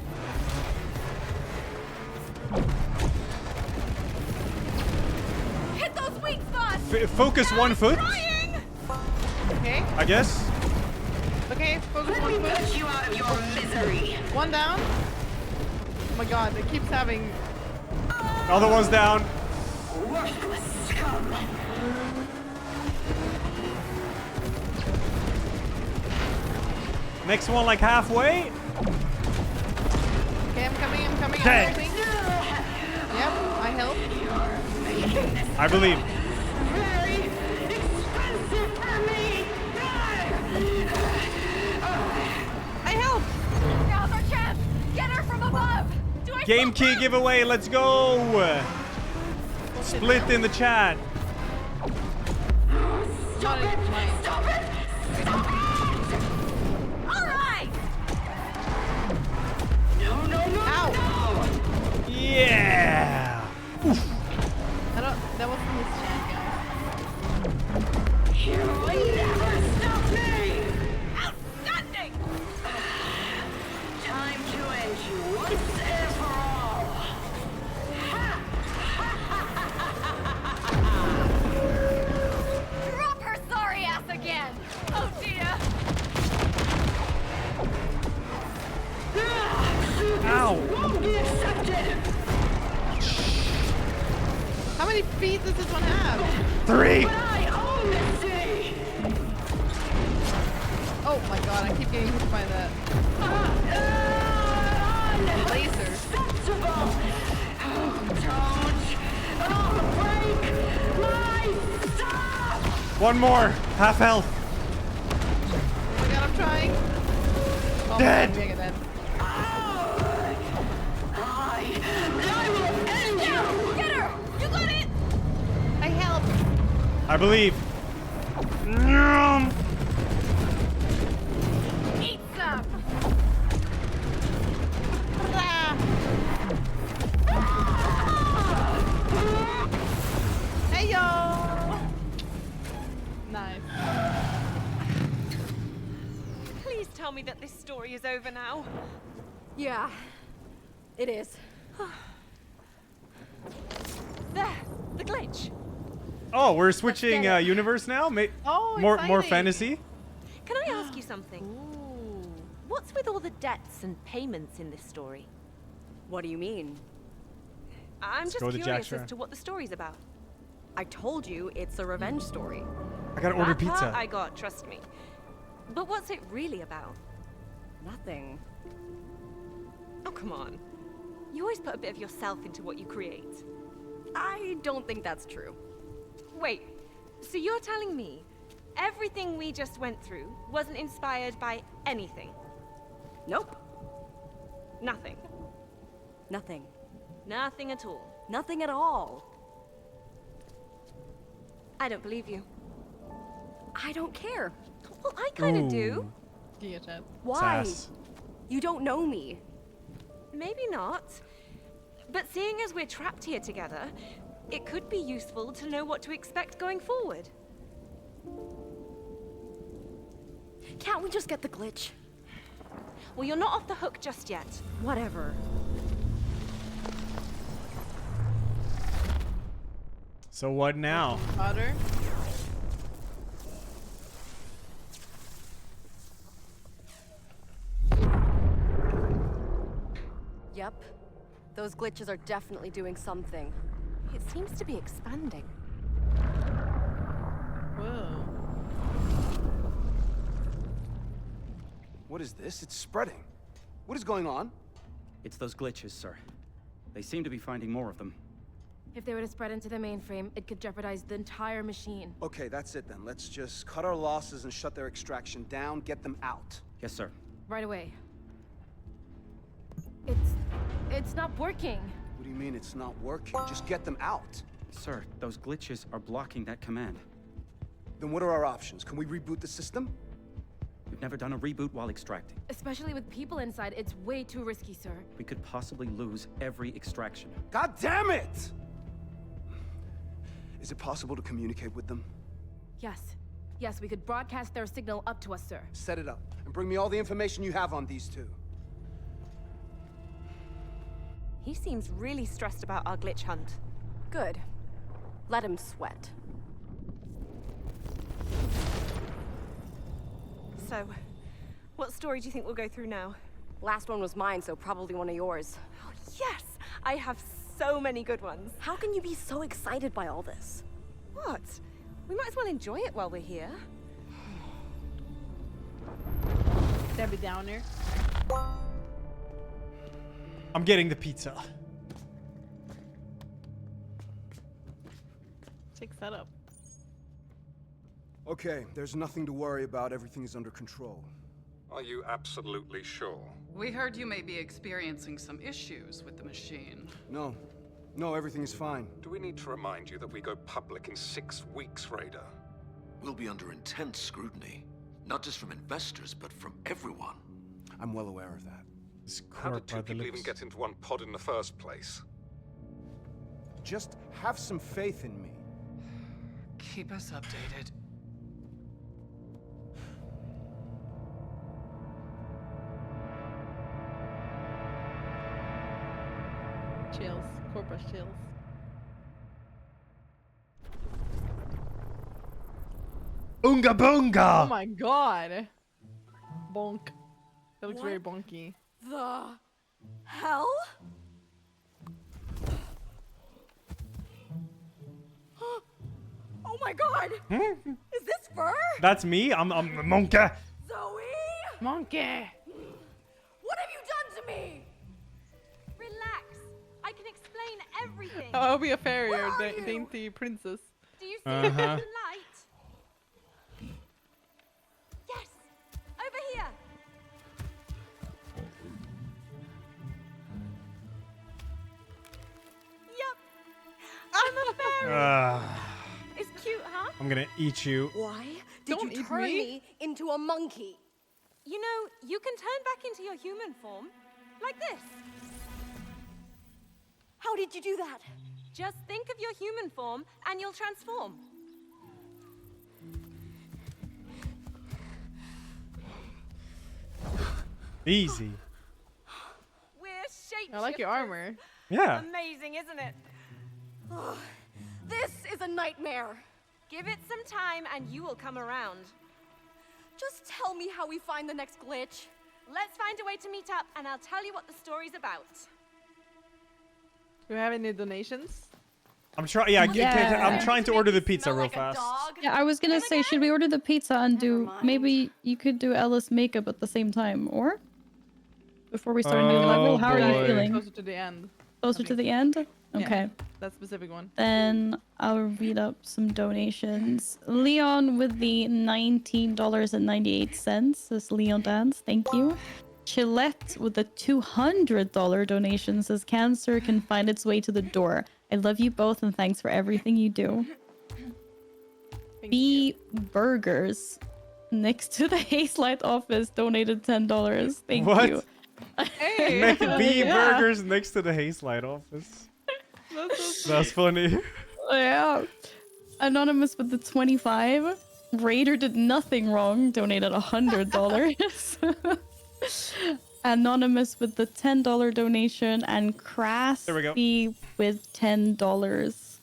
Hit those weak spots. Focus one foot, Okay. I guess. Okay, focus one foot. Put you out of your misery! One down. Oh my god, it keeps having. Other one's down. Worthless scum! Next one like halfway. Okay, I'm coming. Dead. I'm helping. Yep, I help. I believe. Very expensive for me! I help. Now's our chance. Get her from above. Do I Game key giveaway. Let's go. Split in the chat. Stop it! Stop it! Stop it! All right. No! Ow! Yeah. Oof. That wasn't his chat, guys. You will never stop me! Outstanding. Time to end you once and for all! Drop her sorry ass again. Oh dear. Ow. Won't be accepted! How many feet does this one have? 3. But I own this city! Oh my god, I keep getting hit by that laser. Unacceptable! Don't break my stuff! One more. Half health. Oh my god, I'm trying. Oh Dead. My god, I'm dead. I will end you! Get her. You got it. I help. I believe. Nyam. Eat some. Hey yo. Nice. Please tell me that this story is over now. Yeah, it is. There, the glitch. Oh, we're switching universe now. Oh, more exciting. fantasy. Can I ask you something? What's with all the debts and payments in this story? What do you mean? I'm Let's just go to curious Jack's as to what the story's about. I told you it's a revenge story. I gotta order That part pizza. I got, trust me. But what's it really about? Nothing. Oh, come on. You always put a bit of yourself into what you create. I don't think that's true. Wait, so you're telling me everything we just went through wasn't inspired by anything? Nope. Nothing. Nothing. Nothing at all. Nothing at all. I don't believe you. I don't care. Well, I kind of do. Why? Sass. You don't know me. Maybe not. But seeing as we're trapped here together, it could be useful to know what to expect going forward. Can't we just get the glitch? Well, you're not off the hook just yet. Whatever. So what now? Otter. Those glitches are definitely doing something. It seems to be expanding. Whoa. What is this? It's spreading. What is going on? It's those glitches, sir. They seem to be finding more of them. If they were to spread into the mainframe, it could jeopardize the entire machine. Okay, that's it then. Let's just cut our losses and shut their extraction down, get them out. Yes, sir. Right away. It's not working. What do you mean it's not working? Just get them out. Sir, those glitches are blocking that command. Then what are our options? Can we reboot the system? We've never done a reboot while extracting. Especially with people inside, it's way too risky, sir. We could possibly lose every extraction. God damn it! Is it possible to communicate with them? Yes. Yes, we could broadcast their signal up to us, sir. Set it up, and bring me all the information you have on these two. He seems really stressed about our glitch hunt. Good. Let him sweat. So, what story do you think we'll go through now? Last one was mine, so probably one of yours. Oh, yes! I have so many good ones. How can you be so excited by all this? What? We might as well enjoy it while we're here. Debbie Downer. I'm getting the pizza. Check that up. Okay, there's nothing to worry about. Everything is under control. Are you absolutely sure? We heard you may be experiencing some issues with the machine. No. No, everything is fine. Do we need to remind you that we go public in 6 weeks, Raider? We'll be under intense scrutiny. Not just from investors, but from everyone. I'm well aware of that. How did 2 people even get into one pod in the first place? Just have some faith in me. Keep us updated. Chills. Corporate chills. Oonga boonga! Oh my god. Bonk. That looks very bonky. The hell? Oh my god! Is this fur? That's me? I'm a monkey. Zoe! Monkey! What have you done to me? Relax. I can explain everything. Oh, I'll be a fairy or dainty princess. Do you see the light? Yes. Over here. Yep. I'm a fairy. It's cute, huh? I'm gonna eat you. Why did you turn me into a monkey? You know, you can turn back into your human form. Like this. How did you do that? Just think of your human form and you'll transform. Easy. We're shapeshifters. I like your armor. Yeah. Amazing, isn't it? This is a nightmare. Give it some time and you will come around. Just tell me how we find the next glitch. Let's find a way to meet up and I'll tell you what the story's about. Do we have any donations? I'm trying. Yeah, I'm trying to order the pizza real fast. Yeah, I was gonna say, should we order the pizza and do maybe you could do Ellis makeup at the same time, or before we start a new level? How are you feeling? Closer to the end. Closer to the end? Okay. Yeah, that specific one. Then I'll read up some donations. Leon with the $19.98 says Leon Dance. Thank you. Chillette with the $200 donation says cancer can find its way to the door. I love you both and thanks for everything you do. B Burgers next to the Hazelight office donated $10. Thank you. Hey, make B Burgers next to the Hazelight office. That's funny. Yeah. Anonymous with the 25. Raider did nothing wrong. Donated $100. Anonymous with the $10 donation and Crassy with $10.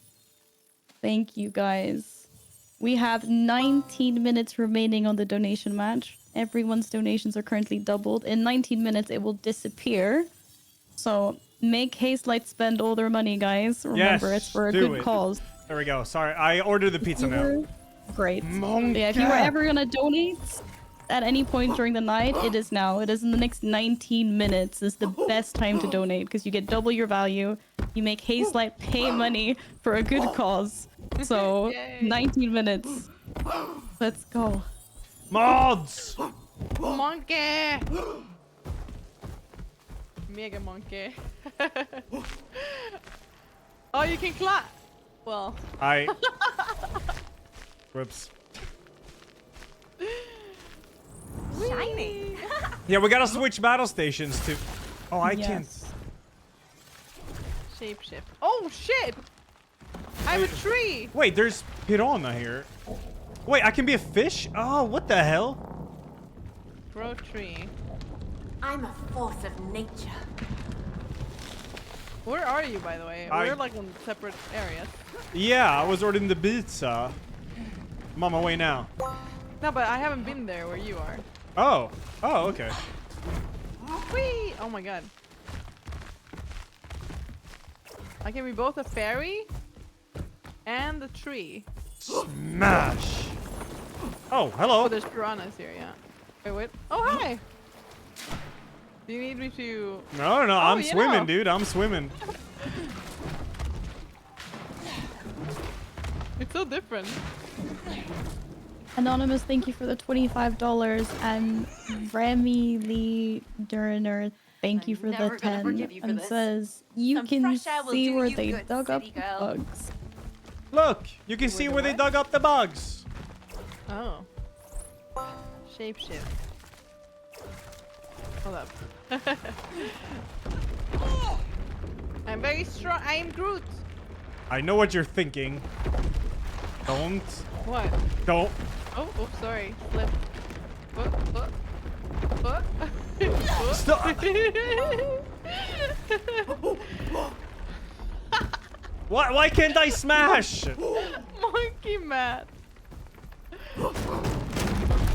Thank you guys. We have 19 minutes remaining on the donation match. Everyone's donations are currently doubled. In 19 minutes, it will disappear. So Make Hazelight spend all their money, guys. Remember, it's for a do good it. cause. There we go. Sorry, I ordered the pizza now. Great. Monkey. Yeah, if you were ever gonna donate at any point during the night, it is now. It is in the next 19 minutes. Is the best time to donate because you get double your value. You make Hazelight pay money for a good cause. So 19 minutes. Let's go. Mods. Monkey. Mega monkey. Oh, you can clap. Well. Whoops. Shiny. Yeah, we gotta switch battle stations to. Oh, I can't. Shapeshift. Oh shit! I have a tree. Wait, there's piranha here. Wait, I can be a fish? Oh, what the hell? Grow tree. I'm a force of nature. Where are you, by the way? We're like in separate areas. Yeah, I was ordering the pizza. I'm on my way now. No, but I haven't been there where you are. Oh. Oh, okay. Whee! Oh my god. I can be both a fairy and a tree. Smash! Oh, hello. Oh, there's piranhas here, yeah. Wait, wait. Oh, hi! Do you need me to... No, no, Oh, I'm you swimming, know. dude. I'm swimming. It's so different. Anonymous, thank you for the $25. And Remy Lee Durner, thank you for the 10. And says, you can see where they dug up the bugs. Look, you can see where they dug up the bugs. Oh. Shapeshift. Hold up. I'm very strong. I am Groot. I know what you're thinking. Don't. What? Don't. Oh, oh, sorry. Flip. Stop. Why can't I smash? Monkey Matt.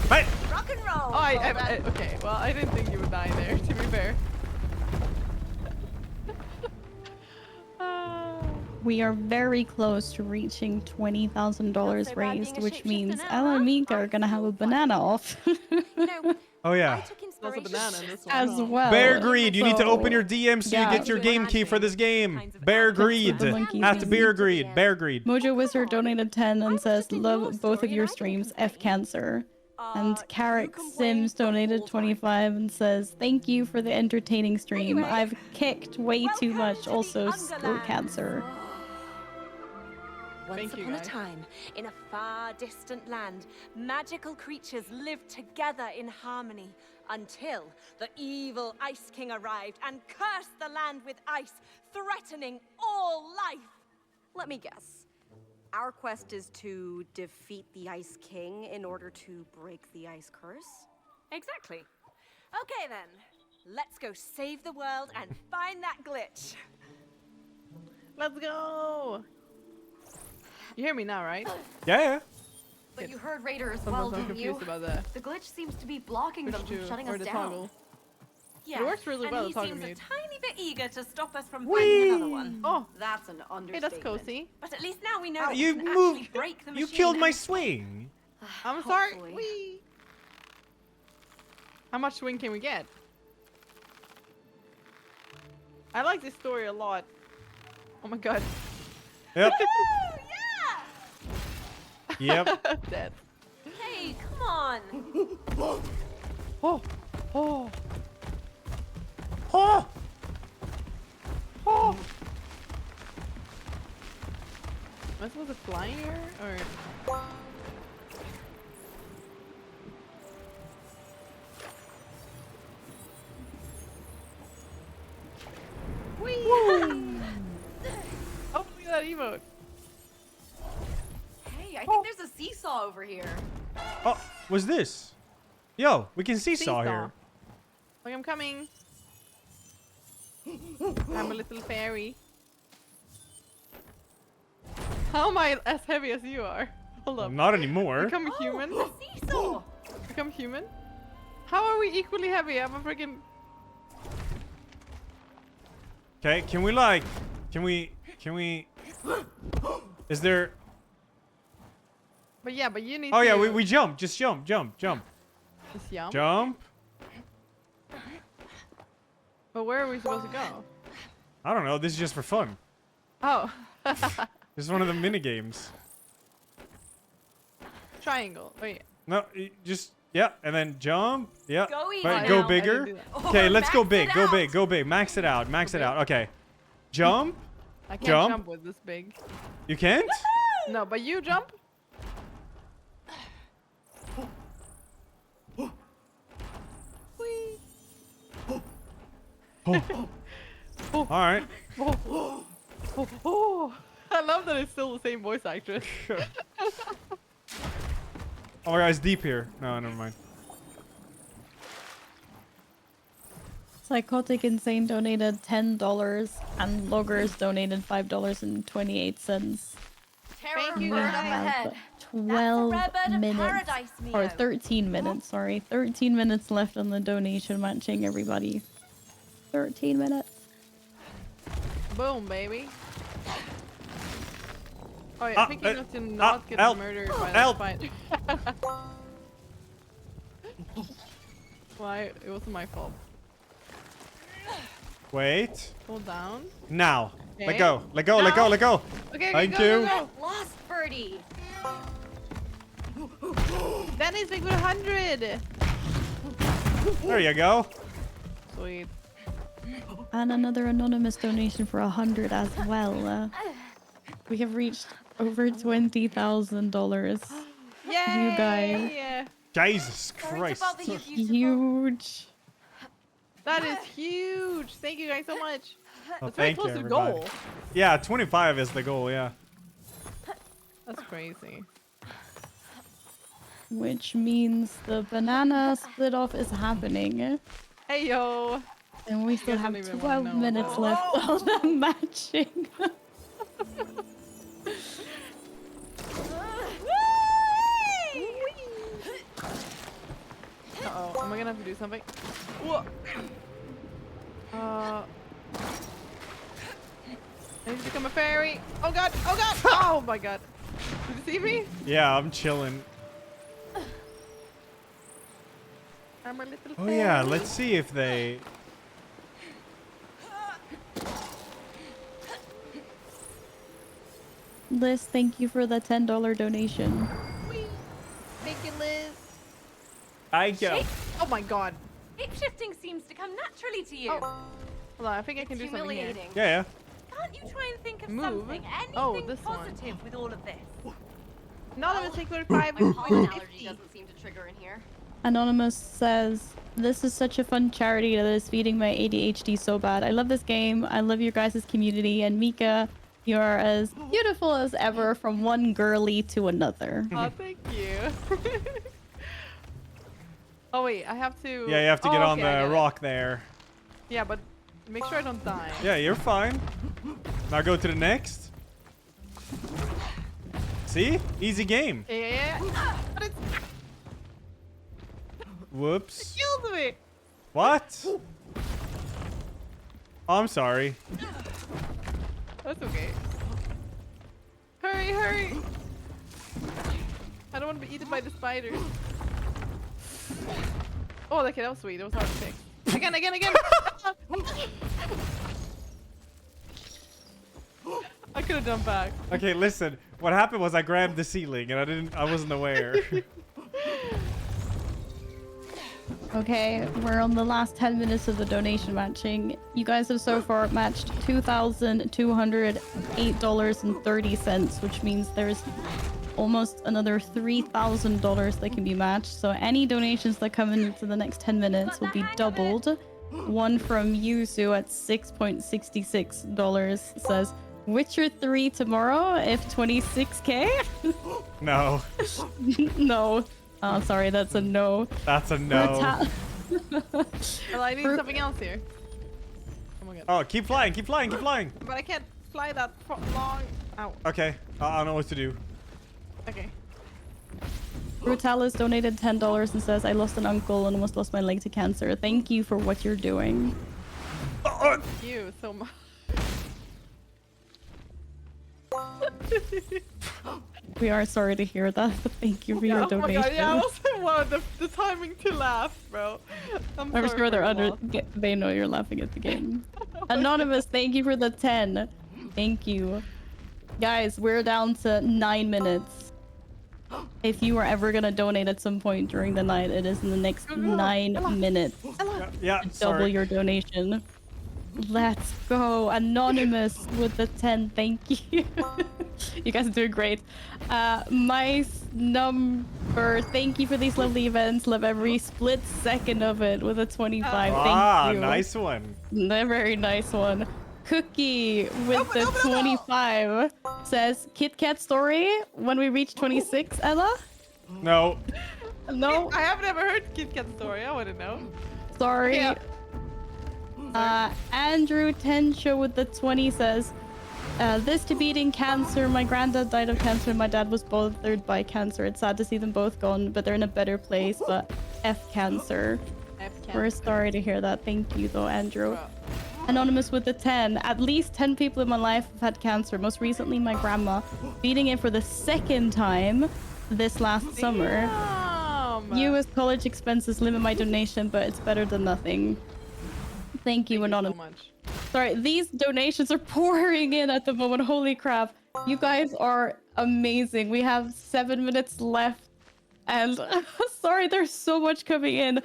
Hey. Rock and roll. Oh, okay. Well, I didn't think you would die there, to be fair. We are very close to reaching $20,000 raised, which means Ella and Mika are gonna have a banana off. Oh yeah. There's a banana in this one. As well. Bear Greed, you need to open your DM so you get your game key for this game. Bear Greed. After Bear Greed. Bear Greed. Mojo Wizard donated 10 and says, love both of your streams, F Cancer. And Carrick Sims donated 25 and says, thank you for the entertaining stream. I've kicked way too much, also still Cancer. Once upon a time, in a far distant land, magical creatures lived together in harmony until the evil Ice King arrived and cursed the land with ice, threatening all life. Let me guess. Our quest is to defeat the Ice King in order to break the ice curse? Exactly. Okay then, let's go save the world and find that glitch. Let's go. You hear me now, right? Yeah. But you heard Raider as Sometimes well, I'm didn't you? confused about that. The glitch seems to be blocking them from shutting us the down. toggle. Yeah, It works really and well, he the toggle seems a mute. tiny bit eager to stop us from Whee! finding another one. Oh, That's an hey, understatement. that's cozy. But at least now we know that You we can moved. actually break the You machine. killed my swing. I'm sorry. Hopefully. Whee! How much swing can we get? I like this story a lot. Oh my god. Yep. Yeah! Yep. Dead. Hey, come on! Oh. Oh. Oh. Oh. Am I supposed to fly here? Or... Whee! Oh, look at that emote. Hey, I think there's a seesaw over here. Oh, what's this? Yo, we can seesaw here. Look, I'm coming. I'm a little fairy. How am I as heavy as you are? Hold up. Not anymore. Become a human. The seesaw! Become human. How are we equally heavy? I'm a freaking. Okay, can we like, can we, is there? But yeah, but you need Oh to... yeah, we jump. Just jump. Just jump? Jump. But where are we supposed to go? I don't know. This is just for fun. Oh. This is one of the mini games. Triangle. Wait. No, just yeah, and then jump. Yeah. Go easy Right, now. go I bigger. didn't do that. Okay, Or let's go max big. it Go out. big. Go big. Max it out. Max it out. Okay. Jump. I can't Jump. jump with this big. You can't? No, but you jump. Whee. Oh. All right. Oh. I love that it's still the same voice actress. Oh my god, it's deep here. No, never mind. Psychotic Insane donated $10 and Loggers donated $5.28. Terror you, We bird up guys. ahead. have 12 That's a red bird of minutes, paradise, or Mio. 13 minutes, sorry. 13 minutes left on the donation matching, everybody. 13 minutes. Boom, baby. Oh yeah, thinking of to not get help, murdered by help. that fight. Why? It wasn't my fault. Wait. Hold down. Now. Let Okay. go. Let go. Let go. Let go. Okay, Thank go, you. go, Lost birdie. go. Dennis, big 100. There you go. Sweet. And another anonymous donation for 100 as well. We have reached over $20,000. Yay! You guys. Yeah. Jesus Christ. Huge. That is huge. Thank you guys so much. Well, That's very thank you, close to everybody. goal. Yeah, 25 is the goal. Yeah. That's crazy. Which means the banana split off is happening. Hey yo. And we still guys have don't even 12 wanna know. minutes left on the matching. Uh-oh, am I gonna have to do something? Whoa. I need to become a fairy. Oh god, oh god! Oh my god. Did you see me? Yeah, I'm chilling. I'm a little Oh fairy. yeah, let's see if they. Liz, thank you for the $10 donation. Thank you, Liz. I go. Oh my god. Shape shifting seems to come naturally to you. Hold on, I think I can do something here. Humiliating. Yeah, Can't you try and think of Move. something, anything Oh, this one. positive with all of this? Anonymous 645. My pollen allergy doesn't seem to trigger in here. Anonymous says, this is such a fun charity that is feeding my ADHD so bad. I love this game. I love your guys' community. And Mika, you are as beautiful as ever from one girly to another. Oh, thank you. Oh wait, I have to. Yeah, you have to get on okay, I the get it. rock there. Yeah, but make sure I don't die. Yeah, you're fine. Now go to the next. See? Easy game. Yeah. But it's Whoops. killed me. What? Oh, I'm sorry. That's okay. Hurry, hurry. I don't want to be eaten by the spiders. Oh, okay, that was sweet. It was hard to fix. Again. I could have jumped back. Okay, listen. What happened was I grabbed the ceiling and I wasn't aware. Okay, we're on the last 10 minutes of the donation matching. You guys have so far matched $2,208.30, which means there's almost another $3,000 that can be matched. So any donations that come into the next 10 minutes will be doubled. One from Yuzu at $6.66 says, Witcher 3 tomorrow if 26k? No. No. Oh, sorry, that's a no. That's a no. Well, I need something else here. Oh my god. Oh, keep flying, keep flying, keep flying. But I can't fly that long. Ow. Okay, I know what to do. Okay. Brutalis donated $10 and says, I lost an uncle and almost lost my leg to cancer. Thank you for what you're doing. Thank you so much. We are sorry to hear that, but thank you for your Oh my donation. god, yeah, I was wow, the timing to laugh, bro. I'm I'm sorry sure for they're your loss. they know you're laughing at the game. Anonymous, thank you for the 10. Thank you. Guys, we're down to 9 minutes. If you are ever gonna donate at some point during the night, it is in the next 9 minutes. Yeah, to double sorry. your donation. Let's go. Anonymous with the 10. Thank you. You guys are doing great. My number. Thank you for these lovely events. Love every split second of it with a 25. Thank you. Nice one. A very nice one. Cookie with the 25 says Kit Kat story when we reach 26. Ella? No. No. I haven't ever heard Kit Kat story. I want to know. Sorry. Yeah. Andrew Tensho with the 20 says, this to beating cancer. My granddad died of cancer and my dad was bothered by cancer. It's sad to see them both gone, but they're in a better place. But F cancer. We're sorry to hear that. Thank you though, Andrew. Anonymous with the 10. At least 10 people in my life have had cancer. Most recently, my grandma. Beating it for the 2nd time this last summer. US college expenses limit my donation, but it's better than nothing. Thank you, Anonymous. So much. Sorry, these donations are pouring in at the moment. Holy crap. You guys are amazing. We have 7 minutes left. And sorry, there's so much coming in.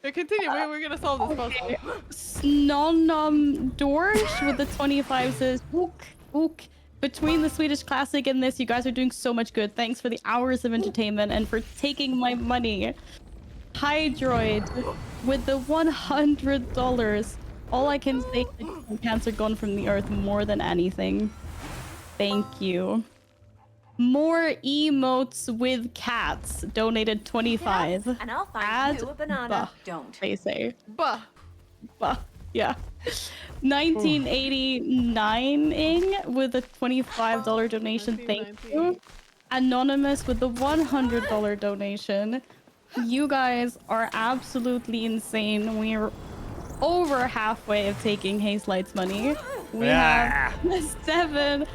Continue. We're gonna solve this puzzle. Snonom Dorsch with the 25 says, ook. Between the Swedish Classic and this, you guys are doing so much good. Thanks for the hours of entertainment and for taking my money. Hydroid with the $100. All I can say is cancer gone from the earth more than anything. Thank you. More emotes with cats donated 25. Yes, and I'll find you a banana. Don't. They say. Bah. Yeah. 1989ing with a $25 donation. Thank you. Anonymous with the $100 donation. You guys are absolutely insane. We're over halfway of taking Hazelight's money. We have 7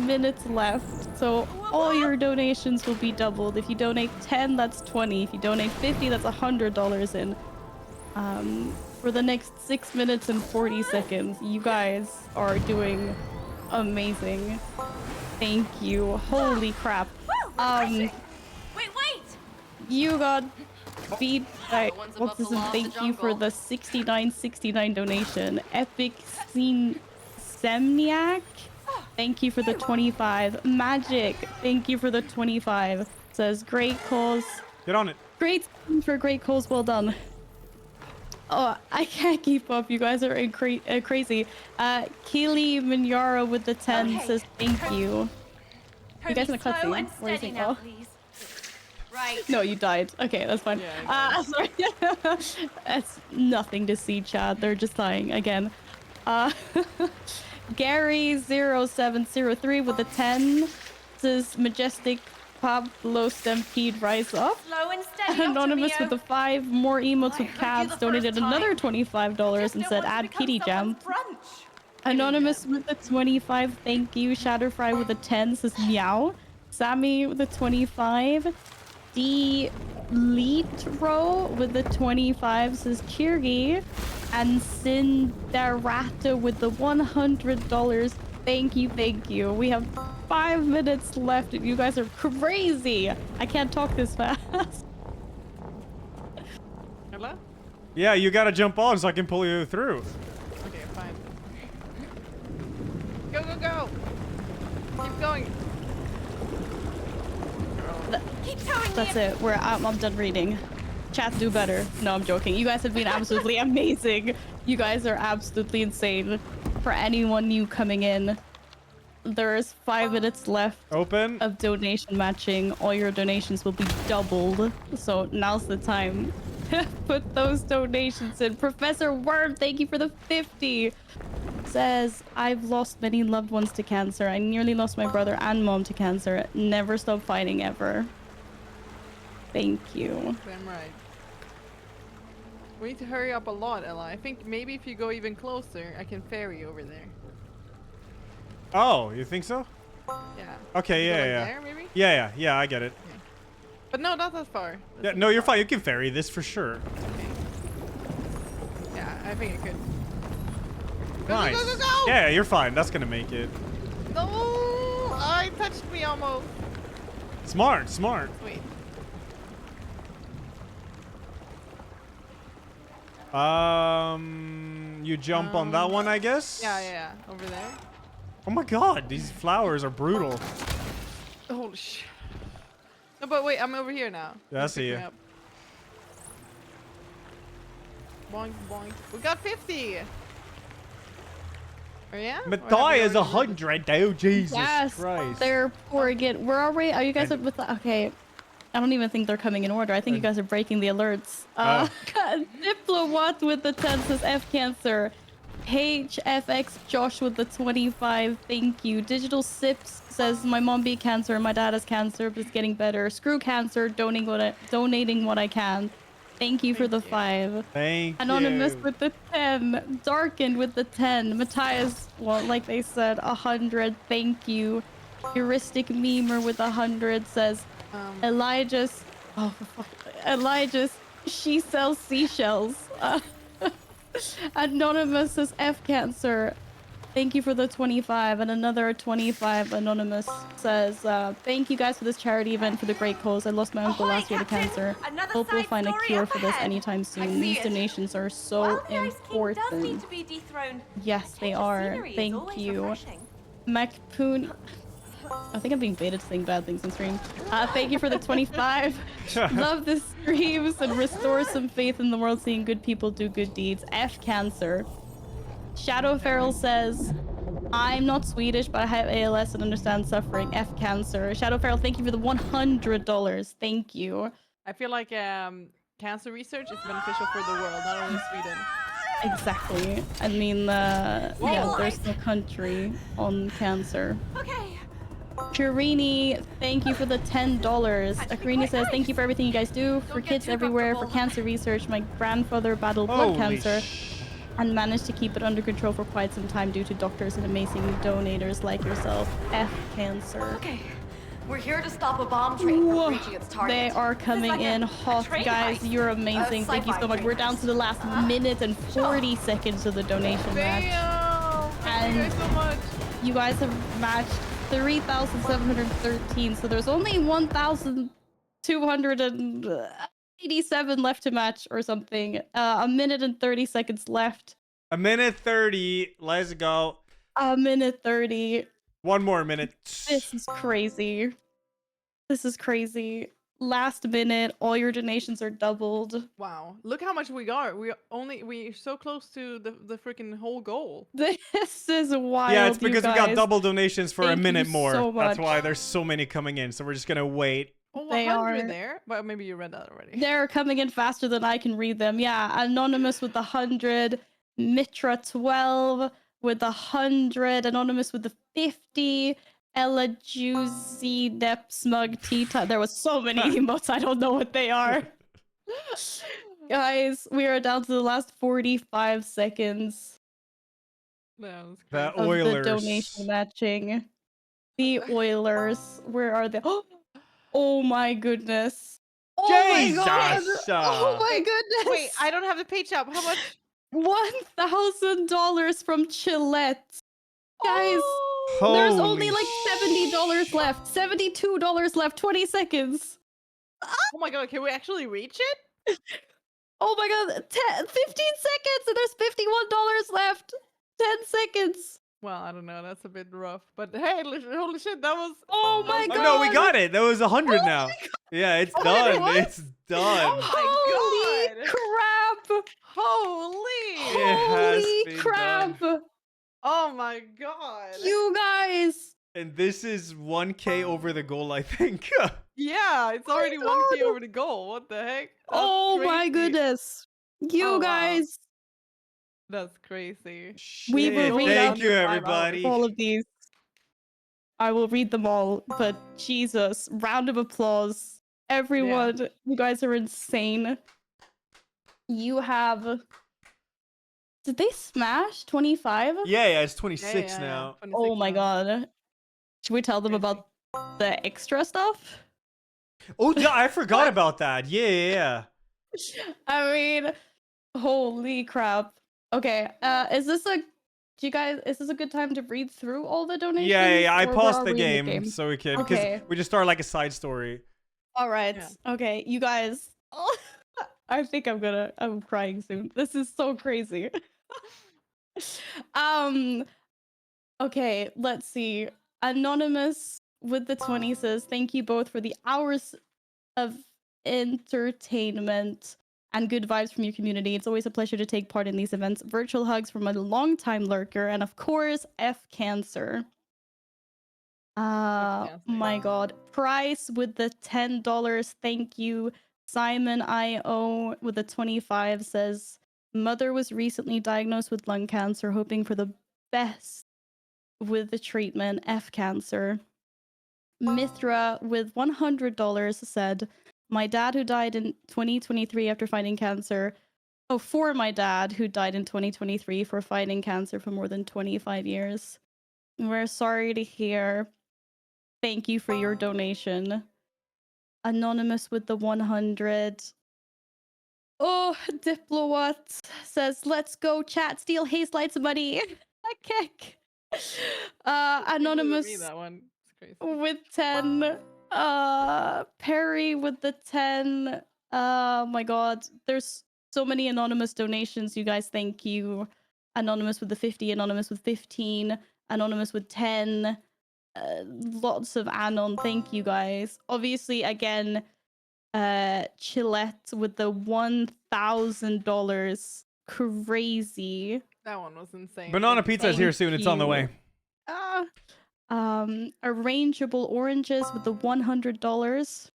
minutes left. So all your donations will be doubled. If you donate 10, that's 20. If you donate 50, that's $100 in. For the next 6 minutes and 40 seconds. You guys are doing amazing. Thank you. Holy crap. Wait! You got beat by what's this? Thank you for the 69.69 donation. Epic Semniac. Thank you for the 25. Magic. Thank you for the 25. Says great calls. Get on it. Great for great calls. Well done. Oh, I can't keep up. You guys are crazy. Keely Minyara with the 10 says thank you. You guys in a cutscene? Where is he? Oh. Right. No, you died. Okay, that's fine. Sorry. That's nothing to see, Chad. They're just dying again. Gary0703 with the 10 says majestic Pablo Stampede rise up. Slow and steady. Anonymous with the 5 more emotes with cats donated another $25 and said add kitty jam. Anonymous with the 25, thank you. Shatterfry with the 10 says meow. Sammy with the 25. D Litro with the 25 says Kirgi. And Cinderata with the $100. Thank you. We have 5 minutes left and you guys are crazy. I can't talk this fast. Hello? Yeah, you gotta jump on so I can pull you through. Okay, fine. Go. Keep going. That's it. I'm done reading. Chat do better. No, I'm joking. You guys have been absolutely amazing. You guys are absolutely insane. For anyone new coming in, there's 5 minutes left of donation matching. All your donations will be doubled. So now's the time to put those donations in. Professor Worm, thank you for the 50. Says, I've lost many loved ones to cancer. I nearly lost my brother and mom to cancer. Never stop fighting ever. Thank you. Damn right. We need to hurry up a lot, Ella. I think maybe if you go even closer, I can ferry over there. Oh, you think so? Yeah. Okay, Go yeah, like yeah. there, maybe? Yeah, I get it. But no, not that far. Yeah, no, you're fine. You can ferry this for sure. Yeah, I think it could. Nice. Go, go, go, go! Yeah, you're fine. That's gonna make it. No! Oh, it touched me almost. Smart, smart. Wait. You jump on that one, I guess? Yeah. Over there. Oh my god, these flowers are brutal. Holy shit. No, but wait, I'm over here now. Yeah, I see you. Boink, boink. We got 50. Oh, yeah? Matthias is 100, though. Jesus Yes, Christ. they're pouring it. Where are we? Are you guys with the... Okay. I don't even think they're coming in order. I think you guys are breaking the alerts. Diplowatt with the 10 says F cancer. HFX Josh with the 25. Thank you. Digital Sips says my mom beat cancer and my dad has cancer, but it's getting better. Screw cancer, donating what I can. Thank you for the 5. Thank Anonymous you. with the 10. Darkened with the 10. Matthias, well, like they said, 100. Thank you. Heuristic Memer with 100 says Elajjaz. Oh, for fuck. Elajjaz. She sells seashells. Anonymous says F cancer. Thank you for the 25. And another 25. Anonymous says, thank you guys for this charity event for the great cause. I lost my uncle last year to cancer. Hope we'll find a cure for this anytime soon. These donations are so important. Does need to be dethroned. Yes, they are. Thank you. MacPoon. I think I'm being baited to saying bad things on stream. Thank you for the 25. Love the streams and restore some faith in the world, seeing good people do good deeds. F cancer. Shadow Feral says, I'm not Swedish, but I have ALS and understand suffering. F cancer. Shadow Feral, thank you for the $100. Thank you. I feel like cancer research is beneficial for the world, not only Sweden. Exactly. I mean, yeah, there's no country on cancer. Okay. Chirini, thank you for the $10. Akirini says, thank you for everything you guys do for kids everywhere, for cancer research. My grandfather battled blood cancer and managed to keep it under control for quite some time due to doctors and amazing donators like yourself. F cancer. Okay. We're here to stop a bomb train from reaching its target. They are coming in hot, guys. You're amazing. Thank you so much. We're down to the last minute and 40 seconds of the donation match. Thank you guys so much. You guys have matched 3,713, so there's only 1,287 left to match or something. A minute and 30 seconds left. A minute 30. Let's go. A minute 30. One more minute. This is crazy. This is crazy. Last minute, all your donations are doubled. Wow, look how much we got. We're so close to the freaking whole goal. This is wild. Yeah, it's because we got double donations for Thank a minute you more. so That's much. why there's so many coming in. So we're just gonna wait. Oh, They 100 are- there, but maybe you read that already. They're coming in faster than I can read them. Yeah, Anonymous with the 100, Mitra 12 with the 100, Anonymous with the 50, Ella Juicy Dep Smug Tea. There was so many emotes, I don't know what they are. Guys, we are down to the last 45 seconds That was The of Oilers. the donation matching. The Oilers, where are they? Oh my goodness. Oh my god. Jesus. Oh my goodness. Wait, I don't have the page up. How much? $1,000 from Chillette. Guys, there's only like $70 left. $72 left. 20 seconds. Oh my god, can we actually reach it? Oh my god. 15 seconds and there's $51 left. 10 seconds. Well, I don't know. That's a bit rough. But hey, holy shit, that was... Oh my god. Oh no, we got it. That was 100 now. Yeah, it's done. It's done. Oh my god. Crap. Holy. It has been Crap. done. Oh my god. You guys. And this is 1K over the goal, I think. Yeah, it's already 1K over the goal. What the heck? That's Oh my crazy. goodness. You Oh, wow. guys. That's crazy. We will read Thank out you, everybody. all of these. I will read them all, but Jesus, round of applause. Everyone, you guys are insane. You have... Did they smash 25? Yeah, it's 26 Yeah. now. 26 Oh my now. god. Should we tell them about the extra stuff? Oh yeah, I forgot about that. Yeah. I mean, holy crap. Okay, is this a good time to read through all the donations? Yeah. I or where paused are the we in game so we can, because Okay. we just started like a side story. All right. Okay, you guys. I think I'm crying soon. This is so crazy. Okay, let's see. Anonymous with the 20 says, "Thank you both for the hours of entertainment and good vibes from your community. It's always a pleasure to take part in these events. Virtual hugs from a longtime lurker, and of course, F Cancer." My god. Price with the $10. Thank you. Simon IO with the 25 says, "Mother was recently diagnosed with lung cancer, hoping for the best with the treatment. F Cancer." Mithra with $100 said, "My dad who died in 2023 after fighting cancer." Oh, for my dad who died in 2023 for fighting cancer for more than 25 years. We're sorry to hear. Thank you for your donation. Anonymous with the 100. Oh, Diplowat says, "Let's go chat, steal Haze Light's money." Okay. Anonymous Me, that one. It's crazy. with 10. Perry with the 10. Oh my god. There's so many anonymous donations, you guys. Thank you. Anonymous with the 50, anonymous with 15, anonymous with 10. Lots of anon. Thank you guys. Obviously, again, Chillette with the $1,000. Crazy. That one was insane. Banana pizza is here soon. It's on the way. Arrangeable oranges with the $100.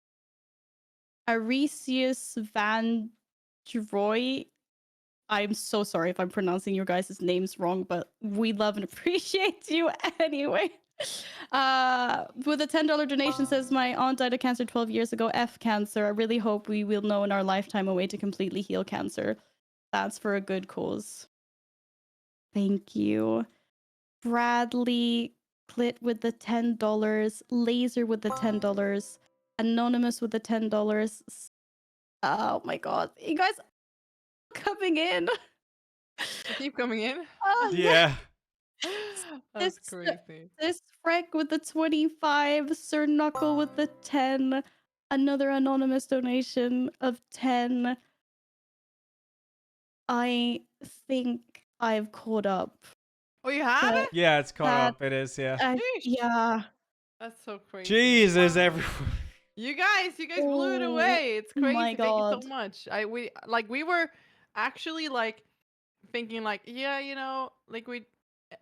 Aresius Van Droy. I'm so sorry if I'm pronouncing your guys' names wrong, but we love and appreciate you anyway. With a $10 donation says, "My aunt died of cancer 12 years ago. F Cancer. I really hope we will know in our lifetime a way to completely heal cancer. That's for a good cause." Thank you. Bradley Clit with the $10. Laser with the $10. Anonymous with the $10. Oh my god. You guys are coming in. They keep coming in. Yeah. That's crazy. This Freck with the 25, Sir Knuckle with the 10, another anonymous donation of 10. I think I've caught up. Oh, you have it? Yeah, it's caught up. It is, yeah. Yeah. That's so crazy. Jesus, everyone. You guys blew it away. It's crazy. my Thank you so God. much. We were actually like thinking like, yeah, like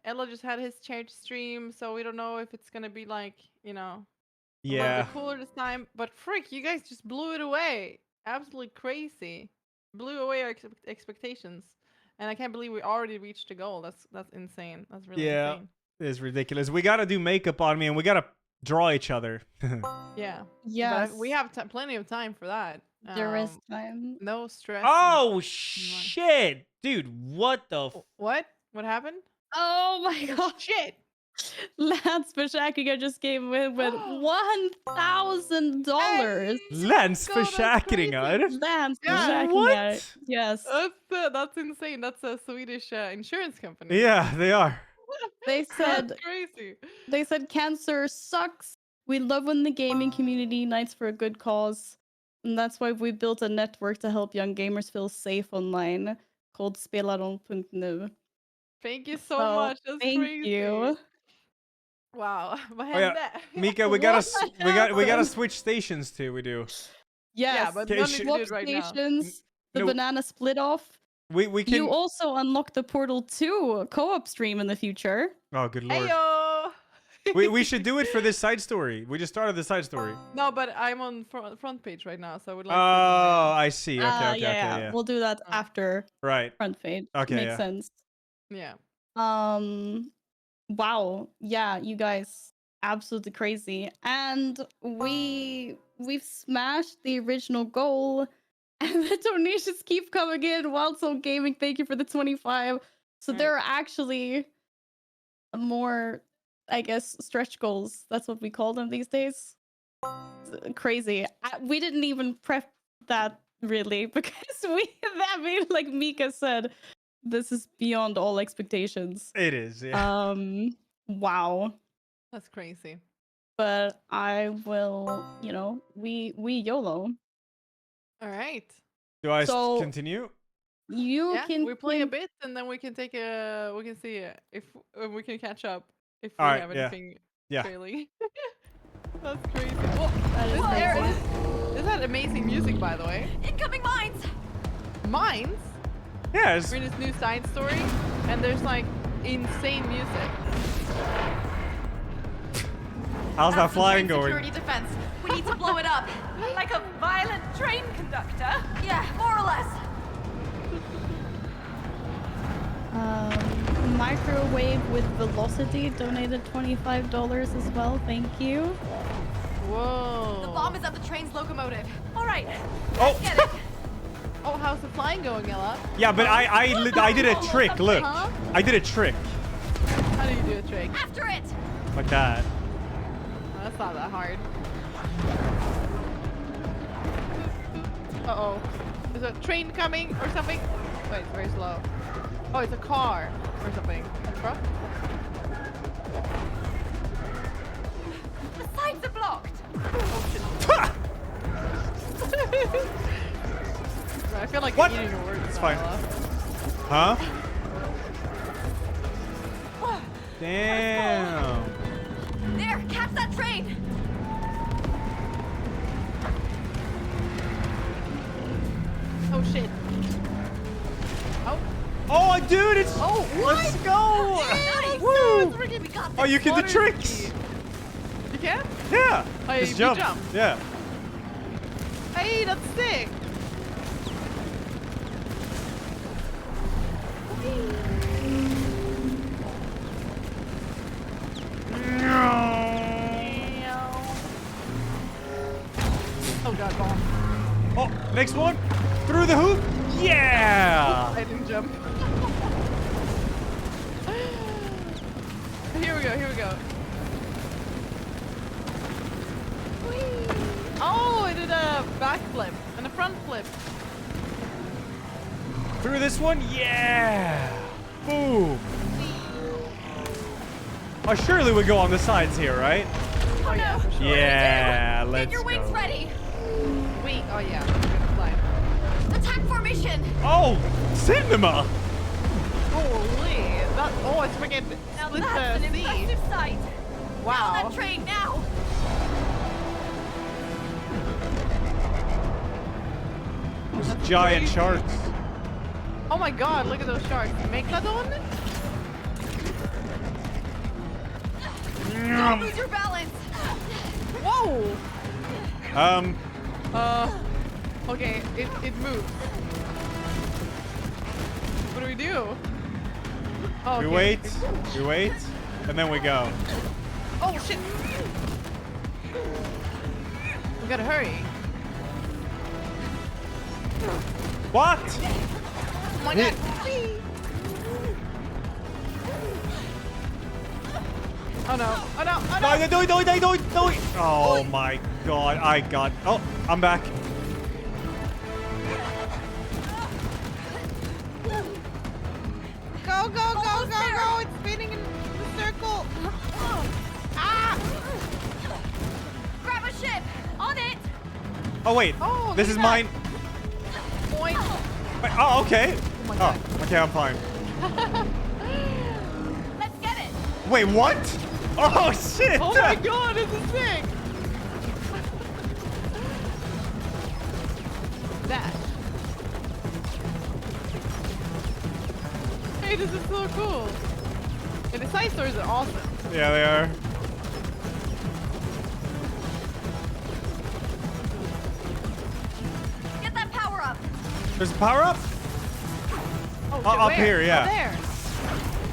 Ella just had his charity stream, so we don't know if it's gonna be like, a little Yeah. bit cooler this time. But frick, you guys just blew it away. Absolutely crazy. Blew away our expectations. And I can't believe we already reached the goal. That's insane. That's really insane. It's ridiculous. We gotta do makeup on me, and we gotta draw each other. Yeah. Yes. But we have plenty of time for that. There is time. No stress. Oh shit, dude! What the? What? What happened? Oh my god. Shit. Lance Bashaki just came in with $1,000. Lance Bashaki. Lance Yeah. Bashaki. Yes. That's insane. That's a Swedish insurance company. Yeah, they are. They said That's crazy. They said cancer sucks. We love when the gaming community unites for a good cause. And that's why we built a network to help young gamers feel safe online called Spelaron.nu. Thank you so much. That's thank crazy. you. Wow. Oh, yeah. Mika, we gotta switch stations too. We do. Yes. Yeah, but Okay, none of you Swap did right now. stations. The No. banana split off. We can. You also unlock the Portal 2 co-op stream in the future. Oh, good lord. Heyo! we should do it for this side story. We just started the side story. No, but I'm on front page right now, so I would like. Oh, I see. Okay, okay, yeah. We'll do that after Right. front page. Okay, Makes yeah. sense. Yeah. Wow. Yeah, you guys, absolutely crazy. And we've smashed the original goal, and the donations keep coming in. Wildsoul Gaming, thank you for the 25. So there are actually more I guess, stretch goals. That's what we call them these days. Crazy. We didn't even prep that really because like Mika said, this is beyond all expectations. It is, yeah. Wow. That's crazy. But I will, we YOLO. All right. Do I continue? You can. We play a bit, and then we can take a. We can see if we can catch up if we All right, have yeah. anything Yeah. trailing. That's crazy. Whoa, is that amazing music, by the way? Incoming mines. Mines? Yeah. We're in this new side story, and there's like insane music. How's that flying going? Security defense. We need to blow it up. Like a violent train conductor? Yeah, more or less. Microwave with velocity donated $25 as well. Thank you. Whoa. The bomb is at the train's locomotive. All right. Oh. Let's get it. Oh, how's the flying going, Ella? Yeah, but I did a trick. Look, Huh? I did a trick. How do you do a trick? After it. Like that. Oh, that's not that hard. Uh-oh. Is a train coming or something? Wait, it's very slow. Oh, it's a car or something. A truck? The sides are blocked. Oh, shit. I feel like What? eating your words. It's fine. Huh? Damn. There, catch that train. Oh shit. Oh. Oh, dude, it's. Oh, what? Let's go. Nice. Woo. We got Oh, this. you can do tricks. You can? Yeah. Oh, yeah, Just you jump. jump. Yeah. Hey, that's sick. Oh god, bomb. Oh, next one. Through the hoop. Yeah. I didn't jump. Here we go, here we go. Whee. Oh, I did a back flip and a front flip. Through this one. Yeah. Boom. Oh, surely we go on the sides here, right? Oh no. For sure. Yeah, Get let's your wings go. ready. Wait, oh yeah, we're gonna fly. Attack formation. Oh, cinema. Holy, that, oh, it's freaking Now split that's the an sea. impressive sight. Wow. Follow that train now. Those giant sharks. Oh my god, look at those sharks. Megalodon? Don't lose your balance. Whoa! Okay, it moves. What do we do? Oh, We okay. wait, and then we go. Oh shit! We gotta hurry. What? Oh my god! Oh no! Oh no! Oh no! No. Oh my god, I got. Oh, I'm back. Go, go, go, go, go! It's spinning in the circle! Ah! Grab a ship. On it. Oh wait, Oh, this look is at mine. Point! Wait, oh, okay. Oh my god. Oh, okay, I'm fine. Let's get it. Wait, what? Oh shit! Oh my god, this is sick! That. Hey, this is so cool. And the side stories are awesome. Yeah, they are. Get that power up. There's a power up? Oh, Up where? here, yeah. Oh, there.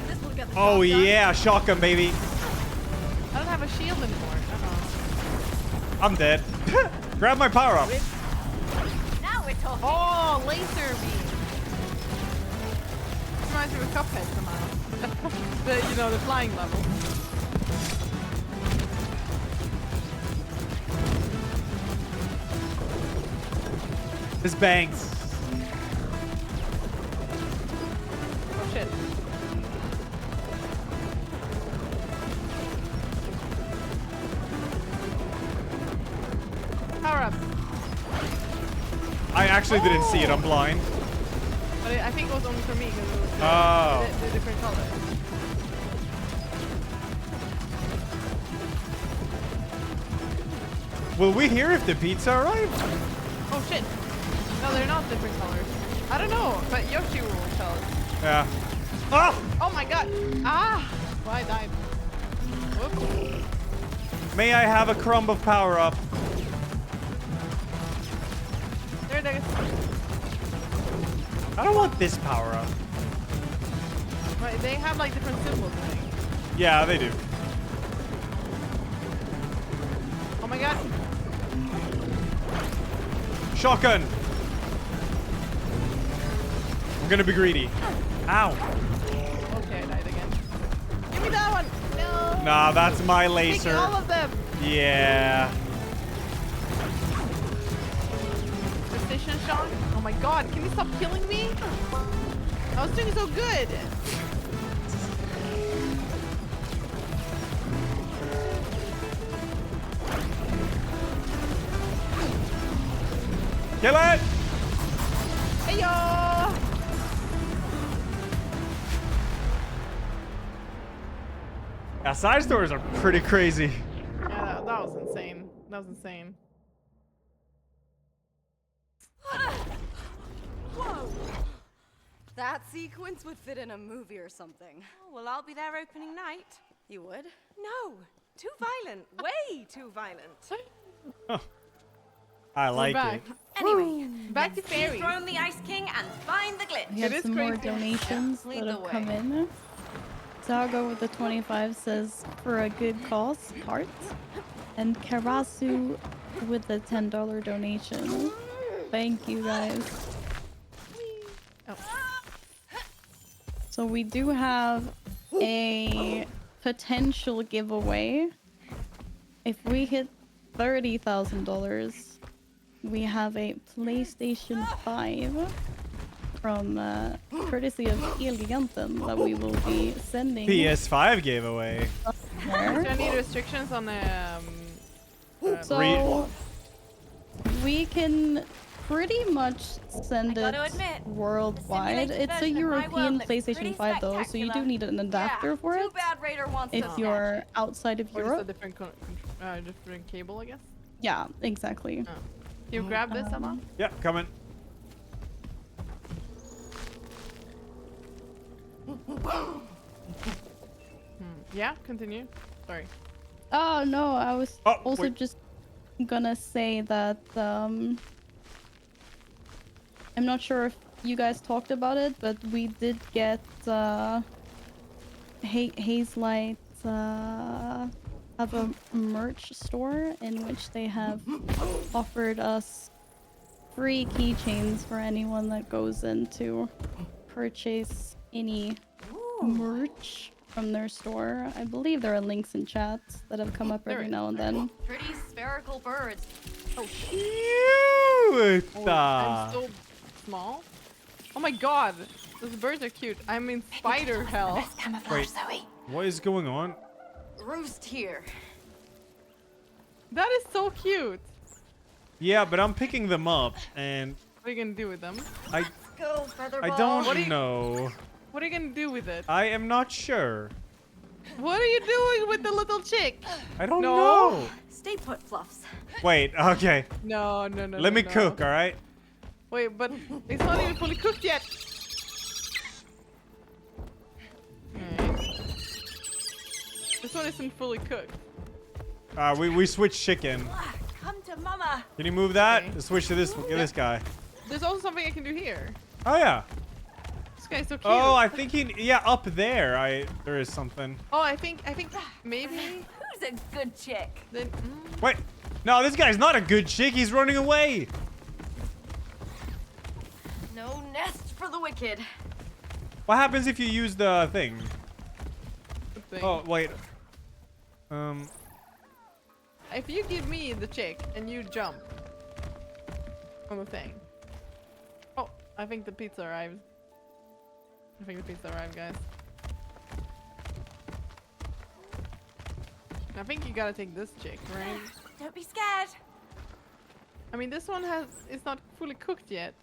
This will get the Oh job done. yeah, shotgun baby. I don't have a shield anymore. I'm dead. Grab my power up. Now we're talking. Oh, laser beam. This reminds me of Cuphead somehow. The flying level. This bangs. Oh shit. Power up. I actually didn't see it. I'm blind. But I think it was only for me because it was Oh. the different color. Will we hear if the pizza arrived? Oh shit. No, they're not different colors. I don't know, but Yoshi will tell us. Yeah. Oh! Oh my god. Ah! Well, I died. Whoops. May I have a crumb of power up? There it is. I don't want this power up. Right, they have like different symbols, I think. Yeah, they do. Oh my god. Shotgun. I'm gonna be greedy. Ow. Okay, I died again. Give me that one. No. Nah, that's my Take laser. all of them. Yeah. Precision shot. Oh my god, can you stop killing me? I was doing so good. Kill it! Hey yo! Yeah, side stories are pretty crazy. Yeah, that was insane. That was insane. Whoa! That sequence would fit in a movie or something. Oh, well, I'll be there opening night. You would? No, too violent. Way too violent. I like it. Anyway, back to fairy. Dethrone the Ice King and find the glitch. We have some more donations Lead that the have way. come in. Zago with the 25 says, for a good cause, heart. And Karasu with the $10 donation. Thank you guys. Oh. So we do have a potential giveaway. If we hit $30,000, we have a PlayStation 5 from courtesy of Elgiganten that we will be sending. PS5 giveaway. Is there any restrictions on So we can pretty much send I it gotta admit, worldwide. simulated It's a version of my European world looks PlayStation pretty 5 though, so you do spectacular. need an adapter for Too it bad Raider wants if to you're outside of Or just a Europe. different, different cable, I guess. Yeah, exactly. You grab this, Emma? Yeah, coming. Yeah, continue. Sorry. Oh no, I was also wait. just gonna say that I'm not sure if you guys talked about it, but we did get Haze Light have a merch store in which they have offered us free keychains for anyone that goes in to purchase any merch from their store. I believe there are links in chat that have come up every now and then. Pretty spherical birds. Oh, Cute! I'm so small. Oh my god, those birds are cute. I'm in spider hell. Wait, what is going on? Roost here. That is so cute. Yeah, but I'm picking them up, and What are you gonna do with them? I Go, feather I ball. don't know. What are you gonna do with it? I am not sure. What are you doing with the little chick? I don't No. know. Stay put, Fluffs. Wait, okay. No. Let me cook, all right? Wait, but it's not even fully cooked yet. Alright. This one isn't fully cooked. We switched chicken. Come to Mama. Can you move that? Okay. Switch to this guy. There's also something I can do here. Oh yeah. This guy's so cute. Oh, I think yeah, up there. There is something. Oh, I think maybe. Who's a good chick? Then, Wait. No, this guy's not a good chick. He's running away. No nest for the wicked. What happens if you use the thing? Oh, wait. If you give me the chick and you jump on the thing, I think the pizza arrived. I think the pizza arrived, guys. I think you gotta take this chick, right? Don't be scared. I mean, this one it's not fully cooked yet.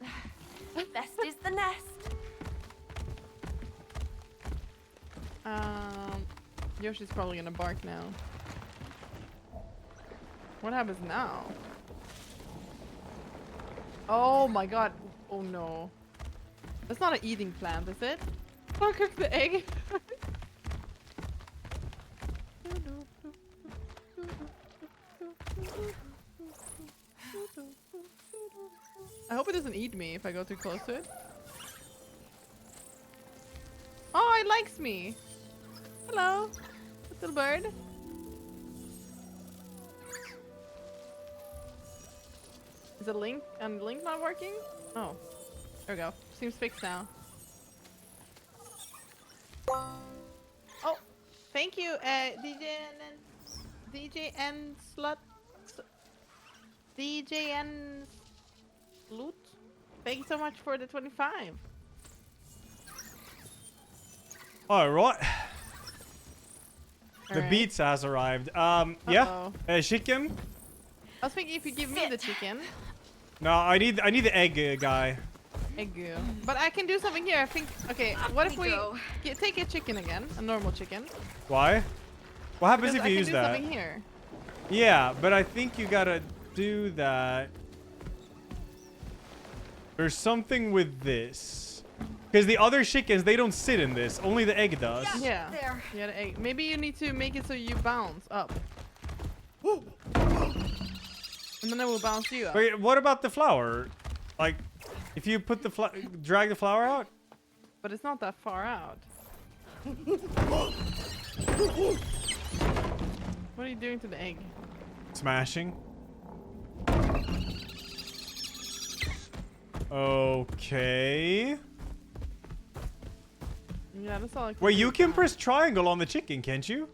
Best is the nest. Yoshi's probably gonna bark now. What happens now? Oh my god. Oh no. That's not an eating plant, is it? I'll cook the egg. I hope it doesn't eat me if I go too close to it. Oh, it likes me. Hello, little bird. Is the link and the link not working? Oh, there we go. Seems fixed now. Oh, thank you, DJ and Slut. DJ and Loot. Thank you so much for the 25. All right. The Alright. pizza has arrived. Yeah. Chicken. I was thinking if you give me the chicken. No, I need the egg guy. Egg goo. But I can do something here. I think. Okay. What if we take a chicken again, a normal chicken? Why? What happens Because if you I use can do that? something here. Yeah, but I think you gotta do that. There's something with this. Because the other chickens, they don't sit in this. Only the egg does. Yeah. There. Yeah, the egg. Maybe you need to make it so you bounce up. And then it will bounce you up. Wait, what about the flour? Like, if you put the drag the flour out? But it's not that far out. What are you doing to the egg? Smashing. Okay. Yeah, that's all I can Wait, do. you can press triangle on the chicken, can't you?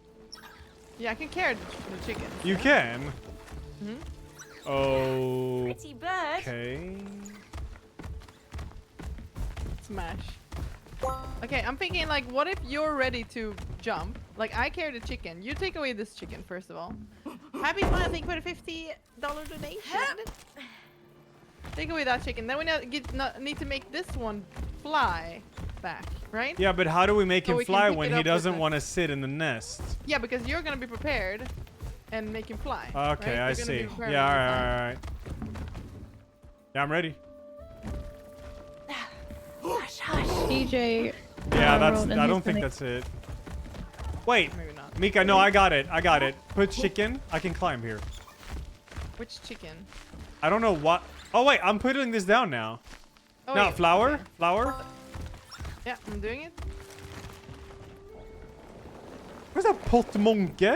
Yeah, I can carry the chicken. You can? Hmm? Oh. Pretty bird. Okay. Smash. Okay, I'm thinking like, what if you're ready to jump? Like, I carry the chicken. You take away this chicken, first of all. Happy Smile, thank you for the $50 donation. Take away that chicken. Then we need to make this one fly back, right? Yeah, but how do we make So him we can fly pick when it he up with doesn't the- want to sit in the nest? Yeah, because you're gonna be prepared and make him fly. Okay, right? I You're gonna see. be prepared Yeah, when all he right, flies. all right. Yeah, I'm ready. Hush, hush. DJ. Yeah, wrote that's. and I he's don't think gonna- that's it. Wait, Maybe not. Mika, no, I got it. I got it. Put chicken. I can climb here. Which chicken? I don't know what. Oh wait, I'm putting this down now. Oh, No, wait, flour, okay. flour. Yeah, I'm doing it. Where's that pot monkey?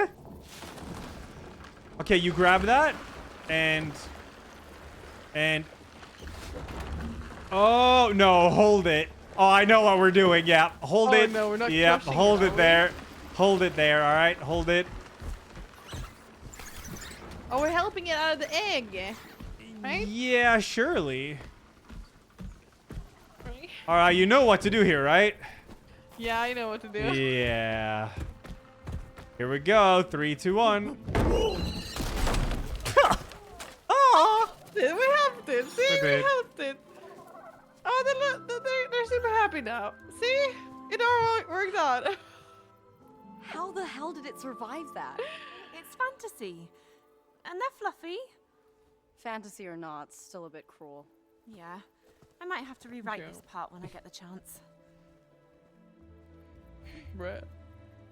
Okay, you grab that, and. Oh no, hold it. Oh, I know what we're doing. Yeah, hold Oh, it. no, we're not Yep, crushing hold it, it are we? there. Hold it there. All right, hold it. Oh, we're helping it out of the egg. Right? Yeah, surely. Right? All right, you know what to do here, right? Yeah, I know what to do. Yeah. Here we go. 3, 2, 1. Oh, we helped it. See, We we did. helped it. Oh, they're super happy now. See, it all worked out. How the hell did it survive that? It's fantasy. And they're fluffy. Fantasy or not, still a bit cruel. Yeah. I might have to rewrite Okay. this part when I get the chance. Bruh.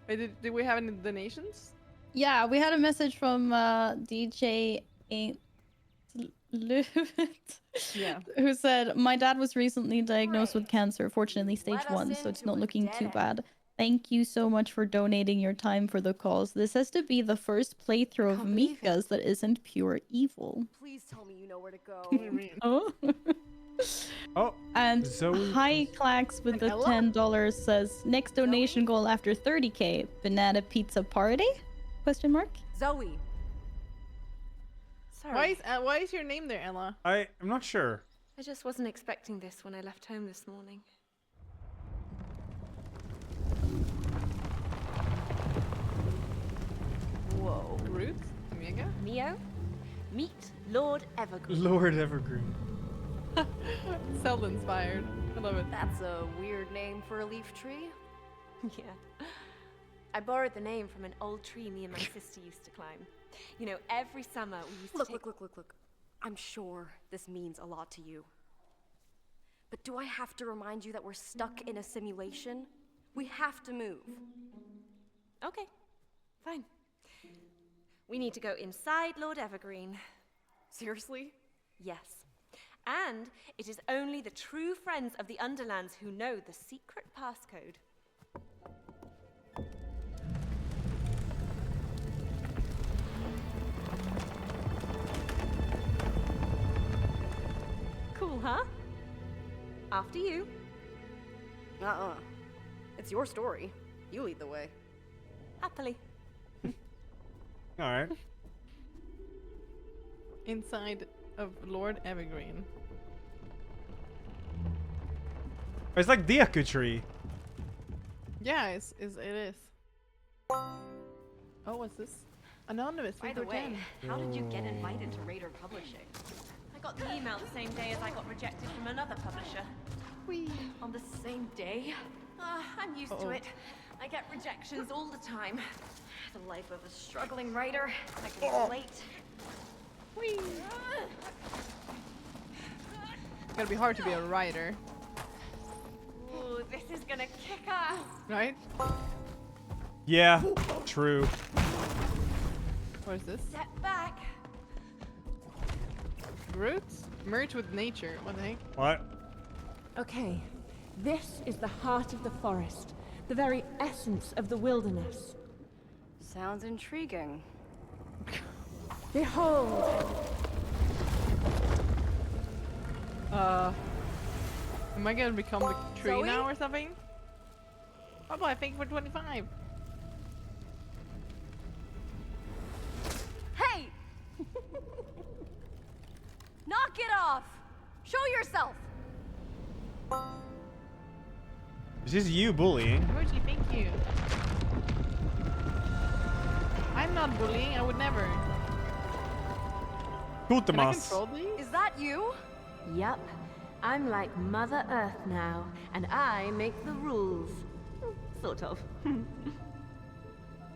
Wait, did we have any donations? Yeah, we had a message from DJ Ain't Yeah. who said, "My dad was recently diagnosed with cancer, fortunately stage Let us 1, so it's into not a looking dead too end." bad. Thank you so much for donating your time for the cause. This has to be the first playthrough of Can't believe it. Mika's that isn't pure evil." Please tell me you know where to go. What do you mean? Oh. Oh. And Zoe. High Clacks with And the Ella? $10 says, "Next donation goal after 30k, banana pizza party?" Question mark. Zoe. Sorry. Why is your name there, Ella? I'm not sure. I just wasn't expecting this when I left home this morning. Whoa. Groot? Omega? Neo, meet Lord Evergreen. Lord Evergreen. Zelda inspired. I love it. That's a weird name for a leaf tree. Yeah. I borrowed the name from an old tree me and my sister used to climb. You know, every summer we used to Look. I'm sure this means a lot to you. But do I have to remind you that we're stuck in a simulation? We have to move. Okay, fine. We need to go inside Lord Evergreen. Seriously? Yes. And it is only the true friends of the Underlands who know the secret passcode. Cool, huh? After you. It's your story. You lead the way. Happily. All right. Inside of Lord Evergreen. It's like Deku tree. Yeah, it is. Oh, what's this? Anonymous. By the way, how did you get invited to Raider Publishing? I got the email the same day as I got rejected from another publisher. Whee. On the same day? I'm used to it. I get rejections all the time. The life of a struggling writer. I can relate. Whee. It's gonna be hard to be a writer. Ooh, this is gonna kick ass. Right? Yeah, true. What is this? Step back. Roots? Merge with nature. What the heck? What? Okay, this is the heart of the forest, the very essence of the wilderness. Sounds intriguing. Behold! Am I gonna become the tree Zoe? now or something? Oh boy, I think for 25. Hey! Knock it off! Show yourself! Is this you bullying? Emoji, thank you. I'm not bullying, I would never. Can I control these? Is that you? Yup. I'm like Mother Earth now, and I make the rules. Sort of.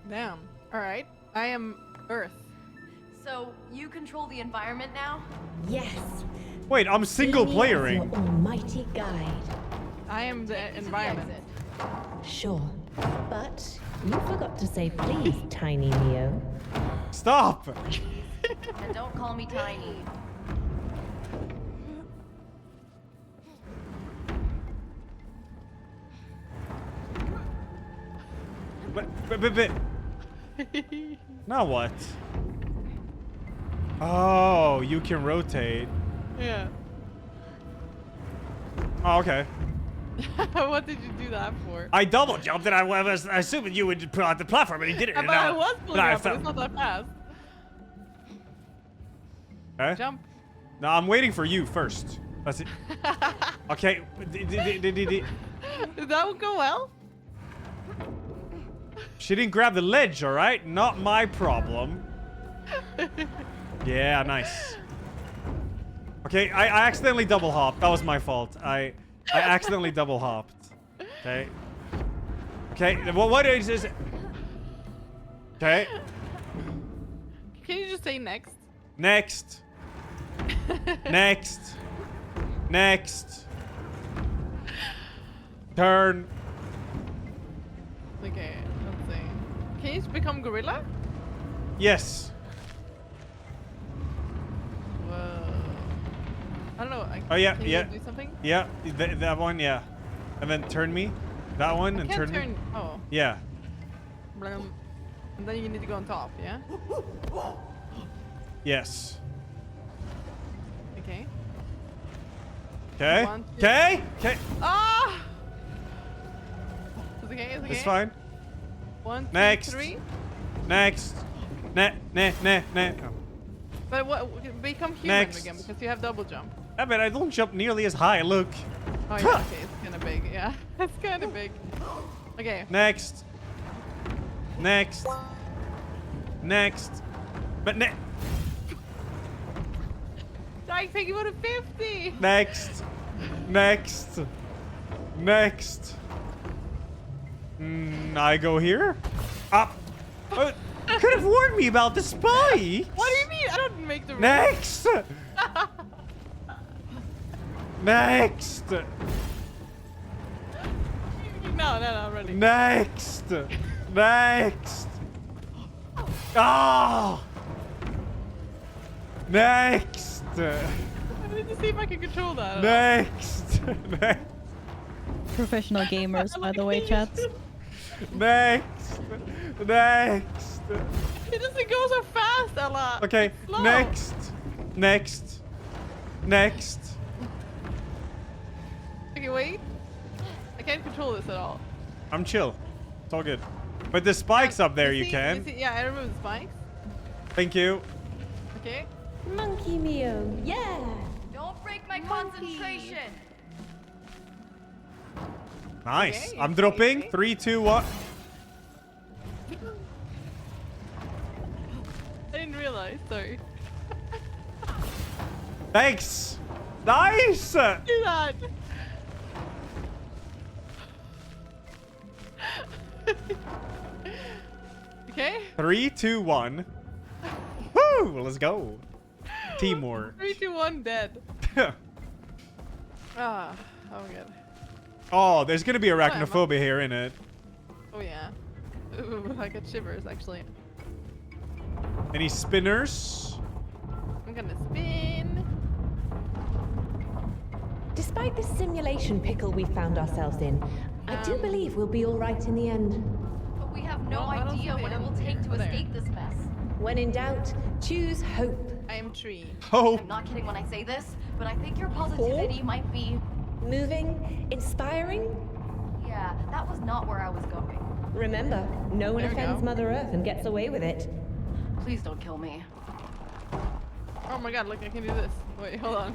Damn. Alright. I am Earth. So, you control the environment now? Yes. Wait, I'm single playering. Your almighty guide. I am the environment. Sure. But you forgot to say please, Tiny Neo. Stop! And don't call me tiny. But. Now what? Oh, you can rotate. Yeah. Oh, okay. What did you do that for? I double jumped and I was assuming you would pull out the platform, but he didn't. But I was pulling up, but it's not that fast. Okay. Jump. No, I'm waiting for you first. That's it. Okay. Did that go well? She didn't grab the ledge, all right? Not my problem. Yeah, nice. Okay, I accidentally double hopped. That was my fault. I accidentally double hopped. Okay. Okay, what is this? Okay. Can you just say next? Next. Next. Next. Turn. Okay, let's see. Can you become gorilla? Yes. Whoa. I don't know. Oh yeah, can yeah. You do something? Yeah, that one, yeah. And then turn me. That one, and turn me. Oh. Yeah. And then you need to go on top, yeah? Yes. Okay. Okay. One, two. Okay. Okay. Ah! It's okay, it's okay. It's fine. 1, 2, Next. 3. Next. Ne. Oh. But what? Become human Next. again because you have double jump. Yeah, but I don't jump nearly as high. Look. Oh yeah, okay, it's kind of big. Yeah, it's kind of big. Okay. Next. Next. Next. But I think you want a 50. next. Next. Next. I go here. Up. Could have warned me about the spike. What do you mean? I don't make the rules. Next. Next. No, really. Next. Next. Ah. Next. I need to see if I can control that. Next. Next. Professional gamers, by the way, chat. Next. Next. It doesn't go so fast, Ella. Okay. It's slow. Next. Next. Next. Okay, wait. I can't control this at all. I'm chill. It's all good. But the spikes up there, you see- can. see- yeah, I remove the spikes. Thank you. Okay. Monkey Mio, yeah. Don't break my concentration. Nice. Okay, I'm you dropping. see? 3, 2, 1. I didn't realize. Sorry. Thanks. Nice. Do that. Okay. 3, 2, 1. Woo! Let's go. Teamwork. 3, 2, 1, dead. Ah, oh my god. Oh, there's gonna be am I? arachnophobia here, innit? Oh yeah. Ooh, I got shivers actually. Any spinners? I'm gonna spin. Despite the simulation pickle we found ourselves in, I do believe we'll be all right in the end. But we have no Well, I don't idea see what the it will end. take to There. escape this mess. When in doubt, choose hope. I am tree. Oh. I'm not kidding when I say this, but I think your positivity might be... Moving, inspiring. Yeah, that was not where I was going. Remember, no one There we offends go. Mother Earth and gets away with it. Please don't kill me. Oh my god, look, I can do this. Wait, hold on.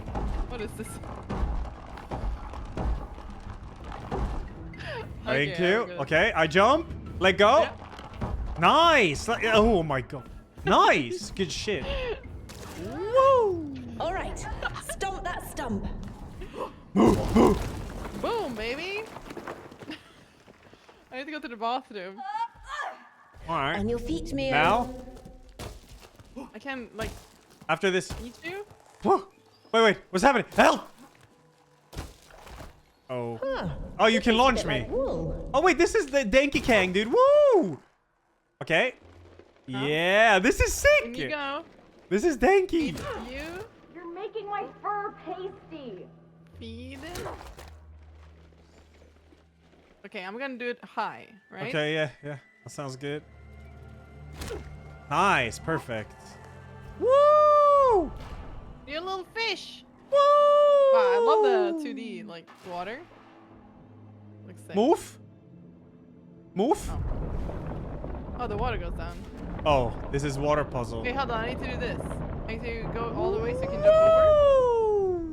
What is this? Thank Okay, you. I'm good. Okay, I jump. Let go. Nice. Oh my god. Nice. Good shit. Woo. All right, stomp that stump. Boom, baby. I need to go to the bathroom. All right. On your feet, Mio. Now, I can't, like, after this. eat you? Whoa. Wait. What's happening? Help. Oh. Huh. Oh, you can It's a launch bit me. like wool. Oh wait, this is the Danky Kang, dude. Woo! Okay. Yeah, this is In you sick. go. This is Danky. You You're making my fur pasty. feed. Okay, I'm gonna do it high, right? Okay, yeah. That sounds good. Nice, perfect. Woo! You're a little fish. Woo! Wow, I love the 2D, like, water. Looks sick. Move. Move. Oh, the water goes down. Oh, this is water puzzle. Okay, hold on, I need to do this. I need to go all the way so you can jump over.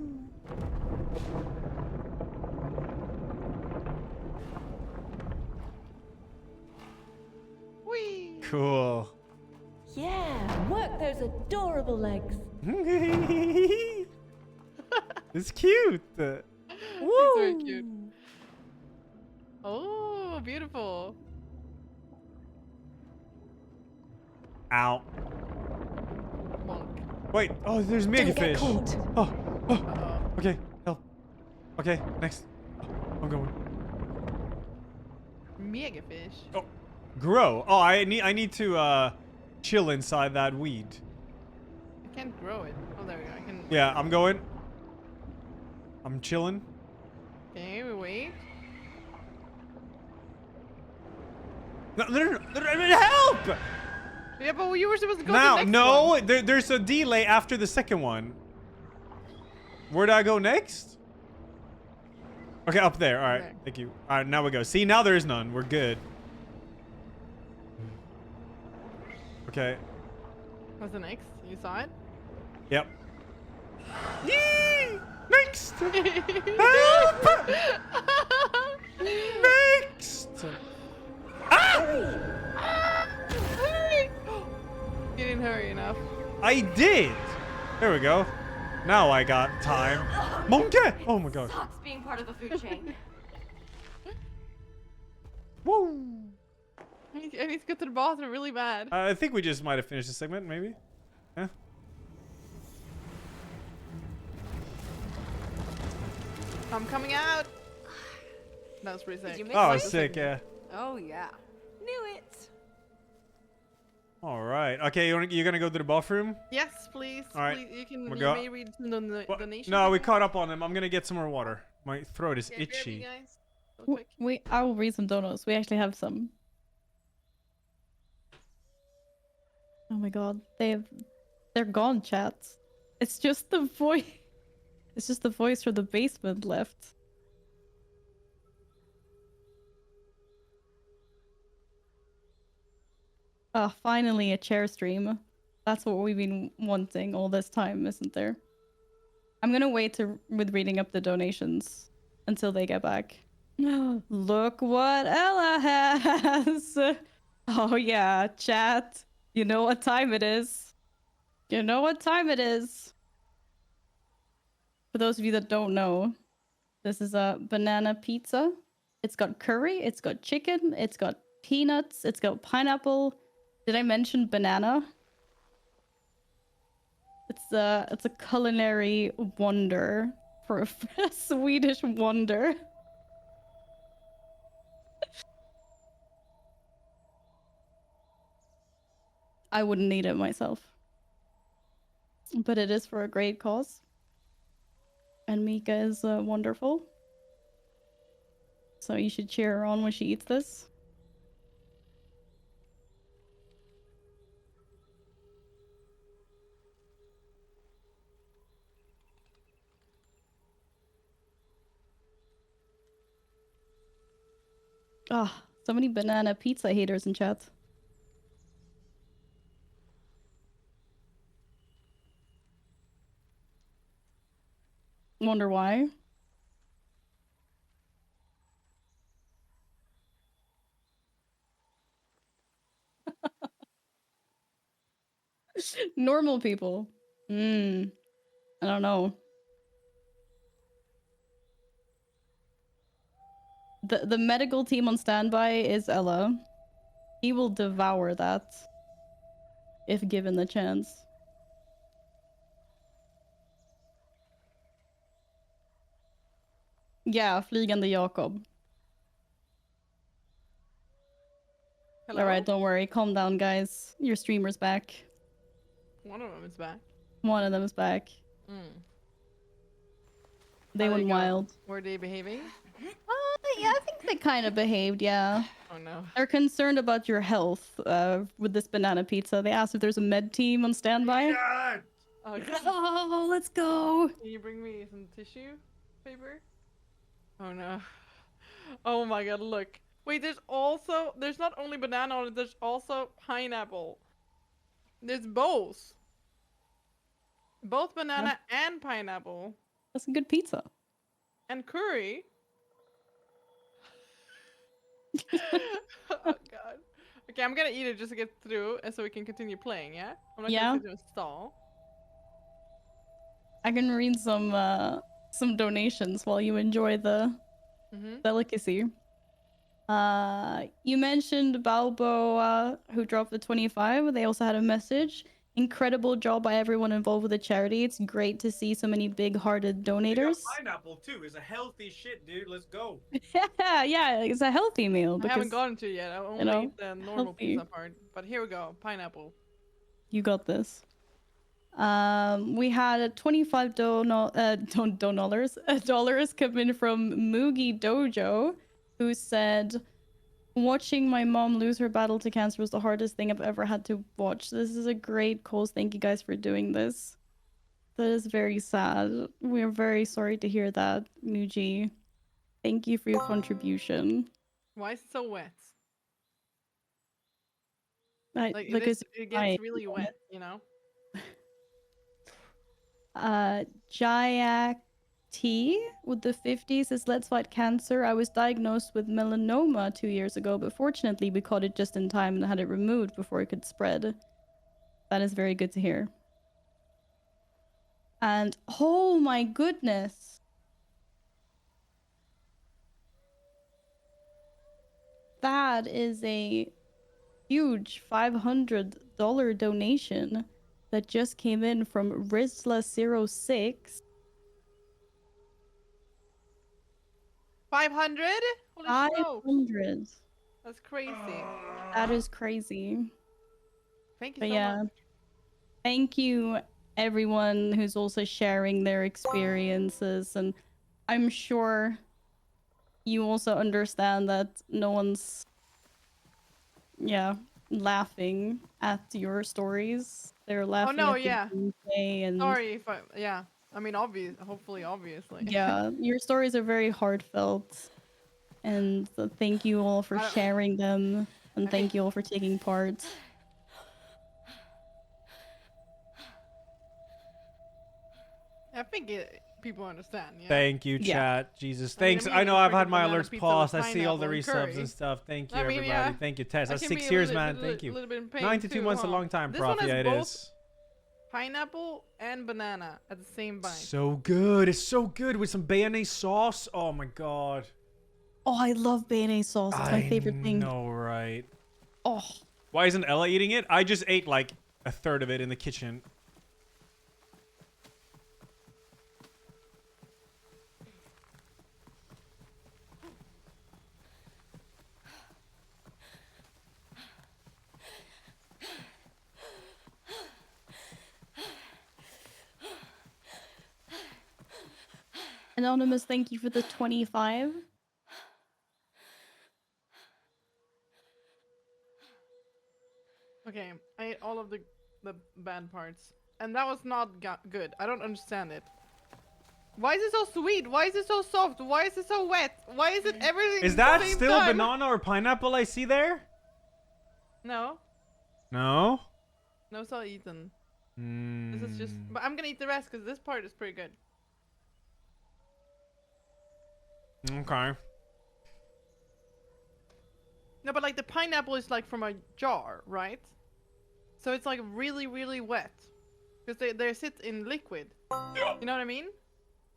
Whee! Cool. Yeah, work those adorable legs. It's cute. It's very cute. Oh, beautiful. Ow. Monk. Wait. Oh, there's mega get fish. caught. Oh. Okay. Help. Okay. Next. I'm going. Mega fish. Oh. Grow. Oh, I need to chill inside that weed. I can't grow it. Oh, there we go. I can. Yeah, I'm going. I'm chilling. Okay, we wait. No, help! Yeah, but you were supposed to go Now, to the next one. no, there's a delay after the second one. Where do I go next? Okay, up there. All right, There. thank you. All right, now we go. See, now there is none. We're good. Okay. What's the next? You saw it? Yep. Yee! Next! Help! Next! Ah! Hurry! You didn't hurry enough. I did! There we go. Now I got time. Monkey! Oh my god. Sucks being part of the food chain. Woo! I need to go to the bathroom really bad. I think we just might have finished the segment, maybe. Yeah. I'm coming out. That was pretty sick. Oh, sick, yeah. Oh yeah. Knew it. All right. Okay, you're gonna go to the bathroom? Yes, please. All right. Please. You go. may read some donations. No, we caught up on him. I'm gonna get some more water. My throat is Yeah, grab you itchy. guys. Real quick. I will read some donuts. We actually have some. Oh my god, they're gone, chat. It's just the voice. It's just the voice from the basement left. Ah, finally a chair stream. That's what we've been wanting all this time, isn't there? I'm gonna wait with reading up the donations until they get back. Look what Ella has! Oh yeah, chat. You know what time it is. You know what time it is. For those of you that don't know, this is a banana pizza. It's got curry, it's got chicken, it's got peanuts, it's got pineapple. Did I mention banana? It's a culinary wonder for a Swedish wonder. I wouldn't eat it myself. But it is for a great cause. And Mika is wonderful. So you should cheer her on when she eats this. Ah, so many banana pizza haters in chat. Wonder why? Normal people. I don't know. The medical team on standby is Ella. He will devour that if given the chance. Yeah, flygande Jakob. Hello? Alright, don't worry. Calm down, guys. Your streamer's back. One of them is back. One of them is back. They went wild. Were they behaving? Yeah, I think they kind of behaved, yeah. Oh no. They're concerned about your health with this banana pizza. They asked if there's a med team on standby. Oh, Oh, let's go. Can you bring me some tissue paper? Oh no. Oh my god, look. Wait, there's not only banana on it, there's also pineapple. There's both. Both banana and pineapple. That's a good pizza. And curry. Oh god. Okay, I'm gonna eat it just to get through and so we can continue playing, yeah? I'm not gonna sit there and stall. I can read some donations while you enjoy the delicacy. You mentioned Balbo who dropped the 25. They also had a message. Incredible job by everyone involved with the charity. It's great to see so many big-hearted donators. Pineapple too is a healthy shit, dude. Let's go. Yeah, it's a healthy meal. I haven't gotten to it yet. I only eat the normal healthy. pizza part. But here we go. Pineapple. You got this. We had $25 dollars come in from Moogie Dojo, who said, "Watching my mom lose her battle to cancer was the hardest thing I've ever had to watch. This is a great cause. Thank you guys for doing this." That is very sad. We are very sorry to hear that, Moogie. Thank you for your contribution. Why is it so wet? Because it gets really wet, you know? Jayak T with the 50 says, let's fight cancer. I was diagnosed with melanoma 2 years ago, but fortunately we caught it just in time and had it removed before it could spread. That is very good to hear. And oh my goodness. That is a huge $500 donation that just came in from Rizla06. 500? Holy 500. That's crazy. That is crazy. Thank you But so yeah, much. thank you everyone who's also sharing their experiences, and I'm sure you also understand that no one's laughing at your stories. They're laughing no, at the yeah. gameplay and Sorry if I, yeah. I mean, hopefully, obviously. yeah, your stories are very heartfelt, and thank you all for sharing them, and thank you all for taking part. I think people understand, yeah. Thank you, chat. Jesus. I mean, Thanks. I know I've had my banana alerts pizza paused. with I see all the pineapple and resubs curry. and stuff. Thank you, I mean, everybody. yeah. Thank you, Tess. I That's can 6 be a years, little man. bit- Thank you. little bit in pain 92 too, months, a huh? long time, This prof. one Yeah, has it both is. pineapple and banana at the same bite. So good. It's so good with some mayonnaise sauce. Oh my god. Oh, I love mayonnaise sauce. It's my favorite thing. No, right? Oh. Why isn't Ella eating it? I just ate like a third of it in the kitchen. Anonymous, thank you for the 25. Okay, I ate all of the bad parts, and that was not good. I don't understand it. Why is it so sweet? Why is it so soft? Why is it so wet? Why is it everything? Is at that the same still time? banana or pineapple I see there? No, No? no, it's all eaten. This is just. But I'm gonna eat the rest because this part is pretty good. Okay. No, but like the pineapple is like from a jar, right? So it's like really, really wet. Because they sit in liquid. You know what I mean?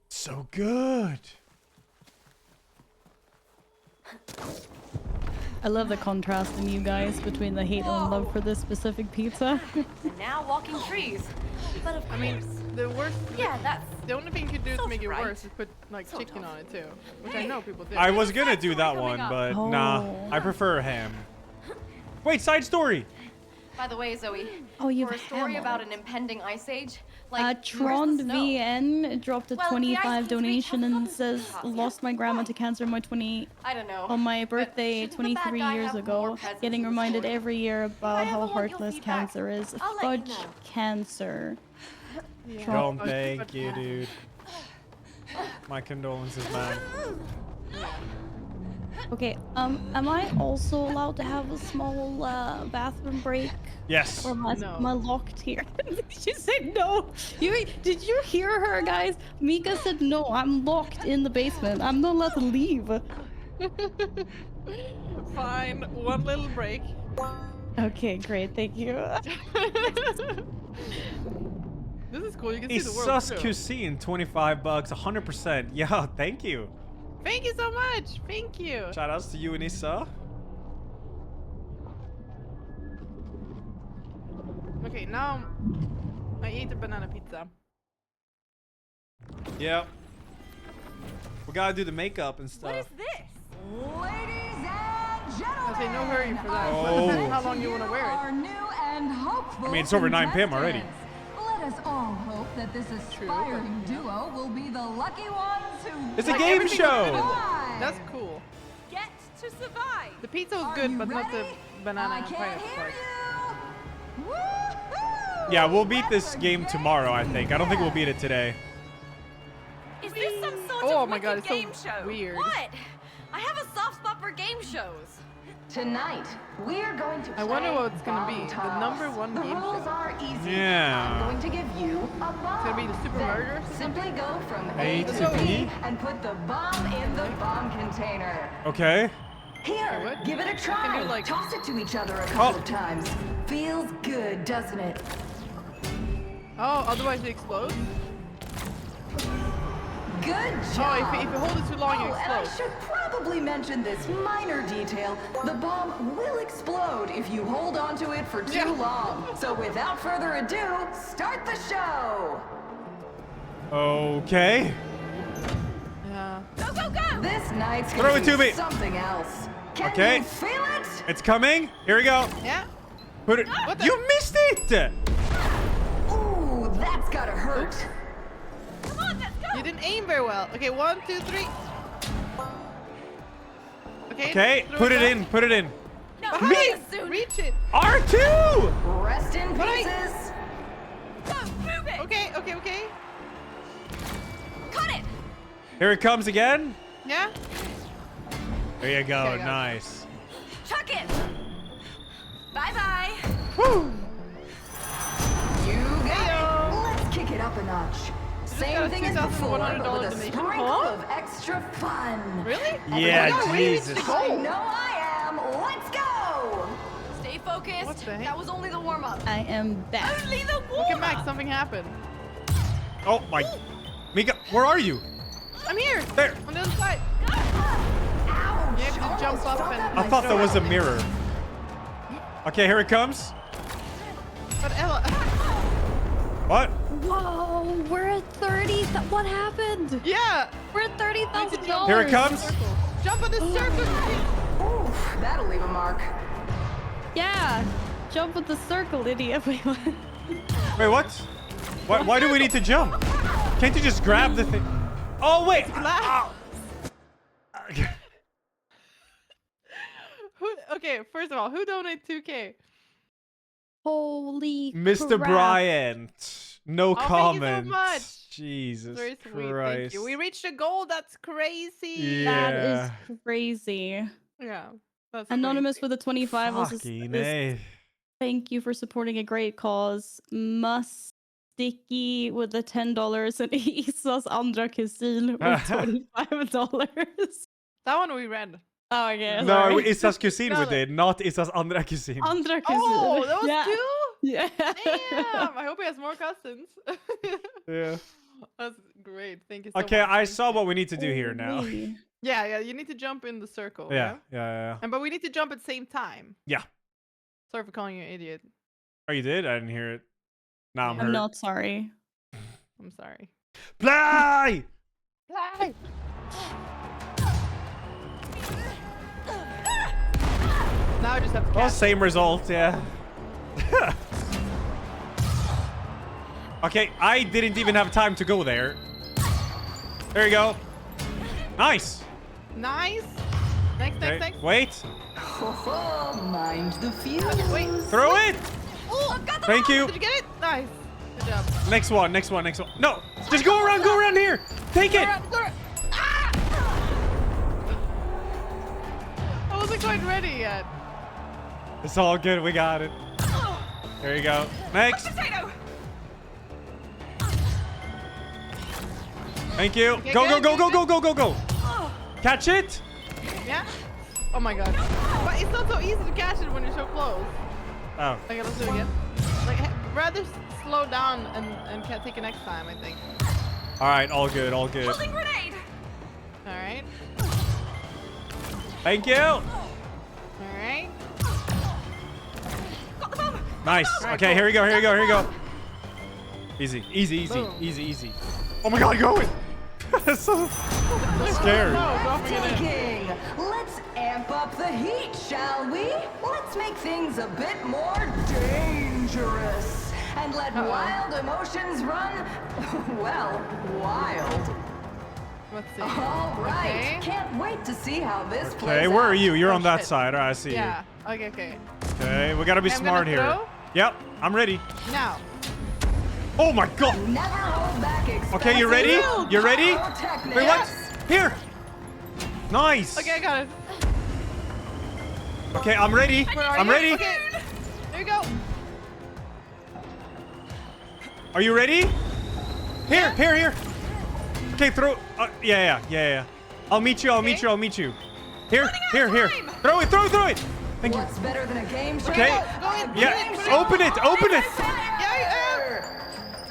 So good. I love the contrast in you guys between the hate and love for this specific pizza. And now walking trees. But of course. The worst. Yeah, that's. The only thing you could do to make it right. worse is put like chicken on it too, which I know people do. I was gonna do that one, but nah. I prefer ham. Wait, side story. By the way, Zoe. Oh, you for have a story ham about an impending ice age. Like Tron where's the snow? VN dropped a Well, the ice 25 can reach donation and up says, lost my grandma to cancer on my I don't know. on my birthday shouldn't the bad 23 guy years have ago. more presence Getting in the reminded story? every year about how ever want your heartless feedback, cancer is. I'll let you Fudge know. cancer. Tron, thank you, dude. My condolences, man. Okay, am I also allowed to have a small bathroom break? Yes. Or am I, No. am I locked here? She said no. Did you hear her, guys? Mika said no. I'm locked in the basement. I'm not allowed to leave. Fine, one little break. Okay, great. Thank you. This is cool. You can see the world Sus too. Cuisine, 25 bucks, 100%. Yeah, thank you. Thank you so much. Thank you. Shout outs to you and Issa. Okay, now I ate a banana pizza. Yep. We gotta do the makeup and stuff. What is this? Ladies and gentlemen, I say no hurry for that. Oh. Depends how long you want to wear our it. new and hopeful I mean, it's over 9 p.m. already. contestants. Let us all hope that this aspiring duo will be the lucky ones who It's a get game to show. survive. That's cool. Get to survive. The pizza was Are good, you but not the ready? banana I and can't pineapple hear part. you. Woo-hoo! Yeah, we'll beat this That's a game tomorrow, I think. I don't think we'll beat it today. Is this some sort Oh of my God, wicked it's so game show? weird. What? I have a soft spot for game shows. Tonight, we're going to I wonder play what it's gonna be. bomb The toss. #1 The game rules show. are easy. Yeah. I'm going to give you a bomb. It's gonna be the Super Then Mario or simply go from A A to to B. B and put the bomb in the bomb container. Okay. Here, give it a try. do, like- Toss it to each other a couple Oh. of times. Feels good, doesn't it? Oh, otherwise it explodes? Good Oh, job. if you hold it too long, it Oh, and I explodes. should probably mention this minor detail. The bomb will explode if you hold on to it for too long. So without further ado, start the show. Okay. Yeah. Go, go, go! This night's Throw gonna it to me. be something else. Can Okay. you feel it? It's coming. Here we go. Yeah. Put it. What the- You missed it. Ooh, that's gotta hurt. Come on, let's go! You didn't aim very well. Okay, 1, 2, 3. Okay. throw Put it back. in. Put it in. No, Behind hurry us. soon! Reach it. R2. Rest in Right. pieces. Go, move it! Okay, okay, okay. Cut it! Here it comes again. Yeah. There you go. Okay, I got it. Nice. Chuck it! Bye-bye! Woo. You got it. Let's kick it up a notch. got Same a thing as before, $2,100 but with a donation. sprinkle Huh? of extra fun. Really? Yeah, Everyone Jesus. ready? I know I am. Let's go. Stay focused. What the heck? That was only the warm-up. I am back. Only the warm-up! Look at Max, something happened. Oh my. Mika, where are you? I'm here. There. On the other side. Ouch. You have to jump up and... I thought that was a mirror. Okay, here it comes. But Ella... What? Whoa, we're at 30. What happened? Yeah. We're at $30,000. Here it comes. Jump on the circle. Oof, that'll leave a mark. Yeah. Jump with the circle, idiot. Wait, what? Wait, what? Why do we need to jump? Can't you just grab the thing? Oh, wait. Ow. Okay, first of all, who donated 2K? Holy Mr. crap. Bryant. No Thank you so comment. much. Jesus Very sweet. Thank Christ. you. We reached a goal. That's crazy. That Yeah. is crazy. Yeah. That's Anonymous crazy. with a 25 also Fucking says, A. thank you for supporting a great cause. Musticky with the $10 and Isas andra kusin with $25. That one we read. Oh, okay. No, Sorry. Isas kusin No, we did, not Isas andra kusin. Andra kusin. Oh, that was yeah. 2? Yeah. Damn. I hope he has more cousins. Yeah. That's great. Thank you so Okay, much. I saw what we need to do here now. Holy. Yeah, yeah. You need to jump in the circle. Yeah, yeah. And but we need to jump at the same time. Yeah. Sorry for calling you an idiot. Oh, you did? I didn't hear it. Now I'm hurt. I'm not sorry. I'm sorry. Play! Play! Now I just have to Well, catch. same result, yeah. Okay, I didn't even have time to go there. There you go. Nice. Nice. Next, Okay, next. wait. Oh, mind the fuse. Wait. Throw it. Oh, I've got the Thank bomb. you. Did you get it? Nice. Good job. Next one, next one, next one. No, just go around here. Take it. Ah! I wasn't quite ready yet. It's all good. We got it. There you go. Next. Potato! Thank you. Okay, Go, go, good, go, go, good, go, go, go, go. Catch it. Yeah? Oh my god. But it's not so easy to catch it when you're so close. Oh. Okay, let's do it again. Like, rather slow down and take it next time, I think. All right, all good, all good. Holding grenade! Alright. Thank you. Alright. Got the bomb! Nice. Alright, Okay, cool. here we go, here we go, here we go. Easy, easy, easy, Boom. easy, easy. Oh my god, go it. So scared. No, dropping it in. Taking. Let's amp up the heat, shall we? Let's make things a bit more dangerous. And let wild emotions run, well, wild. Let's see. All right. Okay. Can't wait to see how this plays Okay, where are out. you? You're on that shit. side. All right, I see Yeah. Okay, okay. you. Okay, we gotta be Okay, I'm smart gonna here. throw. Yep, I'm ready. Now. Oh my god. Never hold back. Okay, you ready? expensive You ready? pyrotechnics. Wait, what? Here. Nice. Okay, I got it. Okay, I'm ready. Where are I'm you? ready. Okay. There you go. Are you ready? Here. Okay, throw. Yeah. I'll meet you. I'll meet you. Here. Throw it. Thank you. What's better than a game show? Okay. Yeah. Open it.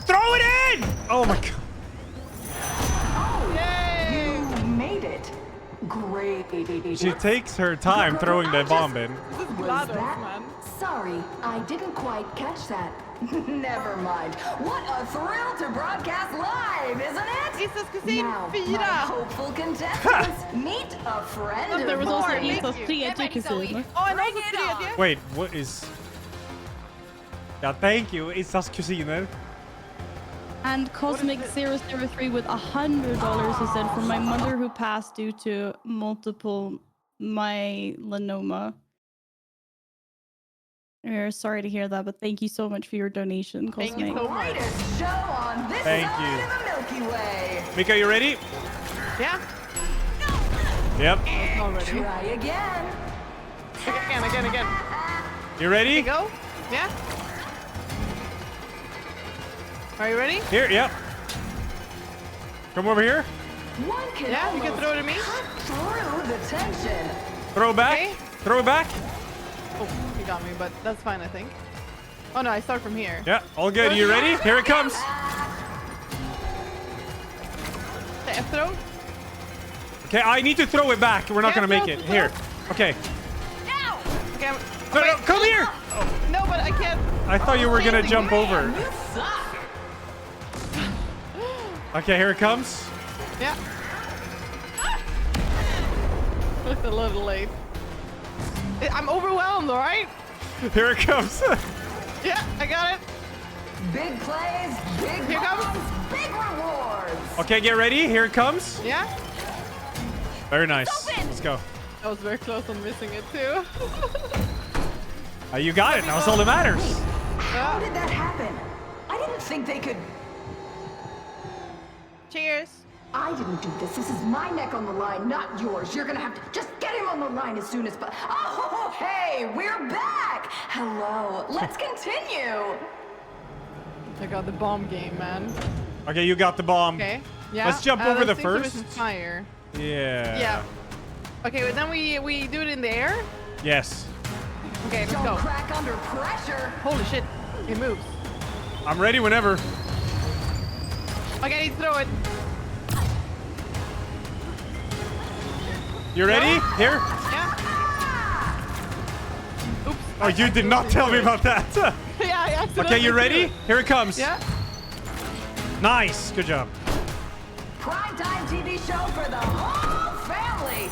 Throw it in. Oh my god. You made it. Great. She takes her time throwing the bomb in. Was that? Sorry, I didn't quite catch that. Never mind. What a thrill to broadcast live, isn't it? Now, my hopeful contestants, meet a friend There of was also mine. Isas tredje kusin. Wait, what is... Yeah, thank you. Isas kusiner. And Cosmic003 with $100 who said, for my mother who passed due to multiple myeloma. We're sorry to hear that, but thank you so much for your donation, Cosmic. Thank you so much. Greatest show on this Thank side you. of the Milky Way. Mika, you ready? Yeah. Yep. Try again. Again. You ready? Here you go. Yeah. Are you ready? Here, yep. Come over here. One can Yeah, you can almost throw it at me. cut through the tension. Throw it back. Okay. Throw it back. Oh, he got me, but that's fine, I think. Oh no, I start from here. Yeah, all good. You ready? Here it comes. Okay, throw. Okay, I need to throw it back. We're not Yeah, gonna make throw, it. throw. Here. Okay. Okay, No, come here. No, but I can't. I thought you were gonna jump over. You suck. Okay, here it comes. Yeah. Looked a little late. I'm overwhelmed, all right? Here it comes. Yeah, I got it. Big plays, big Here bombs, comes. big rewards. Okay, get ready. Here it comes. Yeah. Very nice. Let's go. I was very close on missing it too. You got it. That's all that matters. How did that happen? I didn't think they could. Cheers. I didn't do this. This is my neck on the line, not yours. You're gonna have to just get him on the line as soon as. Oh, hey, we're back. Hello. Let's continue. I got the bomb game, man. Okay, you got the bomb. Okay. Yeah. Let's jump over the let's think first. some fire. Yeah. Yeah. Okay, but then we do it in the air. Yes. Okay, let's Don't go. crack under pressure. Holy shit, it moves. I'm ready whenever. Okay, I need to throw it. You ready? Here? Yeah. Oops. Oh, you did not tell me about that. Yeah, I accidentally Okay, you ready? threw it. Here it comes. Yeah. Nice. Good job. Primetime TV show for the whole family.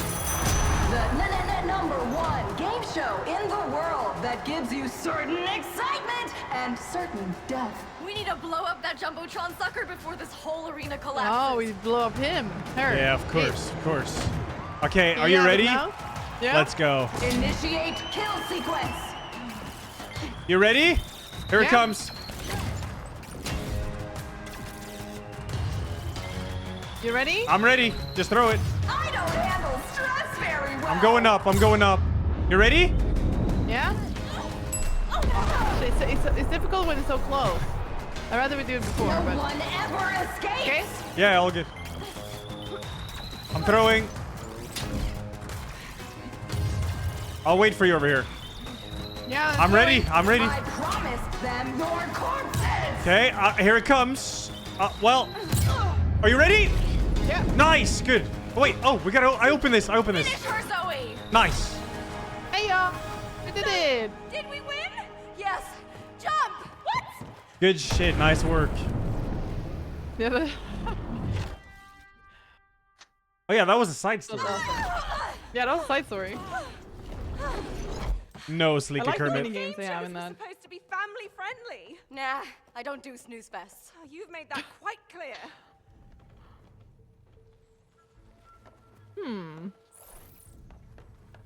The #1 game show in the world that gives you certain excitement and certain death. We need to blow up that Jumbotron sucker before this whole arena collapses. Oh, we blow up him. Her. Yeah, of course. Of course. Okay, are You you have it ready? now? Yeah. Let's go. Initiate kill sequence. You ready? Here it Yeah. comes. You ready? I'm ready. Just throw it. I don't handle stress very well. I'm going up. I'm going up. You ready? Yeah. It's difficult when it's so close. I'd rather we do it before, No but. one ever escapes. Okay. Yeah, all good. I'm throwing. I'll wait for you over here. Yeah. I'm ready. I'm ready. I promised them your corpses. Okay, here it comes. Well, are you ready? Yeah. Nice. Good. Oh, wait. Oh, we gotta. I open this. I open this. Finish her, Zoe! Nice. Hey, y'all. We did it. Did we win? Yes. Jump! What? Good shit. Nice work. Yeah. Oh yeah, that was a side story. Yeah, that was a side story. No, I Sleeky like the mini Kermit. games they have in that. Supposed to be family friendly. Nah, I don't do snooze fests. Oh, you've made that quite clear.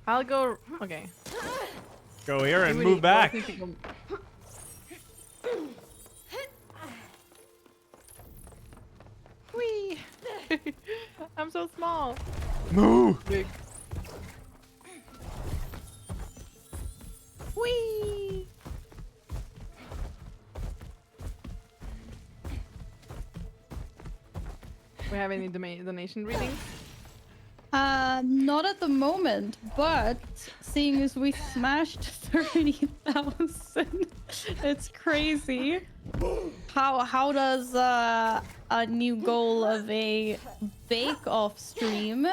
I'll go. Okay. Go here and We move back. both need to go- Whee! I'm so small. Move. Big. Whee! We have any donation readings? Not at the moment, but seeing as we smashed 30,000, it's crazy. How does a new goal of a bake-off stream,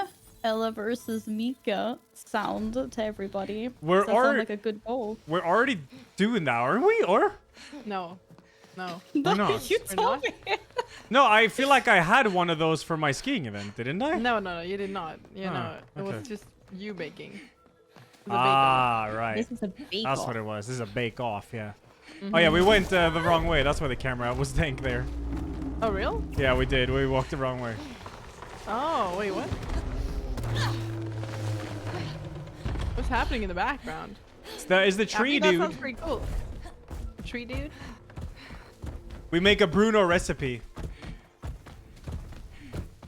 Ella versus Mika, sound to everybody? We're Does that sound already like a good goal? We're already doing that, aren't we? Or No. No. We're not. You told me. No, I feel like I had one of those for my skiing event, didn't I? No, you did not. You Oh, know, it was okay. just you baking. It was a Ah, bake-off. right. This is a bake-off. That's what it was. This is a bake-off, yeah. Oh yeah, we went the wrong way. That's why the camera was dank there. Oh, real? Yeah, we did. We walked the wrong way. Oh, wait, what? What's happening in the background? Is the tree I think dude. That sounds pretty cool. The tree dude? We make a Bruno recipe.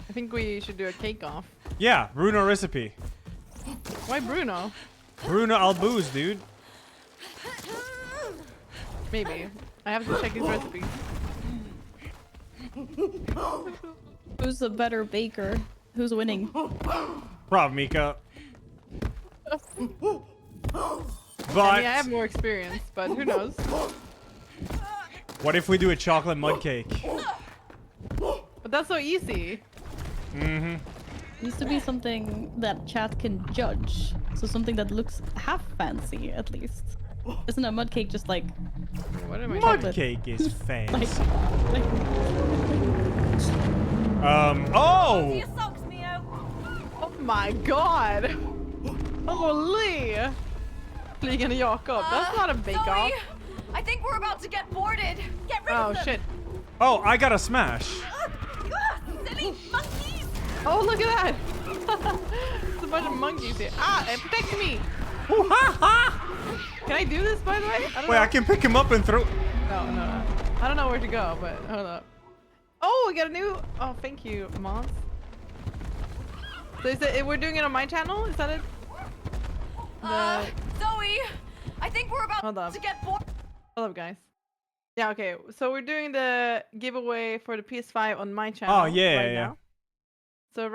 I think we should do a cake off. Yeah, Bruno recipe. Why Bruno? Bruno Albuz, dude. Maybe. I have to check these recipes. Who's the better baker? Who's winning? Prob Mika. I mean, I have more experience, but who knows? What if we do a chocolate mud cake? But that's so easy. Mm-hmm. Needs to be something that chat can judge. So something that looks half fancy, at least. Isn't a mud cake just like... What am I Mud doing? cake is fancy. like... Oh! Your socks, Mio. Oh my god! Holy! Flygen Jakob, that's not a bake-off. Zoe, I think we're about to get boarded. Get rid of Oh them. shit. Oh, I got a smash. Silly monkeys. Oh, look at that! There's a bunch of monkeys here. Ah, it protects me! Can I do this, by the way? I don't Wait, know. I can pick him up and throw... No. I don't know where to go, but hold up. Oh, we got a new... Oh, thank you, Moss. So is it, we're doing it on my channel? Is that it? Zoe, I think we're about Hold up. to get boarded. Hold up, guys. Yeah, okay. So we're doing the giveaway for the PS5 on my channel Oh, yeah, right yeah. now. So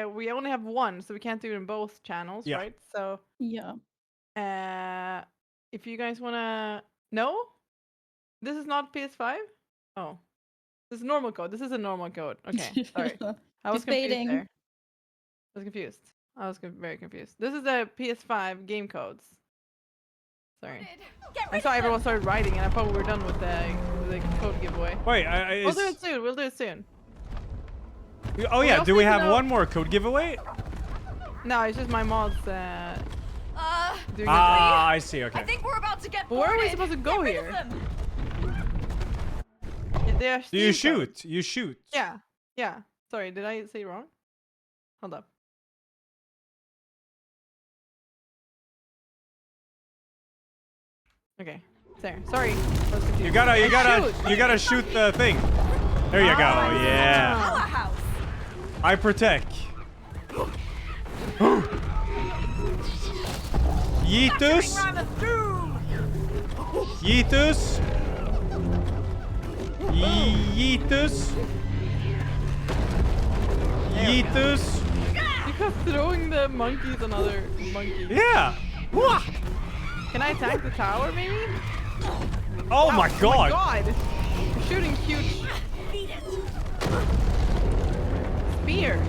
we only have one, so we can't do it in both channels, Yeah. right? So Yeah. if you guys wanna... No? This is not PS5? Oh. This is normal code. This is a normal code. Okay, sorry. I was confused Debating. there. I was confused. I was very confused. This is the PS5 game codes. Sorry. I saw everyone started writing, and I thought we were done with the code giveaway. Wait, We'll do it soon. We'll do it soon. Oh yeah, also do we need to have know- one more code giveaway? No, it's just my mods doing it. Ah, I see, okay. I think we're about to get But boarded. where are we supposed to go Get rid of here? them. They are Do you Steam codes. shoot? You shoot. Yeah. Sorry, did I say wrong? Hold up. Okay, there. Sorry, I was confused. You gotta Shoot! shoot the thing. There you go. Yeah. Powerhouse. I protect. Yeetus. Yeetus. Yeetus. Yeetus. Because throwing the monkeys on other monkeys. Yeah. Wah. Can I attack the tower, maybe? Oh my Oh god. my god! You're shooting huge spear.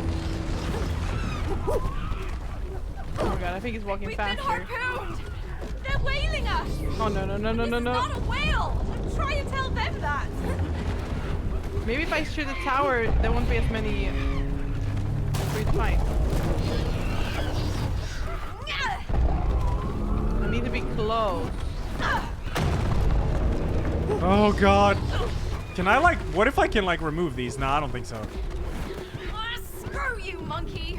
Oh my god, I think he's walking We've been faster. harpooned. They're whaling us. Oh no. This is not a whale. Try and tell them that. Maybe if I shoot the tower, there won't be as many free to fight. I need to be close. Oh god. Can I like? What if I can like remove these? Nah, I don't think so. Screw you, monkey.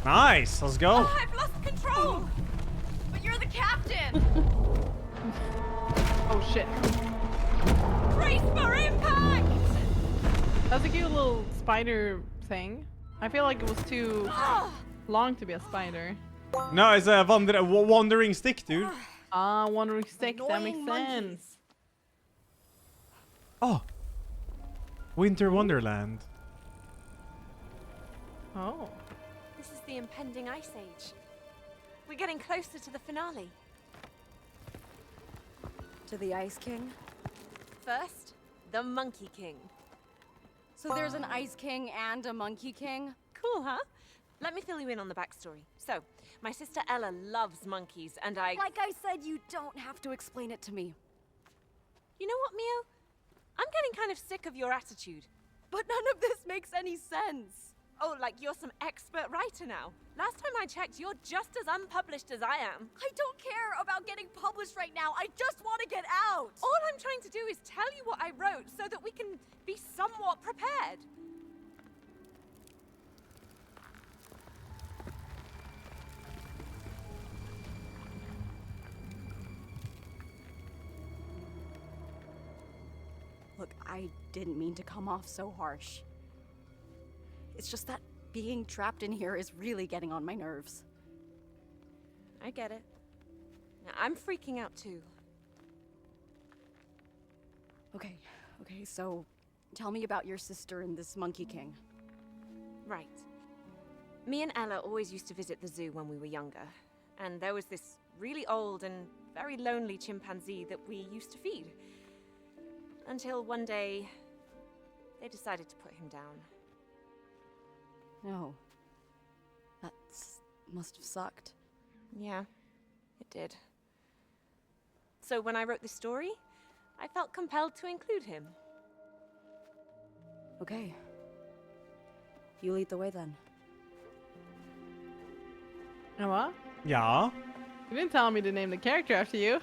Nice. Let's go. Oh, I've lost control. But you're the captain. Oh shit. Brace for impact. That's a cute little spider thing. I feel like it was too long to be a spider. No, it's a wandering stick, dude. Ah, wandering stick. That makes Annoying sense. Oh. Winter Wonderland. Oh. This is the impending ice age. We're getting closer to the finale. To the Ice King? First, the Monkey King. So there's an Ice King and a Monkey King? Cool, huh? Let me fill you in on the backstory. So, my sister Ella loves monkeys, and Like I said, you don't have to explain it to me. You know what, Mio? I'm getting kind of sick of your attitude. But none of this makes any sense. Oh, like you're some expert writer now. Last time I checked, you're just as unpublished as I am. I don't care about getting published right now. I just want to get out. All I'm trying to do is tell you what I wrote so that we can be somewhat prepared. Look, I didn't mean to come off so harsh. It's just that being trapped in here is really getting on my nerves. I get it. Now, I'm freaking out too. Okay, so tell me about your sister and this Monkey King. Right. Me and Ella always used to visit the zoo when we were younger. And there was this really old and very lonely chimpanzee that we used to feed. Until one day, they decided to put him down. No. That must have sucked. Yeah, it did. So when I wrote this story, I felt compelled to include him. Okay. You lead the way then. What? Yeah. You didn't tell me to name the character after you.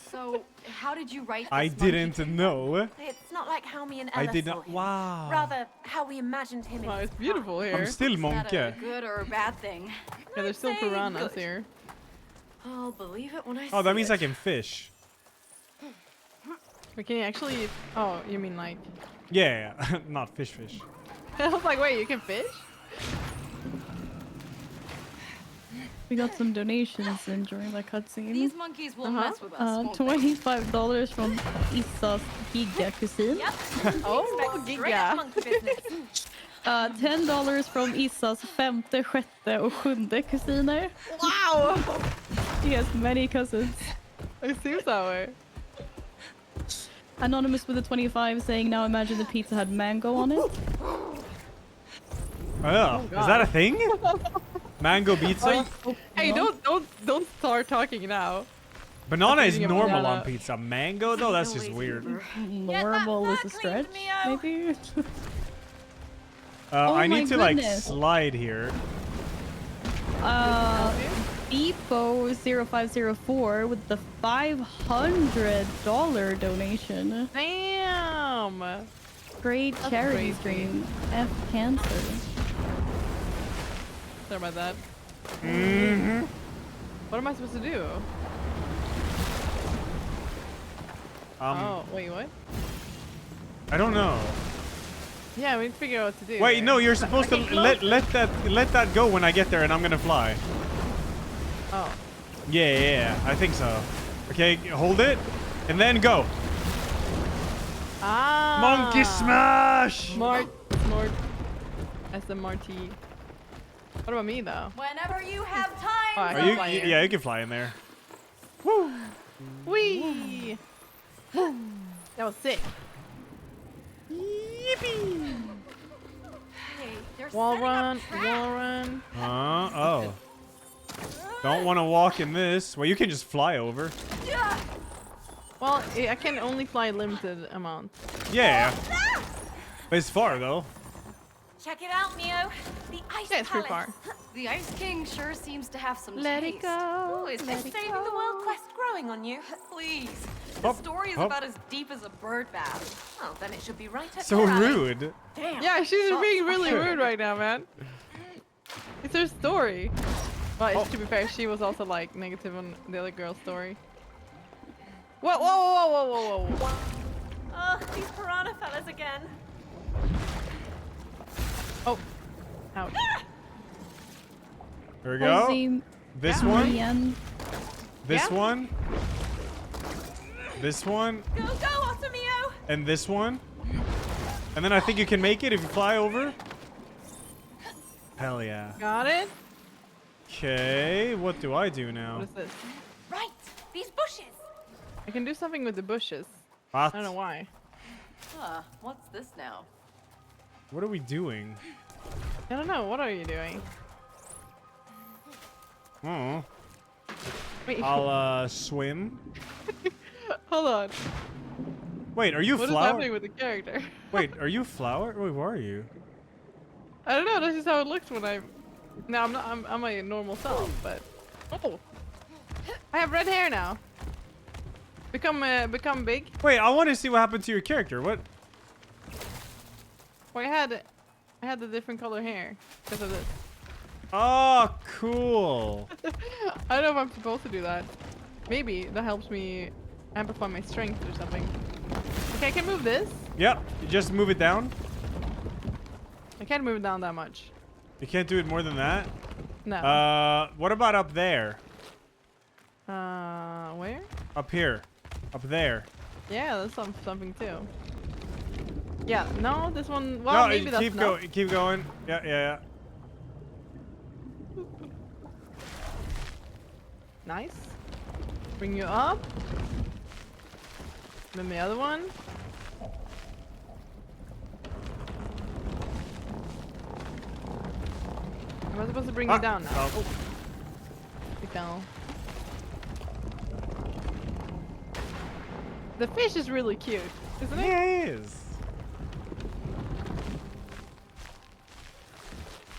So, how did you write this I monkey didn't king? know. It's not like how me and Ella I did saw not. him. Wow. Rather, how we imagined him. Wow, in it's beautiful here. I'm still Is that a monkey. good or a bad thing? Yeah, there's still saying piranhas good. here. I'll believe it when I see Oh, that means it. I can fish. But can you actually... Oh, you mean like... Yeah, not fish. I was like, wait, you can fish? We got some donations in during the cutscene. These monkeys will mess with us. won't they? $25 from Isas giga-kusin. Oh, giga. $10 from Isas femte, sjätte och sjunde kusiner. Wow! She has many cousins. It seems that way. Anonymous with a 25 saying, now imagine the pizza had mango on it. Oh, is that a thing? Mango pizza? Hey, don't start talking now. Banana is Eating a normal banana. on pizza. Mango though, that's just weird. Normal is a stretch, maybe? Oh I my need to like goodness. slide here. Beefo0504 with the $500 donation. Damn! Great That's charity crazy. stream. F cancer. Sorry about that. Mm-hmm. What am I supposed to do? Oh, wait, what? I don't know. Yeah, we need to figure out what to do. Wait, here. no, you're supposed to let that go when I get there, and I'm gonna fly. Oh. Yeah, I think so. Okay, hold it, and then go. Ah! Monkey smash! Smart. SMRT. What about me, though? Whenever you have Oh, time. I Are can you? fly here. Yeah, you can fly in there. Woo! Whee! That was sick. Yippee! Hey, they're Wall setting up run, traps. wall run. Oh. Don't want to walk in this. Well, you can just fly over. Well, I can only fly a limited amount. Yeah. But it's far though. Check it out, Mio. The ice Yeah, it's pretty palace. far. The Ice King sure seems to have some Let taste. it go. Ooh, is Let this it saving go. the world quest growing on you? Please. Hop, The story is hop. about as deep as a bird bath. Oh, then it should be right up So your alley. rude. Damn. Yeah, she's Shots being really fired. rude right now, man. It's her story. Well, to be fair, she was also like negative on the other girl's story. Whoa, whoa, whoa, whoa, whoa, whoa, whoa. Oh, these piranha fellas again. Oh, Ouch. Here we go. Ozzy, This yeah, one. the end. This Yeah. one. This one. Go, go, Otomio! And this one. And then I think you can make it if you fly over. Hell yeah. Got it. Okay, what do I do now? What is this? Right, these bushes. I can do something with the bushes. What? I don't know why. Huh, what's this now? What are we doing? I don't know. What are you doing? Oh. Wait. I'll swim. Hold on. Wait, are you What is flower? happening with the character? Wait, are you flower? Wait, where are you? I don't know. That's just how it looks when I'm. No, I'm not. I'm my normal self, but. Oh. I have red hair now. Become big. Wait, I want to see what happened to your character. What? Well, I had the different color hair because of this. Oh, cool. I don't know if I'm supposed to do that. Maybe that helps me amplify my strength or something. Okay, I can move this. Yep, you just move it down. I can't move it down that much. You can't do it more than that? No. What about up there? Where? Up here. Up there. Yeah, that's something too. Yeah, no, this one. Well, No, maybe that's keep going. Keep going. Yeah, yeah, yeah. Nice. Bring you up. Then the other one. Am I supposed to bring you down now? Oh. You fell. The fish is really cute, isn't it? Yeah, it is.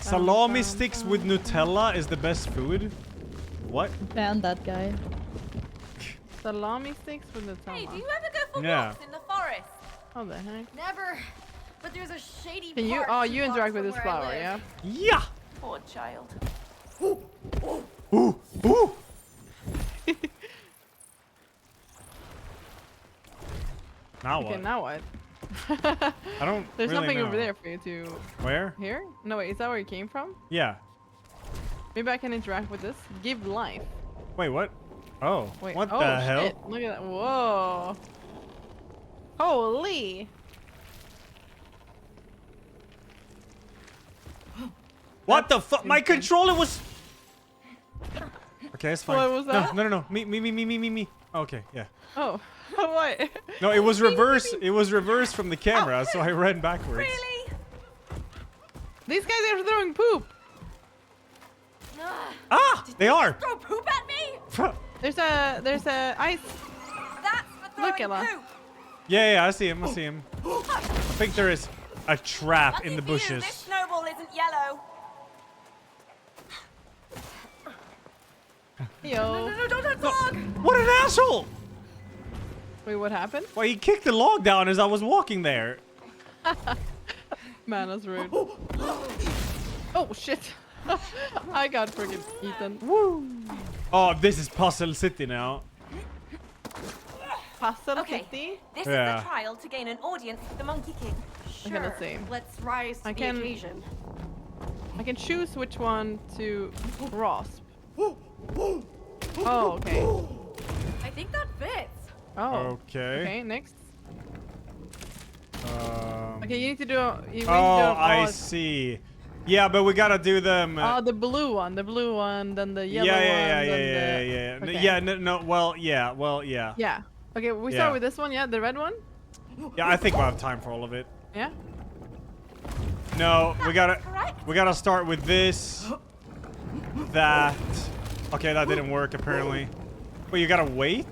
Salami sticks with Nutella is the best food. What? Ban that guy. Salami sticks with Nutella. Hey, do you ever go for Yeah. walks in the forest? How the heck? Never. But there's a shady Can you? part Oh, two you blocks interact with from this where I flower, live. yeah? Yeah. Poor child. Ooh, ooh. Now Okay, what? now what? I don't. There's really nothing know. over there for you to. Where? Here? No, wait. Is that where you came from? Yeah. Maybe I can interact with this. Give life. Wait, what? Oh. Wait. What oh, the hell? shit. Look at that. Whoa. Holy. What the fuck? My controller was. Okay, it's fine. What was that? No. Me. Okay, yeah. Oh. What? No, it was reverse. It was reversed from the camera, so I ran backwards. Really? These guys are throwing poop. Ah, they are. Throw poop at me? There's a ice. That's for throwing Look, Ella. poop. Yeah, I see him. I see him. I think there is a trap Lucky in the for you, bushes. this snowball isn't yellow. Yo. No, don't touch the log. What an asshole! Wait, what happened? Well, he kicked the log down as I was walking there. Man, that's rude. Oh shit! I got friggin' eaten. Woo! Oh, this is Puzzle City now. Puzzle Okay, City? this Yeah. is the trial to gain an audience with the Monkey King. Okay, let's see. Let's rise to I the can- occasion. I can choose which one to grasp. Oh, okay. I think that fits. Oh. Okay. Okay, next. Um, Okay, you need to do. You need to do oh, I all- see. Yeah, but we gotta do them. Oh, the blue one, then the yellow yeah, one, yeah. then the. No, Okay. yeah, no. Well, yeah. Yeah. Okay, we Yeah. start with this one, yeah, the red one. Yeah, I think we'll have time for all of it. Yeah. No, we gotta start with this. That. Okay, that didn't work apparently. Wait, you gotta wait?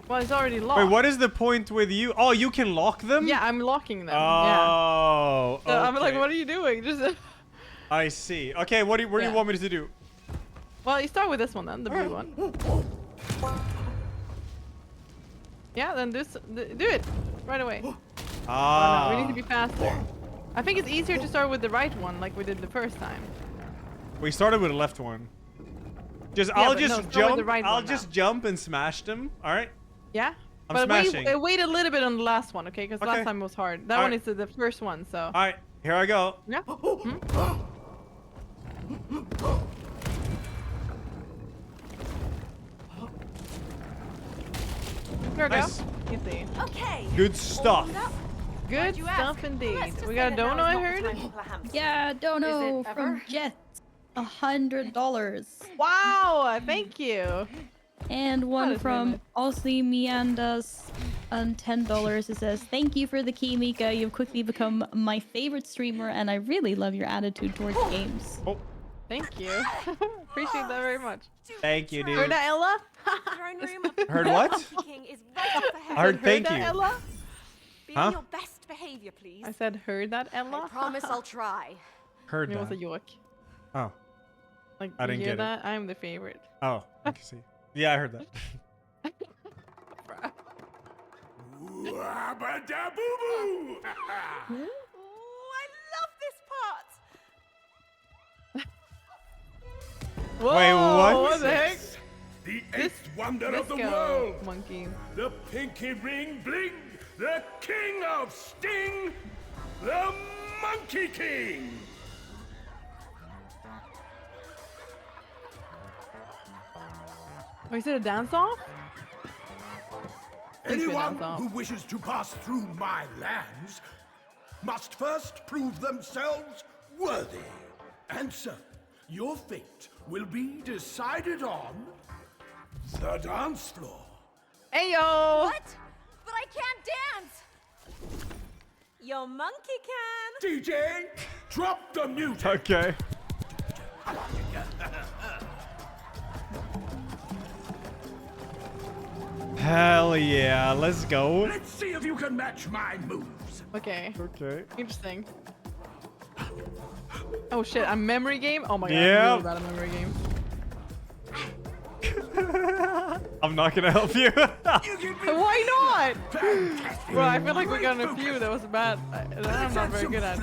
Well, it's already locked. Wait, what is the point with you? Oh, you can lock them? Yeah, I'm locking them. Oh. Yeah. So I'm like, okay. what are you doing? Just. I see. Okay, what do you Yeah. want me to do? Well, you start with this one then, the blue one. Yeah, then do it right away. Ah. Oh, no, we need to be faster. I think it's easier to start with the right one, like we did the first time. We started with the left one. Yeah, I'll but no, just start with jump. the right I'll one just now. jump and smash them. All right. Yeah. I'm but smashing. wait a little bit on the last one, okay? Because Okay. last time was hard. That All one right. is the first one, so. All right. Here I go. Yeah. Hmm? There we Nice. go. Easy. Okay. Good stuff. Good stuff indeed. We got a dono, I heard. Yeah, dono Is it from ever? Jet. $100. Wow, thank you. And one is from really Aussie Meandas and $10. It says, "Thank you for the key, Mika. You've quickly become my favorite streamer, and I really love your attitude towards games." Oh, Thank you. Appreciate that very much. thank you, dude. Heard that, Ella? Throne room of the Heard what? Monkey King is right up ahead. I heard thank that, you. Ella? Be Huh? on your best behavior, please. I said, heard that, Ella? I promise I'll try. Heard It was a that. yoke. Oh, Like, I you didn't hear get it. that? I'm the favorite. oh, I can see. Yeah, I heard that. Wabba-da-boo-boo! Ooh, I love this part. Whoa, Wait, what? What the heck? The This- eighth wonder Let's of the go, world! monkey. The Pinky Ring Bling! The King of Sting! The Monkey King! Oh, is it a dance-off? Anyone dance-off. who wishes to pass through my lands must first prove themselves worthy. And so, your fate will be decided on the dance floor. Ayo! What? But I can't dance. Your monkey can. DJ, drop the music. Okay. Hell yeah, let's go. Let's see if you can match my moves. Okay. Okay. Interesting. Oh shit, a memory game? Oh my god, Yep. I'm really bad at memory games. I'm not gonna help you. Why not? Well, I feel like we got a few that was bad. That I'm not very good at.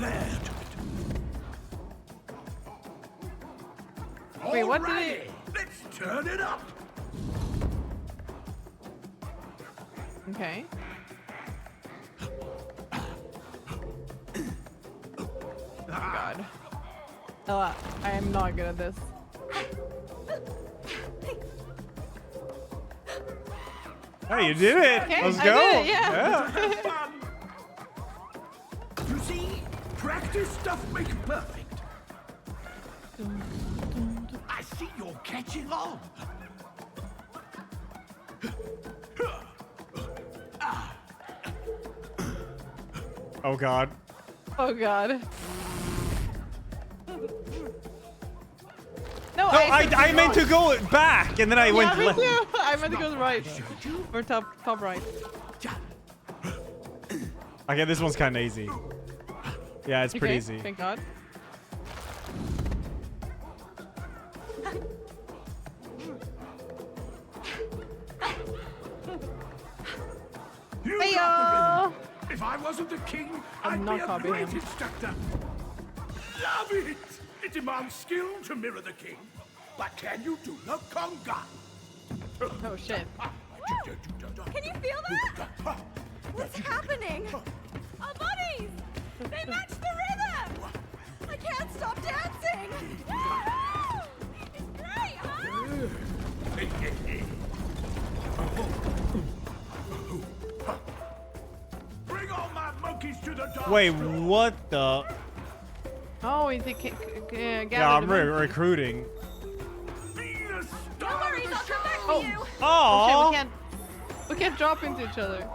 Wait, what did Alrighty, it? let's turn it up. Okay. Oh god. Ella, I am not good at this. Hey, you did it. Okay, Let's I go. did it, yeah. You see, practice doth make perfect. I see you're catching on. Oh god. Oh god. No, I meant to go back and then I went me left. too. I meant to go right. Or top right. Okay, this one's kind of easy. Yeah, it's pretty Okay, easy. Thank god. You Heyo! got the rhythm. If I wasn't the king, I'm I'd not be a copying great him. instructor. Love it! It demands skill to mirror the king. But can you do the conga? Oh shit. Can you feel that? What's happening? Our bodies! They match the rhythm! I can't stop dancing! Woohoo! It's great, huh? Bring all my monkeys to the dance Wait, floor. what the? Oh, is it Yeah, I'm recruiting. No worries, I'll come back for Oh. you! Oh. Shit, we can't drop into each other.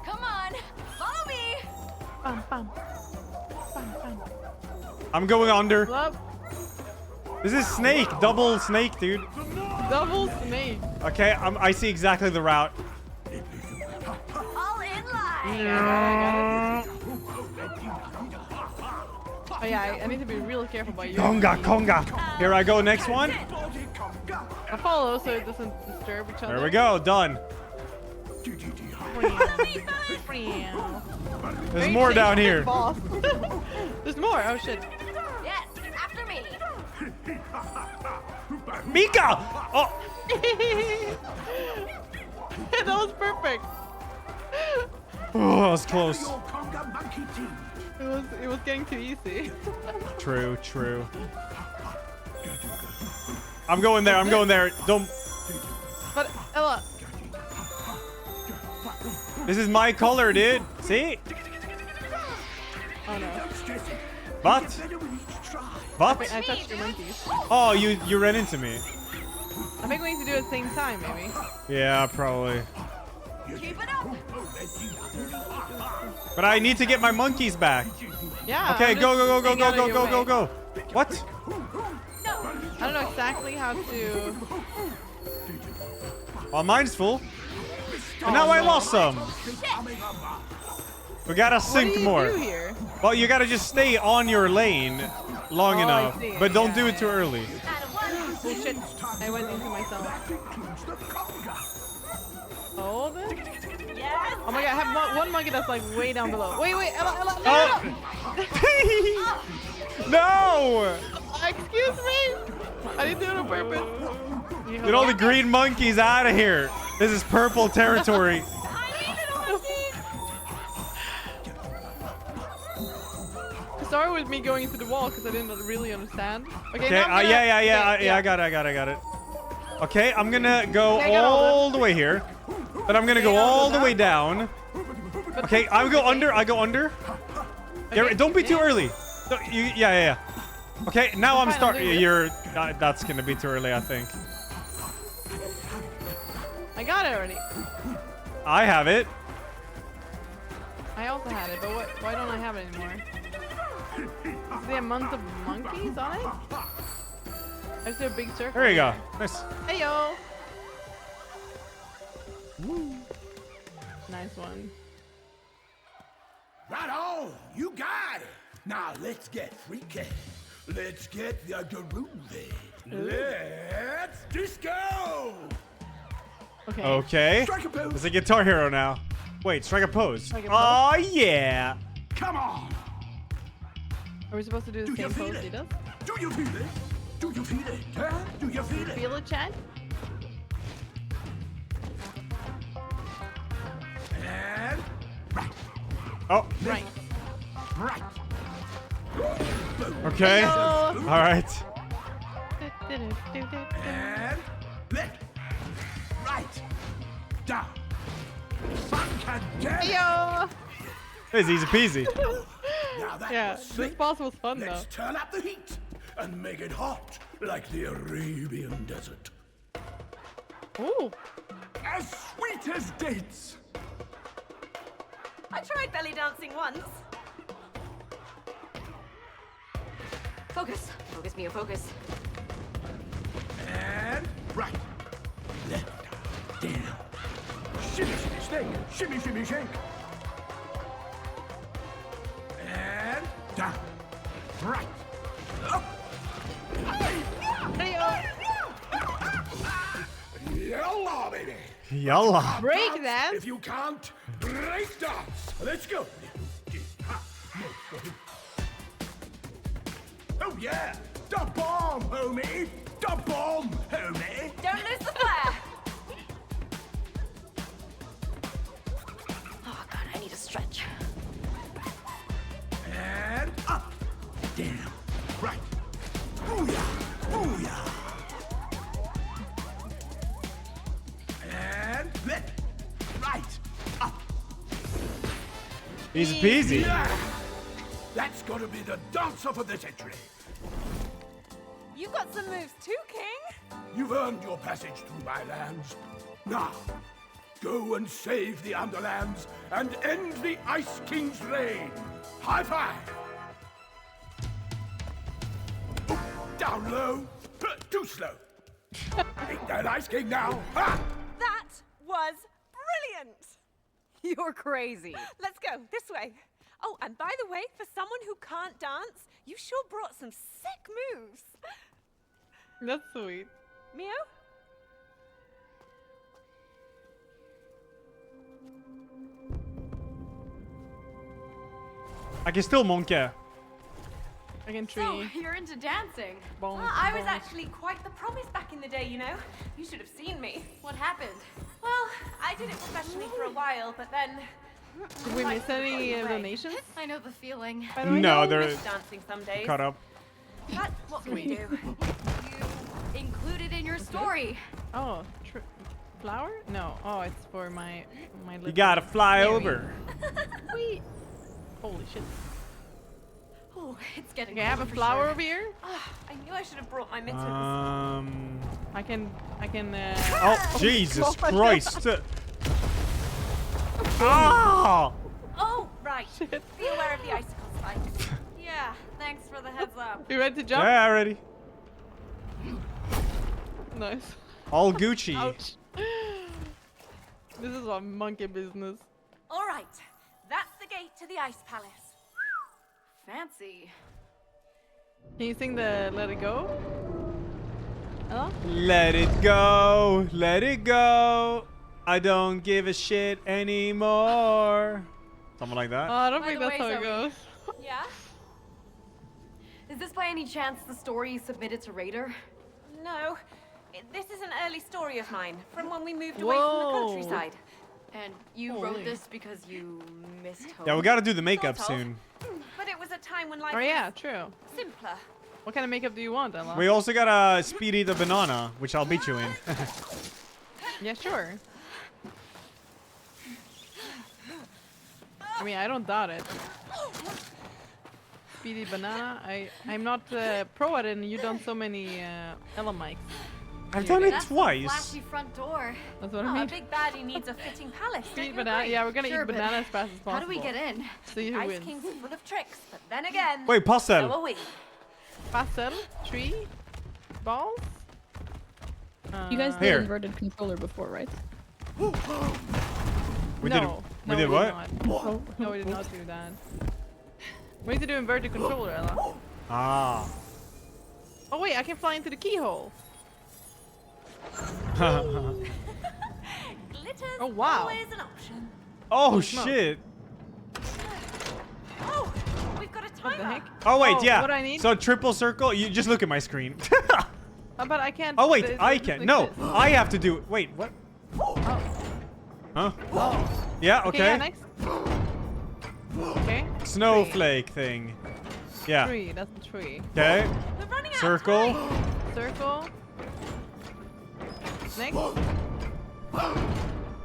Come on, follow me! Bam, bam. Bam, bam. I'm going under. Love. This is snake, double snake, dude. Double snake. Okay, I see exactly the route. All in line! Oh yeah, I need to be real careful about you. Conga, conga. Here I go, next one. I follow so it doesn't disturb each other. There we go, done. There's more down here. Boss. There's more. Oh shit. Yes, after me! Mika! Oh, That was perfect. oh, that was close. It was getting too easy. True, true. I'm going there. I'm going there. Don't. But Ella. This is my color, dude. See? Oh no. What? What? Wait, I touched your monkeys. Oh, you ran into me. I think we need to do it at the same time, maybe. Yeah, probably. Keep it up. But I need to get my monkeys back. Yeah. Okay, I'm go, go, go, just go, staying go, out of go, your go, way. go, go. What? I don't know exactly how to. Well, mine's full. And now I lost some. We gotta sync more. Do here? Well, you gotta just stay on your lane long enough, see. but don't do it too early. Oh shit! I went into myself. Hold it. Yes. Oh my god! I have one monkey that's like way down below. Wait, Ella, Oh. No! Excuse me. I didn't do it on purpose. Get all the green monkeys out of here. This is purple territory. It started with me going into the wall because I didn't really understand. Okay, Okay, now I'm gonna... yeah, I got it. Okay, I'm gonna go all the way here. Then I'm gonna go all the way down. Okay, I go under. Yeah, don't be too early. Yeah. Okay, now I'm starting. That's gonna be too early, I think. I got it already. I have it. I also had it, but why don't I have it anymore? Is there a month of monkeys on it? Is there a big circle? There you go. Nice. Hey yo. Nice one. Right on, you got it. Now let's get freaky. Let's get the groovy. Let's disco. Okay. Strike a pose. There's a Guitar Hero now. Wait, strike a pose. Strike a Oh yeah. Come on. Are we supposed to do the same pose he does? Do you feel it? Do you feel it? Huh? Do you feel it? Feel it, Chad? And right. Oh. Right. Right. Okay. Hello. All right. And left. Right. Down. Funk again. Yo. It's easy peasy. Now that Yeah, was this slick. boss was fun though. Let's turn up the heat and make it hot like the Arabian desert. Ooh. As sweet as dates. I tried belly dancing once. Focus. Focus, Mio, focus. And right. Left. Down. Shimmy, shimmy, shake. Shimmy, shimmy, shake. And down. Right. Up. Yalla, baby. Yalla. Break dance. If you can't, break dance. Let's go. Oh yeah, the bomb, homie. The bomb, homie. Don't lose the flare. Oh god, I need a stretch. And up, down, right. Booyah, booyah. And left, right, up. Easy peasy. Yeah. That's gotta be the dancer for the century. You got some moves too, King. You've earned your passage through my lands. Now, go and save the Underlands and end the Ice King's reign. High five. Oh, down low. Too slow. Ain't that Ice King now? Ha! That was brilliant. You're crazy. Let's go this way. Oh, and by the way, for someone who can't dance, you sure brought some sick moves. That's sweet. Mio? I can still monkey. I can tree. So, you're into dancing. Bonk, I was bonk. actually quite the promise back in the day, you know? You should have seen me. What happened? Well, I did it professionally for a while, but then... Did we miss any Right. donations? I know the feeling. By the way, No, I they're miss dancing some days. caught up. But what can we do? included in your story. Oh, flower? No. Oh, it's for my little... You gotta fly over. Whee. Holy shit. Oh, it's getting. Okay, I have a flower over here. I knew I should have brought my mittens. I can. Oh, Jesus Christ! Ah! Oh, right. Be aware of the icicle spikes. Yeah, thanks for the heads up. You ready to jump? Yeah, ready. Nice. All Gucci. Ouch. This is a monkey business. All right, that's the gate to the ice palace. Fancy. Can you sing the Let It Go? Hello? Let it go, let it go. I don't give a shit anymore. Something like that. Oh, I don't By think the that's how way, it goes. Yeah? Is this by any chance the story you submitted to Raider? No, this is an early story of mine from when we moved away Whoa. from the countryside. And you Holy. wrote this because you missed home? Yeah, we gotta do the makeup Sort of. soon. But it was a time when life Oh yeah, was true. simpler. What kind of makeup do you want, Ella? We also gotta speed eat a banana, which I'll beat you in. Yeah, sure. I mean, I don't doubt it. Speedy banana. I'm not pro at it, and you've done so many Ella mics. I've done it That's the twice. flashy front door. That's what Oh, I mean. a big baddie needs a fitting palace. Speedy don't you banana. agree? Yeah, we're gonna Sure, eat but banana as fast as possible. How do we get in? See who Ice wins. King's full of tricks, but then again, Wait, pastel. so are we. Pastel, tree, balls. You guys did Here. inverted controller before, right? We no, did we what? Not. No, we did not do that. We need to do inverted controller, Ella. Ah. Oh wait, I can fly into the keyhole. Glitter's Oh, wow. always an option. Oh smoke. shit. Oh, we've got a What the Oh timer. heck? wait, Oh, yeah. what do I need? So triple circle. You just look at my screen. But I can't. Oh wait, it I doesn't can. No, exist. I have to do it. Wait, what? Huh? Oh. Yeah. Okay, yeah, Okay. next. Okay. Snowflake thing. Yeah. Tree, that's a tree. Okay. We're running out Circle. of time. Circle. Next.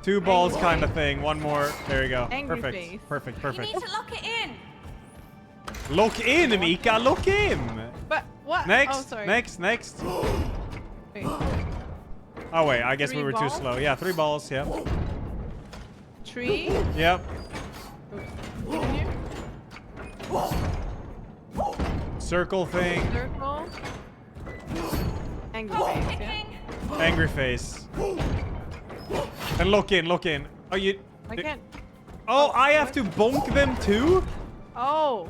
Two balls Angry kind of face. thing. One more. There you go. Angry Perfect. face. Perfect. You Perfect. need to lock it in. Look in, Mika. Look in. But what? Next. Oh, sorry. Next. Next. Wait. Oh wait, I guess we Three were too balls? slow. Yeah, 3 balls. Yep. Tree. Yep. Continue. Circle thing. Circle. Angry face. Yeah. Angry face. And look in. Look in. Oh, you. I can't. Oh, I have to bonk them too? Oh.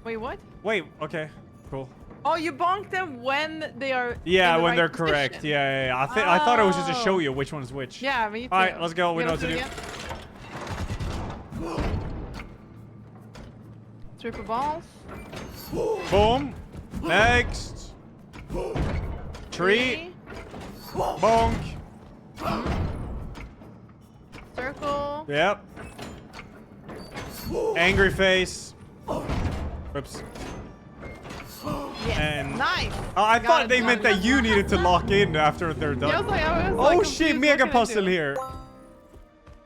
Wait, what? Wait. Okay. Cool. Oh, you bonk them when they are. Yeah, in the when right they're correct. position. Yeah, yeah, yeah. I thought it was just to show Oh. you which one's which. Yeah, me too. All right, let's go. We You know what to do do. it again? Triple balls. Boom. Next. Tree. Bonk. Circle. Yep. Angry face. Whoops. Yes. And Nice. Oh, I Got thought it, they got meant it. that you needed to lock in after they're done. Yeah, I was like, oh confused. shit, What mega can I puzzle do? here.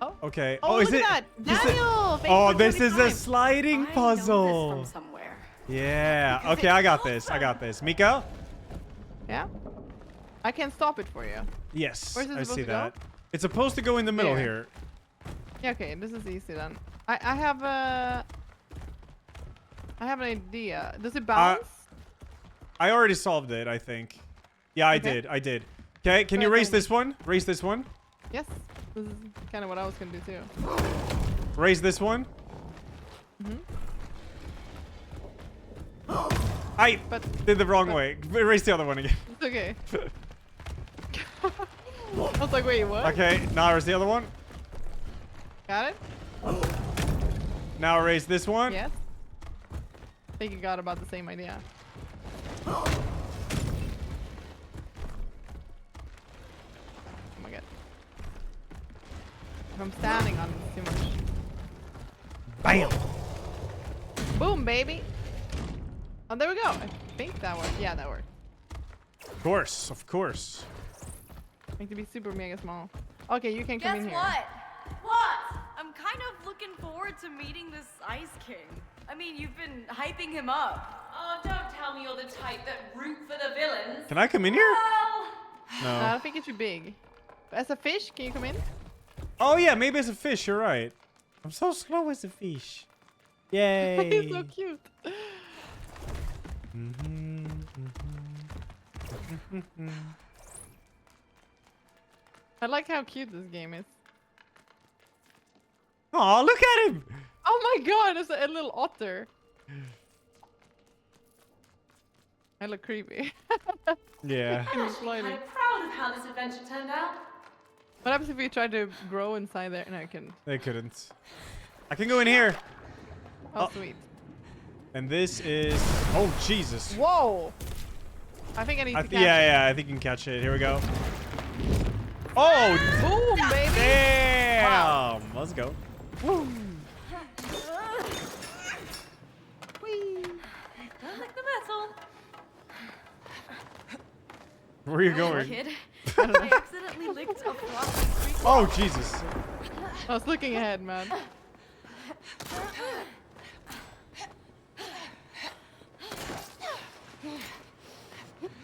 Oh. Okay. Oh, is look it? at that. this is- Daniel, thanks oh, for this is a 25. sliding puzzle. From somewhere. Yeah. Okay, I got this. I got this. Mika? Yeah. I can stop it for you. Yes. Where's it I supposed see to go? that. It's supposed to go in the middle There. here. Yeah, okay, this is easy then. I have a. I have an idea. Does it bounce? I already solved it, I think. Yeah, I Okay. did. I did. Okay, can you Alright, raise then. this one? Raise this one. Yes. This is kind of what I was gonna do too. Raise this one. Mhm. I But- did the wrong way. Raise the other one again. It's okay. I was like, wait, what? Okay, now raise the other one. Got it? Now raise this one. Yes. I think you got about the same idea. Oh my god. If I'm standing on it, it's too much. Bam. Boom, baby. Oh, there we go. I think that worked. Yeah, that worked. Of course, of course. Like to be super mega small. Okay, you can come in Guess here. what? I'm kind of looking forward to meeting this Ice King. I mean, you've been hyping him up. Oh, don't tell me you're the type that root for the villains. Can I come in here? No, No. I think it's too big. As a fish, can you come in? Oh yeah, maybe as a fish. You're right. I'm so slow as a fish. Yay. He's so cute. I like how cute this game is. Oh, look at him! Oh my god, it's a little otter. I look creepy. Yeah. I'm kind of proud of how this adventure turned out. What happens if we try to grow inside there? No, I couldn't. They couldn't. I can go in here. Oh, sweet. And this is... Oh, Jesus. Whoa! I think I need to catch it. Yeah, I think you can catch it. Here we go. Oh! Boom, baby! Damn! Wow. Let's go. Woo! Don't lick the metal. Where are you going? Kid. I accidentally licked a floppy street. Oh, Jesus. I was looking ahead, man.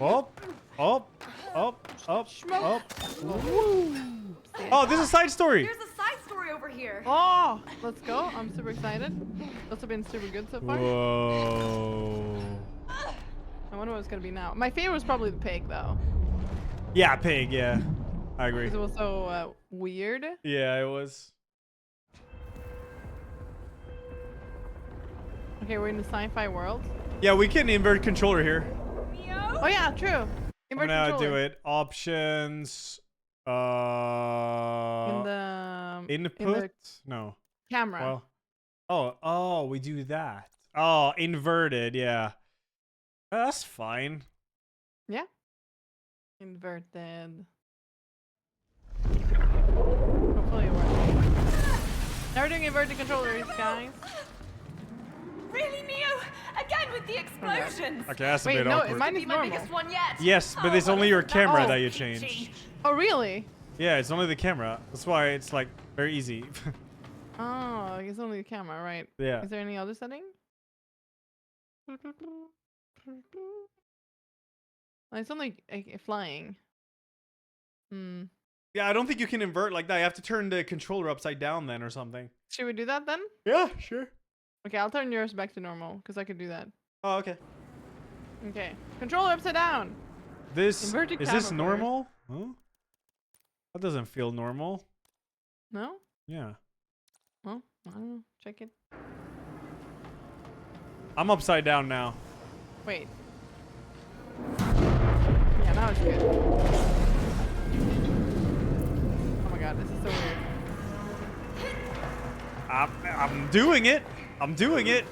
Up, up, up, up, up. Woo. Oh, this is a side story. There's a side story over here. Oh, let's go. I'm super excited. Those have been super good so far. Whoa. I wonder what it's gonna be now. My favorite was probably the pig, though. Yeah, pig, yeah. I agree. Because it was so weird. Yeah, it was. Okay, we're in the sci-fi world. Yeah, we can invert controller here. Oh yeah, true. I'm Invert gonna controller. do it. Options. In the Input? No. camera. Well, oh, we do that. Oh, inverted, yeah. That's fine. Yeah. Inverted. Hopefully it works. Now we're doing inverted controllers, guys. Really, Neo? Again with the explosions. Okay, that's a Wait, bit no, awkward. mine is My normal. biggest one yet. Yes, but it's only your camera that you changed. Oh, really? Yeah, it's only the camera. That's why it's like very easy. Oh, it's only the camera, right? Yeah. Is there any other setting? Oh, it's only flying. Hmm. Yeah, I don't think you can invert like that. You have to turn the controller upside down then or something. Should we do that then? Yeah, sure. Okay, I'll turn yours back to normal because I could do that. Oh, okay. Okay. Controller upside down. This Inverted is this camera normal? Huh? That doesn't feel normal. No? Yeah. Well, I don't know. Check it. I'm upside down now. Wait. Yeah, now it's good. Oh my god, this is so weird. I'm doing it. I'm doing it.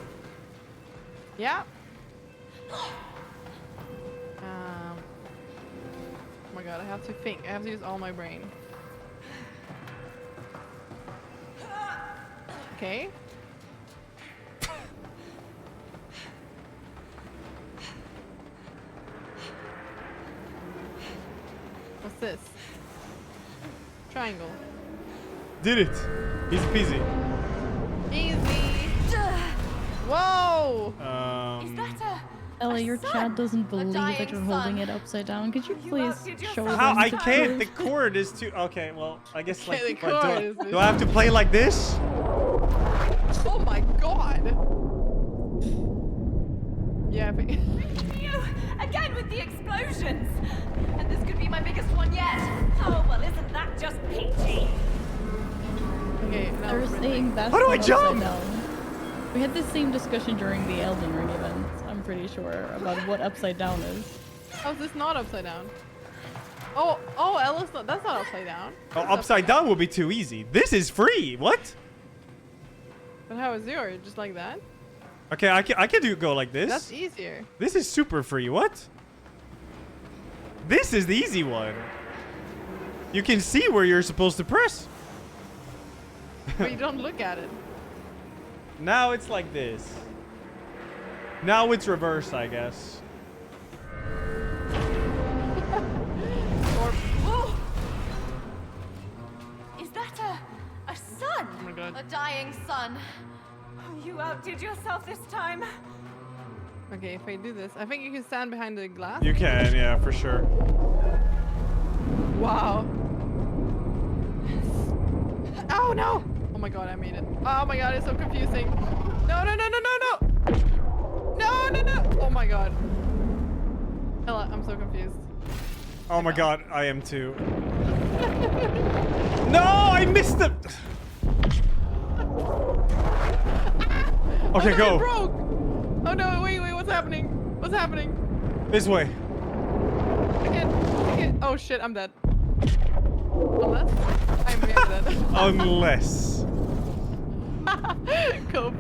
Yeah. Oh my god, I have to think. I have to use all my brain. Okay. What's this? Triangle. Did it. Easy peasy. Easy. Whoa! Is that a Ella, your chat doesn't believe that dying you're holding sun? it upside down. Could you please show them? How? I the can't. The proof? cord is too. Okay, well, I guess like. Okay, the what, cord is- do I have to play like this? Oh my god! Yeah, I think. Neo? Again with the explosions. And this could be my biggest one yet. Oh, well, isn't that just peachy? Okay, now They're saying that's How do I not upside jump? down. We had the same discussion during the Elden Ring event, I'm pretty sure, about what upside down is. How's this not upside down? Oh, Ella's not. That's not upside down. Oh, That's upside down will be too easy. This is free. What? But how is yours? Just like that? Okay, I can go like this. That's easier. This is super free. What? This is the easy one. You can see where you're supposed to press. But you don't look at it. Now it's like this. Now it's reversed, I guess. A dying sun. You outdid yourself this time. Okay, if I do this, I think you can stand behind the glass. You can, yeah, for sure. Wow. Oh no! Oh my god, I made it. Oh my god, it's so confusing. No, no, no, no, no, no! No, no, no! Oh my god. Ella, I'm so confused. Oh my god, I am too. No, I missed it! Okay, oh, no, go. It broke. Oh no, wait, what's happening? What's happening? This way. I can't. Oh shit, I'm dead. Unless I'm really dead. Unless. Cope.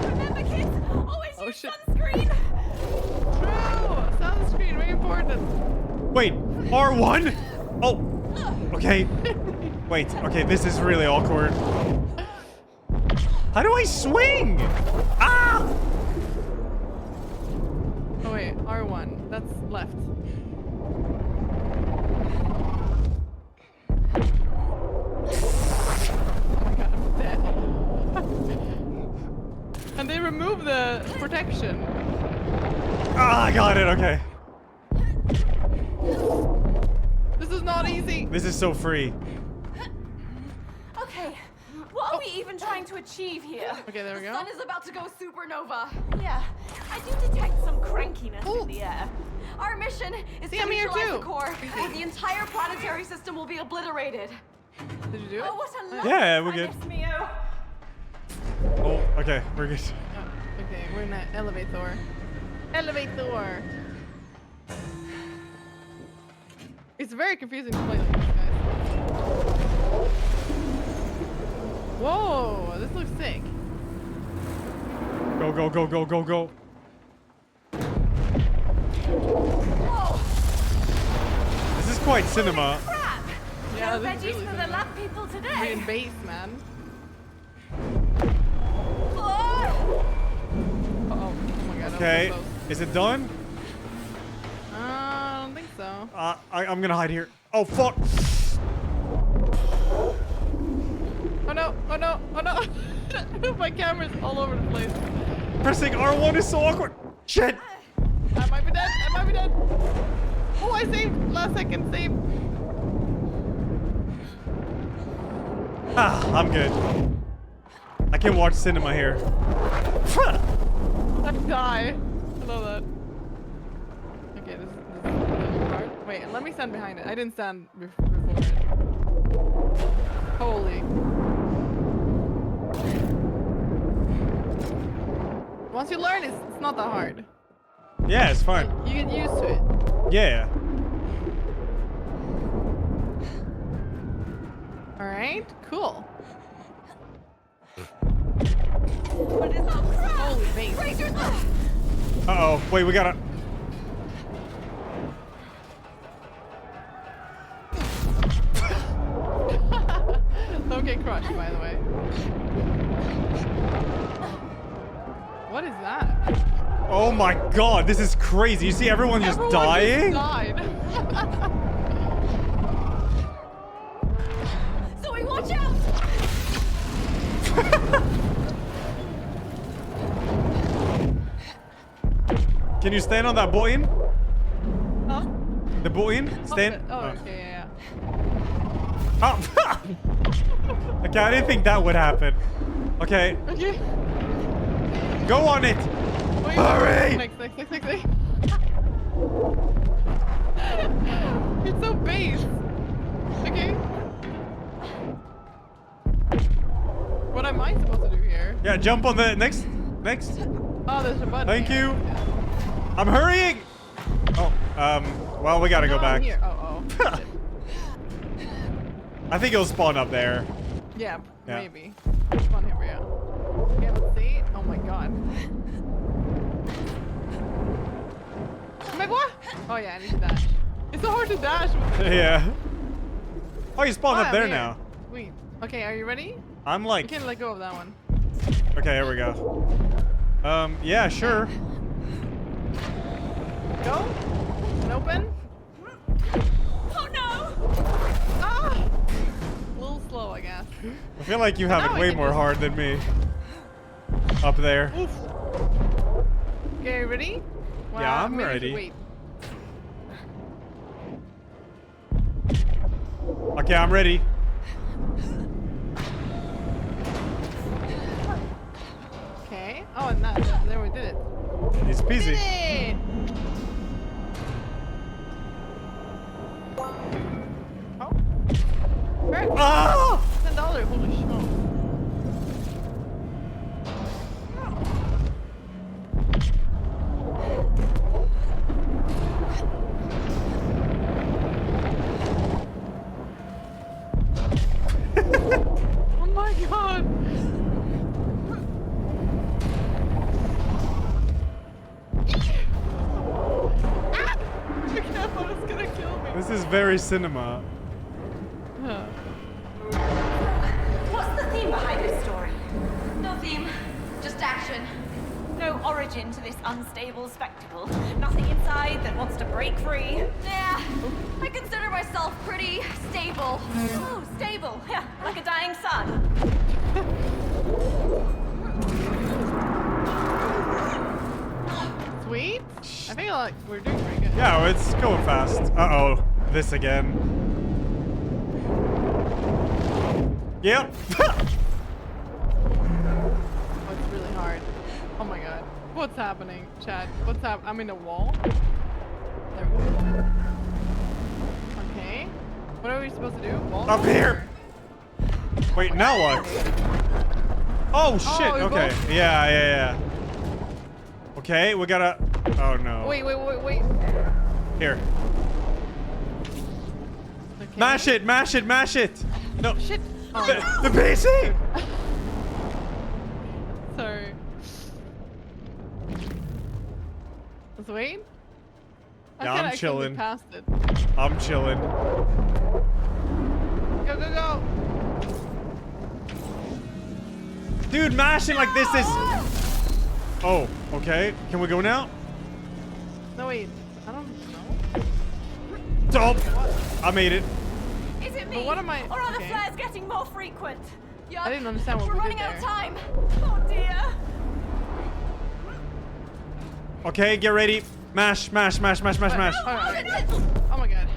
Remember, kids, always use shit. sunscreen. True. Sunscreen, very important. Wait, R1? Oh, okay. Wait, okay, this is really awkward. How do I swing? Ah! Oh wait, R1. That's left. Oh my god, I'm dead. And they remove the protection. Ah, I got it, okay. This is not easy. This is so free. Okay, what are we even trying to achieve here? Okay, there we The go. sun is about to go supernova. Yeah, I do detect some crankiness in the air. Our mission is See, to I'm here neutralize too. the core, or the entire planetary system will be obliterated. Did you do it? Oh, what a luck. Yeah, we're good. Mio. Oh, okay, we're good. Oh, okay, we're in an elevator. Elevator. It's very confusing to play like this, guys. Whoa, this looks sick. Go, go, go, go, go, go. Whoa, This is quite cinema. crap. Yeah, No this is veggies really for the cinema. lab people We're today. in base, man. Oh. Uh-oh. Oh my god, Okay, that was so is it done? close. I don't think so. I'm gonna hide here. Oh, fuck. Oh no, oh no, oh no. My camera's all over the place. Pressing R1 is so awkward. Shit. I might be dead, I might be dead. Oh, I saved. Last second save. Ah, I'm good. I can watch cinema here. I die. I love that. Okay, this is the little part. Wait, let me stand behind it. I didn't stand before it. Holy. Once you learn, it's not that hard. Yeah, it's fine. You get used to it. Yeah. All right, cool. What is that? Holy base. Raise your Uh-oh. Wait, we gotta... Don't get crushed, by the way. What is that? Oh my god, this is crazy. You see everyone just dying? Just died. Zoe, watch out! Can you stand on that button? Huh? The button? Stand. Oh, okay, yeah. Oh. Okay, I didn't think that would happen. Okay. Okay. Go on it. Wait, Hurry! Next. It's so base. Okay. What am I supposed to do here? Yeah, jump on the next. Oh, there's a button. Thank here. you. I'm hurrying. Oh, well, we gotta go No, back. Here. Oh. I think it'll spawn up there. Yeah, Yeah. maybe. Come on, here we go. Okay, let's see. Oh my god. What? Oh yeah, I need to dash. It's so hard to dash. Yeah. Oh, you spawned Oh, up there I'm here. now. Sweet. Okay, are you ready? I'm You like... can let go of that one. Okay, here we go. Yeah, sure. Go. And open. Oh no! Ah! A little slow, I I guess. I feel like you have Now it we way can more just- hard than me. Up there. Oof. Okay, ready? Well, Yeah, I'm maybe ready. Wait. Okay, I'm ready. Okay. Oh, and that. There we did it. It's peasy. Did it! Oh. Perfect. Ah! $10. Holy shit. Oh my god. Ah! Be careful, it's gonna kill me. This is very cinema. What's the theme behind this story? No theme, just action. No origin to this unstable spectacle. Nothing inside that wants to break free. Yeah, I consider myself pretty stable. Oh, stable. Yeah, like a dying sun. Sweet. I feel like we're doing pretty good. Yeah, well, it's going fast. Uh-oh. This again. Yep. Oh, it's really hard. Oh my god. What's happening, Chad? What's happening? I'm in a wall. There we go. Okay. What are we supposed to do? Wall Up roll? here. Wait, now what? Oh, shit. we Okay. both- Yeah. Okay, we gotta... Oh, no. Wait. Here. Okay. Mash it. No. Shit. Oh, The PC! sorry. Let's wait. Yeah, I I'm actually chilling. Past it. I'm chilling. Go. Dude, mashing like this is... Oh, okay. Can we go now? No, wait. I don't know. Stop. I made it. Is it me? But what am I? Or are the Okay. flares getting more frequent? I didn't understand what We're we running did out of there. time. Oh dear. Okay, get ready. Mash. Alright. Oh my god.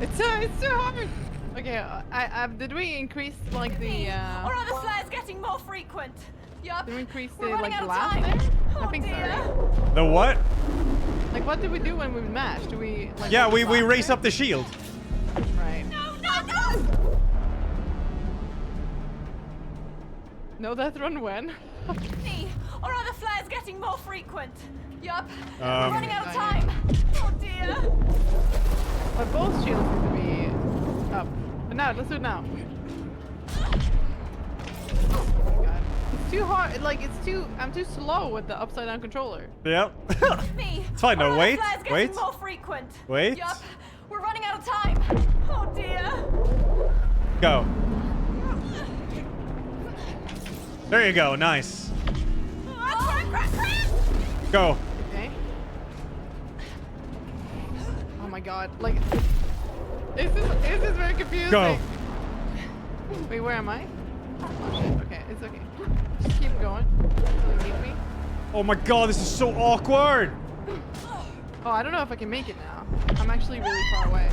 It's too hard. Okay, did we increase like the Or are the flares getting more frequent? Yup. did we increase the We're running like out of blast time. there? I Oh think dear. so. The what? Like what did we do when we mashed? Do we like Yeah, hold we the blast raise there? up the shield. Right. No. No, that run when? Me. Or are the flares getting more frequent? Yup. We're Um, running out of time. Oh dear. But both shields need to be up. But now, let's do it now. Oh my god. It's too hard. Like I'm too slow with the upside down controller. Yep. Me. It's fine. Or No, are wait. the flares getting Wait. more frequent? Wait. Yup. We're running out of time. Oh dear. Go. There you go. Nice. Go. Okay. Oh my god. Like this is very confusing. Go. Wait, where am I? Oh shit. Okay, it's okay. Just keep going. Until you need me. Oh my god, this is so awkward. Oh, I don't know if I can make it now. I'm actually really far away.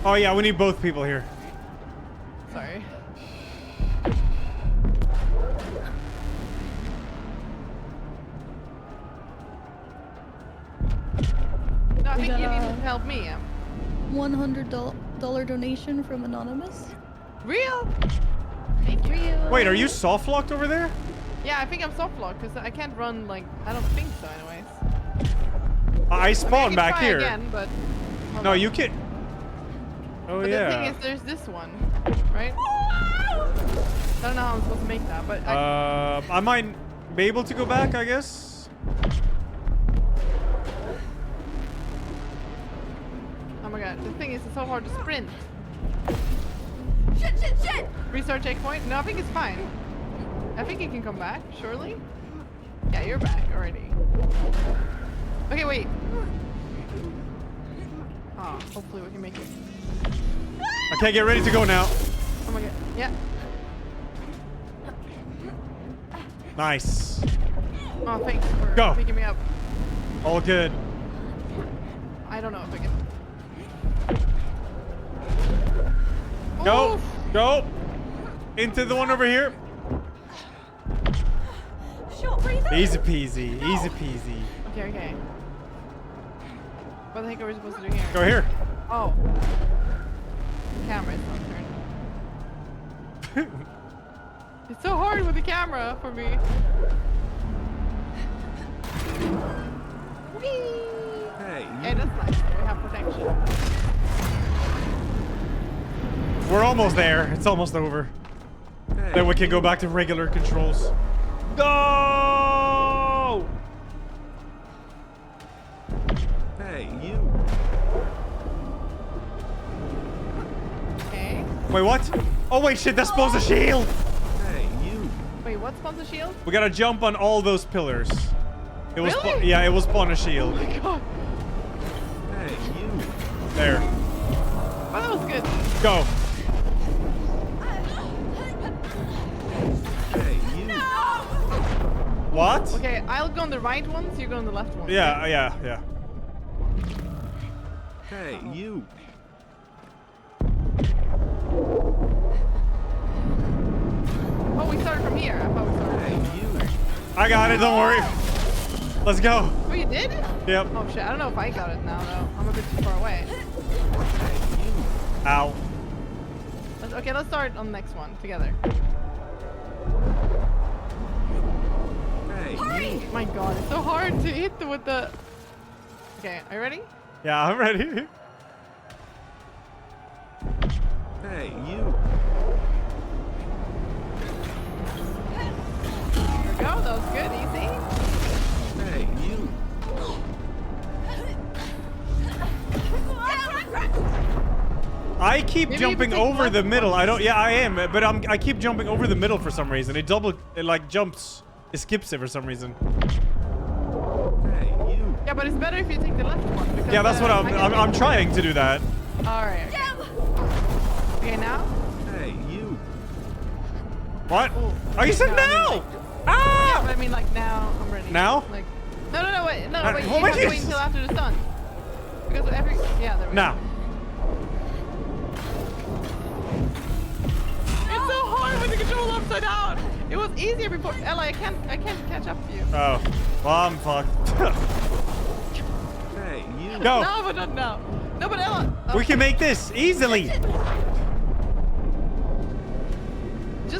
Oh yeah, we need both people here. Sorry. No, I think you need to help me. $100 donation from Anonymous. Real? Thank you. Wait, are you soft locked over there? Yeah, I think I'm soft locked because I can't run like I don't think so anyways. I spawned can back try here. again, but hold No, on. you can. Oh But yeah. the thing is, there's this one, right? I don't know how I'm supposed to make that, but I might be able to go back, I guess. oh my god, the thing is, it's so hard to sprint. Shit. Restart checkpoint? No, I think it's fine. I think you can come back, surely? Yeah, you're back already. Okay, wait. Oh, hopefully we can make it. Okay, get ready to go now. Oh my god. Yeah. Nice. Oh, thanks for Go. picking me up. All good. I don't know if I can. Go. Oof. Go. Into the one over here. Short breather. Easy peasy. Easy peasy. Okay, okay. What the heck are we supposed to do here? Go here. Oh. The camera is not turned. It's so hard with the camera for me. Whee! Hey, that's nice. We have protection. We're almost there. It's almost over. Then we can go back to regular controls. Go! Hey, you. Okay. Wait, what? Oh, wait, shit, that spawns a shield! Hey, you. Wait, what spawns the shield? We gotta jump on all those pillars. It was Really? yeah, it will spawn a shield. Oh my god. Hey, you. There. Oh, that was good. Go. Hey, you. What? Okay, I'll go on the right one, so you go on the left one. Yeah, yeah, yeah. Hey, you. Oh, we started from here. I thought we started. Hey, you. I got it, don't worry. Let's go. Oh, you did? Yep. Oh shit, I don't know if I got it now though. I'm a bit too far away. Ow. Okay, let's start on the next one together. Hey, you. My god, it's so hard to hit with the... Okay, are you ready? Yeah, I'm ready. Hey, you. There we go, that was good, easy. Hey, you. I keep Maybe you jumping can take over the left middle. one. I don't. Yeah, I am. But I keep jumping over the middle for some reason. It like jumps. It skips it for some reason. Hey, you. Yeah, but it's better if you take the left one. Because, Yeah, that's what I'm trying to do that. Alright, okay. Okay, now? Hey, you. What? Ooh. Oh, you said No, I mean, now! like- Ah! Yeah, but I mean like now, I'm ready. Now? Like, no, wait, no, wait, you well, have to wait. wait until after the sun. Because yeah, there we Now. go. It's so hard with the controller upside down. It was easier before. Ella, I can't catch up to you. Oh. Well, I'm fucked. Hey, you. Go. No, but not now. No, but Ella. We can make this easily.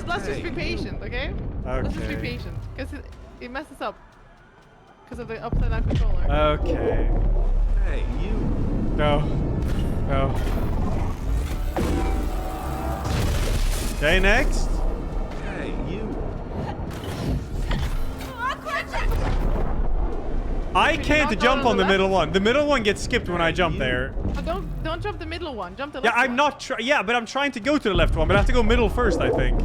Let's just be patient, okay? Let's just be Okay. patient, because it messes up. Because of the upside down controller. Okay. Hey, you. No. No. Okay, next. Hey, you. I Can you can't not go jump to on the the middle one. The middle one gets skipped when I jump there. But don't jump the middle one. Jump the Yeah, left I'm one. not yeah, but I'm trying to go to the left one, but I have to go middle first, I think.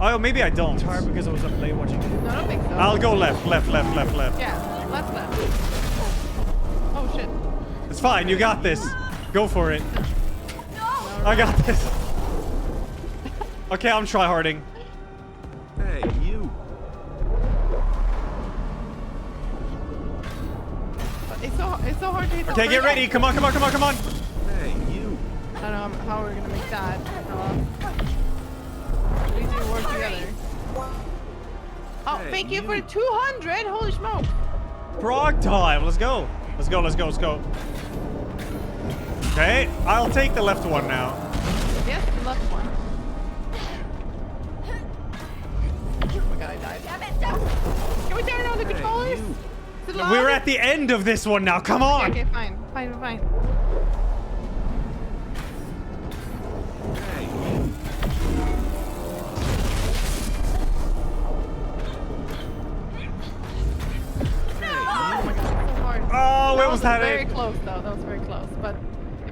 Oh, maybe I don't. It's hard because I was up late watching it. No, I don't think so. I'll go left. Yeah, left. Oh shit. It's fine. You got this. Go for it. I got this. Okay, I'm tryharding. Hey, you. It's so hard to hit. Okay, get ready. Come on. Hey, you. I don't know how we're gonna make that. We need to work together. Oh, Hey, thank you for 200. Holy smoke. Frog time. Let's go. Let's go. Okay, I'll take the left one now. Yes, the left one. Oh my god, I died. Can we turn on the controllers? Is it loud? We're at the end of this one now. Come on. Okay, fine. Hey, you. Oh my god, it's so hard. Oh, where was that? Very close though. That was very close, but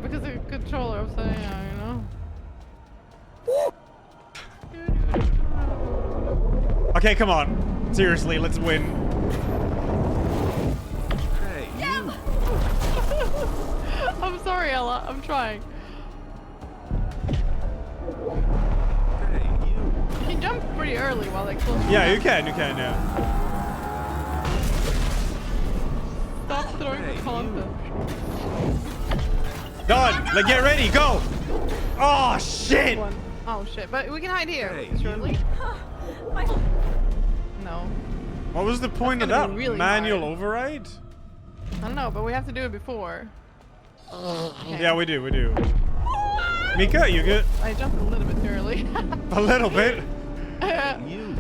because of the controller, I'm saying, you know. Okay, come on. Seriously, let's win. Hey, you. I'm sorry, Ella. I'm trying. pretty early while they close. Yeah, you can, yeah. Stop throwing the content. Done. Like, get ready, go. Oh shit. Oh shit, but we can hide here, surely. No. What was the point of that? Really Manual hard. override? I don't know, but we have to do it before. Okay. Yeah, we do. Mika, you good? I jumped a little bit too early. A little bit. You.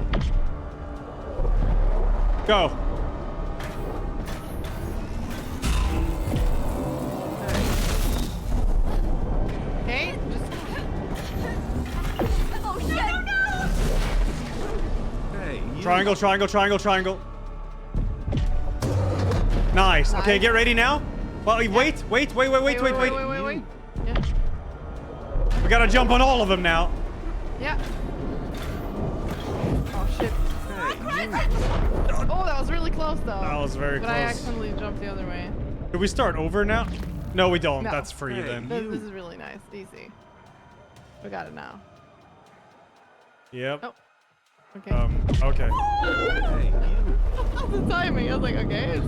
Go. Okay, just. Oh shit! Triangle. Nice. Okay, get ready now. Well, wait. Wait. Yeah. We gotta jump on all of them now. Yeah. Oh shit. Oh, that was really close though. That was very but close. I accidentally jumped the other way. Do we start over now? No, we don't. No. That's free then. This is really nice. Easy. We got it now. Yep. Oh. Okay. Okay. The timing. I was like, okay.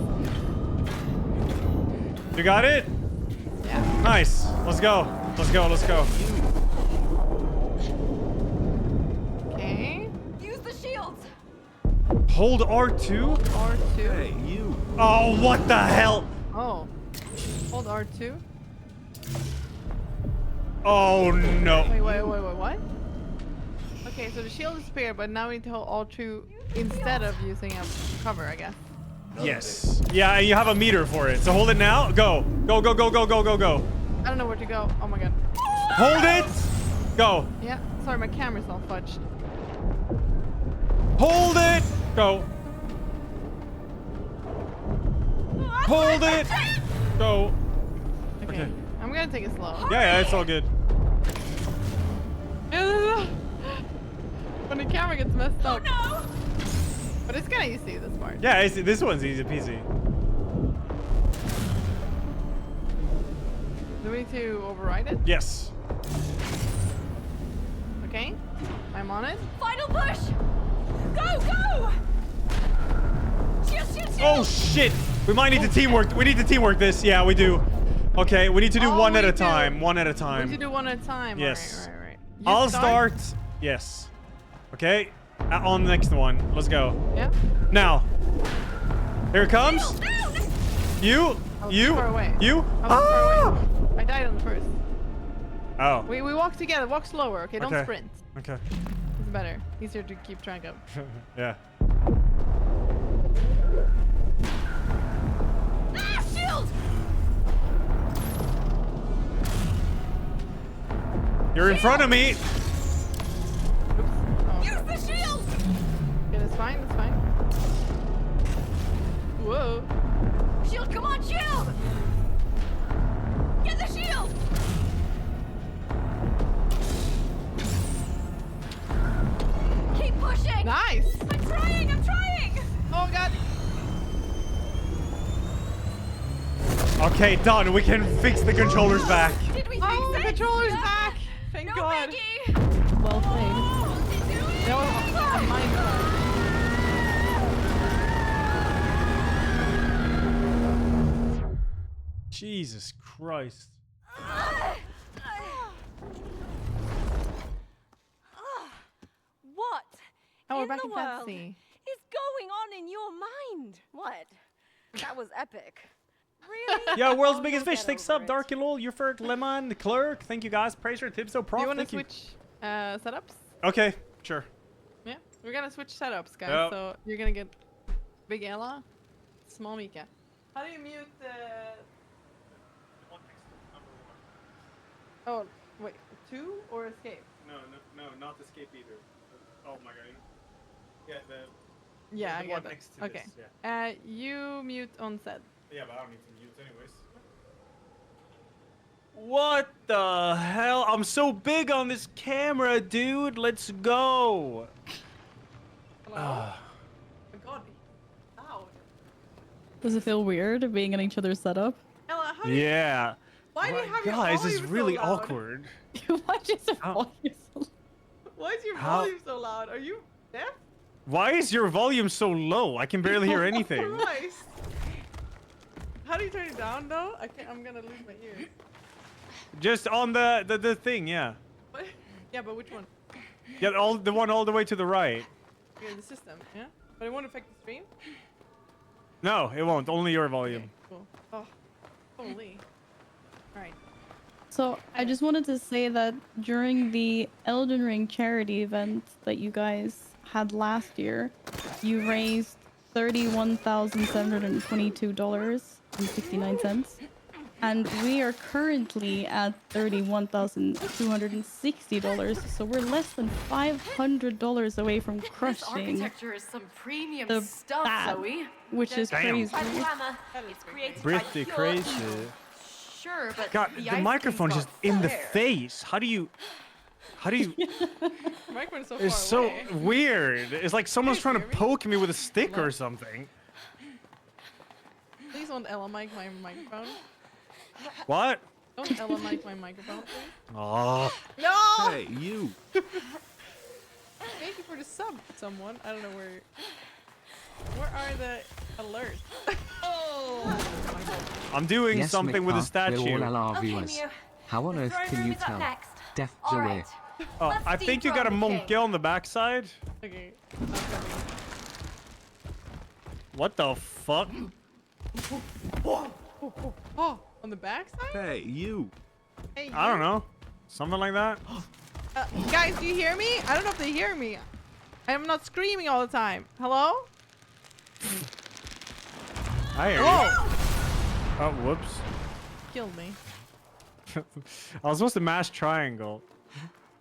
You got it? Yeah. Nice. Let's go. Okay. Use the shields. Hold R2? R2. Oh, what the hell? Oh. Hold R2. Oh no. Wait, what? Okay, so the shield disappeared, but now we need to hold R2 instead of using a cover, I guess. Yes. Yeah, and you have a meter for it. So hold it now. Go. Go. I don't know where to go. Oh my god. Hold it. Go. Yeah. Sorry, my camera's all fudged. Hold it. Go. Hold it. Go. Okay. I'm gonna take it slow. Yeah, it's all good. When the camera gets messed up. No. But it's kind of easy, this part. Yeah, this one's easy peasy. Do we need to override it? Yes. Okay. I'm on it. Final push. Go. Shield. Oh shit. We might need to teamwork. We need to teamwork this. Yeah, we do. Okay, we need to do one at a time. One at a We time. need to do one at a time. Yes. All right. I'll start. Yes. Okay. On the next one. Let's go. Yeah. Now. Here it comes. You. Far away. You. Far away. I died on the first. Oh. We walk together. Walk slower. Okay. Don't Okay. sprint. Okay. It's better. Easier to keep track of. Yeah. Shield. You're in front of me. Use the shield. Okay, that's fine. Whoa. Shield, come on, shield. Get the shield. Keep pushing. Nice. I'm trying. Oh god. Okay, done. We can fix the controllers back. Did we Oh, fix the it? controller's back. Thank God. Well played. That was a mind fuck. Jesus Christ. What Oh, we're in back the in world fantasy. is going on in your mind? What? That was epic. Really? Yeah, world's Oh, biggest you'll fish. get Thanks over up, Darky Lol, Ufert, Lemon, the Clerk. Thank you guys. Praise your tips, so prof. Do you want to Thank you. switch setups? Okay, sure. Yeah, we're gonna switch setups, guys. Yep. So you're gonna get big Ella, small Mika. How do you mute the? Oh, wait, 2 or escape? No, not escape either. Oh my god. Yeah, Yeah, the I one get next that. to Okay. this, You mute on set. Yeah, but I don't need to mute anyways. What the hell? I'm so big on this camera, dude. Let's go. Hello? Oh my god. Ow. Does it feel weird being in each other's setup? Ella, how Yeah. Why do you have your Guys, volume this is really so loud? awkward. Why is your How- volume so loud? Why is your How- volume so loud? Are you Deaf? Why is your volume so low? I can barely hear anything. Christ. How do you turn it down though? I'm gonna lose my ears. Just on the thing, yeah. What? Yeah, but which one? Yeah, the one all the way to the right. Yeah, the system, yeah? But it won't affect the stream? No, it won't. Only your volume. Okay, cool. Oh, holy. Alright. So I just wanted to say that during the Elden Ring charity event that you guys had last year, you raised $31,722.69. And we are currently at $31,260, so we're less than $500 away from This crushing architecture is some premium the stuff, bad, Zoe. which is crazy. It's created Pretty by crazy. evil. Sure, but God, the Ice microphone's King's just got in the flair. face. How do you? Microphone's so It's far so away. weird. It's like someone's trying to poke me with a stick or something. Please don't Ella mic my microphone. What? Don't Ella mic my microphone, please. Oh. No! Hey, you. Thank you for the sub, someone. I don't know where. Where are the alerts? I'm doing Yes, something with a Mikkaa, we're statue. all our viewers. How on earth can you tell? Deaf Zoe. Oh, I think you got a monkey on the backside. Okay. What the fuck? Oh, on the backside? Hey, you. Hey, I don't know. Something like that. Guys, do you hear me? I don't know if they hear me. I'm not screaming all the time. Hello? I hear Whoa! you. Oh, whoops. Killed me. I was supposed to mash triangle.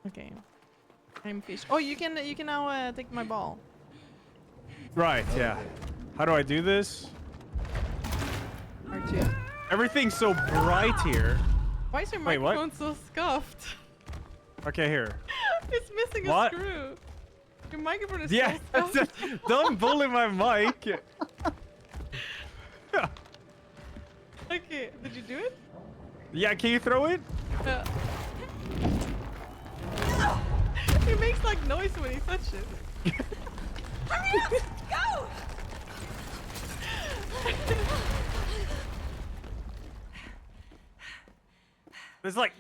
Okay. I'm fish. Oh, you can now take my ball. Right, yeah. How do I do this? R2. Everything's so bright here. Why is your Wait, what? microphone so scuffed? Okay, here. It's missing What? a screw. Your microphone is Yeah, so scuffed. don't bully my mic. Okay, did you do it? Yeah, can you throw it? It makes like noise when you touch it. Hurry up! Go!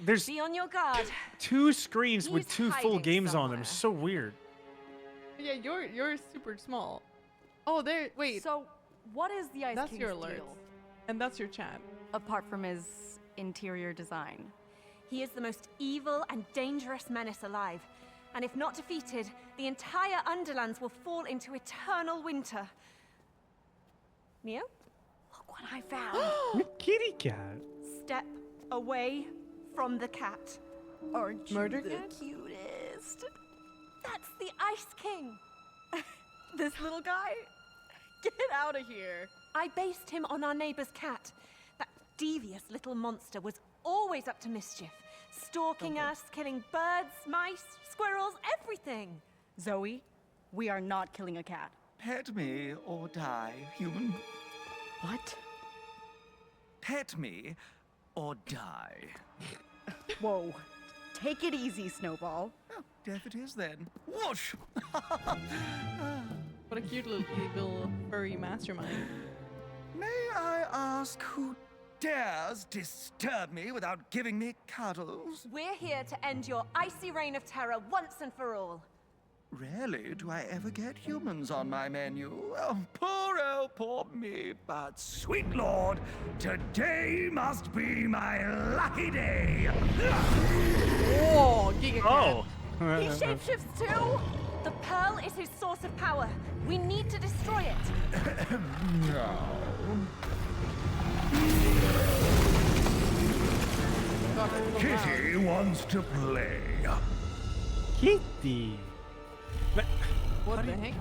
There's Be on your guard. 2 screens with He's 2 full hiding games on them. somewhere. So weird. Yeah, you're super small. Oh, there. Wait. So, what is the Ice That's King's your alert, deal? and that's your chat. Apart from his interior design. He is the most evil and dangerous menace alive. And if not defeated, the entire Underlands will fall into eternal winter. Neo? Look what I found. Kitty cat. Step away from the cat. Aren't you Murder the cat? cutest? That's the Ice King. This little guy? Get out of here. I based him on our neighbor's cat. That devious little monster was always up to mischief. Stalking us, killing birds, mice, squirrels, everything. Zoe, we are not killing a cat. Pet me or die, human. What? Pet me or die. Whoa. Take it easy, Snowball. Oh, deaf it is then. Whoosh! What a cute little evil furry mastermind. May I ask who dares disturb me without giving me cuddles? We're here to end your icy reign of terror once and for all. Rarely do I ever get humans on my menu. Oh, poor me. But, sweet lord, today must be my lucky day. Oh, Giga Cat. He shapeshifts too! The pearl is his source of power. We need to destroy it. Kitty wants to play. Kitty. What the heck?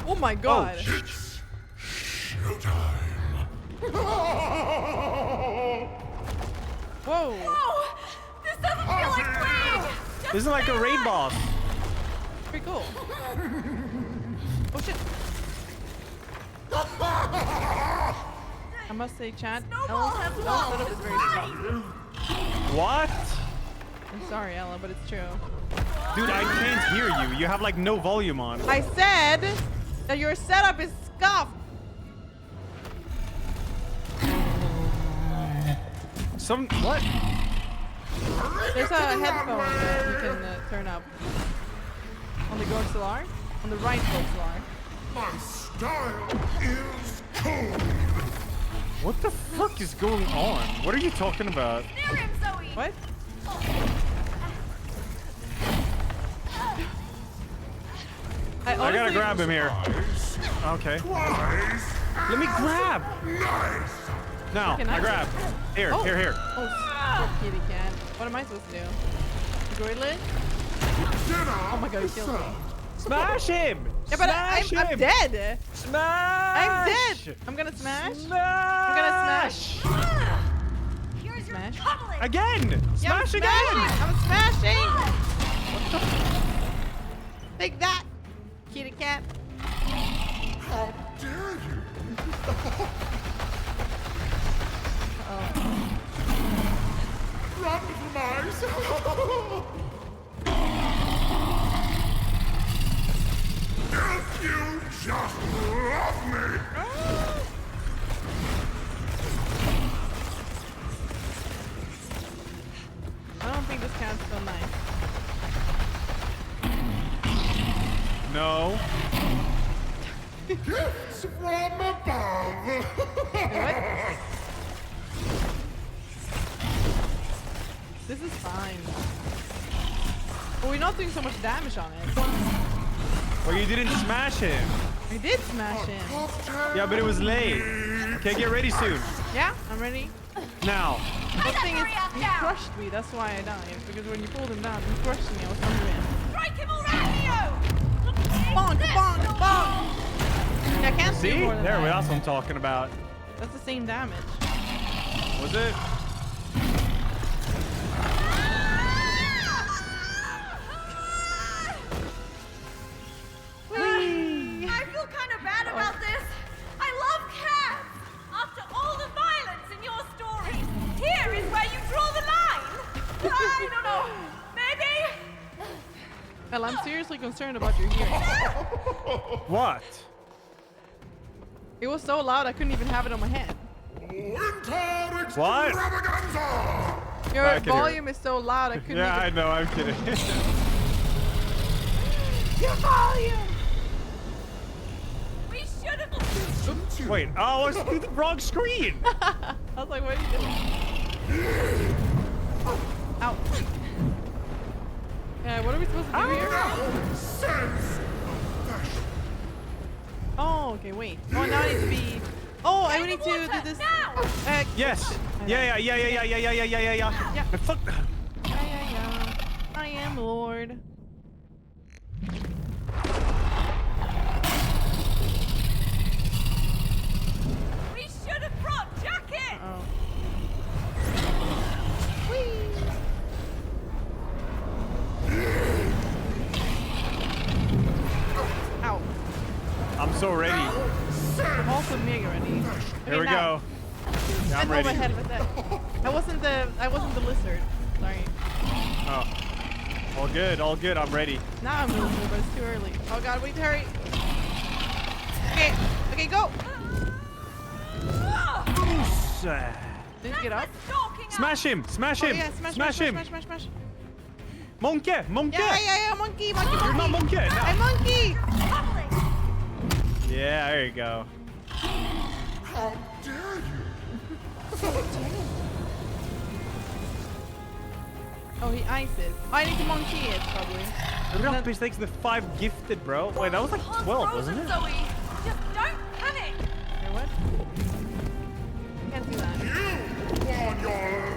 Oh my god. It's showtime. Whoa. Oh! This doesn't feel like playing! This is like a raid boss. Pretty cool. Oh shit. I must say, chat. Ella's setup is very strong. What? I'm sorry, Ella, but it's true. Dude, I can't hear you. You have like no volume on. I said that your setup is scuffed. What? There's a headphone that you can turn up. On the Goxelar? On the right Goxelar. My style is cold. What the fuck is going on? What are you talking about? What? I gotta grab him here. Okay. Let me grab. Nice. Now, Can I grab. Here, Oh. here. Oh, poor kitty cat. What am I supposed to do? Droid lid? Oh my god, he killed me. Smash him! Yeah, but I'm dead. Smash! I'm dead. I'm gonna smash. I'm gonna smash. Smash. Again! Yeah, Smash again! I'm smashing. Take that, kitty cat. How dare you? Run, mice! If you just love me! I don't think this cat's so nice. No. Gifts from above! What? This is fine. Well, we're not doing so much damage on it. Well, you didn't smash him. We did smash him. Yeah, but it was late. Okay, get ready soon. Yeah, I'm ready. Now. The thing is, he crushed me. That's why I died. Because when you pulled him down, he crushed me. I was under him. Strike him already, Leo! Bonk, bonk, bonk! I can't do See? more than There, that. that's what I'm talking about. That's the same damage. Was it? I feel kind of bad about this. I love cats. After all the violence in your stories, here is where you draw the line. I don't know. Maybe. Well, I'm seriously concerned about your hearing. What? It was so loud I couldn't even have it on my head. What? Your I can hear volume is so loud I couldn't Yeah, I even... know. I'm kidding. Your volume! We should have. Wait. Oh, I was on the wrong screen. I was like, what are you doing? Ow. What are we supposed to do here? Oh, okay, wait. Oh, now I need to be... Oh, I need to do this... Yes. Yeah. Yeah. Fuck. Yeah. I am Lord. We should have brought jacket. Oh. Ow. I'm so ready. I'm also mega ready. Here we go. Yeah, I'm I ready. my head with that. I wasn't the lizard. Sorry. Oh. All good. I'm ready. Now I'm the lizard, but it's too early. Oh god, wait, hurry. Okay, go. Did you get up? Smash him! Smash him! Oh, yeah, Smash him! Smash. Monkey! Yeah, monkey. You're not monkey! No. I'm monkey! Yeah, there you go. How dare you? Oh, he ices. I need to monkey it, probably. Rappers takes the 5 gifted, bro. Wait, that was like 12, wasn't it? Zoe, just don't panic. Wait, what? Can't do that.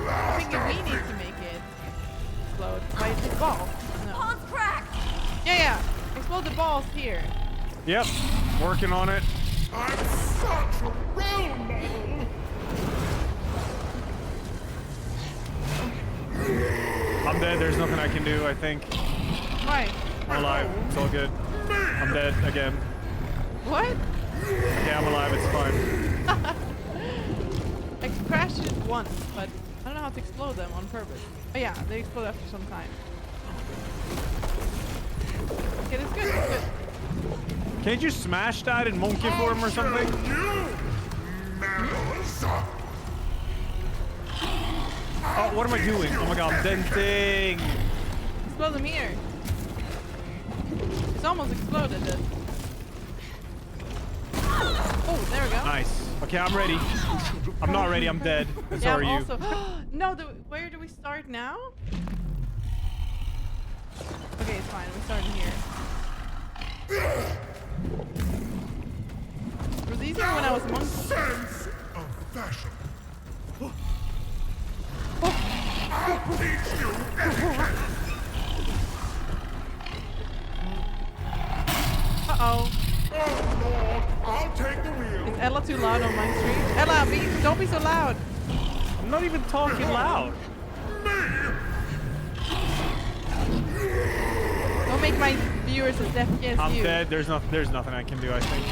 I think we need to make it explode. By the ball. No. Pawns cracked. Yeah. Explode the balls here. Yep. Working on it. I'm such a role model. I'm dead. There's nothing I can do, I think. Why? I'm alive. It's all good. I'm dead again. What? Yeah, I'm alive. It's fine. I crashed it once, but I don't know how to explode them on purpose. Oh yeah, they explode after some time. Okay, that's good. That's good. Can't you smash that in monkey form or something? Oh, what am I doing? Oh my god, I'm denting. Explode them here. It's almost exploded. Oh, there we go. Nice. Okay, I'm ready. I'm not ready. I'm dead. And so Yeah, are you. also. No, where do we start now? Okay, it's fine. We're starting here. It was easier when I was monkey. Sense of fashion. I'll teach you etiquette. Uh-oh. Oh, Lord, I'll take the wheel. Is Ella too loud on my stream? Ella, don't be so loud. I'm not even talking loud. Don't make my viewers as deaf as I'm you. dead. There's nothing I can do, I think.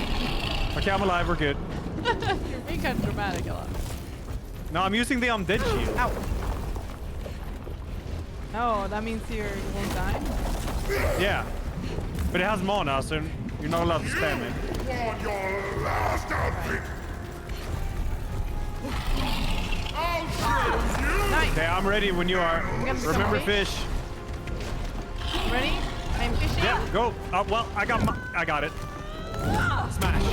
Okay, I'm alive. We're good. You're being kind of dramatic, Ella. No, I'm using the dead shield. Ow. Oh, that means you won't die? Yeah. But it has mana, so you're not allowed to spam it. Want your last outfit? I'll show you. Nice. Okay, I'm ready when you are. Remember fish. Ready? I'm fishing. Yeah, go. Well, I got it. Smash.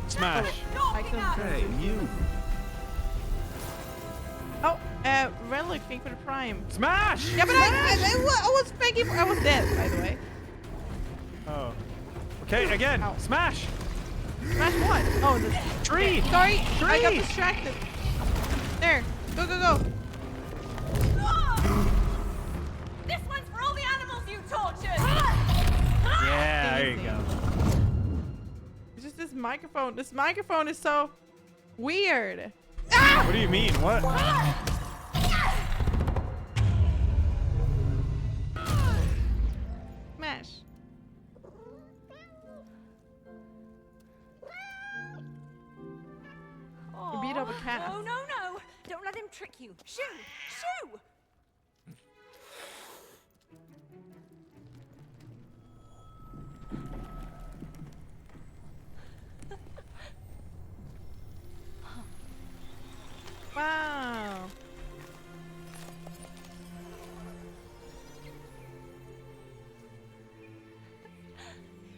Smash. Hey, you. Oh, Relic, thank for the prime. Smash! Yeah, but I was thinking I was dead, by the way. Oh. Okay, again. Ow. Smash! Smash what? Oh, the tree! Okay, sorry, Tree! I got distracted. There, go, go, go. This one's for all the animals you tortured! Yeah, there you go. It's just this microphone. This microphone is so weird. What do you mean? What? Smash. You beat up a cat. No, no, no! Don't let him trick you. Shoo! Shoo! Wow.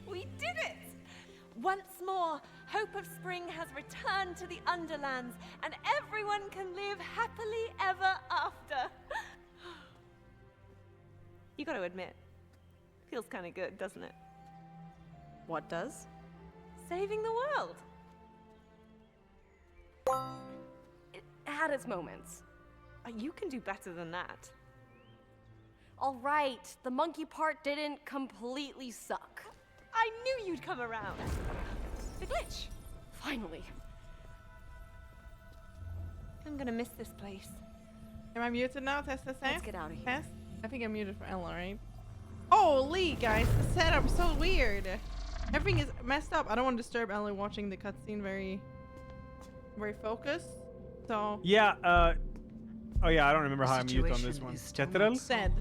We did it! Once more, hope of spring has returned to the Underlands, and everyone can live happily ever after. You gotta admit, feels kind of good, doesn't it? What does? Saving the world. It had its moments. You can do better than that. All right, the monkey part didn't completely suck. I knew you'd come around. The glitch. Finally. I'm gonna miss this place. Am I muted now? Test, test, test. Let's get out of here. Test? I think I'm muted for Ella, right? Holy, guys, the setup is so weird. Everything is messed up. I don't want to disturb Ella watching the cutscene very focused. So. Yeah, oh yeah, I don't remember how I mute on this one. Ketterel? Said.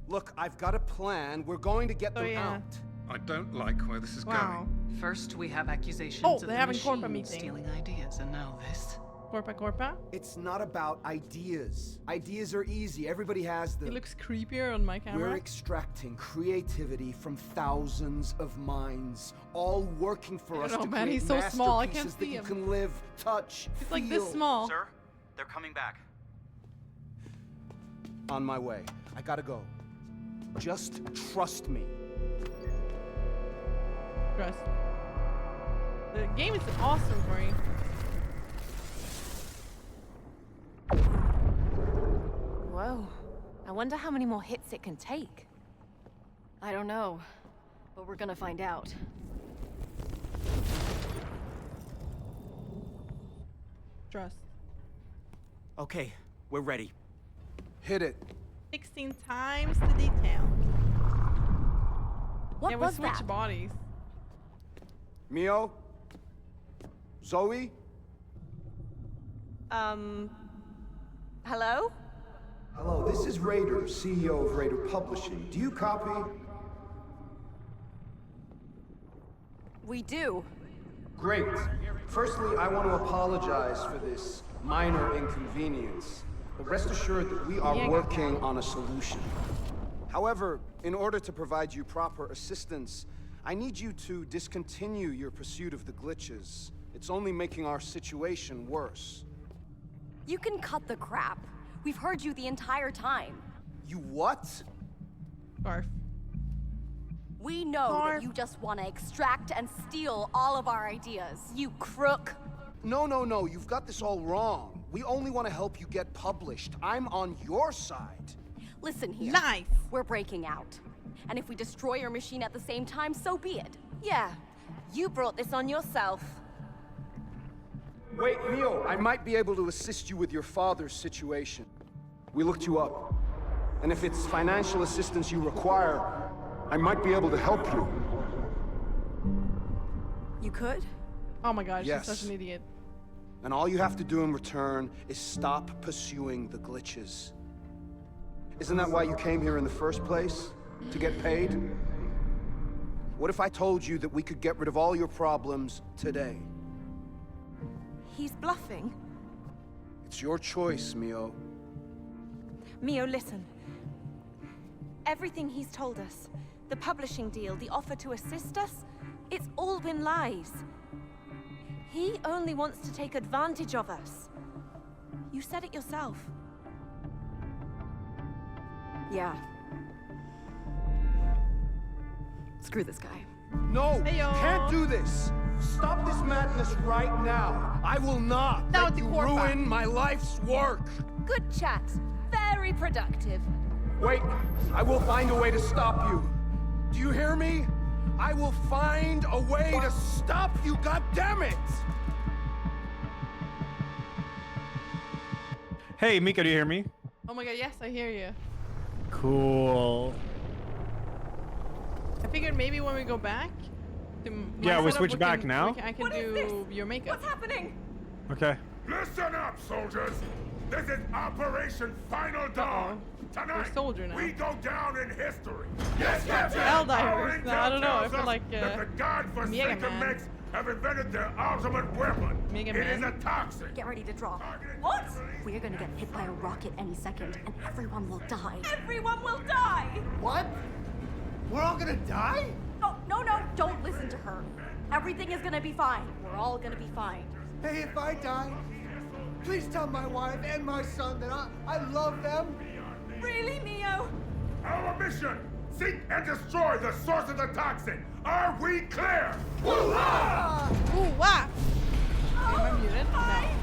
Look, I've got a plan. We're going to get them out. I don't like where this is Wow. going. First, we have accusations Oh, of they're the having machine Corpa meeting. stealing ideas, and now this. Corpa, Corpa. It's not about ideas. Ideas are easy. Everybody has them. It looks creepier on my camera. We're extracting creativity from thousands of minds, all working for us to man, create he's so small, I can't masterpieces that see you him. can live, touch, It's like feel. this small. Sir, they're coming back. On my way. I gotta go. Just trust me. Trust. The game is awesome for you. Whoa. I wonder how many more hits it can take. I don't know, but we're gonna find out. Trust. Okay, we're ready. Hit it. 16 times the detail. What yeah, we was switch that? bodies. Mio? Zoe? Hello? Hello, this is Raider, CEO of Raider Publishing. Do you copy? We do. Great. Firstly, I want to apologize for this minor inconvenience, but rest assured that we are working on a solution. However, in order to provide you proper assistance, I need you to discontinue your pursuit of the glitches. It's only making our situation worse. You can cut the crap. We've heard you the entire time. You what? Barf. We know that you just want to extract and steal all of our ideas, you crook. No, you've got this all wrong. We only want to help you get published. I'm on your side. Listen here. Nice. We're breaking out. And if we destroy your machine at the same time, so be it. Yeah, you brought this on yourself. Wait, Mio, I might be able to assist you with your father's situation. We looked you up. And if it's financial assistance you require, I might be able to help you. You could? Oh my gosh, yes. She's such an idiot. And all you have to do in return is stop pursuing the glitches. Isn't that why you came here in the first place? To get paid? What if I told you that we could get rid of all your problems today? He's bluffing. It's your choice, Mio. Mio, listen. Everything he's told us, the publishing deal, the offer to assist us, it's all been lies. He only wants to take advantage of us. You said it yourself. Yeah. Screw this guy. No, you can't do this. Stop this madness right now. I will not let you ruin my life's work. Good chat. Very productive. Wait, I will find a way to stop you. Do you hear me? I will find a way to stop you, goddammit! Hey, Mika, do you hear me? Oh my god, yes, I hear you. Cool. I figured maybe when we go back to yeah, we switch back now. I can do your makeup. What's happening? Okay. Listen up, soldiers. This is Operation Final Dawn. Tonight, we go down in history. Yes, Captain. Helldivers. No, I don't know. I feel like that the godforsaken mechs have invented their ultimate weapon. It is a toxic. Get ready to draw. What? We're gonna get hit by a rocket any second, and everyone will die. Everyone will die! What? We're all gonna die? Oh, no, don't listen to her. Everything is gonna be fine. We're all gonna be fine. Hey, if I die, please tell my wife and my son that I love them. Really, Mio? Our mission, seek and destroy the source of the toxin. Are we clear? Hoorah! Hoorah! Am I muted? No.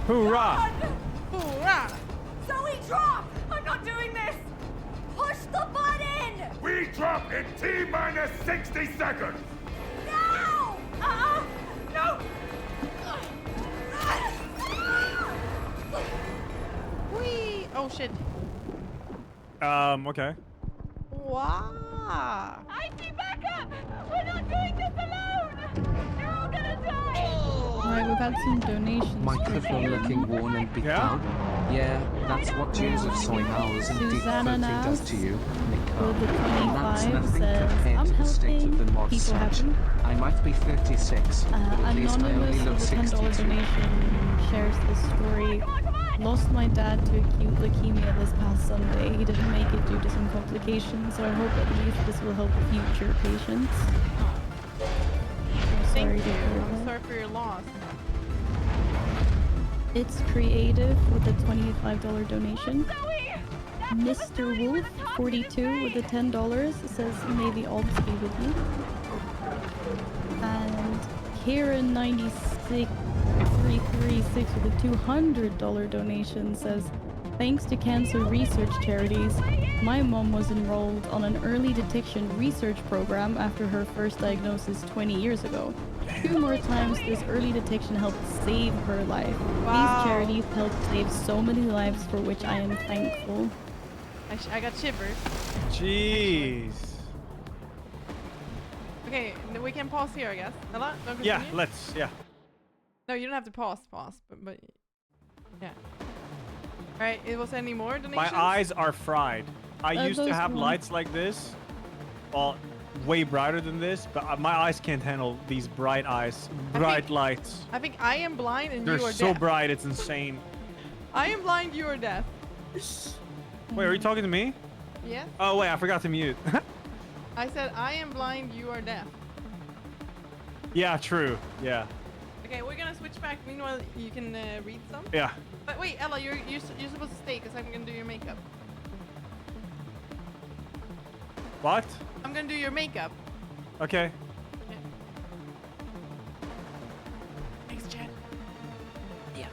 Hoorah! Hoorah! Zoe, drop! I'm not doing this! Push the button! We drop in T-minus 60 seconds! Now! No! Whee! Oh shit. Okay. Wow. I see backup! We're not doing this alone! You're all gonna die! Alright, we've had some donations. Microphone looking worn and beat down. Yeah, that's what years of soy hours and deep throating does to you, Mikkaa. And that's nothing compared to the state of the mod section. I might be 36, but at least I only look Anonymous with a $10 62. donation shares this story. Lost my dad to acute leukemia this past Sunday. He didn't make it due to some complications, so I hope at least this will help future patients. Thank you. I'm sorry for your loss. It's Creative with a $25 donation. Mr. Wolf 42 with a $10 says, "May the odds be with you." And Karen 96336 with a $200 donation says, "Thanks to cancer research charities, my mom was enrolled on an early detection research program after her first diagnosis 20 years ago. 2 more times this early detection helped save her life. Wow. These charities helped save so many lives, for which I am thankful." I got shivers. Jeez. Okay, we can pause here, I guess. Ella, don't Yeah, continue? let's. Yeah. No, you don't have to pause, but yeah. Alright, it was any more donations? My eyes are fried. I used to those have ones. lights like this. Well, way brighter than this, but my eyes can't handle these bright lights. I think I am blind and They're you are so deaf. bright, it's insane. I am blind, you are deaf. Wait, are you talking to me? Yes. Oh wait, I forgot to mute. I said I am blind, you are deaf. Yeah, true. Yeah. Okay, we're gonna switch back. Meanwhile, you can read some. Yeah. But wait, Ella, you're supposed to stay because I'm gonna do your makeup. What? I'm gonna do your makeup. Okay. Thanks, Chad. Yeah.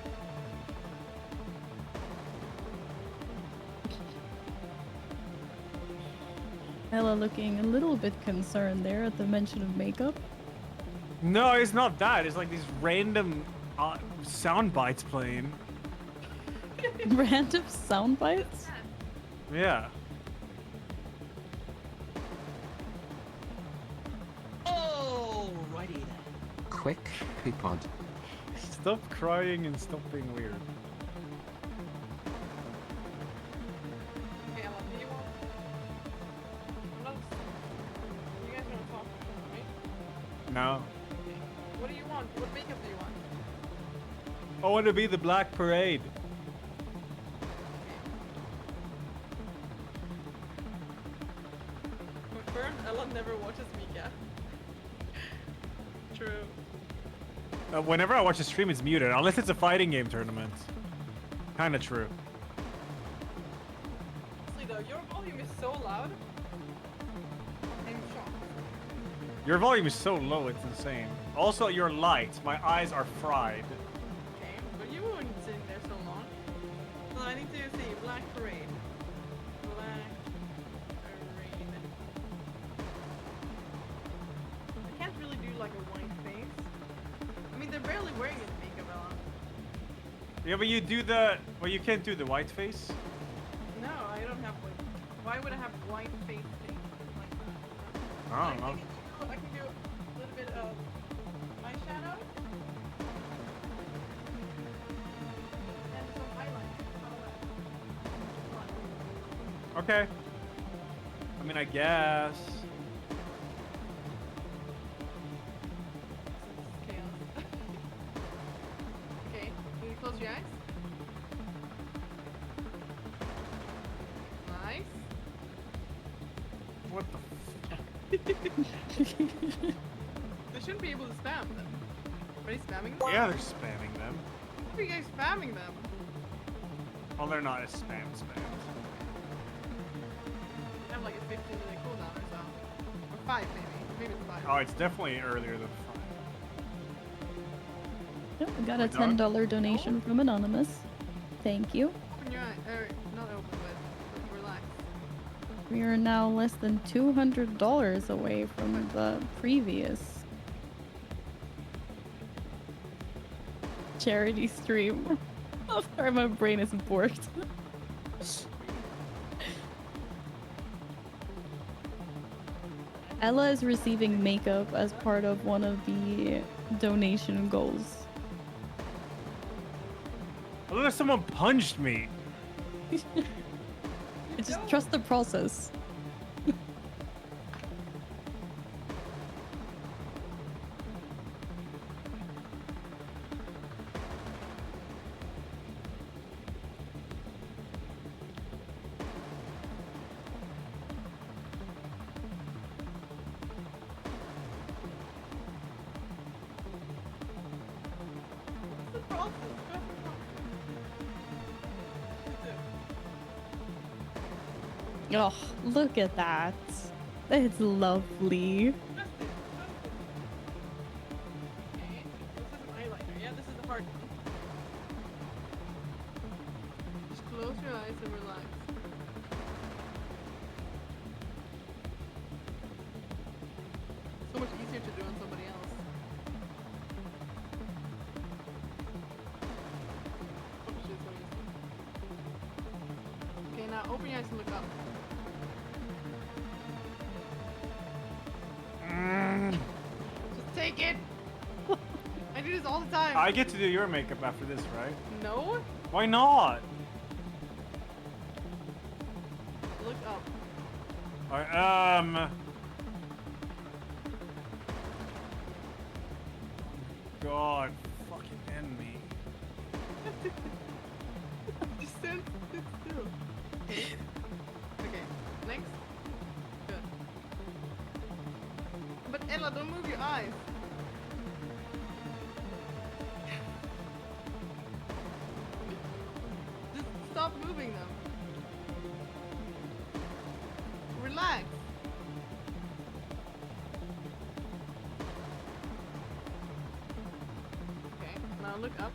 Ella looking a little bit concerned there at the mention of makeup. No, it's not that. It's like these random sound bites playing. Random sound bites? Yeah. Alrighty then. Quick, Peapod. Stop crying and stop being weird. Okay, Ella, do you want? I'm not. You guys don't talk, right? No. What do you want? What makeup do you want? I want to be the Black Parade. Confirmed, Ella never watches Mika. True. Whenever I watch a stream, it's muted, unless it's a fighting game tournament. Kinda true. Honestly though, your volume is so loud. I'm shocked. Your volume is so low, it's insane. Also, your light. My eyes are fried. Okay, but you weren't sitting there so long. So I need to see Black Parade. Black Parade. I can't really do like a white face. I mean, they're barely wearing any makeup, Ella. Yeah, but you do the... Well, you can't do the white face. No, I don't have like. Why would I have white face thing like that? I don't know. I can do a little bit of eyeshadow and some highlights. Okay. I mean, I guess. Okay, can you close your eyes? Nice. What the They shouldn't be able to spam them. Are they spamming them? Yeah, they're spamming them. How are you guys spamming them? Well, they're not as spam. They have like a 15-minute cooldown or so. Or 5 maybe. Maybe it's 5. Oh, it's definitely earlier than 5. Yep, we got a We're done? $10 donation from Anonymous. Thank you. Open your eye. Not open, but relax. We are now less than $200 away from the previous charity stream. Oh, sorry, my brain is bored. Ella is receiving makeup as part of one of the donation goals. I look like someone punched me. Just trust the process. Oh, look at that. It's lovely. Yeah, this is the hard one. Just close your eyes and relax. So much easier to do on somebody else. Oh, shit, so easy. Okay, now open your eyes and look up. Just take it! I do this all the time. I get to do your makeup after this, right? No? Why not? Look up. Alright, God, fucking end me. Just stand still. Okay, next. Good. But Ella, don't move your eyes. Just stop moving them. Relax. Okay, now look up.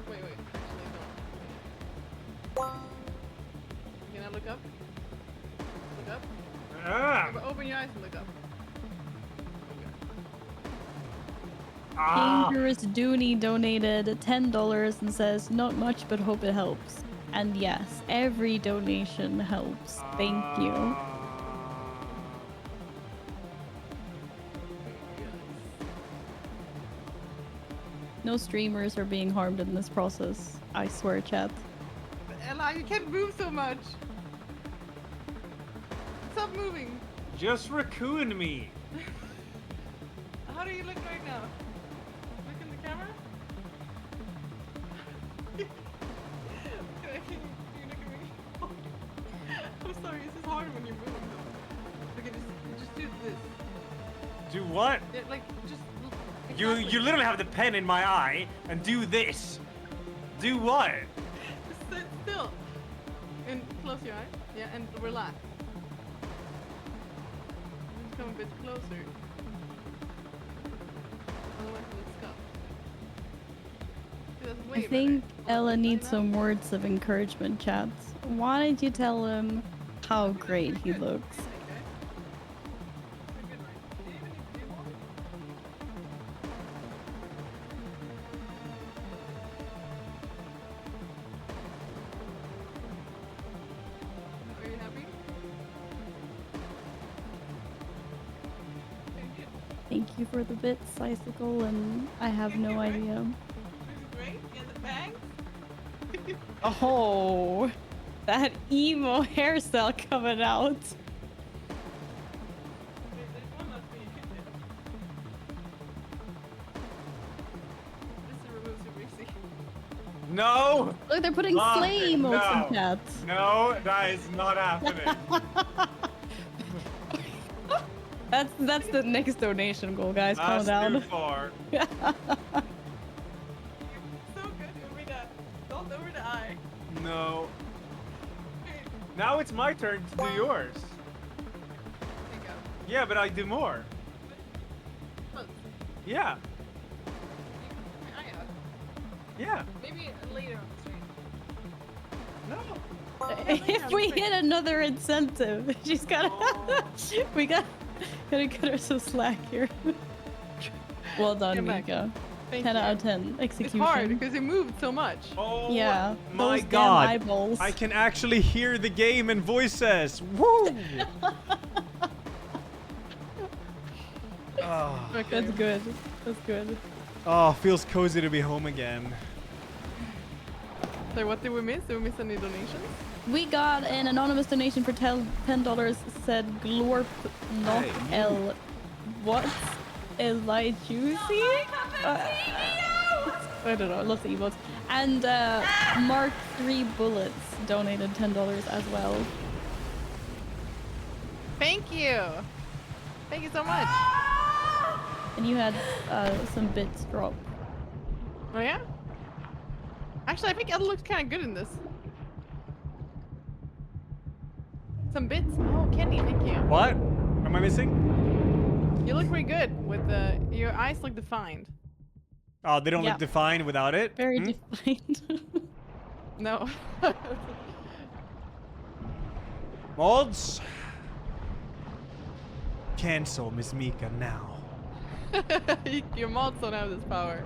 Wait, actually don't. Okay, now look up. Look up. Ah. Okay, open your eyes and look up. Dangerous Dooney donated $10 and says, not much, but hope it helps. And yes, every donation helps. Thank you. No streamers are being harmed in this process. I swear, chat. But Ella, you can't move so much. Stop moving. Just raccoon me. How do you look right now? Look in the camera? Can you look at me? I'm sorry, this is hard when you move though. Okay, just do this. Do what? Yeah, like, just... You literally have the pen in my eye and do this. Do what? Just sit still. And close your eyes. Yeah, and relax. Just come a bit closer. Otherwise it'll scuff. That's way I think better. Ella needs some words of encouragement, chat. Why don't you tell him how great he looks? Are you happy? Thank you for the bits, Icicle, and I have no idea. Great? Get the bag? Oh, that emo hairstyle coming out. No. Look, they're putting Stop slay it. emotes in No. chat. No, that is not happening. That's the next donation goal, guys. Calm That's down. too far. So good, over that. Don't over the eye. No. Now it's my turn to do yours. There you go. Yeah, but I do more. Close. Yeah. I know. Yeah. Maybe later on the stream. No. If we hit another incentive, she's gotta. We gotta cut her some slack here. Well done, Come back. Mika. Thank 10 you. out of 10 execution. It's hard because it moved so much. Oh Yeah, my those damn God. eyeballs. I can actually hear the game and voices. Woo! Oh. That's good. That's good. Oh, feels cozy to be home again. So what did we miss? Did we miss any donations? We got an anonymous donation for $10. Said Glorp not Hey, L. What's Elajjaz? I don't know. Lots of emotes. And Mark 3 Bullets donated $10 as well. Thank you. Thank you so much. And you had some bits drop. Oh yeah? Actually, I think Ella looks kind of good in this. Some bits. Oh, Kenny, thank you. What? Am I missing? You look pretty good with the. Your eyes look defined. Oh, they don't Yeah. look defined without it? Very Hmm? defined. No. Mods? Cancel MissMikkaa now. Your mods don't have this power.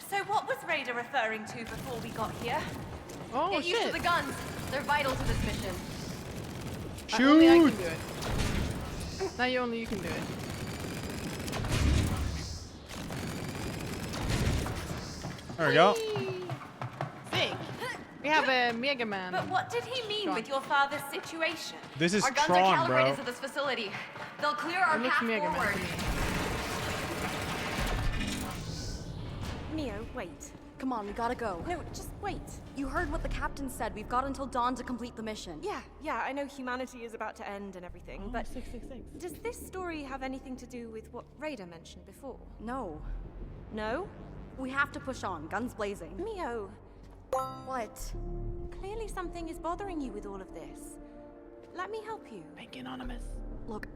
So what was Raider referring to before we got here? Oh Get used to the guns. They're vital to this mission. Only I can Shoot! do it. Now only you can do it. There we go. Sick. We have a Mega Man. But what did he mean with your father's situation? This is Our guns Tron, are calibrated bro. to this facility. They'll clear our It looks path Mega Man forward. to me. Neo, wait. Come on, we gotta go. No, just wait. You heard what the captain said. We've got until dawn to complete the mission. Yeah, I know humanity is about to end and everything, but 666. does this story have anything to do with what Raider mentioned before? No. No? We have to push on, guns blazing. Mio, What? clearly something is bothering you with all of this. Let me help you. Make anonymous. Look,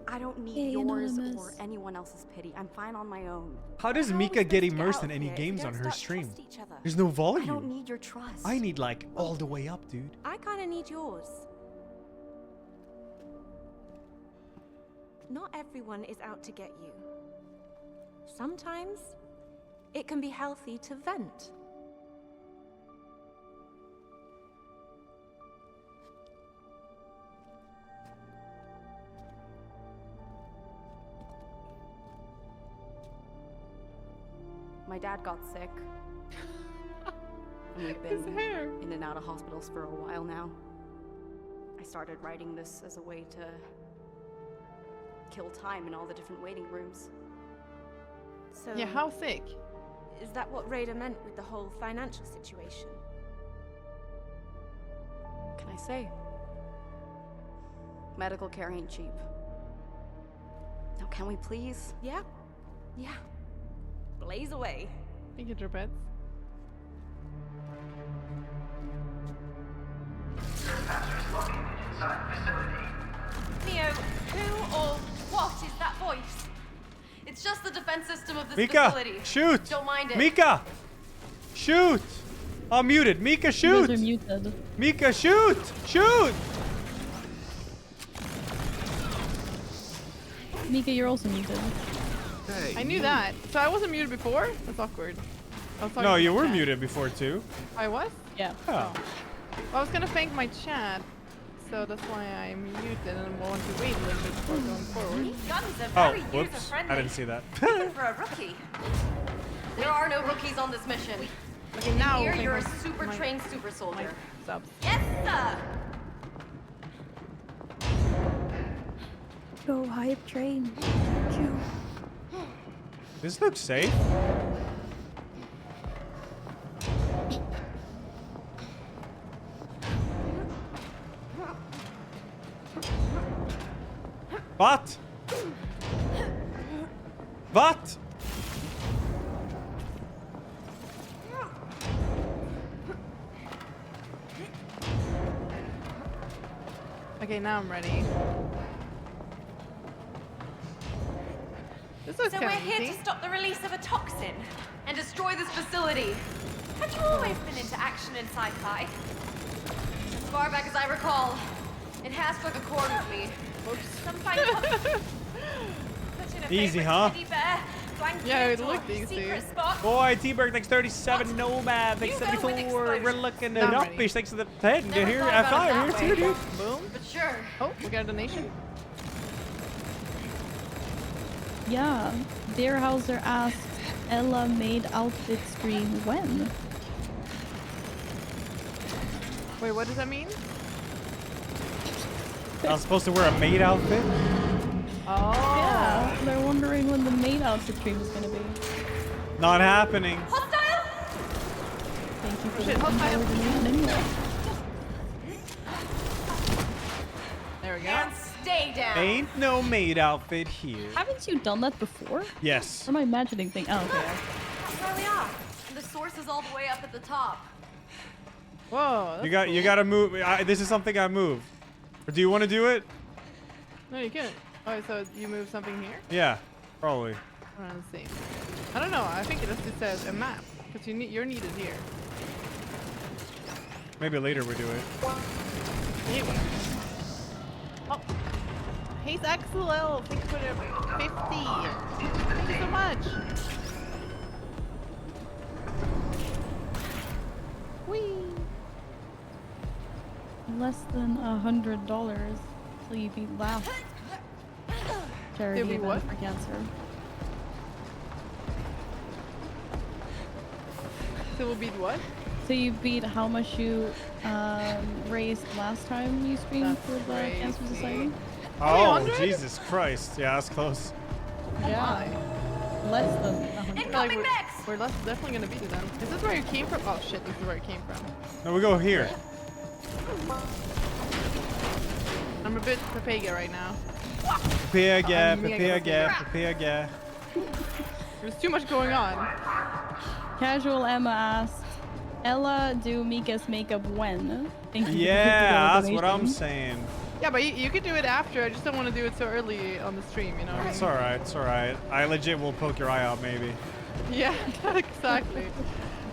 I don't need Hey, yours Anonymous. or anyone else's pity. I'm fine on my own. How does How are we Mika get supposed to get immersed out in of any here if we games don't on her start to stream? trust each other? There's no I don't volume. need your trust. I need like all the way up, dude. I kinda need yours. Not everyone is out to get you. Sometimes it can be healthy to vent. My dad got sick. And we've His been hair. in and out of hospitals for a while now. I started writing this as a way to kill time in all the different waiting rooms. So Yeah, how sick? is that what Raider meant with the whole financial situation? Can I say? Medical care ain't cheap. Now, can we please? Yeah. Blaze away. Thank you, Drupets. Neo, who or what is that voice? It's just the defense system of this Mika, facility. shoot! Don't mind it. Mika, shoot! I'm muted. Mika, You shoot! guys are muted. Mika, shoot! Shoot! Mika, you're also muted. Hey, I knew that. So I wasn't muted before? That's awkward. I was talking No, to you my were chat. muted before too. I was? Yeah. Oh. Well, I was gonna thank my chat, so that's why I'm muted and want to wait a little bit before going forward. These guns are Oh, very whoops. user-friendly. I didn't see that. Even for a rookie. There are no rookies on this mission. Okay, now Here, thank you're a my- super my- trained super soldier. Subs. Yes, sir! Go hype train. Q. This looks safe. What? What? Okay, now I'm ready. This looks So kind we're of here easy. to stop the release of a toxin. And destroy this facility. Have you always been into action and sci-fi? As far back as I recall, it has struck a chord with me. Some kind of put in a Easy, favorite huh? teddy bear, blanket, Yeah, it or looked easy. secret spot. Boy, T-Berg, thanks 37. Nomad, thanks You go with 74. We're explosion. looking Now at I'm ready. Upfish, thanks to the 10. Never Here, thought about it F5, that here way. too, dude. Boom. But sure. Oh, we got a donation. Yeah. Deerhauser asked Ella made outfit stream when? Wait, what does that mean? I was supposed to wear a maid outfit. Oh. Yeah. They're wondering when the maid outfit stream is gonna be. Not happening. Hostile! Thank you for Shit, the hostile. donation anyway. There we go. And stay down. Ain't no maid outfit here. Haven't you done that before? Yes. Or am I imagining things? Oh, okay. That's where we are. The source is all the way up at the top. Whoa. You that's gotta move. This is something I move. Or do you want to do it? No, you can't. Oh, so you move something here? Yeah, probably. Let's see. I don't know. I think it just says a map because you're needed here. Maybe later we do it. Anyway. Oh. He's XLL. Thank you for the 50. Thank you so much. Whee. Less than $100 till you beat Laugh. Charity Did we event what? for cancer. So we'll beat what? So you beat how much you raised last time you streamed for the Cancer Society? Oh, Jesus Christ. Yeah, that's close. Yeah. Less than 100. Incoming mix! We're definitely gonna beat it then. Is this where you came from? Oh shit, this is where it came from. No, we go here. I'm a bit Papega right now. Papega. There's too much going on. Casual Emma asked, Ella do Mika's makeup when? Thank you. Yeah, that's what I'm saying. Yeah, but you could do it after. I just don't want to do it so early on the stream, you know what I mean? It's alright, it's alright. I legit will poke your eye out, maybe. Yeah, exactly.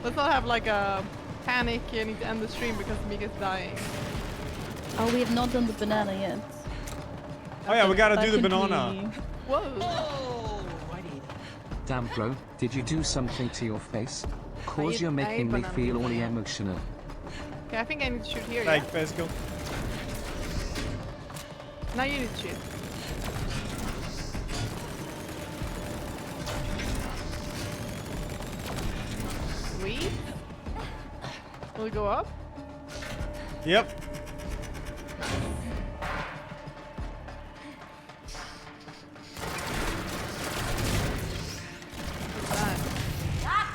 Let's not have like a panic and need to end the stream because Mika's dying. Oh, we have not done the banana yet. Oh yeah, we gotta do the That can banana. be- Whoa! Damn bro, did you do something to your face? Cause you're making me feel all emotional. Okay, I think I need to shoot here. Like, Yeah? let's go. Now you need to shoot. Sweet. Will it go up? Yep.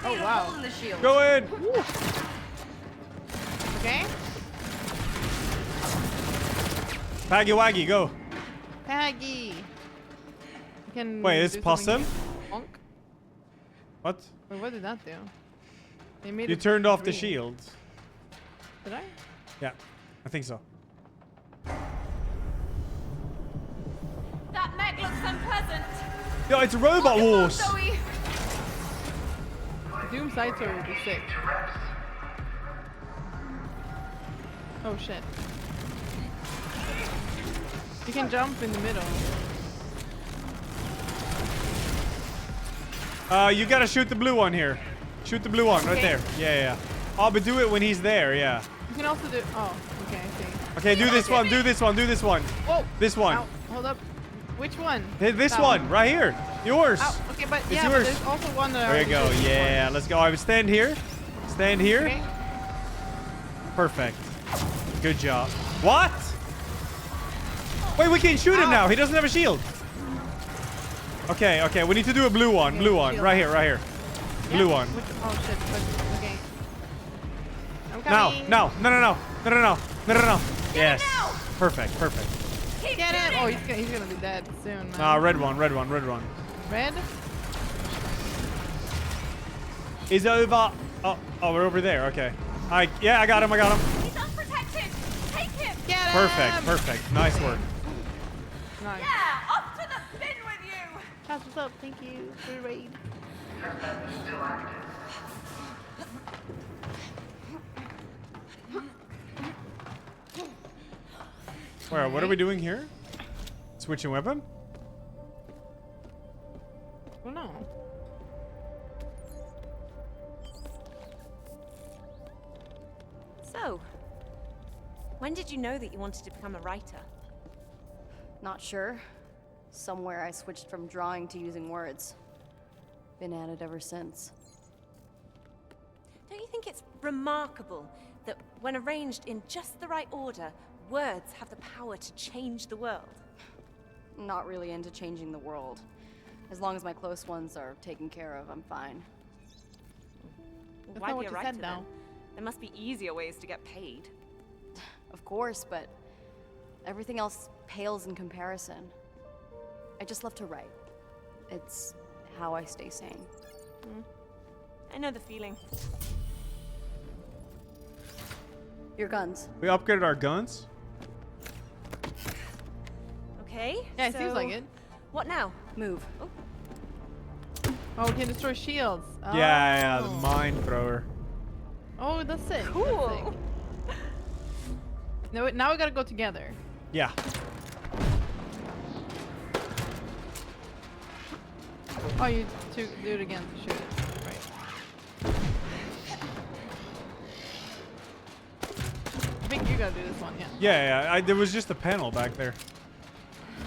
Oh wow. Go in. Okay. Paggy waggy, go. Paggy. You can Wait, it's do possum? something- Bonk. What? Wait, what did that do? They made You it turned off the green. shield. Did I? Yeah, I think so. That mech looks unpleasant. Yo, it's Robot Wars. Zoe. Doom Sighter would be sick. Oh shit. You can jump in the middle. You gotta shoot the blue one here. Shoot the blue one right Okay. there. Yeah. Oh, but do it when he's there, yeah. You can also do. Oh, okay, I see. Okay, do this one, do this one, do this one. Whoa! This one. Ow, hold up. Which one? Hey, this That one, right here. Yours. Ow, okay, but It's yeah, but yours. there's also one that I There you go. already did. Yeah, let's go. I would stand here. Stand here. Okay. Perfect. Good job. What? Wait, we can shoot him now. He doesn't have a shield. Okay, okay. We need to do a blue one. Blue one. shield. Right here, right here. Blue one. Which, oh shit, but, okay. I'm Now, coming. no. Yes. Perfect, perfect. Get him! Oh, he's gonna be dead soon, man. Nah, red one. Red? He's over. Oh, we're over there. Okay. Yeah, I got him. He's unprotected. Take him. Get him! Perfect. Nice work. Nice. Yeah, off to the bin with you. Pass us up, thank you for the raid. Where? What are we doing here? Switching weapon? Oh no. So, when did you know that you wanted to become a writer? Not sure. Somewhere I switched from drawing to using words. Been at it ever since. Don't you think it's remarkable that when arranged in just the right order, words have the power to change the world? Not really into changing the world. As long as my close ones are taken care of, I'm fine. That's Why not be what a you writer said, though. then? There must be easier ways to get paid. Of course, but everything else pales in comparison. I just love to write. It's how I stay sane. I know the feeling. Your guns. We upgraded our guns. Okay. Yeah, it seems so like it. What now? Move. Oh, we can destroy shields. Yeah, the Oh. mine thrower. Oh, that's sick. That's Cool. sick. Now we gotta go together. Yeah. Oh, you do it again to shoot it. Right. I think you gotta do this one, yeah. Yeah. There was just a panel back there.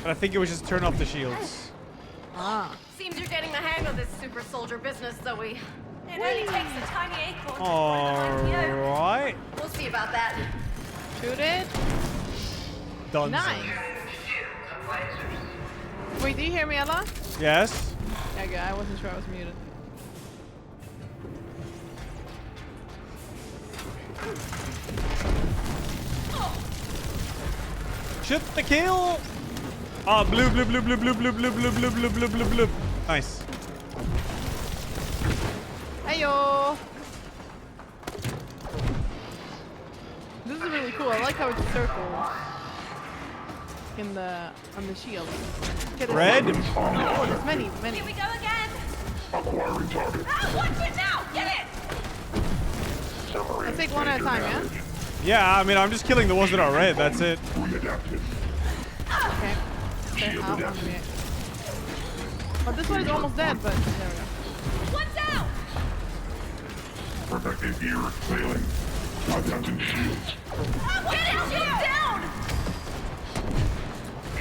But I think it was just turn off the shields. Ah. Seems you're getting the hang of this super soldier business, Zoe. In It only takes a tiny acorn. Alright. We'll see about that. Shoot it. Done. Nice. Wait, do you hear me, Ella? Yes. Okay, I wasn't sure I was muted. Shoot the kill. Ah, blue, blue, blue, blue, blue, blue, blue, blue, blue, blue, blue, blue, blue. Nice. Heyo. This is really cool. I like how it's circles in the on the shield. Red. Oh, there's many, many. Here we go again. Acquiring target. Ah, watch it now. Get it. Let's take one at a time, yeah? Yeah, I mean, I'm just killing the ones that are red. That's it. Okay. Out. Oh, this one is almost dead, but there we go. One's out. Protective gear failing. Attempting shields. Get it, shield down.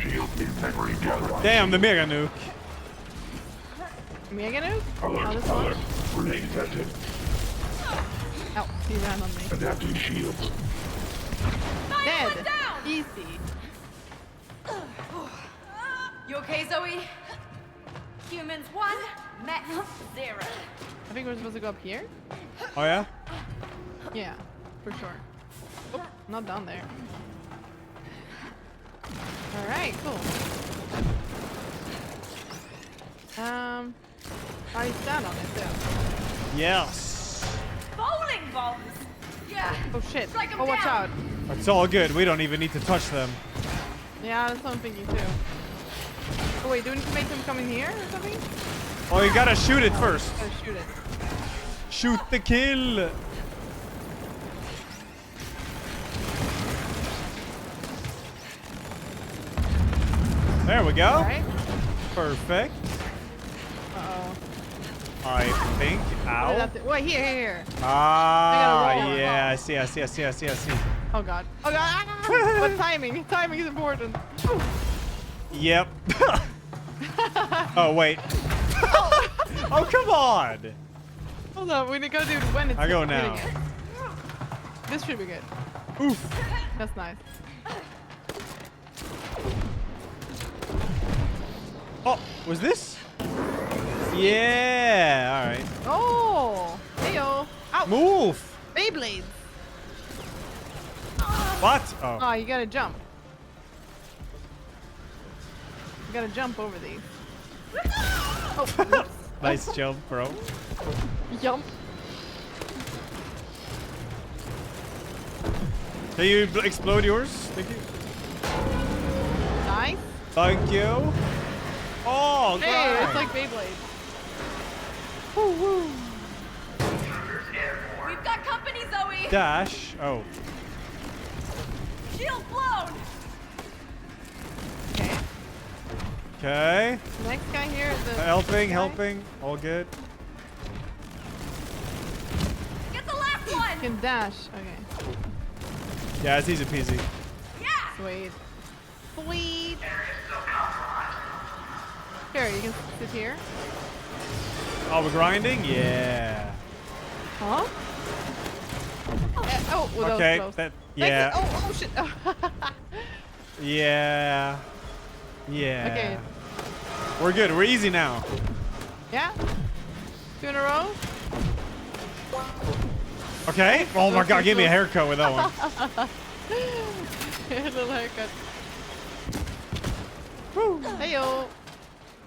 Shield integrity gathered. Damn, the mega nuke. Mega nuke? Alert, Oh, this one? alert. Grenade detected. Oh, he ran on me. Adapting shields. Dead. Easy. You okay, Zoe? Humans 1, mech 0. I think we're supposed to go up here. Oh yeah. Yeah, for sure. Oh, not down there. All right, cool. I stand on it too. Yes. Bowling balls. Yeah. Oh shit. Strike 'em Oh, watch down. out. It's all good. We don't even need to touch them. Yeah, that's what I'm thinking too. Oh wait, do we need to make them come in here or something? Oh, you gotta shoot it first. Gotta shoot it. Shoot the kill. There we go. All right. Perfect. Uh-oh. I think. Ow. Wait, here. Ah, roll. yeah. I see. I see. I see. I see. I see. Oh god. Oh god. Ah! But timing. Timing is important. Yep. Oh wait. Oh come on. Hold on. We gotta do it when it's I go hitting now. it. This should be good. Oof. That's nice. Oh, was this? Yeah. All right. Oh. Heyo. Ow. Move. Beyblades. What? Oh. Oh, you gotta jump. You gotta jump over these. Oh, oops. Nice jump, bro. Jump. Can you explode yours? Thank you. Nice. Thank you. Oh, Hey, God. it's like Beyblade. Woo woo. We've got company, Zoe. Dash. Oh. Shield blown. Okay. Okay. Next guy here is the Helping, guy. helping. All good. Get the last one. You can dash. Okay. Yeah, it's easy peasy. Yeah. Sweet. Sweet. Here, you can sit here. Oh, we're grinding? Yeah. Huh? Oh, well, Okay, that was close. that- Thank yeah. you. Oh, shit. Yeah. Yeah. Okay. We're good. We're easy now. Yeah? 2 in a row? Okay. Oh my God, give me a haircut with that one. Little haircut. Heyo.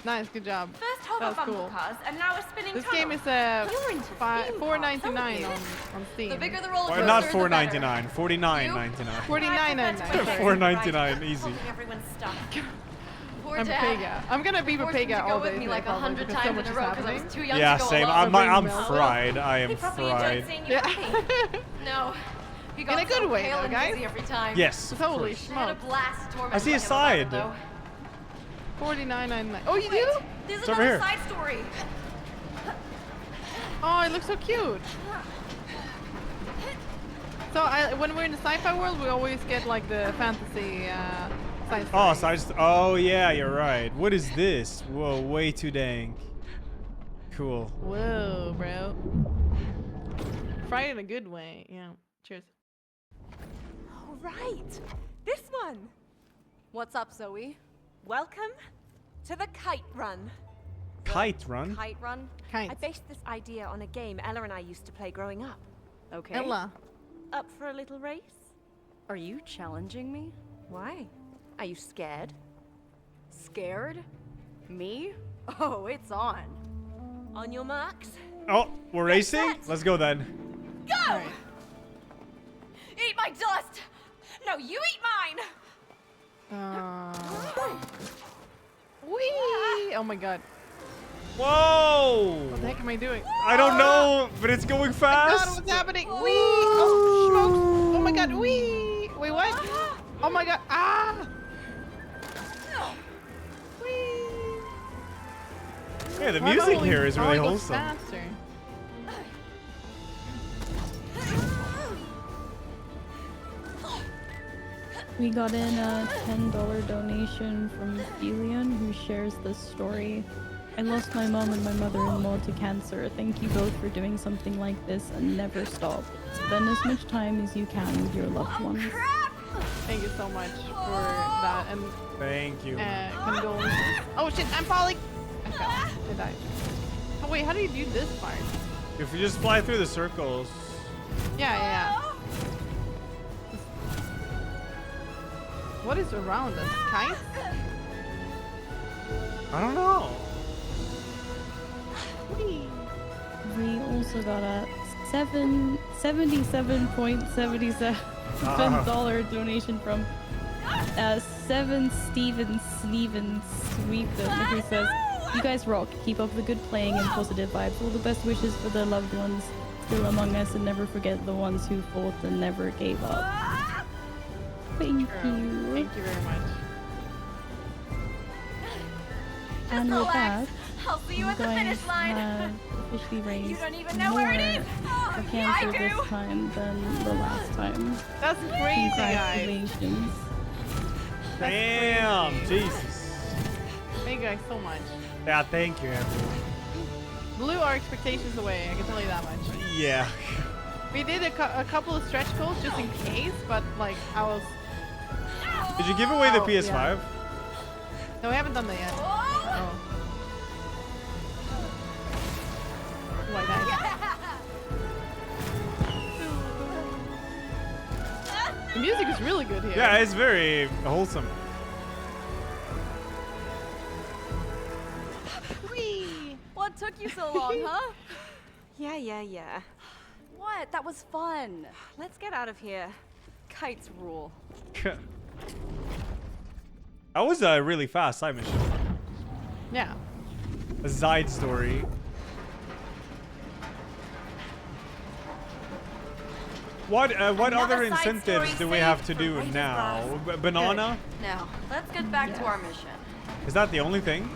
Nice, good job. First That hover was bumper cool. cars, and now a spinning This tunnel. game is You're into theme parks, $4.99 aren't you? on Steam. The bigger the roller Well, coaster, not the $4.99. $49.99. $49.99. $4.99 easy. Everyone's stuff. Poor I'm Dad. Pega. I'm gonna be Forced him Pega to go all with day me today, like probably, 100 because so times much in a is row because I happening. was too young Yeah, to go same. alone. I'm Milk. fried. I am He probably enjoyed fried. seeing you Yeah. happy. No. He got In a good so way, pale though, and guys. dizzy every time. Yes, of Holy course. I had a smoke. blast tormenting I see a him about it, side. though. $49.99. Oh, you Wait, do? there's It's over another here. side story. Oh, it looks so cute. So when we're in the sci-fi world, we always get like the fantasy side story. Oh, so I just. Oh, yeah, you're right. What is this? Whoa, way too dang. Cool. Whoa, bro. fried in a good way. Yeah. Cheers. All right, this one. What's up, Zoe? Welcome to the kite run. Kite run? Kite run? I based this idea on a game Ella and I used to play growing up. Okay. Ella. Up for a little race? Are you challenging me? Why? Are you scared? Scared? Me? Oh, it's on. On your marks? Oh, we're racing? Let's go then. Go! Right. Eat my dust! No, you eat mine! Whee! Oh my god. Whoa! What the heck am I doing? I don't know, but it's going fast. God, what's happening? Whee! Oh, smokes! Oh my god, whee! Wait, what? Oh my god, ah! Yeah, the music here is really wholesome. Faster. We got in a $10 donation from Felion, who shares this story. I lost my mom and my mother-in-law to cancer. Thank you both for doing something like this and never stop. Spend as much time as you can with your loved ones. Thank you so much for that. And thank you. Condolences. Oh shit, I'm falling. I fell. I died. Oh wait, how do you do this part? If you just fly through the circles. Yeah. What is around us? Kites? I don't know. We also got a $77.77 donation from 7 Steven Sweepin, who says, "You guys rock. Keep up the good playing and positive vibes. All the best wishes for the loved ones still among us, and never forget the ones who fought and never gave up." Thank you. Thank you very much. And with that, I'll see you you at the finish guys line. have officially raised You don't even know where it is. for cancer this time than the last time. That's crazy, guys. Congratulations. Damn, Jesus. Thank you guys so much. Yeah, thank you, Anthony. Blew our expectations away, I can tell you that much. Yeah. We did a couple of stretch goals just in case, but like I was... Did you give away the PS5? Yeah. No, we haven't done that yet. Oh. Oh, I died. The music is really good here. Yeah, it's very wholesome. Whee! What took you so long, huh? Yeah. What? That was fun. Let's get out of here. Kites rule. That was a really fast side mission. Yeah. A side story. What other incentives do we have to do now? Banana? Now, let's get back to our mission. Is that the only thing?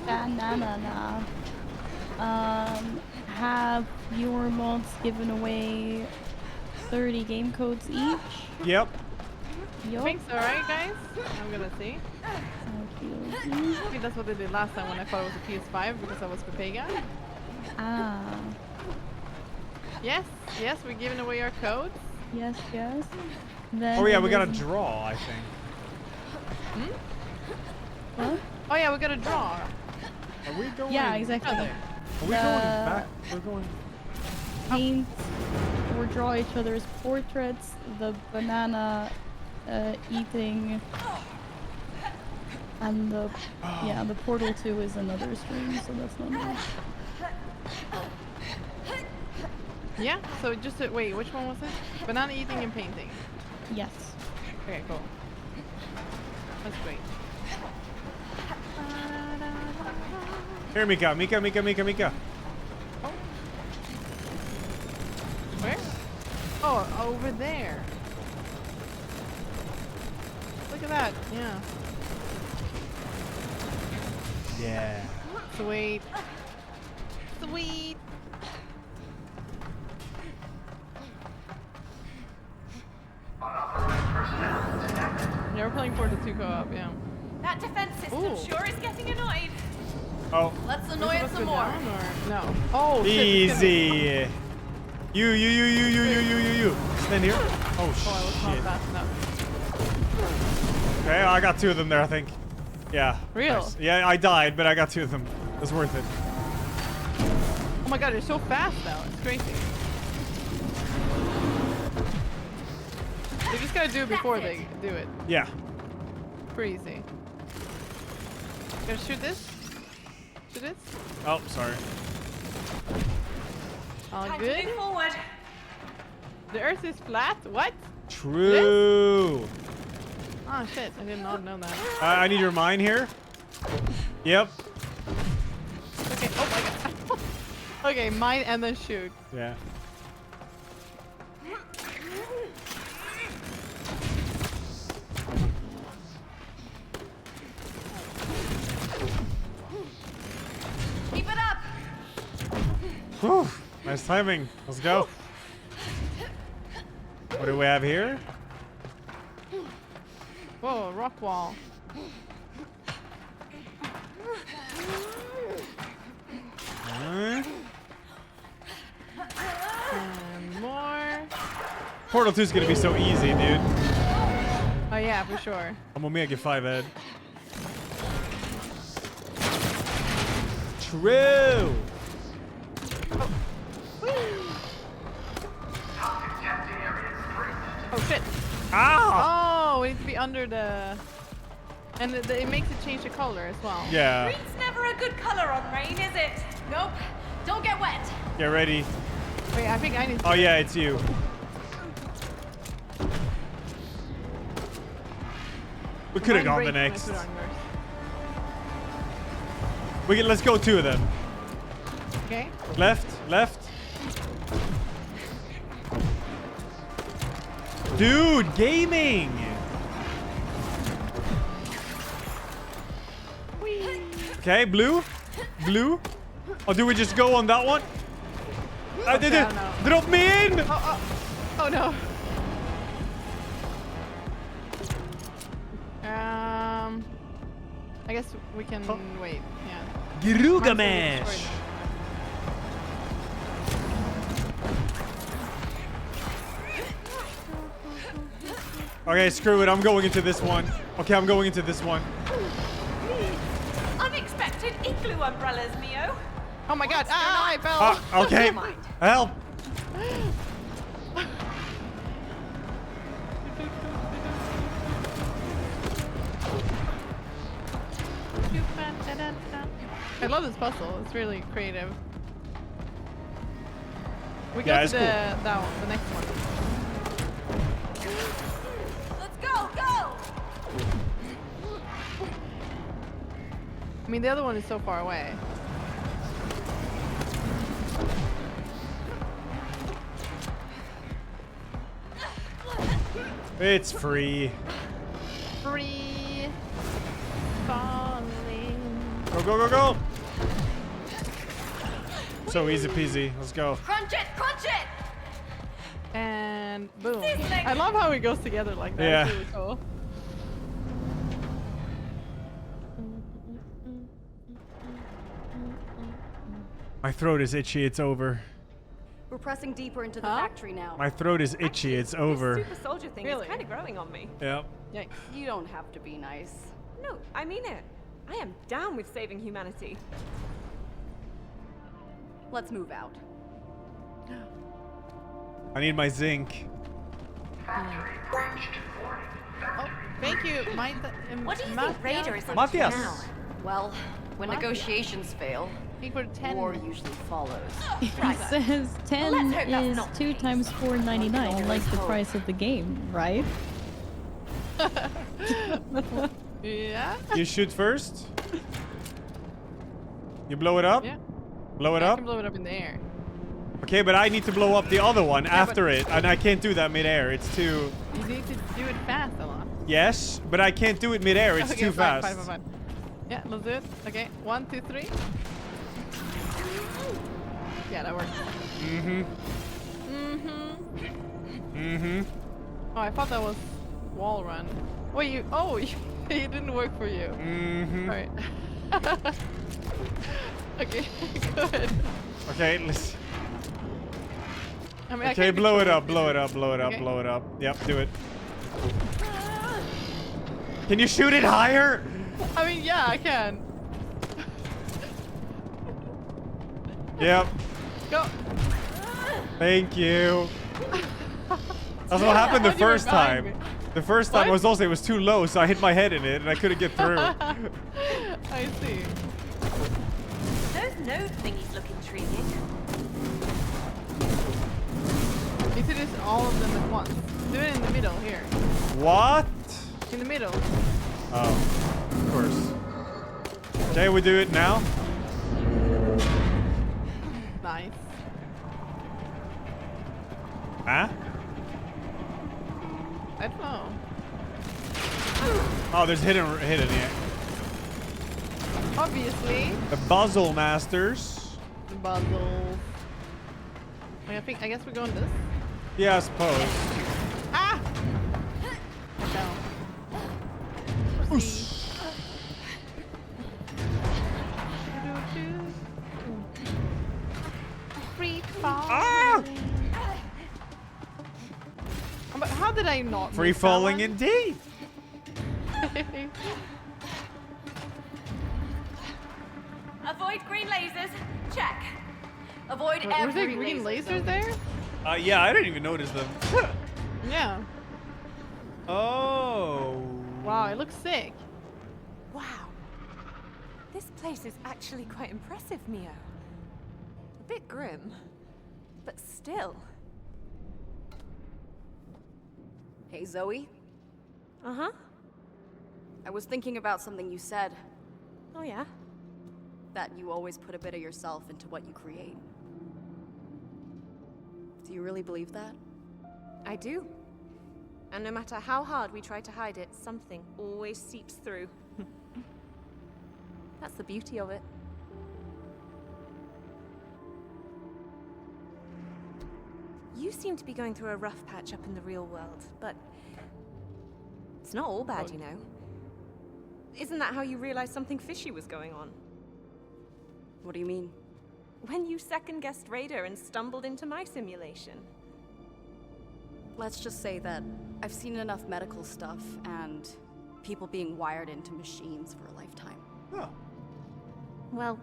Banana. Have your mods given away 30 game codes each? Yep. I think so, right, guys? I'm gonna see. I think that's what they did last time when I thought it was a PS5 because I was Pepega. Ah. Yes, we're giving away our codes. Yes. Then oh yeah, we got a draw, I think. What? Oh yeah, we got a draw. Are we going? Yeah, exactly. Are we going back? We're going. Paint or draw each other's portraits. The banana eating. And the the Portal 2 is another stream, so that's not nice. Yeah, so just wait, which one was it? Banana eating and painting. Yes. Okay, cool. That's great. Here, Mika. Oh. Where? Oh, over there. Look at that. Yeah. Yeah. Sweet. Yeah, we're playing Portal 2 co-op, yeah. That defense system sure is getting annoyed. Oh. Let's annoy it some more. No. Oh, shit, easy. You. Stand here. Oh, I was not shit. fast enough. Okay, I got 2 of them there, I think. Yeah. Real? Nice. Yeah, I died, but I got 2 of them. It was worth it. Oh my god, they're so fast now. It's crazy. They just gotta do it before they do it. Yeah. Crazy. Gotta shoot this? Shoot this? Oh, sorry. All Time to good. move forward. The earth is flat? What? True. Oh shit, I did not know that. I need your mine here. Yep. Okay, oh my god. Okay, mine and then shoot. Yeah. Keep it up. Whew. Nice timing. Let's go. What do we have here? Whoa, rock wall. And more. Portal 2 is gonna be so easy, dude. Oh yeah, for sure. I'm gonna make it 5 Ed. True. Oh shit. Ow! Oh, we need to be under the... And it makes it change the color as well. Yeah. Green's never a good color on rain, is it? Nope. Don't get wet. Get ready. Wait, I think I need to... Oh yeah, it's you. We could have Mine gone the breaks next. when I put it on yours. We can, let's go 2 of them. Okay. Left. Dude, gaming. Okay, blue. Oh, do we just go on that one? I did it. Drop me in. Oh no. I guess we can wait. Yeah. Gilgamesh. Okay, screw it. I'm going into this one. Okay, I'm going into this one. Unexpected igloo umbrellas, Mio. Oh my god. I fell. Okay. Help. I love this puzzle. It's really creative. We go Yeah, to it's the cool. that one, the next one. Let's go, go! I mean, the other one is so far away. It's free. Free falling. Go. So easy peasy. Let's go. Crunch it! And boom. I love how it goes together like that. Yeah. It's really cool. My throat is itchy. It's over. We're pressing deeper into the factory now. My throat is itchy. It's over. Super soldier thing is kind of growing on me. Yep. Yikes. You don't have to be nice. No, I mean it. I am down with saving humanity. Let's move out. I need my zinc. Oh, thank you. What do you think Raider is up to Matthias. now? Well, when negotiations fail, war usually follows. He says 10 Let's hope that's is not 2 times 4.99, like the price of the game, right? Yeah. You shoot first. You blow it up. Yeah. Blow it I up. can blow it up in the air. Okay, but I need to blow up the other one after it, and I can't do that midair. It's too. You need to do it fast, a lot. Yes, but I can't do it midair. It's Okay, too fine, fast. Fine. Yeah, let's do it. Okay, 1, 2, 3. Yeah, that works. Oh, I thought that was wall run. Wait, you? Oh, it didn't work for you. All right. Okay, good. Okay, let's. I mean, Okay, blow it up, blow it up, blow it up, Okay. blow it up. Yep, do it. Can you shoot it higher? I mean, yeah, I can. Yep. Go. Thank you. That's what happened the Thought you were first behind time. me. The first time was also, it was too low, so I hit my head in it and I couldn't get through. I see. Those node thingies look intriguing. You see this all of them at once. Do it in the middle here. What? In the middle. Oh, of course. Okay, we do it now. Nice. Huh? I don't know. Oh, there's hidden here. Obviously. The Puzzle Masters. The puzzle. I guess we're going this. Yeah, I suppose. Ah! No. Free fall. Ah! But how did I not? Free miss that falling one? indeed. Avoid green lasers. Check. Avoid Were every there green laser lasers there? Yeah, I didn't even notice them. Yeah. Oh. Wow, it looks sick. Wow. This place is actually quite impressive, Mio. A bit grim, but still. Hey, Zoe. Uh-huh. I was thinking about something you said. Oh, yeah? That you always put a bit of yourself into what you create. Do you really believe that? I do. And no matter how hard we try to hide it, something always seeps through. That's the beauty of it. You seem to be going through a rough patch up in the real world, but it's not all bad, you know. Isn't that how you realized something fishy was going on? What do you mean? When you second-guessed Raider and stumbled into my simulation. Let's just say that I've seen enough medical stuff and people being wired into machines for a lifetime. Oh. Well,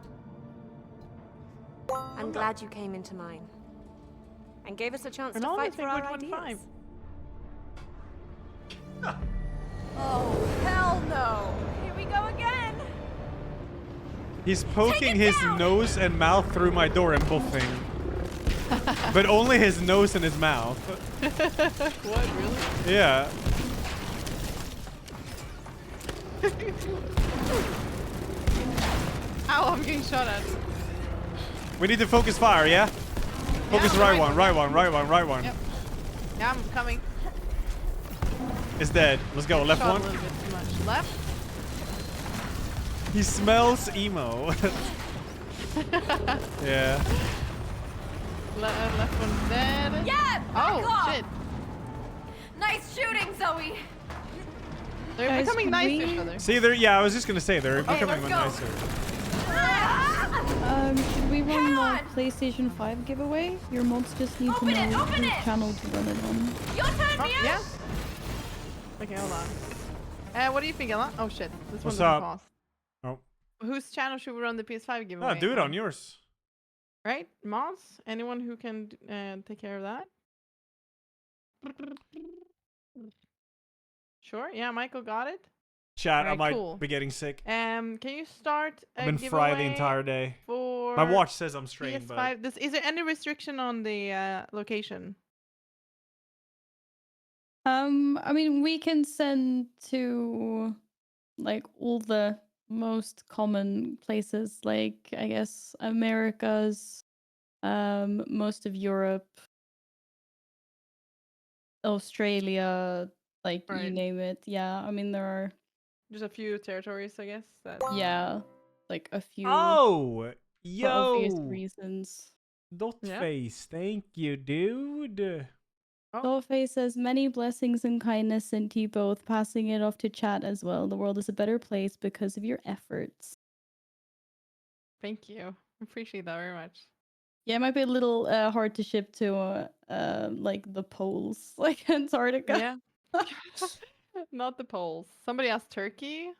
I'm glad you came into mine. And gave us a chance to fight for our ideas. Oh, hell no! Here we go again! He's poking his nose and mouth through my door and buffing. But only his nose and his mouth. What, really? Yeah. Ow, I'm getting shot at. We need to focus fire, yeah? Focus right one, right one, right one, right one. Yep. Yeah, I'm coming. It's dead. Let's go. Left Shot one. a little bit too much. Left. He smells emo. Yeah. Left one's dead. Yeah! Oh, off. shit. Nice shooting, Zoe! They're Guys, becoming could nice to we- each other. See, they're, yeah, I was just gonna say they're Okay, becoming let's go. nicer. Should we run the PlayStation 5 giveaway? Your mods just need to know open which it! channel to run it on. Your turn, Mia! Yeah. Okay, hold on. What do you think, Ella? Oh shit, this What's one doesn't up? pause. Oh. Whose channel should we run the PS5 giveaway? No, do it on yours. Right, mods? Anyone who can take care of that? Sure. Yeah, Michael got it. Chat, I Alright, might cool. be getting sick. Can you start a I've been fried the giveaway entire day. for My watch says I'm strained, PS5? but Is there any restriction on the location? I mean, we can send to like all the most common places, like I guess Americas, most of Europe, Australia, like you Right. name it. Yeah, I mean there are Just a few territories, I guess. That yeah, like a few oh, for obvious yo, reasons. Dotface, thank you, dude. Dollface says many blessings and kindness sent to you both, passing it off to chat as well. The world is a better place because of your efforts. Thank you. Appreciate that very much. Yeah, it might be a little hard to ship to like the poles, like Antarctica. Yeah. Not the poles. Somebody asked Turkey.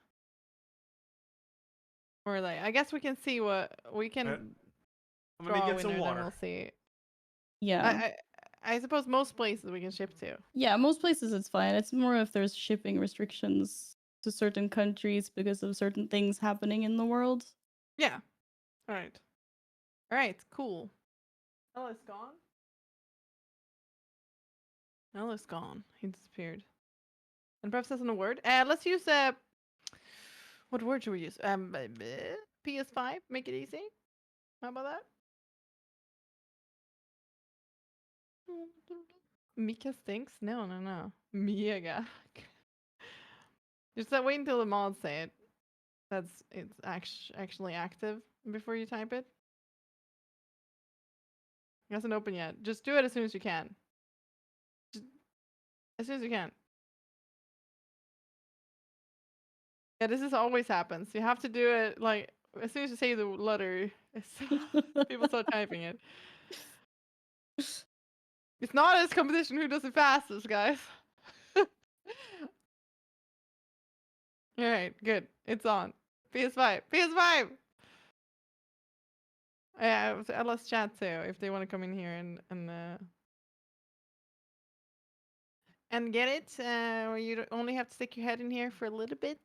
Or like, I guess we can see what we can. I'm gonna get some water. Then we'll see. Yeah. I suppose most places we can ship to. Yeah, most places it's fine. It's more if there's shipping restrictions to certain countries because of certain things happening in the world. Yeah. All right. All right. Cool. Ella's gone. Ella's gone. He disappeared. And perhaps that's a word. Let's use what word should we use? PS5. Make it easy. How about that? Mika stinks? No. Mega. Just wait until the mods say it. It's actually active before you type it. It hasn't opened yet. Just do it as soon as you can. Just, as soon as you can. Yeah, this always happens. You have to do it like as soon as you say the letter, people start typing it. It's not as competition who does it fastest, guys. Alright, good. It's on. PS5. PS5! Yeah, let's chat too if they want to come in here and get it. You only have to stick your head in here for a little bit.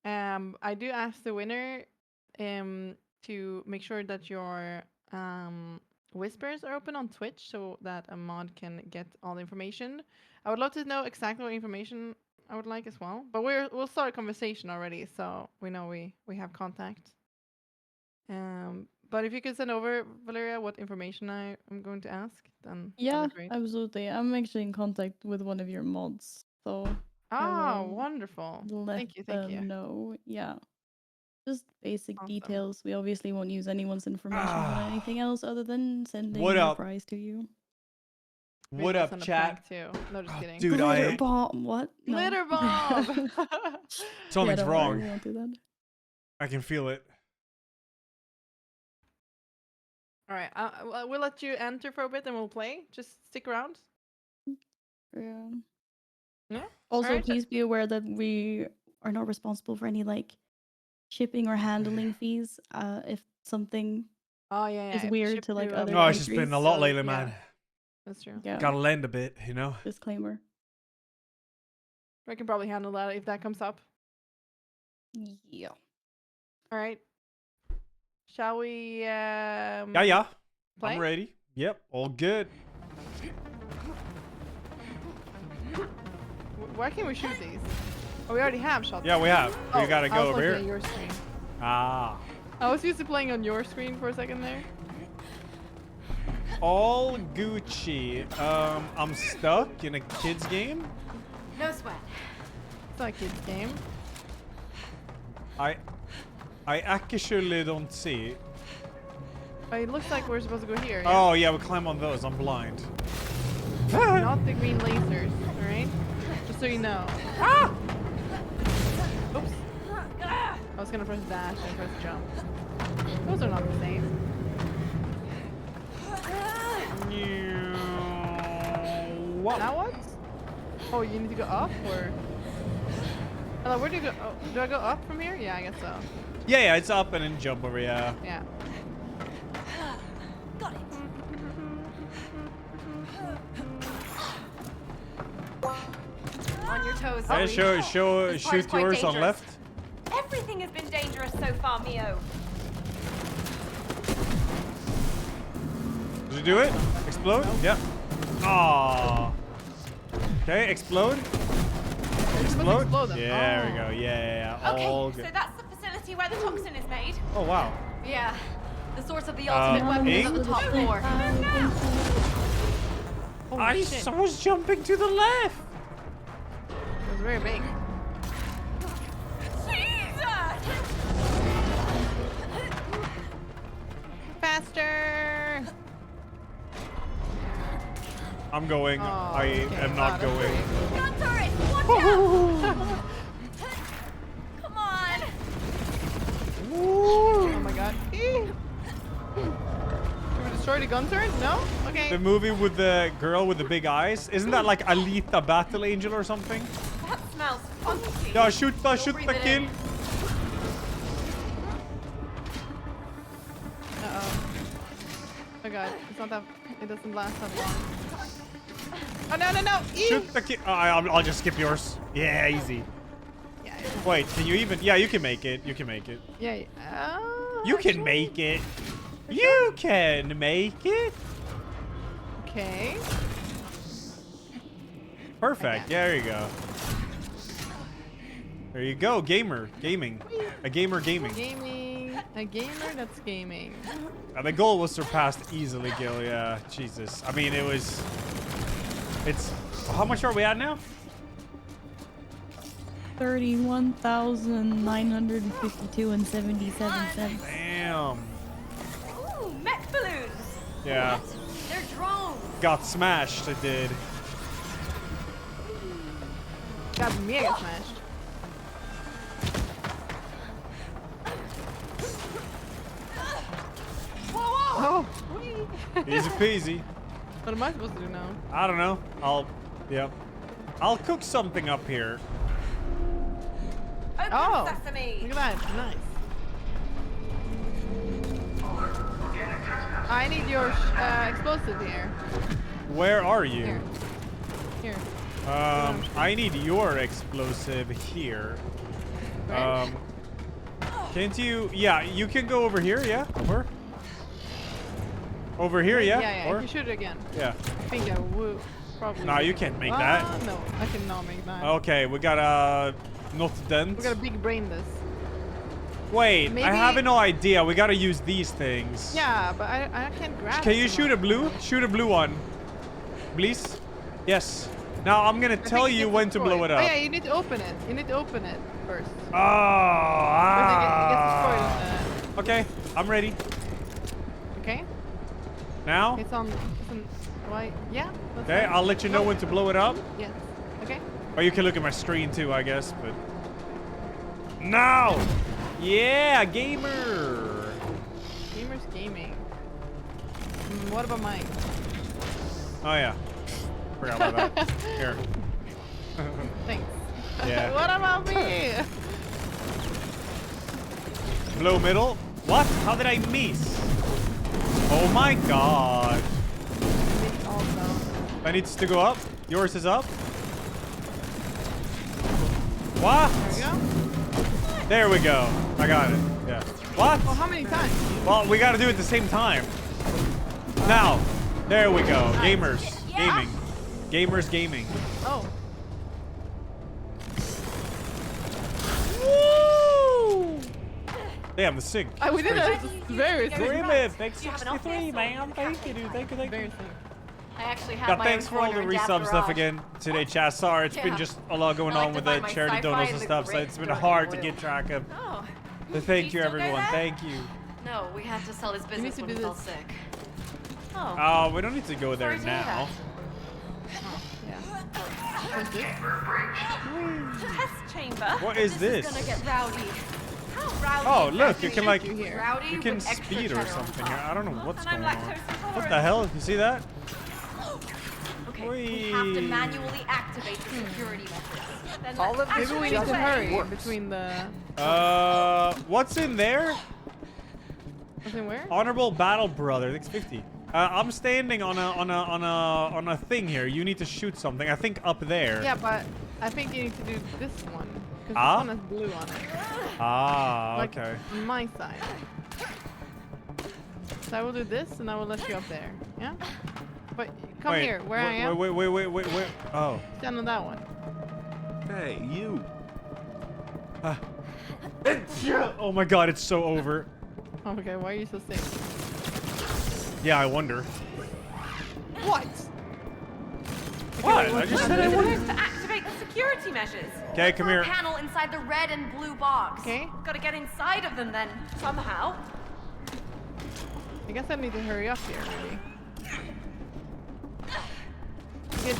I do ask the winner to make sure that your whispers are open on Twitch so that a mod can get all the information. I would love to know exactly what information I would like as well. But we'll start a conversation already, so we know we have contact. But if you could send over, Valeria, what information I am going to ask, then Yeah, that'd be great. absolutely. I'm actually in contact with one of your mods, so Oh, wonderful. Thank you. know. Yeah. Just basic details. We obviously won't use anyone's information on anything else other than sending a prize to you. What up, chat? Too. No, just kidding. Dude, Glitter bomb. What? No. Glitter bomb. Something's wrong. We won't do that. I can feel it. All right. We'll let you enter for a bit and we'll play. Just stick around. Yeah. Yeah. Also, Alright. please be aware that we are not responsible for any like shipping or handling fees. If something is if weird ship to like other No, it's just countries. been a lot lately, man. That's true. Yeah. Gotta lend a bit, you know? Disclaimer. I can probably handle that if that comes up. Yeah. All right. Shall we? Yeah. Play? I'm ready. Yep, all good. Why can't we shoot these? Oh, we already have shot. Yeah, we have. We gotta I go was over looking here. at your screen. Ah. I was used to playing on your screen for a second there. All Gucci. I'm stuck in a kid's game. No sweat. It's not a kid's game. I actually don't see. It looks like we're supposed to go here. Oh yeah, we climb on those. I'm blind. Not the green lasers, alright? Just so you know. Ah! Oops. I was gonna press dash and press jump. Those are not the same. What? Now what? Oh, you need to go up or? Hello, where do you go? Oh, do I go up from here? Yeah, I guess so. Yeah, it's up and then jump over. Yeah. Yeah. Got it. On your toes. Hey, Zoe. shoot This part's quite yours on dangerous. left. Everything has been dangerous so far, Mio. Did you do it? Explode? Nope. Yeah. Ah. Okay, explode. Explode. Explode them. Yeah, there we go. Yeah. All Okay, good. so that's the facility where the toxin is made. Oh wow. Yeah. The source of the ultimate weapon is on the ink? top floor. Holy shit. I was jumping to the left. It was very big. Faster! I'm going. Oh, I okay. am not Wow, going. Gun turret! Watch out! Come on! Ooh, god. Should we destroy the gun turret? No? Okay. The movie with the girl with the big eyes. Isn't that like Alita Battle Angel or something? That smells funky. Yeah, shoot the kill. Oh god, it's not that. It doesn't last that long. Oh no! Shoot the kill. I'll just skip yours. Yeah, easy. Wait, can you even? Yeah, you can make it. You can make it. Yeah. You can make it. You can make it. Okay. Perfect. Yeah, there you go. There you go. Gaming. A gamer gaming. A gamer that's gaming. The goal was surpassed easily, Gil. Yeah, Jesus. I mean, it's. How much are we at now? 31,952 and 77 cents. Damn. Ooh, mech balloons. Yeah. They're drones. Got smashed. It did. Got mega smashed. Whoa. Easy peasy. What am I supposed to do now? I don't know. I'll cook something up here. Open sesame. Look at that. Nice. I need your explosive here. Where are you? Here. I need your explosive here. Can't you? Yeah, you can go over here. Yeah, over here. Yeah. Yeah. You can shoot it again. Yeah. I think I would probably. No, you can't make that. No, I cannot make that. Okay, we gotta not dent. We gotta big brain this. Wait, Maybe... I have no idea. We gotta use these things. Yeah, but I can't grab. Can you shoot a blue? Shoot a blue one, please. Yes. Now I'm gonna tell you when to blow it up. Oh yeah, you need to open it. You need to open it first. Oh. Okay, I'm ready. Okay. Now? It's on why? Yeah. Okay, I'll let you know when to blow it up. Yeah. Okay. Or you can look at my screen too, I guess, but... Now! Yeah, gamer! Gamer's gaming. What about mine? Oh yeah. Forgot about that. Here. Thanks. Yeah. What about me? Blow middle? What? How did I miss? Oh my god. That needs to go up. Yours is up. What? There we go. I got it. Yeah. What? Well, how many times? Well, we gotta do it at the same time. Now. There we go. Gamers. Gaming. Gamers gaming. Oh. Woo! Damn, the sync. We did it very soon. Thanks 63, man. Thank you, dude. Thank you. I actually have Yeah, my thanks own for all the corner in Death resub stuff Garage. again today, chat. Sorry, it's been Yeah. just a lot going I like on to with find the my charity sci-fi donos in and the stuff, so great it's been dirty hard to oil. get track of. Oh. So thank you, still do everyone. that? Thank you. No, we had to sell his business to when do he fell this. sick. Oh. Oh, we don't need to go there Sorry to hear now. Test chamber. What is this? Is gonna get rowdy. How rowdy? Oh, is look, that? you can like, Rowdy you can with extra speed or cheddar on something. top. I don't know what's And I'm going on. lactose intolerant. What the hell? You see that? Okay, we have to manually activate the security methods. Then All of let's maybe we need activate to hurry works. between the. What's in there? What's in where? Honorable Battle Brother. Thanks 50. I'm standing on a thing here. You need to shoot something. I think up there. Yeah, but I think you need to do this one because Ah? this one has blue on it. Ah, Like okay. my side. So I will do this, and I will let you up there. Yeah. But come Wait, here, where I am. Wait. Oh. Stand on that one. Hey, you. Oh my god, it's so over. Oh, okay, why are you so sick? Yeah, I wonder. What? What? I just said I wonder. To activate the security measures. Okay, come here. Panel inside the red and blue box. Okay. Gotta get inside of them then, somehow. I guess I need to hurry up here, maybe. Good.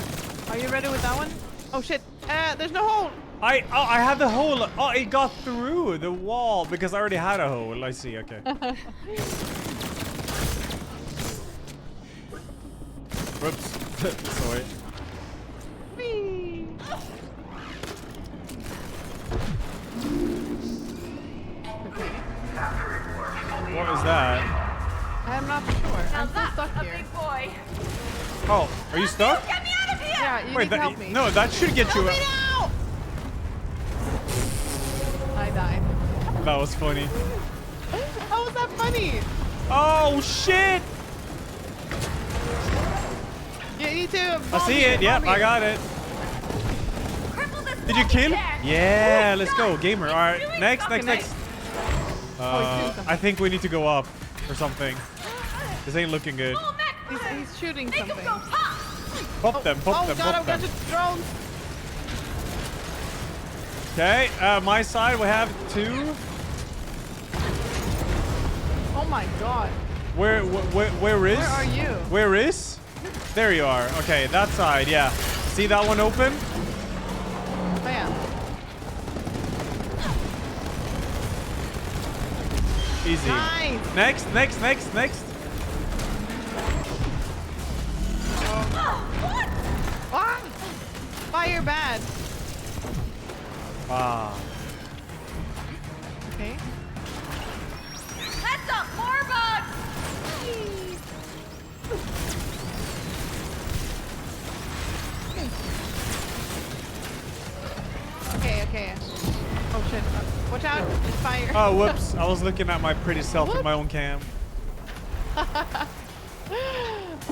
Are you ready with that one? Oh shit! There's no hole. I had the hole. Oh, it got through the wall because I already had a hole. I see. Okay. Whoops. Sorry. Whee! What is that? I'm not sure. I'm still stuck A here. big boy. Oh, are you stuck? Get me out of here! Yeah, you Wait, need to help me. no, that should get you Help out. me now! I died. That was funny. How was that funny? Oh shit! You need to. I see it. Yep, I got it. Did you kill? Yeah, let's go, gamer. All right, next. I think we need to go up or something. This ain't looking good. He's shooting something. Pop them, pop them, God, pop I've them. got drones. Okay, my side we have 2. Oh my God. Where is? Where are you? Where is? There you are. Okay, that side, yeah. See that one open? Oh yeah. Easy. Nice. Next. Ah! Fire bad. Ah. Okay. Heads up, more bugs! Okay. Oh shit. Watch out. It's fire. Oh, whoops. I was looking at my pretty self in my own cam.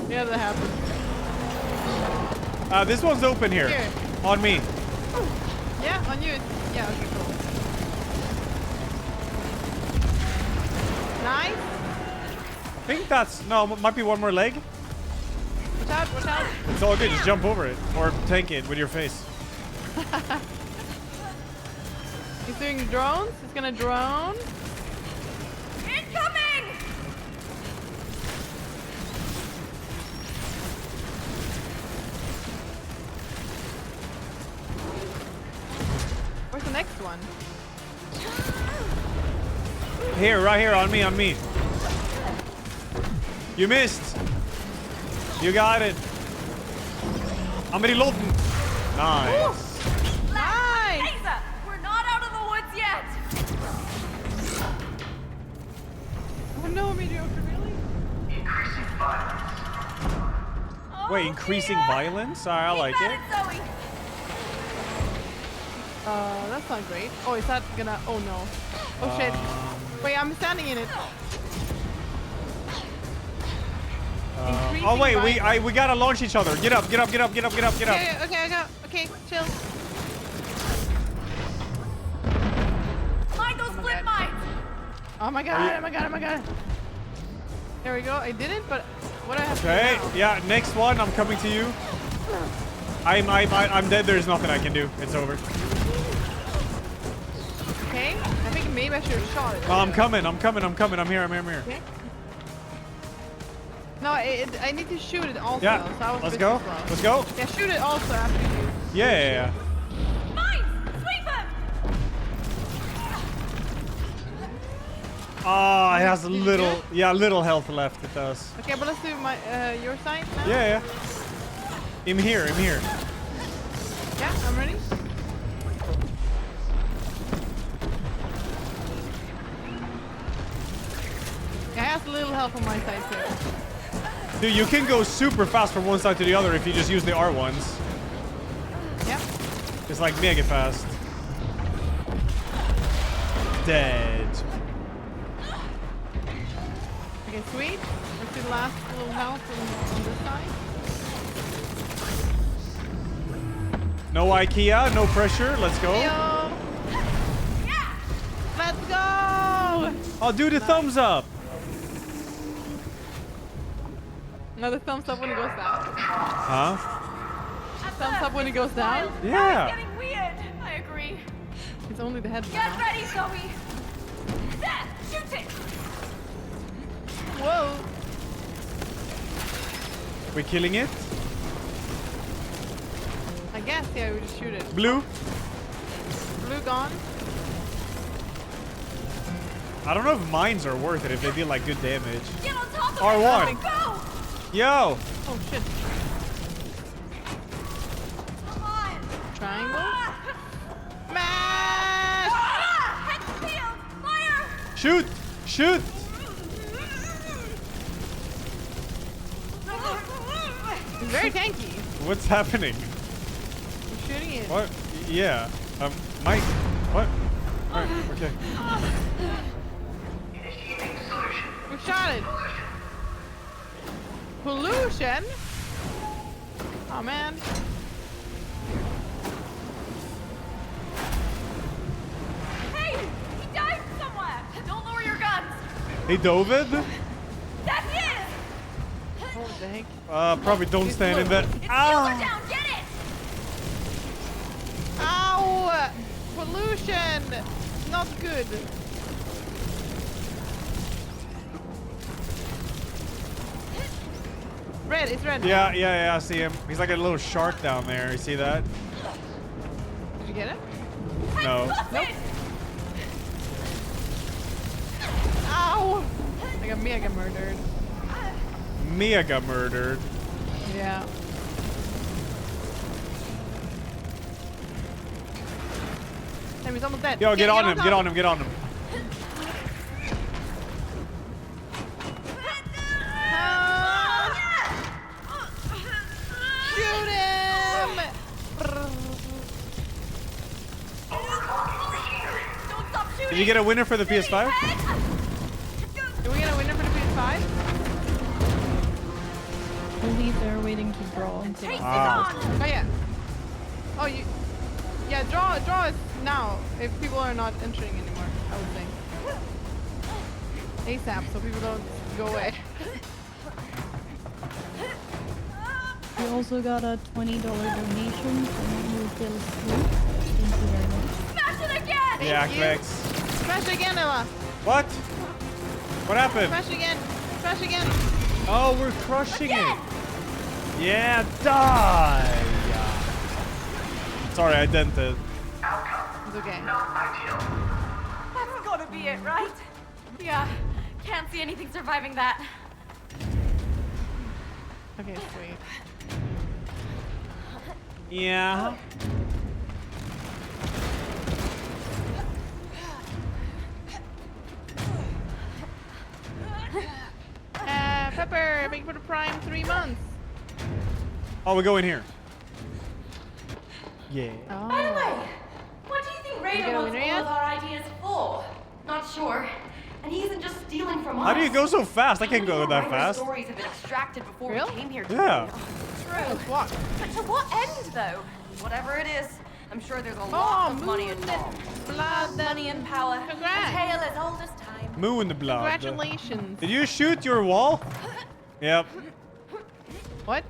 Yeah, that happened. This one's open here. On me. Yeah, on you. Yeah, okay, cool. Nice. I think that's... No, might be one more leg. Watch out, watch out. It's all good. Just jump over it. Or tank it with your face. He's doing drones. He's gonna drone. Incoming! Where's the next one? Here, right here. On me. You missed. You got it. I'm reloading. Nice. Nice! Asa, we're not out of the woods yet! Oh no, mediocre, really? Wait, increasing violence? I like it. Zoe. That's not great. Oh, is that gonna... Oh no. Oh shit. Wait, I'm standing in it. Oh wait, we gotta launch each other. Get up. Okay, I got... Okay, chill. Mind those flip mines! Oh my god. There we go. I did it, but what do I have to do Okay, now? yeah, next one. I'm coming to you. I'm dead. There's nothing I can do. It's over. Okay, I think maybe I should have shot it. No, I'm coming. I'm here. Okay. No, I need to shoot it also. Yeah, So I was let's a bit go. too slow. Let's go. Yeah, shoot it also after you. Yeah. Mines! Sweep him! Ah, it has a little health left. It does. Okay, but let's do my your side now. Yeah. I'm here. Yeah, I'm ready. Yeah, it has a little help on my side too. Dude, you can go super fast from one side to the other if you just use the R1s. Yep. It's like mega fast. Dead. Okay, sweet. Let's do the last little health on this side. No IKEA, no pressure. Let's go. Yeah. Let's go! I'll do the thumbs up. No, the thumbs up when it goes down. Huh? Thumbs up when it goes down? Yeah. It's getting weird. I agree. It's only the head. Get ready, Zoe. There, shoot it. Whoa. We killing it? I guess, yeah, we just shoot it. Blue. Blue gone. I don't know if mines are worth it if they deal like good damage. Get on top of R1. it! Go! Yo! Oh shit. Come on! Triangle? Head field! Fire! Shoot! Shoot! He's very tanky. What's happening? I'm shooting it. What? Yeah. Mike. What? Alright, okay. We shot it. Pollution? Oh man. Hey! He died somewhere! Don't lower your guns! Hey, David? That he is! What the heck? Probably don't stand in that. It's Ow! down! Get it! Ow! Pollution! Not good. Red, it's red. Yeah, I see him. He's like a little shark down there. You see that? Did you get it? No. Nope. Ow! I got mega murdered. Mia got murdered. Yeah. Damn, he's almost dead. Yo, get on him, get on him, get on him. Shoot him! Don't stop shooting! Did you get a winner for the PS5? Did we get a winner for the PS5? I believe they're waiting to draw. Oh yeah. Oh you. Yeah, draw it now. If people are not entering anymore, I would think. ASAP, so people don't go away. We also got a $20 donation from Lucille Swoop. Thank you very much. Smash it again! Yeah, thanks. Smash again, Ella. What? What happened? Smash again. Smash again. Oh, we're crushing it. Yeah, die. Sorry, I dented. It's okay. That's gotta be it, right? Yeah. Can't see anything surviving that. Okay, sweet. Yeah. Pepper, thank you for the prime 3 months. Oh, we go in here. Yeah. Oh. By the way, what do you think Raider wants all of our ideas for? Not sure. And he isn't just stealing from us. How do you go so fast? I can't go that fast. Stories have been extracted before we came here. Yeah. True. But to what end, though? Whatever it is, I'm sure there's a lot of money involved. Blood, money and power. Congrats. A tale as old as time. Moon the blood. Congratulations. Did you shoot your wall? Yep. What?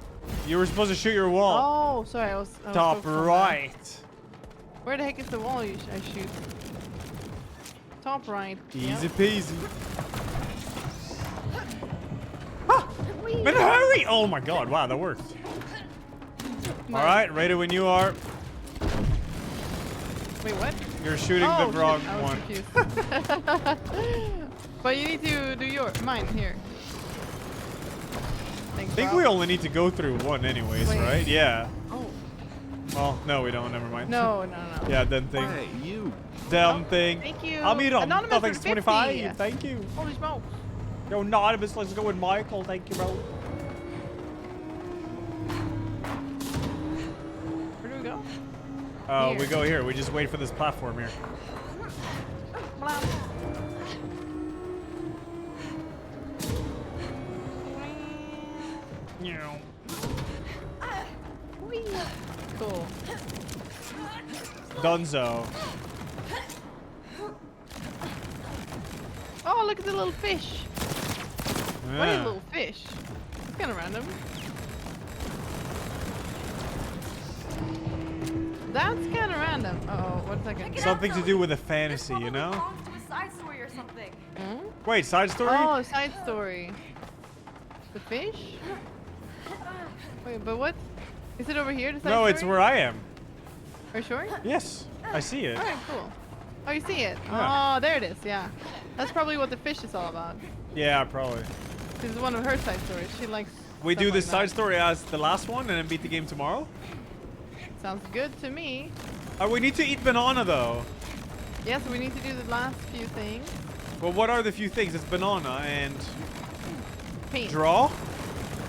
You were supposed to shoot your wall. Oh, sorry, I was Top focused on right. that. Where the heck is the wall I shoot? Top right. Easy peasy. Ah! Man, hurry! Oh my god, wow, that worked. Alright, ready when you are. Wait, what? You're shooting the wrong one. But you need to do mine here. I think we only need to go through one anyways, right? Yeah. Oh. Well, no, we don't. Never mind. No. Yeah, then thing. Hey, you. Damn thing. Thank you. I'll meet him. Anonymous Nothing's for 25. 50. Thank you. Holy smokes. Yo, Anonymous, let's go with Michael. Thank you, bro. Where do we go? Oh, Here. we go here. We just wait for this platform here. Cool. Dunzo. Oh, look at the little fish. What Yeah. a little fish. It's kind of random. That's kind of random. Uh-oh, 1 second. Something to do with a fantasy, you know? To a side story or something. Wait, side story? Oh, side story. The fish? Wait, but what? Is it over here? The side No, story? it's where I am. Are you sure? Yes. I see it. Alright, cool. Oh, you see it? Yeah. Oh, there it is. Yeah. That's probably what the fish is all about. Yeah, probably. This is one of her side stories. She likes. We stuff do like this that. side story as the last one and then beat the game tomorrow? Sounds good to me. We need to eat banana though. Yeah, so we need to do the last few things. Well, what are the few things? It's banana and Paint. draw?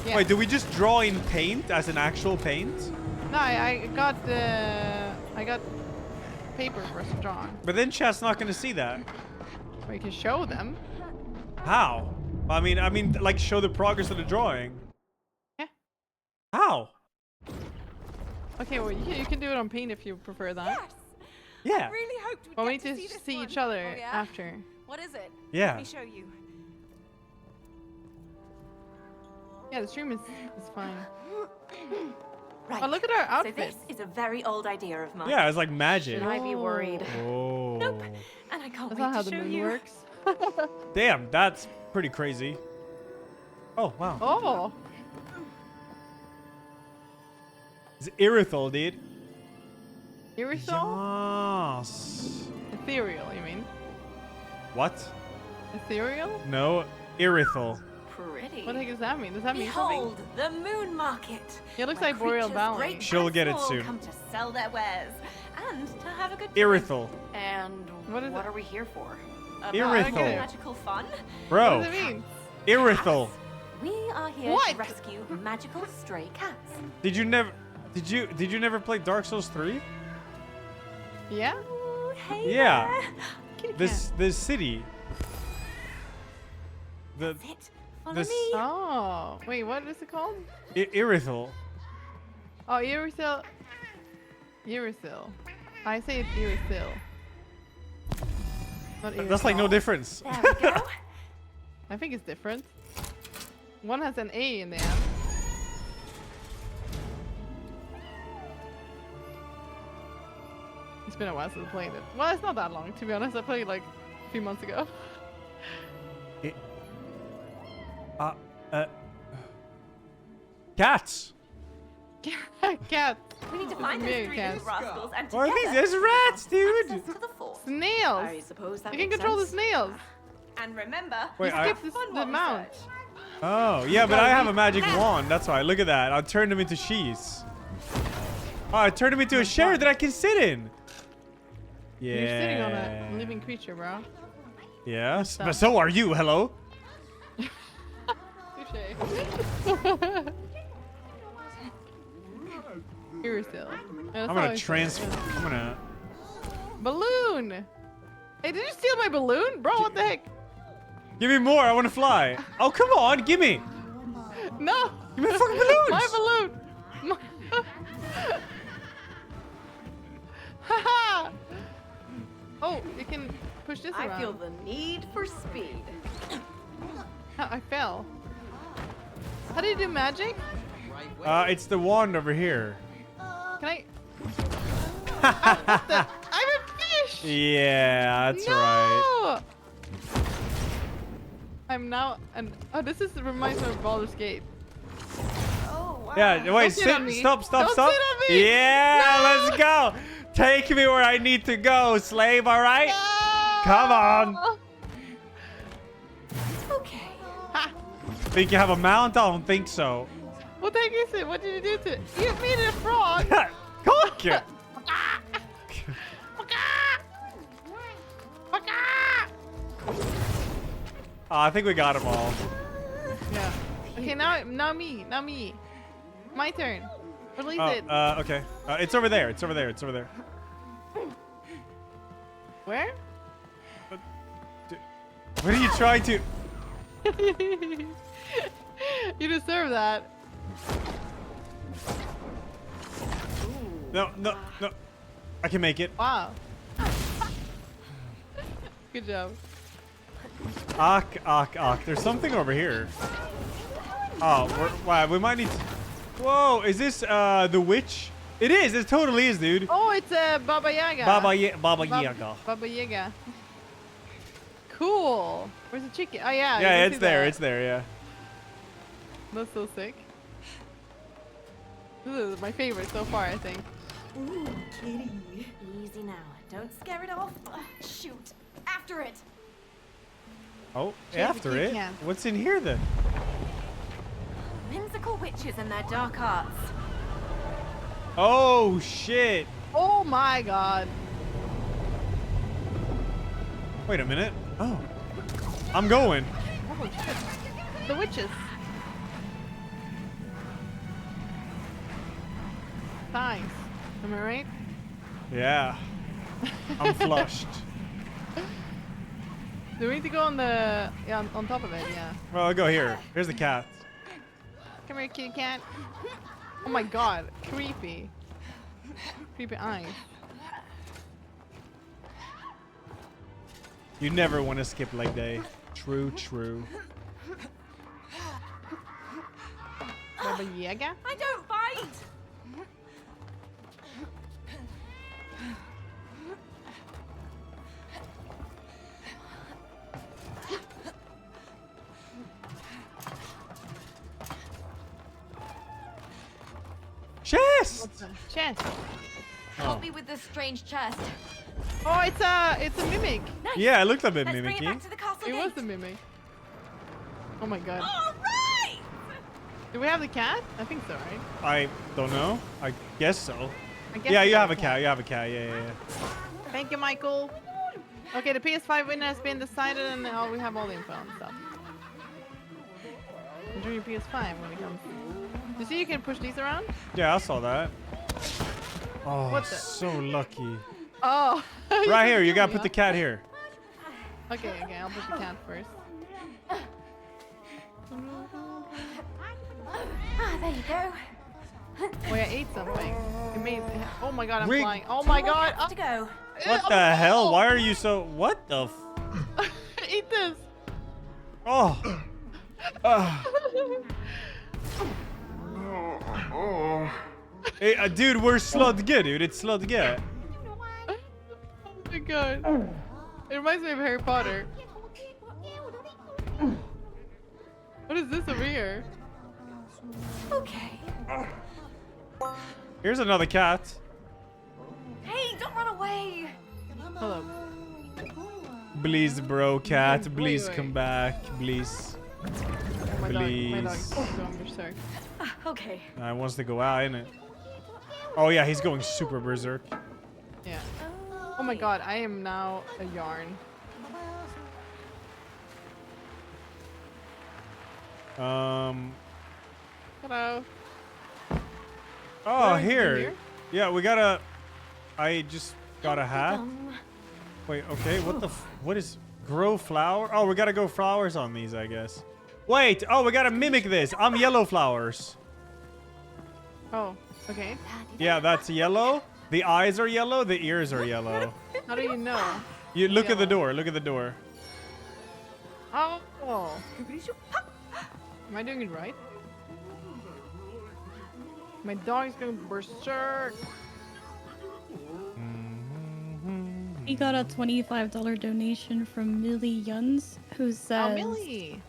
Yeah. Wait, do we just draw in paint as an actual paint? No, I got paper for us to draw on. But then chat's not gonna see that. We can show them. How? I mean, like show the progress of the drawing. Yeah. How? Okay, well you can do it on paint if you prefer that. Yeah. I really hoped we'd Well, we get need to this see one. each other Oh, yeah? after. What is it? Yeah. Let me show you. Yeah, the stream is fine. Right. Oh, look at our So outfits. this is a very old idea of mine. Yeah, it's like magic. Should I be worried? Oh. Nope. And I can't That's wait not how to the show moon you. works. Damn, that's pretty crazy. Oh, wow. Oh. It's Irithel, dude. Aerosol? Yes. Ethereal, you mean? What? Ethereal? No, Irithel. Pretty. What the heck does that mean? Does that mean something? Behold, the moon market. It looks where like Boreal creatures Valley. great She'll and get it small soon. Come to sell their wares and to have a good time. Irithel. And What is it? are we here for? Irithel. Magical fun? Bro. What does it mean? Irithel. We are here What? to rescue magical stray cats. Did you never play Dark Souls 3? Yeah? Hey Yeah. there. Kitty cat. This city. The That's it. Follow this me. Oh, wait, what is it called? Irithel. Oh, Irisil. Irisil. I say it's Irisil. Not That's like no Irisol. difference. There we go. I think it's different. One has an A in the end. It's been a while since I played it. Well, it's not that long, to be honest. I played it like a few months ago. Cats. Cat. We need to find those Mega three cats. little rascals and What are these? together There's rats, dude. access to the fort. Snails. I suppose that You can makes control the sense. snails. And remember, Wait, you I- have Skip fun the while we mount. search. Oh, yeah, but I have a magic wand. That's why. Look at that. I'll turn them into sheaths. Oh, I turned them into a chair that I can sit in. Yeah. You're sitting on a living creature, bro. Yes, but so are you. Hello. Touche. Irisil. I'm gonna transfer. I'm gonna. Balloon. Hey, did you steal my balloon, bro? What the heck? Give me more. I want to fly. Oh, come on. Give me. No. Give me the fucking balloons. My balloon. Haha. Oh, you can push this around. I feel the need for speed. I fell. How do you do magic? It's the wand over here. Can I? I'm a fish. Yeah, that's right. I'm now and oh, this reminds me of Baldur's Gate. Oh wow. Yeah, wait, Don't sit on me. stop. Don't sit on me. Yeah, No. let's go. Take me where I need to go, slave, all right? Come on. Okay. Ha. Think you have a mount? I don't think so. What the heck is it? What did you do to it? You made it a frog. Cock. I think we got them all. Yeah. Okay, now me. My turn. Release it. Okay. It's over there. It's over there. Where? What are you trying to? You deserve that. No. I can make it. Wow. Good job. Ak. There's something over here. Oh, wow. We might need to... Whoa, is this the witch? It is. It totally is, dude. Oh, it's Baba Yaga. Baba Yaga. Baba Yaga. Cool. Where's the chicken? Oh yeah. Yeah, you can it's see there. that. It's there. Yeah. That's so sick. This is my favorite so far, I think. Ooh, kitty. Easy now. Don't scare it off. Shoot. After it. Oh, Chase after the it? can. What's in here then? Whimsical witches and their dark arts. Oh, shit. Oh my god. Wait a minute. Oh. I'm going. Holy shit. The witches. Nice. Am I right? Yeah. I'm flushed. Do we need to go on the... Yeah, on top of it, yeah. Well, I'll go here. Here's the cat. Come here, kitty cat. Oh my god. Creepy. Creepy eyes. You never want to skip leg day. True, true. Baba Yaga? I don't bite. Chest! Chest. Help me with this strange chest. Oh, it's a mimic. Nice. Yeah, it looked a bit Let's bring it mimicky. back to the castle It was gate. a mimic. Oh my god. All right. Do we have the cat? I think so, right? I don't know. I guess so. I guess Yeah, we you have a cat. You have a cat. Yeah, yeah, yeah. Thank you, Michael. Okay, the PS5 winner has been decided, and now we have all the info and stuff. Enjoy your PS5 when it comes. You see, you can push these around. Yeah, I saw that. Oh, What the- so lucky. Oh. Right here. You gotta put the cat here. Okay, I'll put the cat first. Ah, there you go. Oh, I ate something. It made. Oh my god, I'm Rig- flying. Oh my god. To go. What the hell? Why are you so... What the... Eat this. Oh. Hey, dude, we're sludge, dude. It's sludge. Oh my god. It reminds me of Harry Potter. What is this over here? Okay. Here's another cat. Hey, don't run away. Hello. Please, bro, cat. Please wait. come back. Please. My dog Please. is going berserk. Okay. He wants to go out, innit? Oh, yeah, he's going super berserk. Yeah. Oh my god, I am now a yarn. Hello. Oh, Where is it here. Yeah, we gotta... I just got a hat. Wait, okay, what the... What is... Grow flower? Oh, we gotta go flowers on these, I guess. Wait, oh, we gotta mimic this. I'm yellow flowers. Oh, okay. Yeah, that's yellow. The eyes are yellow. The ears are yellow. How do you know? You look at the door. Look at the door. Oh. Am I doing it right? My dog is going berserk. We got a $25 donation from Millie Yuns, who says, Millie.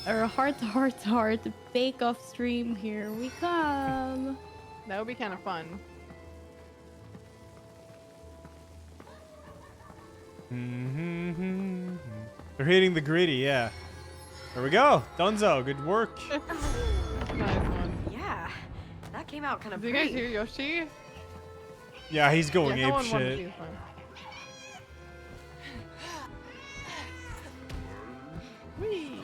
Heart, bake off stream, here we come. That would be kind of fun. They're hitting the gritty, yeah. There we go. Dunzo, good work. Nice one. Yeah, that came out kind of Do you guys hear Yoshi? Yeah, he's going Yeah, ape someone wanted shit. to use one. Whee!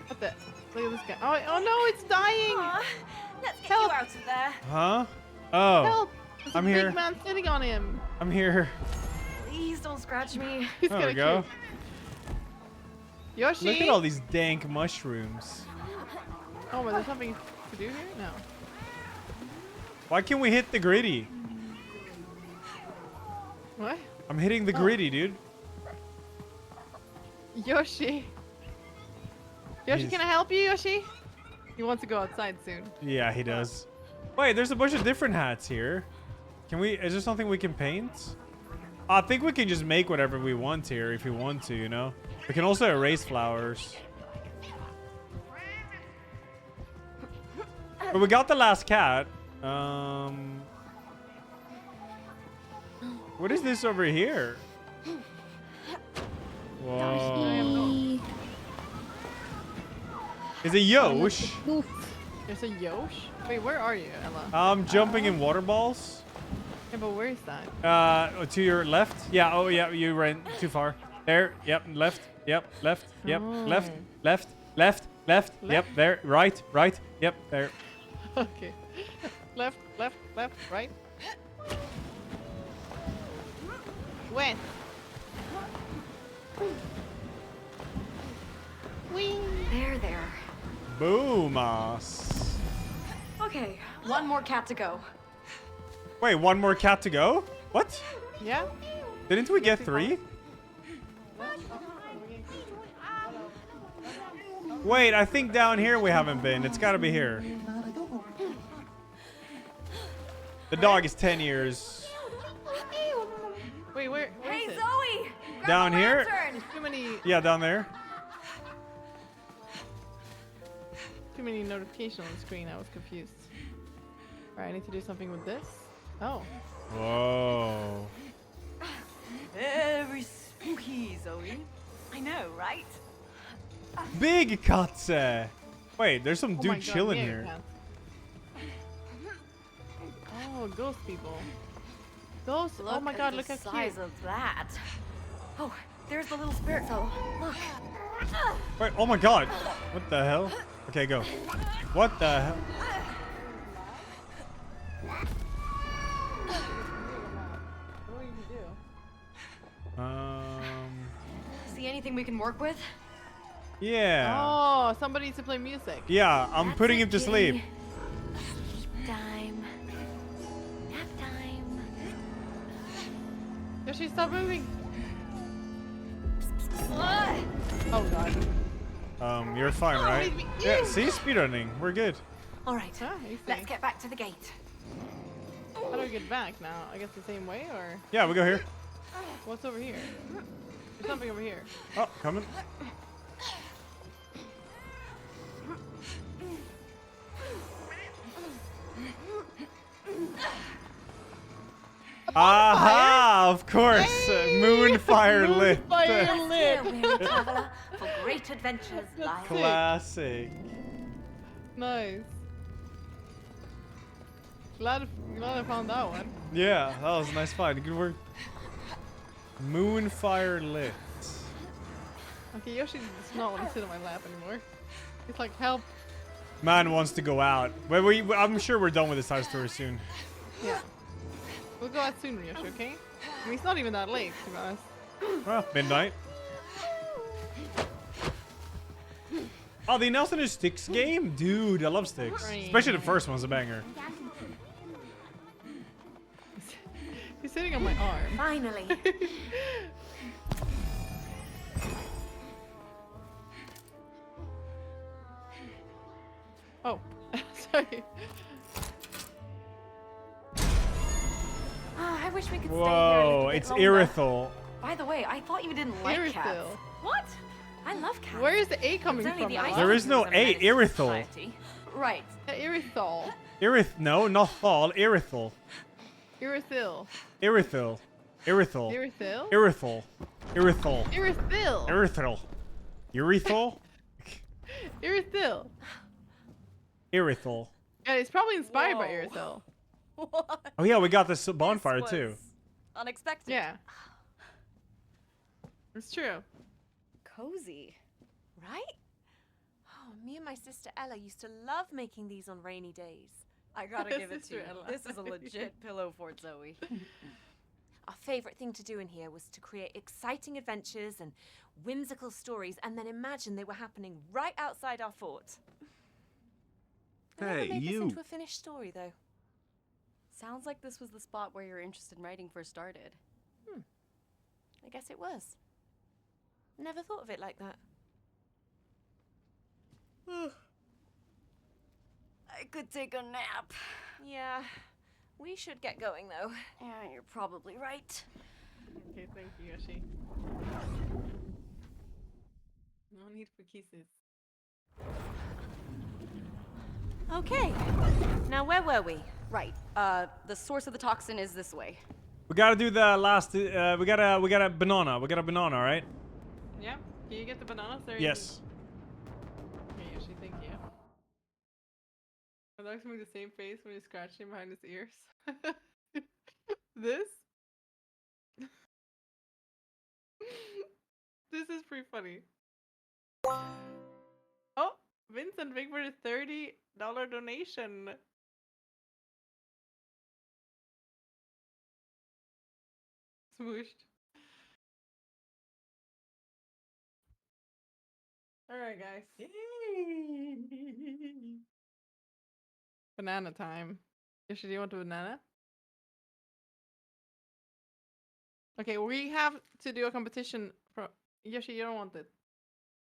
What the? Look at this guy. Oh no, it's dying! Aw, let's get Help. you out of there. Huh? Oh. Help! There's I'm a here. big man sitting on him. I'm here. Please don't scratch me. He's There gonna we go. kill. Yoshi! Look at all these dank mushrooms. Oh, but there's something to do here? No. Why can't we hit the gritty? What? I'm hitting the gritty, dude. Yoshi! Yoshi, He's- can I help you, Yoshi? He wants to go outside soon. Yeah, he does. Wait, there's a bunch of different hats here. Can we... Is there something we can paint? I think we can just make whatever we want here if we want to, you know? We can also erase flowers. But we got the last cat. What is this over here? Whoa. Is it Yosh? There's a Yosh? Wait, where are you, Ella? I'm jumping in water balls. Yeah, but where is that? To your left. Yeah, oh yeah, you ran too far. There, yep, left, yep, left, yep, left, left, left, left, yep, there, right, right, yep, there. Okay. Left, left, left, right. When? Wing. There. Boomas. Okay, one more cat to go. Wait, one more cat to go? What? Yeah. Didn't we get 3? Wait, I think down here we haven't been. It's gotta be here. The dog is 10 years. Wait, where Hey, is it? Zoe! Down here? Too many. Yeah, down there. Too many notifications on the screen. I was confused. Alright, I need to do something with this. Oh. Whoa. Very spooky, Zoe. I know, right? Big Katze. Wait, there's some Oh dude my God, chilling yeah, here. cats. Oh, ghost people. Ghosts. Oh my God, look how the size cute. of that. Oh, there's the little spirit fellow. Look. Wait, oh my God. What the hell? Okay, go. What the hell? See anything we can work with? Yeah. Oh, somebody needs to play music. Yeah, I'm putting him to sleep. Time. Nap time. Yoshi, stop moving. Oh God. You're fine, right? Yeah, see? Speedrunning. We're good. All right, you let's see. get back to the gate. How do I get back now? I guess the same way, or Yeah, we go here. what's over here? There's something over here. Oh, coming. Aha! Of course. Moonfire lit. Fire lit. Weary traveler, for great adventures lie. Classic. Nice. Glad I found that one. Yeah, that was a nice find. Good work. Moonfire lit. Okay, Yoshi does not want to sit on my lap anymore. He's like, help. Man wants to go out. But I'm sure we're done with this side story soon. Yeah. We'll go out soon, Yoshi, okay? I mean, it's not even that late, to be honest. Well, midnight. Oh, they announced a new Sticks game? Dude, I love Sticks. Especially the first one's a banger. He's sitting on my arm. Finally. Oh, sorry. I wish we could stay here a Whoa, little bit it's longer. Irithyll. By the way, I thought you didn't like cats. Irithyll. What? I love cats. Where is the A coming It's only from? the Ella? ice There is no cream A, that makes Irithyll. society. Right. Irithyll. No, not Thal, Irithyll. Irithyll. Irithyll. Irithyll. Irithyll? Irithyll. Irithyll. Irithyll. Irithyll. Irithyll? Irithyll. Irithyll. Yeah, it's probably inspired by Irithyll. What? Oh yeah, we got this bonfire This too. was Unexpected. Yeah. It's true. Cozy. Right? Oh, me and my sister Ella used to love making these on rainy days. I gotta give it to Sister you. Ella. This is a legit pillow fort, Zoe. Our favorite thing to do in here was to create exciting adventures and whimsical stories and then imagine they were happening right outside our fort. I never Hey, made this you. into a finished story, though. Sounds like this was the spot where your interest in writing first started. I guess it was. Never thought of it like that. I could take a nap. Yeah, we should get going, though. Yeah, you're probably right. Okay, thank you, Yoshi. No need for kisses. Okay, now where were we? Right. The source of the toxin is this way. We gotta do the last. We got a banana. We got a banana, right? Yeah. Can you get the bananas there? Yes. Okay, Yoshi, thank you. I like making the same face when he's scratching behind his ears. This? This is pretty funny. Oh, Vincent, big for the $30 donation. Smooshed. Alright, guys. Banana time. Yoshi, do you want a banana? Okay, we have to do a competition. Yoshi, you don't want it.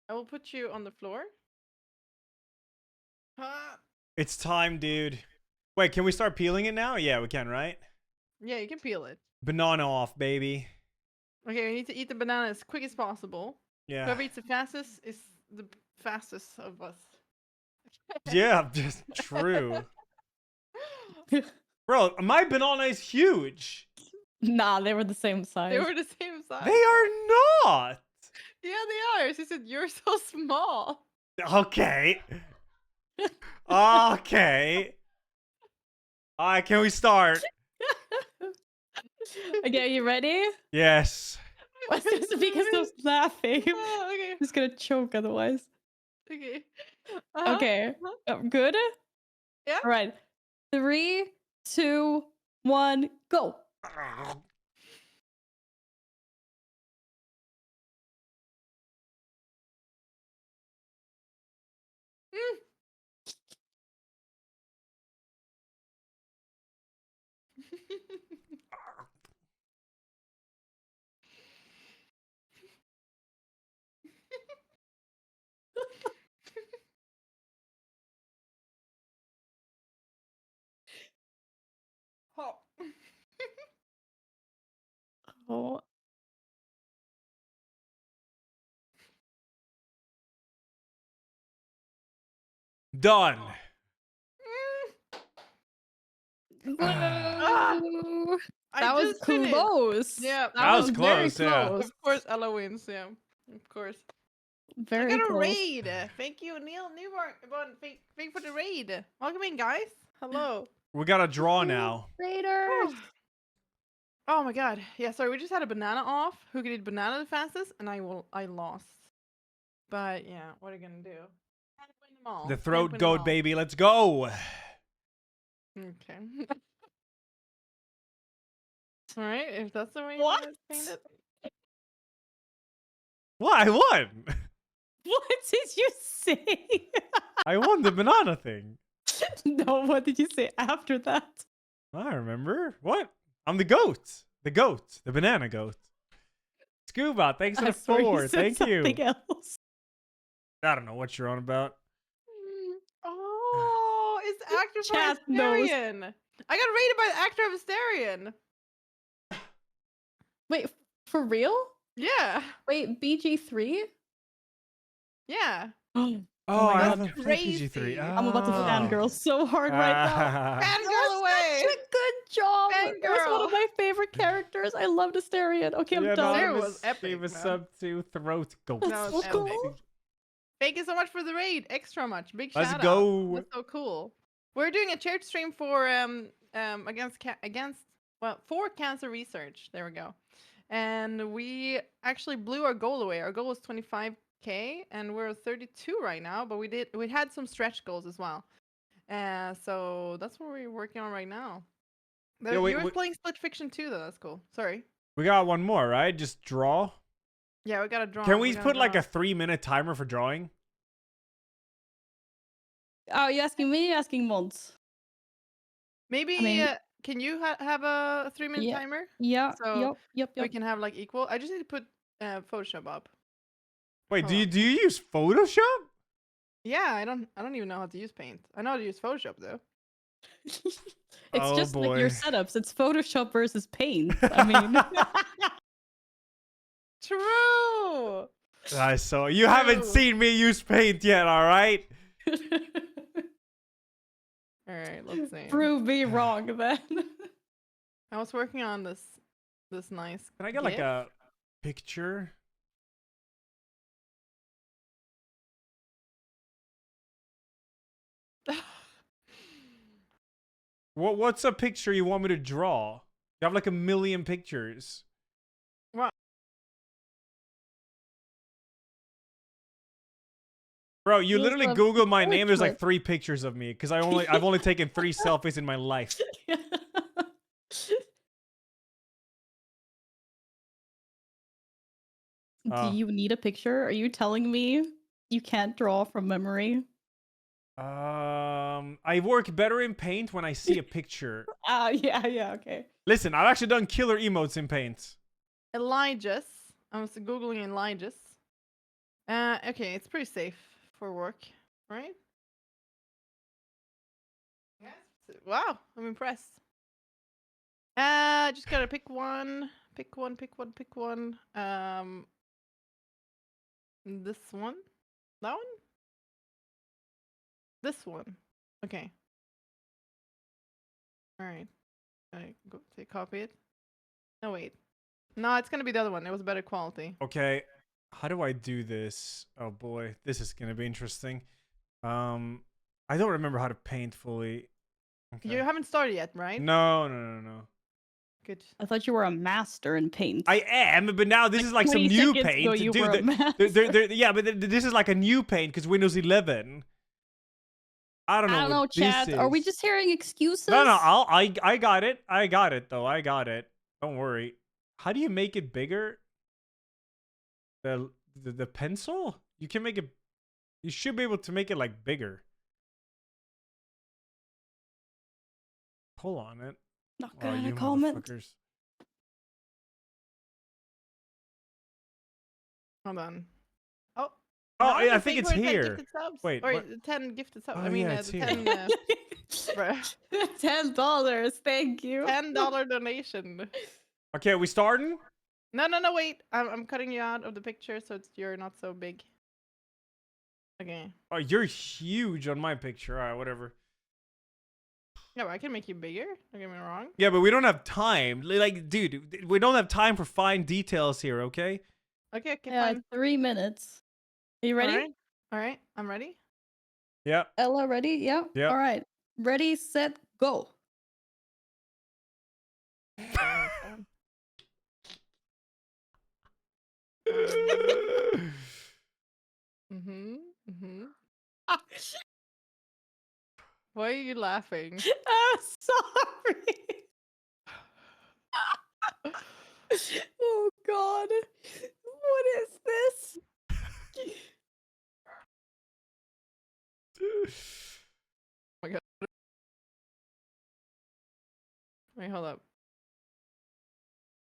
I will put you on the floor. It's time, dude. Wait, can we start peeling it now? Yeah, we can, right? Yeah, you can peel it. Banana off, baby. Okay, we need to eat the banana as quick as possible. Yeah. Whoever eats the fastest is the fastest of us. Yeah, just true. Bro, my banana is huge. Nah, they were the same size. They were the same size. They are not. Yeah, they are. She said, you're so small. Okay. Okay. Alright, can we start? Okay, are you ready? Yes. Just because I was laughing. Oh, okay. I'm just gonna choke otherwise. Okay. Okay. Good? Yeah. All right. 3, 2, 1, go. Oh. Oh. Done. Ah! That was just finished. close. Yeah, That was very close, yeah. close. Of course, Ella wins. Yeah, of course. Very I got a close. raid. Thank you, Neil Newborn. Thank for the raid. Welcome in, guys. Hello. We got a draw now. Raiders. Oh my god. Yeah, sorry, we just had a banana off. Who could eat banana the fastest? And I lost. But yeah, what are you gonna do? Can't win them all. The Can't throat win them goat, all. baby. Let's go. Okay. Alright, if that's the way you What? want to paint it. What? I won. What did you say? I won the banana thing. No, what did you say after that? I remember. What? I'm the goat. The goat. The banana goat. Scuba, thanks for the I swear 4. you said Thank you. something else. I don't know what you're on about. Oh, it's the actor for Chat knows. Asterion. I got rated by the actor of Asterion. Wait, for real? Yeah. Wait, BG3? Yeah. Oh, Oh, I my God. haven't played crazy. PG3. I'm about to fangirl so hard right now. Fangirl away. Such a good job. That was one of Fangirl. my favorite characters. I loved Asterion. Okay, I'm Yeah, done. There anonymous was epic, gave a man. sub to throat goat. That was so cool. epic. Thank you so much for the raid. Extra much. Big Let's shout go. out. That's so cool. We're doing a church stream for for cancer research. There we go. And we actually blew our goal away. Our goal was 25k and we're 32 right now, but we had some stretch goals as well. So that's what we're working on right now. Yeah, You wait, were wait. playing Split Fiction too, though. That's cool. Sorry. We got one more, right? Just draw. Yeah, we gotta draw. Can we gotta put like draw. a 3-minute timer for drawing? Oh, you asking me? You asking Mons? Maybe I mean- can you have a 3-minute Yeah. timer? Yeah. So Yep. we can have like equal. I just need to put Photoshop up. Wait, Hold do you use Photoshop? Yeah, I don't even know how to use Paint. I know how to use Photoshop though. It's Oh, just like your boy. setups. It's Photoshop versus Paint. I mean, True. I saw you haven't True. seen me use Paint yet, all right? All right, let's see. prove me wrong then. I was working on this nice. Can I get like a picture? What's a picture you want me to draw? You have like a million pictures. What? Bro, you literally Google my name. There's like 3 pictures of me because I've only taken 3 selfies in my life. Do you need a picture? Are you telling me you can't draw from memory? I work better in Paint when I see a picture. Yeah, okay. Listen, I've actually done killer emotes in Paint. Elajjaz. I was googling Elajjaz. Okay, it's pretty safe for work, right? Yes. Wow, I'm impressed. Just gotta pick one. Pick one. This one? That one? This one. Okay. Alright. I go copy it. No, wait. No, it's gonna be the other one. It was better quality. Okay. How do I do this? Oh boy, this is gonna be interesting. I don't remember how to paint fully. Okay. You haven't started yet, right? No. Good. I thought you were a master in paint. I am, but now this is like some new paint. You Dude, were a master. yeah, but this is like a new paint because Windows 11. I don't know. Chat. Are we just hearing excuses? No. I got it. I got it though. I got it. Don't worry. How do you make it bigger? The pencil? You can make it. You should be able to make it like bigger. Pull on it. Not gonna comment. Hold on. Oh. Oh, no, I think it's here. Wait. Or What? 10 gifted subs. Oh, I mean, yeah, it's the here. 10. $10. Thank you. $10 donation. Okay, we starting? No, wait. I'm cutting you out of the picture so you're not so big. Okay. Oh, you're huge on my picture. All right, whatever. Yeah, but I can make you bigger. Don't get me wrong. Yeah, but we don't have time. Like, dude, we don't have time for fine details here, okay? Okay, yeah, fine. 3 minutes. Are you ready? All right. I'm ready. Yeah. Ella, ready? Yeah? Yeah. All right. Ready, set, go. Why are you laughing? I'm sorry. Oh God. What is this? Oh my God. Wait, hold up.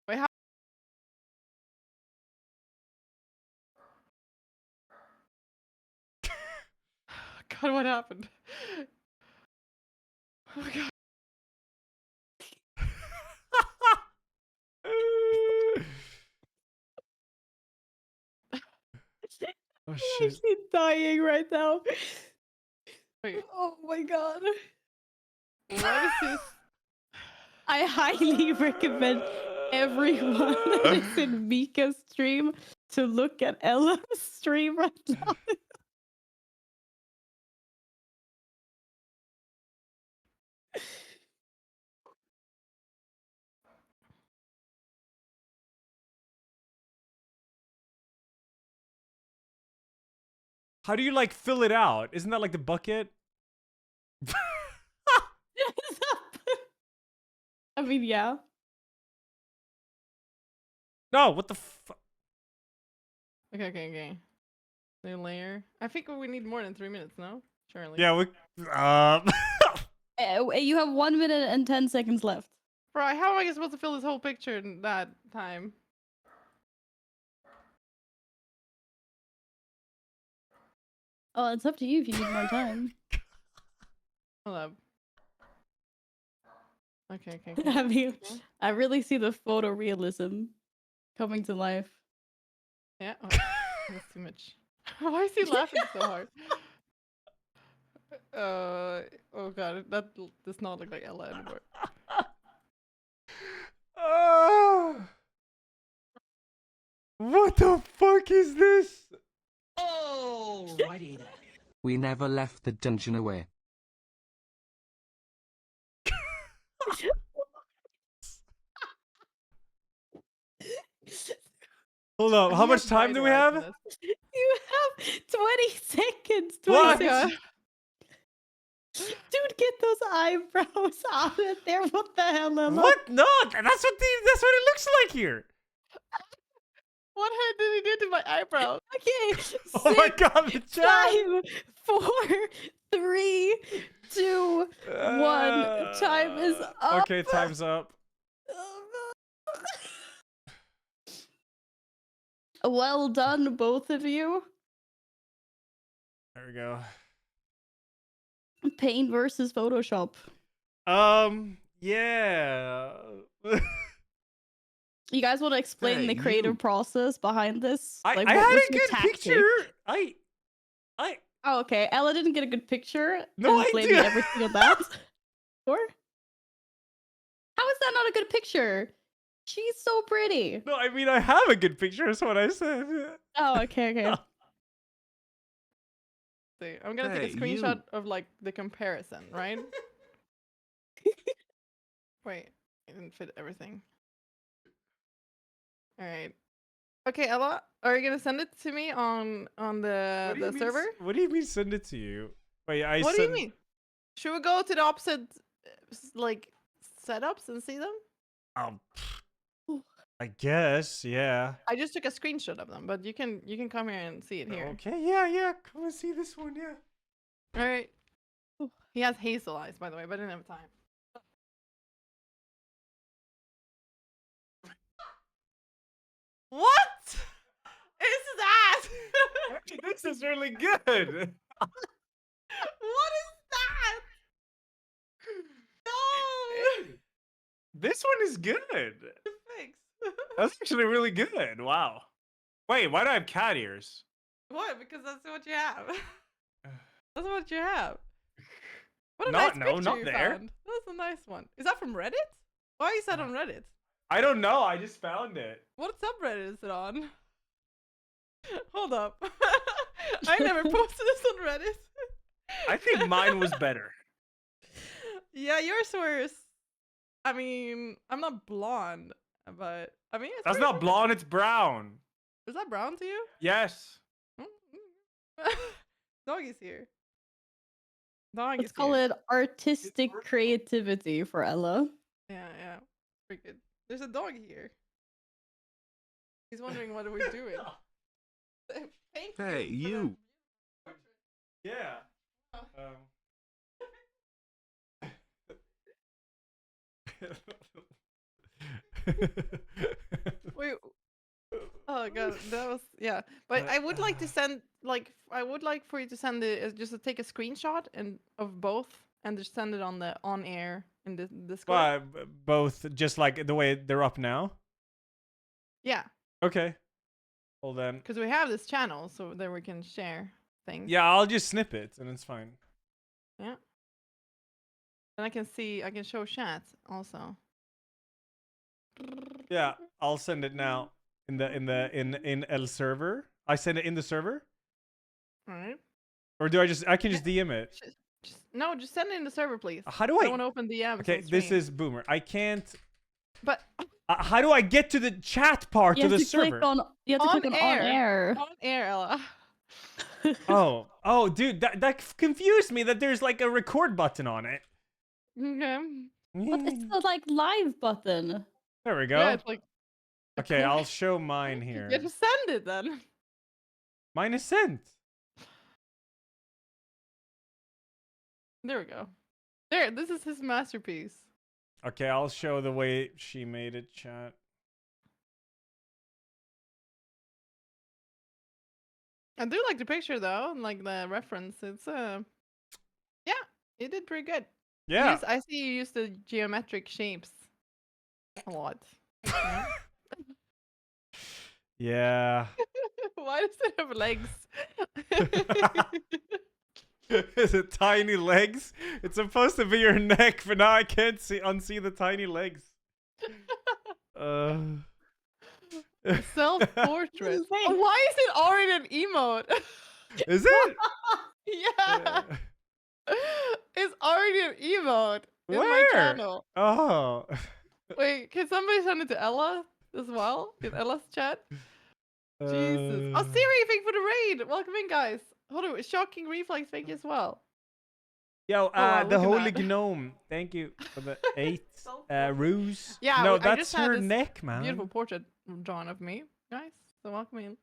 Wait, how? God, what happened? Oh my God. Oh I'm shit. actually dying right now. Wait. Oh my God. What is this? I highly recommend everyone that is in Mika's stream to look at Ella's stream right now. How do you like fill it out? Isn't that like the bucket? I mean, yeah. No, what the fuck? Okay. New layer. I think we need more than 3 minutes, no? Surely. Yeah, we. You have 1 minute and 10 seconds left. Bro, how am I supposed to fill this whole picture in that time? Oh, it's up to you if you need more time. Hold up. Okay. I mean, I really see the photorealism coming to life. Yeah, that's too much. Why is he laughing so hard? Oh God, that does not look like Ella anymore. What the fuck is this? Alrighty then. We never left the dungeon away. Hold up. How much time do we have? You have 20 seconds. 20 What? seconds. Dude, get those eyebrows out of there. What the hell, Ella? What? No, that's what it looks like here. What did he do to my eyebrow? Okay. Oh my god, the chat. 5, 4, 3, 2, 1. Time is up. Okay, time's up. Well done, both of you. There we go. Paint versus Photoshop. Yeah. You guys want to explain the creative process behind this? I what had was a your good tactic? picture. Oh, okay. Ella didn't get a good picture. No, and I blaming did. everything on that. Or? How is that not a good picture? She's so pretty. No, I mean I have a good picture. That's what I said. Oh, okay. See, I'm gonna take a screenshot of like the comparison, right? Wait, I didn't fit everything. All right. Okay, Ella, are you gonna send it to me on the server? What do you mean send it to you? Wait, What do you mean? Should we go to the opposite like setups and see them? I guess, yeah. I just took a screenshot of them, but you can come here and see it here. Okay, yeah. Come and see this one, yeah. All right. He has hazel eyes, by the way, but I didn't have time. What is that? This is really good. What is that? No. This one is good. Thanks. That's actually really good. Wow. Wait, why do I have cat ears? What? Because that's what you have. That's what you have. What a Not- nice no, picture not you there. found. That's a nice one. Is that from Reddit? Why is that on Reddit? I don't know. I just found it. What subreddit is it on? Hold up. I never posted this on Reddit. I think mine was better. Yeah, yours was. I mean, I'm not blonde, but I mean, it's That's pretty not blonde. It's brown. Is that brown to you? Yes. Doggy's here. Dog Let's is call here. it artistic creativity for Ella. Yeah. Pretty good. There's a dog here. He's wondering what are we doing. Thank Hey, you. Yeah. Wait. Oh god, that was But I would like to send I would like for you to send it just to take a screenshot and of both and just send it on the on air in the Discord. Both, just like the way they're up now. Yeah, Okay. Hold on. because we have this channel so that we can share things. Yeah, I'll just snip it and it's fine. Yeah. And I can show chat also. Yeah, I'll send it now in El server. I send it in the server, All right. or do I can just DM it? Just send it in the server, please. How do I I? don't want to open DMs. Okay, on this stream. is Boomer. I can't. But How do I get to the chat part You of have the to server? click on. You have to click on on air. On air, Ella. Oh, dude, that confused me. That there's like a record button on it. Okay. But it's the like live button. There we go. Yeah, it's like. Okay, I'll show mine You here. have to send it then. Mine is sent. There we go. There, this is his masterpiece. Okay, I'll show the way she made it, chat. I do like the picture though, and like the reference. It's yeah, you did pretty good. Yeah. I see you use the geometric shapes a lot. Yeah. Why does it have legs? Is it tiny legs? It's supposed to be your neck, but now I can't unsee the tiny legs. Self-portrait. Oh, why is it already an emote? Is it? Yeah. It's already an emote in my Where? channel. Oh. Wait, can somebody send it to Ella as well? In Ella's chat? Jesus. Oh, Siri, thank you for the raid. Welcome in, guys. Hold on. Shocking reflex, thank you as well. Yo, wow, the look at Holy that. Gnome. Thank you for the 8. Ruse. Yeah, No, I that's just had her this neck, man. beautiful portrait drawn of me, guys. So welcome in.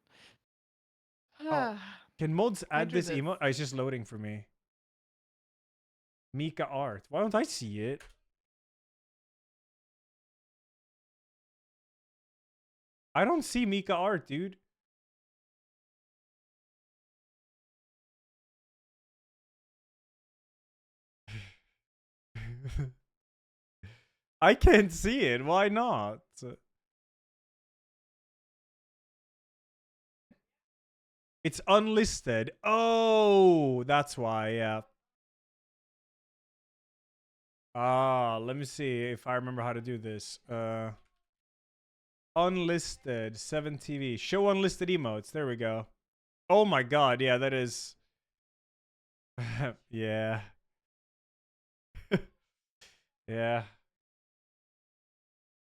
Oh, can mods I add drew this this. emote? Oh, it's just loading for me. Mika art. Why don't I see it? I don't see Mika art, dude. I can't see it. Why not? It's unlisted. Oh, that's why. Yeah. Let me see if I remember how to do this. Unlisted 7TV. Show unlisted emotes. There we go. Oh my god. Yeah, that is. Yeah. Yeah.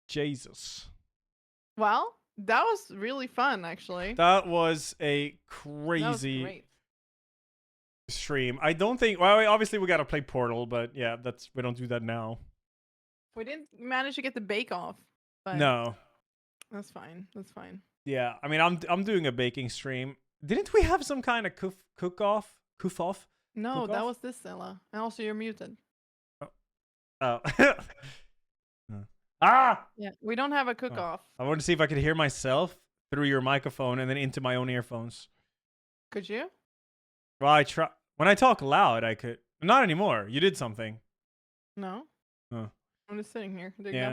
Jesus. Well, that was really fun, actually. That was a That was crazy great. stream. I don't think. Well, obviously we gotta play Portal, but yeah, we don't do that now. We didn't manage to get the bake off, but No. that's fine. That's fine. Yeah, I mean, I'm doing a baking stream. Didn't we have some kind of cook off? No, Cook that off? was this, Ella. And also, you're muted. Oh. Ah! Yeah, we don't have a Oh. cook-off. I want to see if I could hear myself through your microphone and then into my own earphones. Could you? Well, I try. When I talk loud, I could. Not anymore. You did something. No. Oh. I'm just sitting here doing Yeah.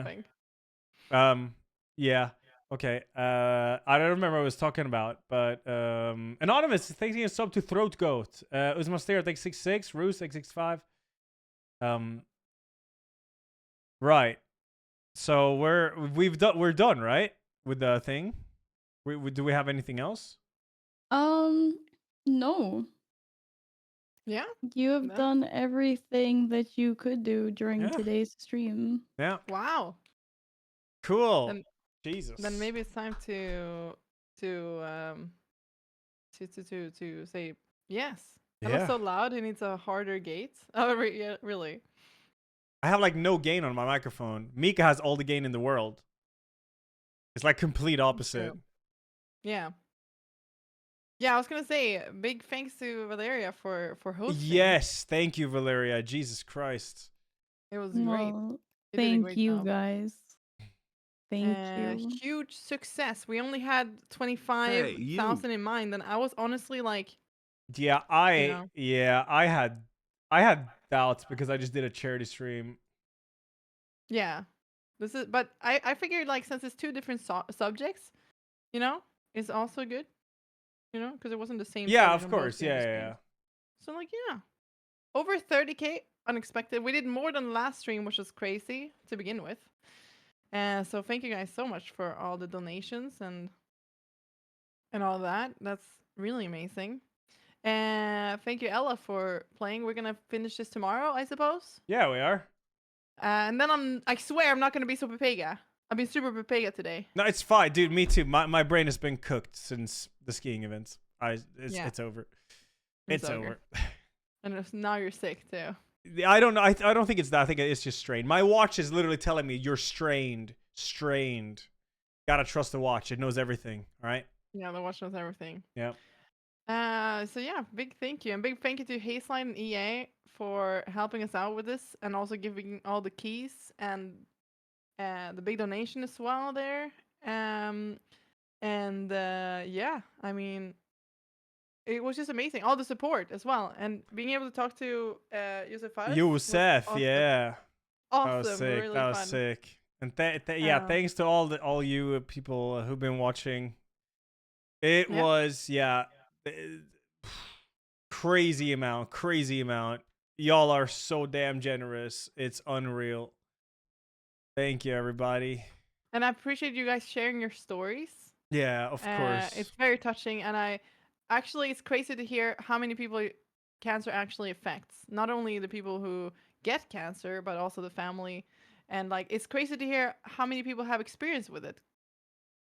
nothing. Yeah. Okay. I don't remember what I was talking about, but Anonymous is thanking a sub to Throat Goat. Uzmaster thanks 66, Roos thanks 65. Right. So we're done, right? With the thing. Do we have anything else? No. Yeah. You have done everything that you could do during today's stream. Yeah. Wow. Cool. Then, Jesus. Then maybe it's time to say yes. That was Yeah. so loud. He needs a harder gate. Oh, yeah, really? I have like no gain on my microphone. Mika has all the gain in the world. It's like complete opposite. Yeah. Yeah, I was gonna say big thanks to Valeria for hosting. Yes, thank you, Valeria. Jesus Christ. It was great. Well, You did a thank great you job. guys. Thank you. Huge success. We only had 25,000 in mind, and I was honestly like, Yeah, know. I had doubts because I just did a charity stream. yeah, this is. But I figured like since it's two different subjects, it's also good, because it wasn't the same. Yeah, subject of on both course. the other Yeah. streams. So like over 30K unexpected. We did more than last stream, which was crazy to begin with. So thank you guys so much for all the donations and all that. That's really amazing. Thank you, Ella, for playing. We're gonna finish this tomorrow, I suppose. Yeah, we are. And then I swear I'm not gonna be super Pega. I've been super Pega today. No, it's fine, dude. Me too. My brain has been cooked since the skiing events. It's over. It's over. And now you're sick too. I don't know. I don't think it's that. I think it's just strained. My watch is literally telling me you're strained. Strained. Gotta trust the watch. It knows everything. All right. Yeah, the watch knows everything. Yeah. So yeah, big thank you, and big thank you to Hazeline and EA for helping us out with this, and also giving all the keys and the big donation as well there. Yeah, I mean, it was just amazing, all the support as well, and being able to talk to Yusuf. Yusuf, yeah. Awesome, that was sick. really That was fun. sick. And thanks to all you people who've been watching. It was crazy amount. Y'all are so damn generous. It's unreal. Thank you, everybody. And I appreciate you guys sharing your stories. Yeah, of course. It's very touching, and it's crazy to hear how many people cancer actually affects. Not only the people who get cancer, but also the family. And like, it's crazy to hear how many people have experience with it.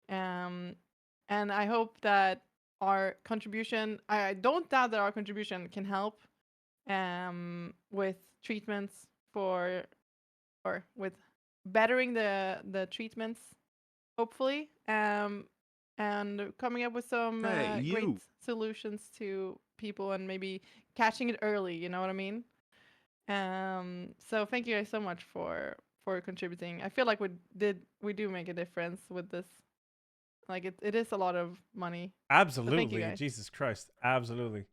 And I hope that our contribution, I don't doubt that our contribution can help with treatments or with bettering the treatments, hopefully, and coming up with some Hey, great you. solutions to people and maybe catching it early. You know what I mean? So thank you guys so much for contributing. I feel like we do make a difference with this. Like it is a lot of money. So thank you Absolutely. guys. Jesus Christ. Absolutely.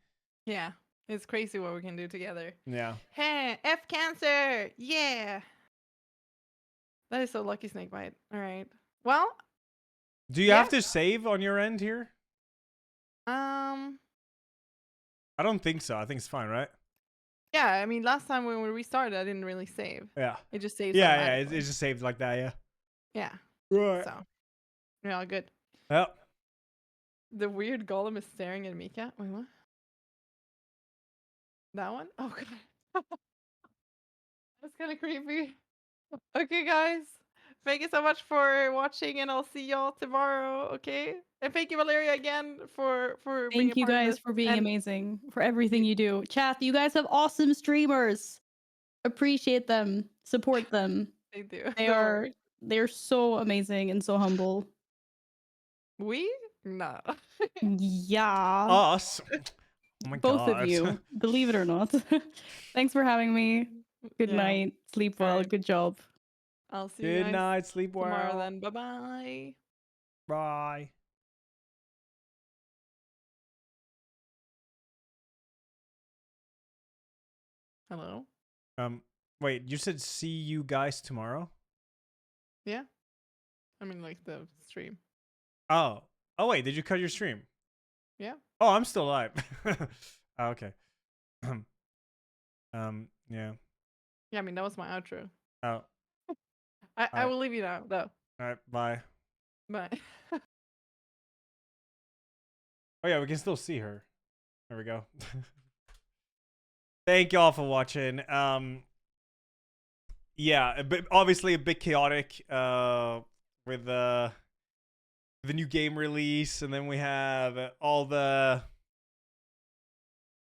Yeah, it's crazy what we can do together. Yeah. Hey, F cancer! Yeah! That is so lucky, Snakebite. Alright. Well, Do you have to save on your end here? um, I don't think so. I think it's fine, right? yeah, I mean, last time when we restarted, I didn't really save. Yeah. It just saves Yeah, automatically. it's just saved like that, yeah. Yeah. Right. So, yeah, good. Yep. The weird golem is staring at Mika. Wait, what? That one? Oh, God. That's kind of creepy. Okay, guys. Thank you so much for watching, and I'll see y'all tomorrow, okay? And thank you, Valeria, again for being Thank a you part of guys this. for being And amazing, for everything you do. Chat, you guys have awesome streamers. Appreciate them. Support them. They do. They're so amazing and so humble. We? No. Yeah. Us? Oh my Both God. of you, believe it or not. Thanks for having me. Good Yeah. night. Sleep well. Alright. Good job. I'll see you Good guys night. Sleep well. tomorrow then. Bye-bye. Bye. Hello? Wait, you said see you guys tomorrow? Yeah? I mean, like the stream. Oh. Oh, wait, did you cut your stream? Yeah? Oh, I'm still live. Oh, okay. Yeah. Yeah, I mean, that was my outro. Oh. I Alright. will leave you now, though. Alright, bye. Bye. Oh yeah, we can still see her. There we go. Thank y'all for watching. Yeah, obviously a bit chaotic with the new game release, and then we have all the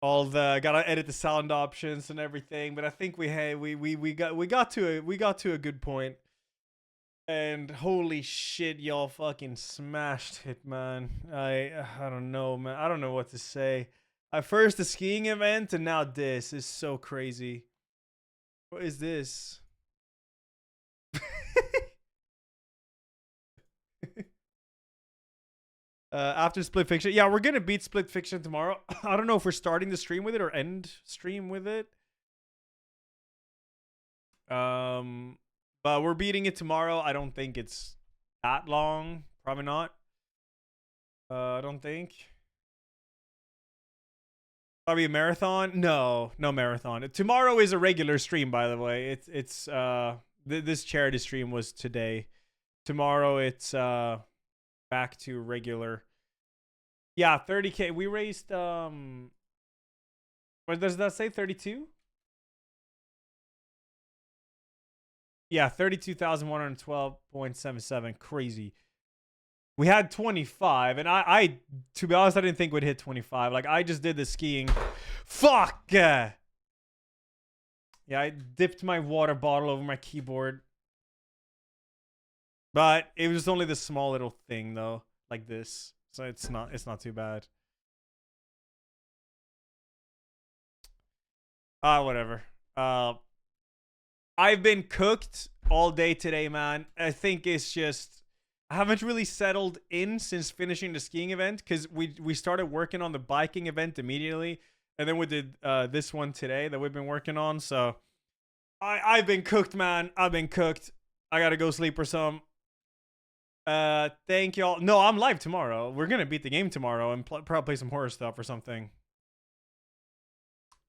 gotta edit the sound options and everything. But I think we got to a good point. And holy shit, y'all fucking smashed it, man. I don't know, man. I don't know what to say. First the skiing event, and now this is so crazy. What is this? After Split Fiction. Yeah, we're gonna beat Split Fiction tomorrow. I don't know if we're starting the stream with it or end stream with it. But we're beating it tomorrow. I don't think it's that long. Probably not. I don't think. Probably a marathon. No marathon. Tomorrow is a regular stream, by the way. This charity stream was today. Tomorrow it's back to regular. Yeah, 30K. We raised what does that say? 32? Yeah, 32,112.77. Crazy. We had 25, and I to be honest, I didn't think we'd hit 25. Like, I just did the skiing. Fuck! Yeah, I dipped my water bottle over my keyboard. But it was only the small little thing, though. Like this. So it's not too bad. Whatever. I've been cooked all day today, man. I think it's just I haven't really settled in since finishing the skiing event, because we started working on the biking event immediately, and then we did this one today that we've been working on. So I've been cooked, man. I've been cooked. I gotta go sleep or some. Thank y'all. No, I'm live tomorrow. We're gonna beat the game tomorrow and probably play some horror stuff or something.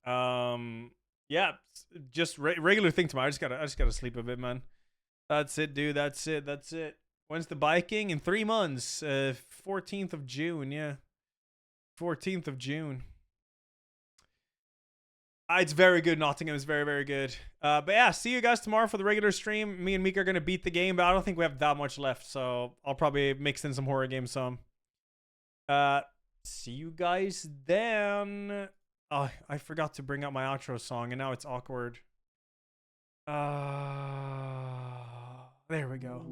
Yeah, just regular thing tomorrow. I just gotta sleep a bit, man. That's it, dude. That's it. When's the biking? In 3 months. 14th of June, yeah. 14th of June. It's very good. Nottingham is very, very good. But yeah, see you guys tomorrow for the regular stream. Me and Mika are going to beat the game, but I don't think we have that much left. So I'll probably mix in some horror games some. See you guys then. Oh, I forgot to bring up my outro song, and now it's awkward. There we go.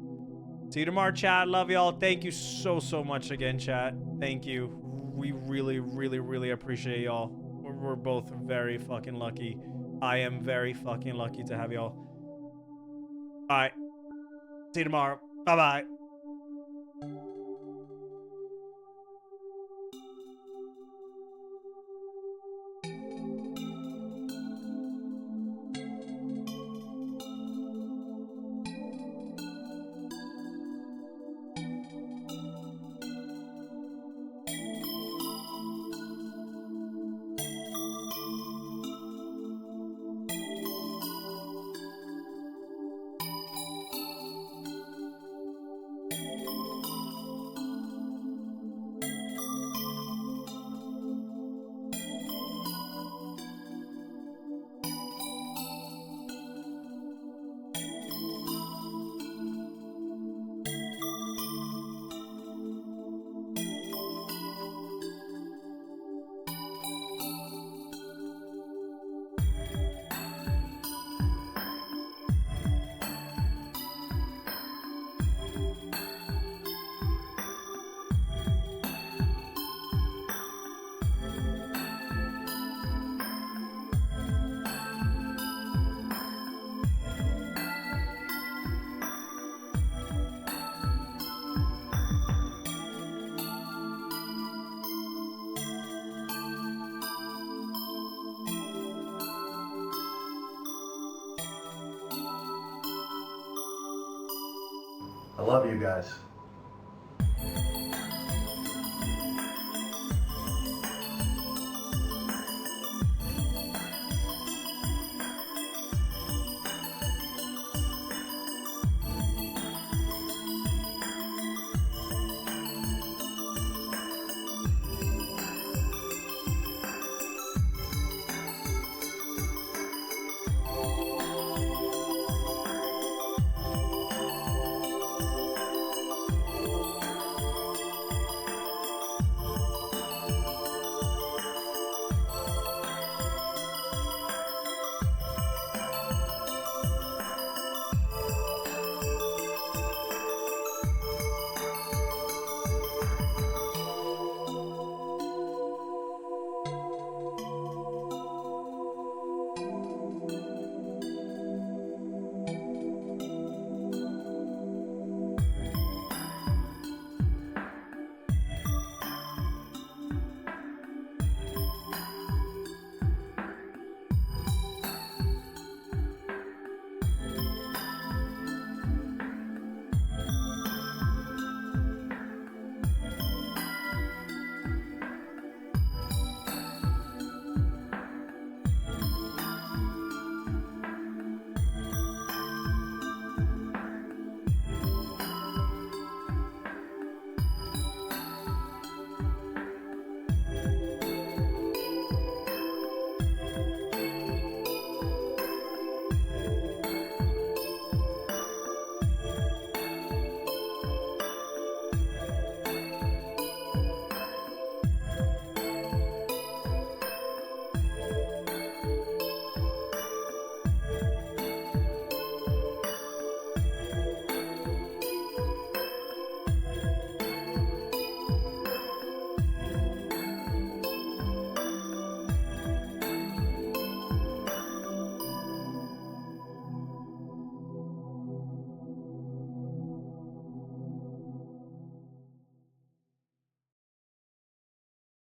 See you tomorrow, chat. Love y'all. Thank you so much again, chat. Thank you. We really, really, really appreciate y'all. We're both very fucking lucky. I am very fucking lucky to have y'all. All right. See you tomorrow. Bye-bye. I love you guys.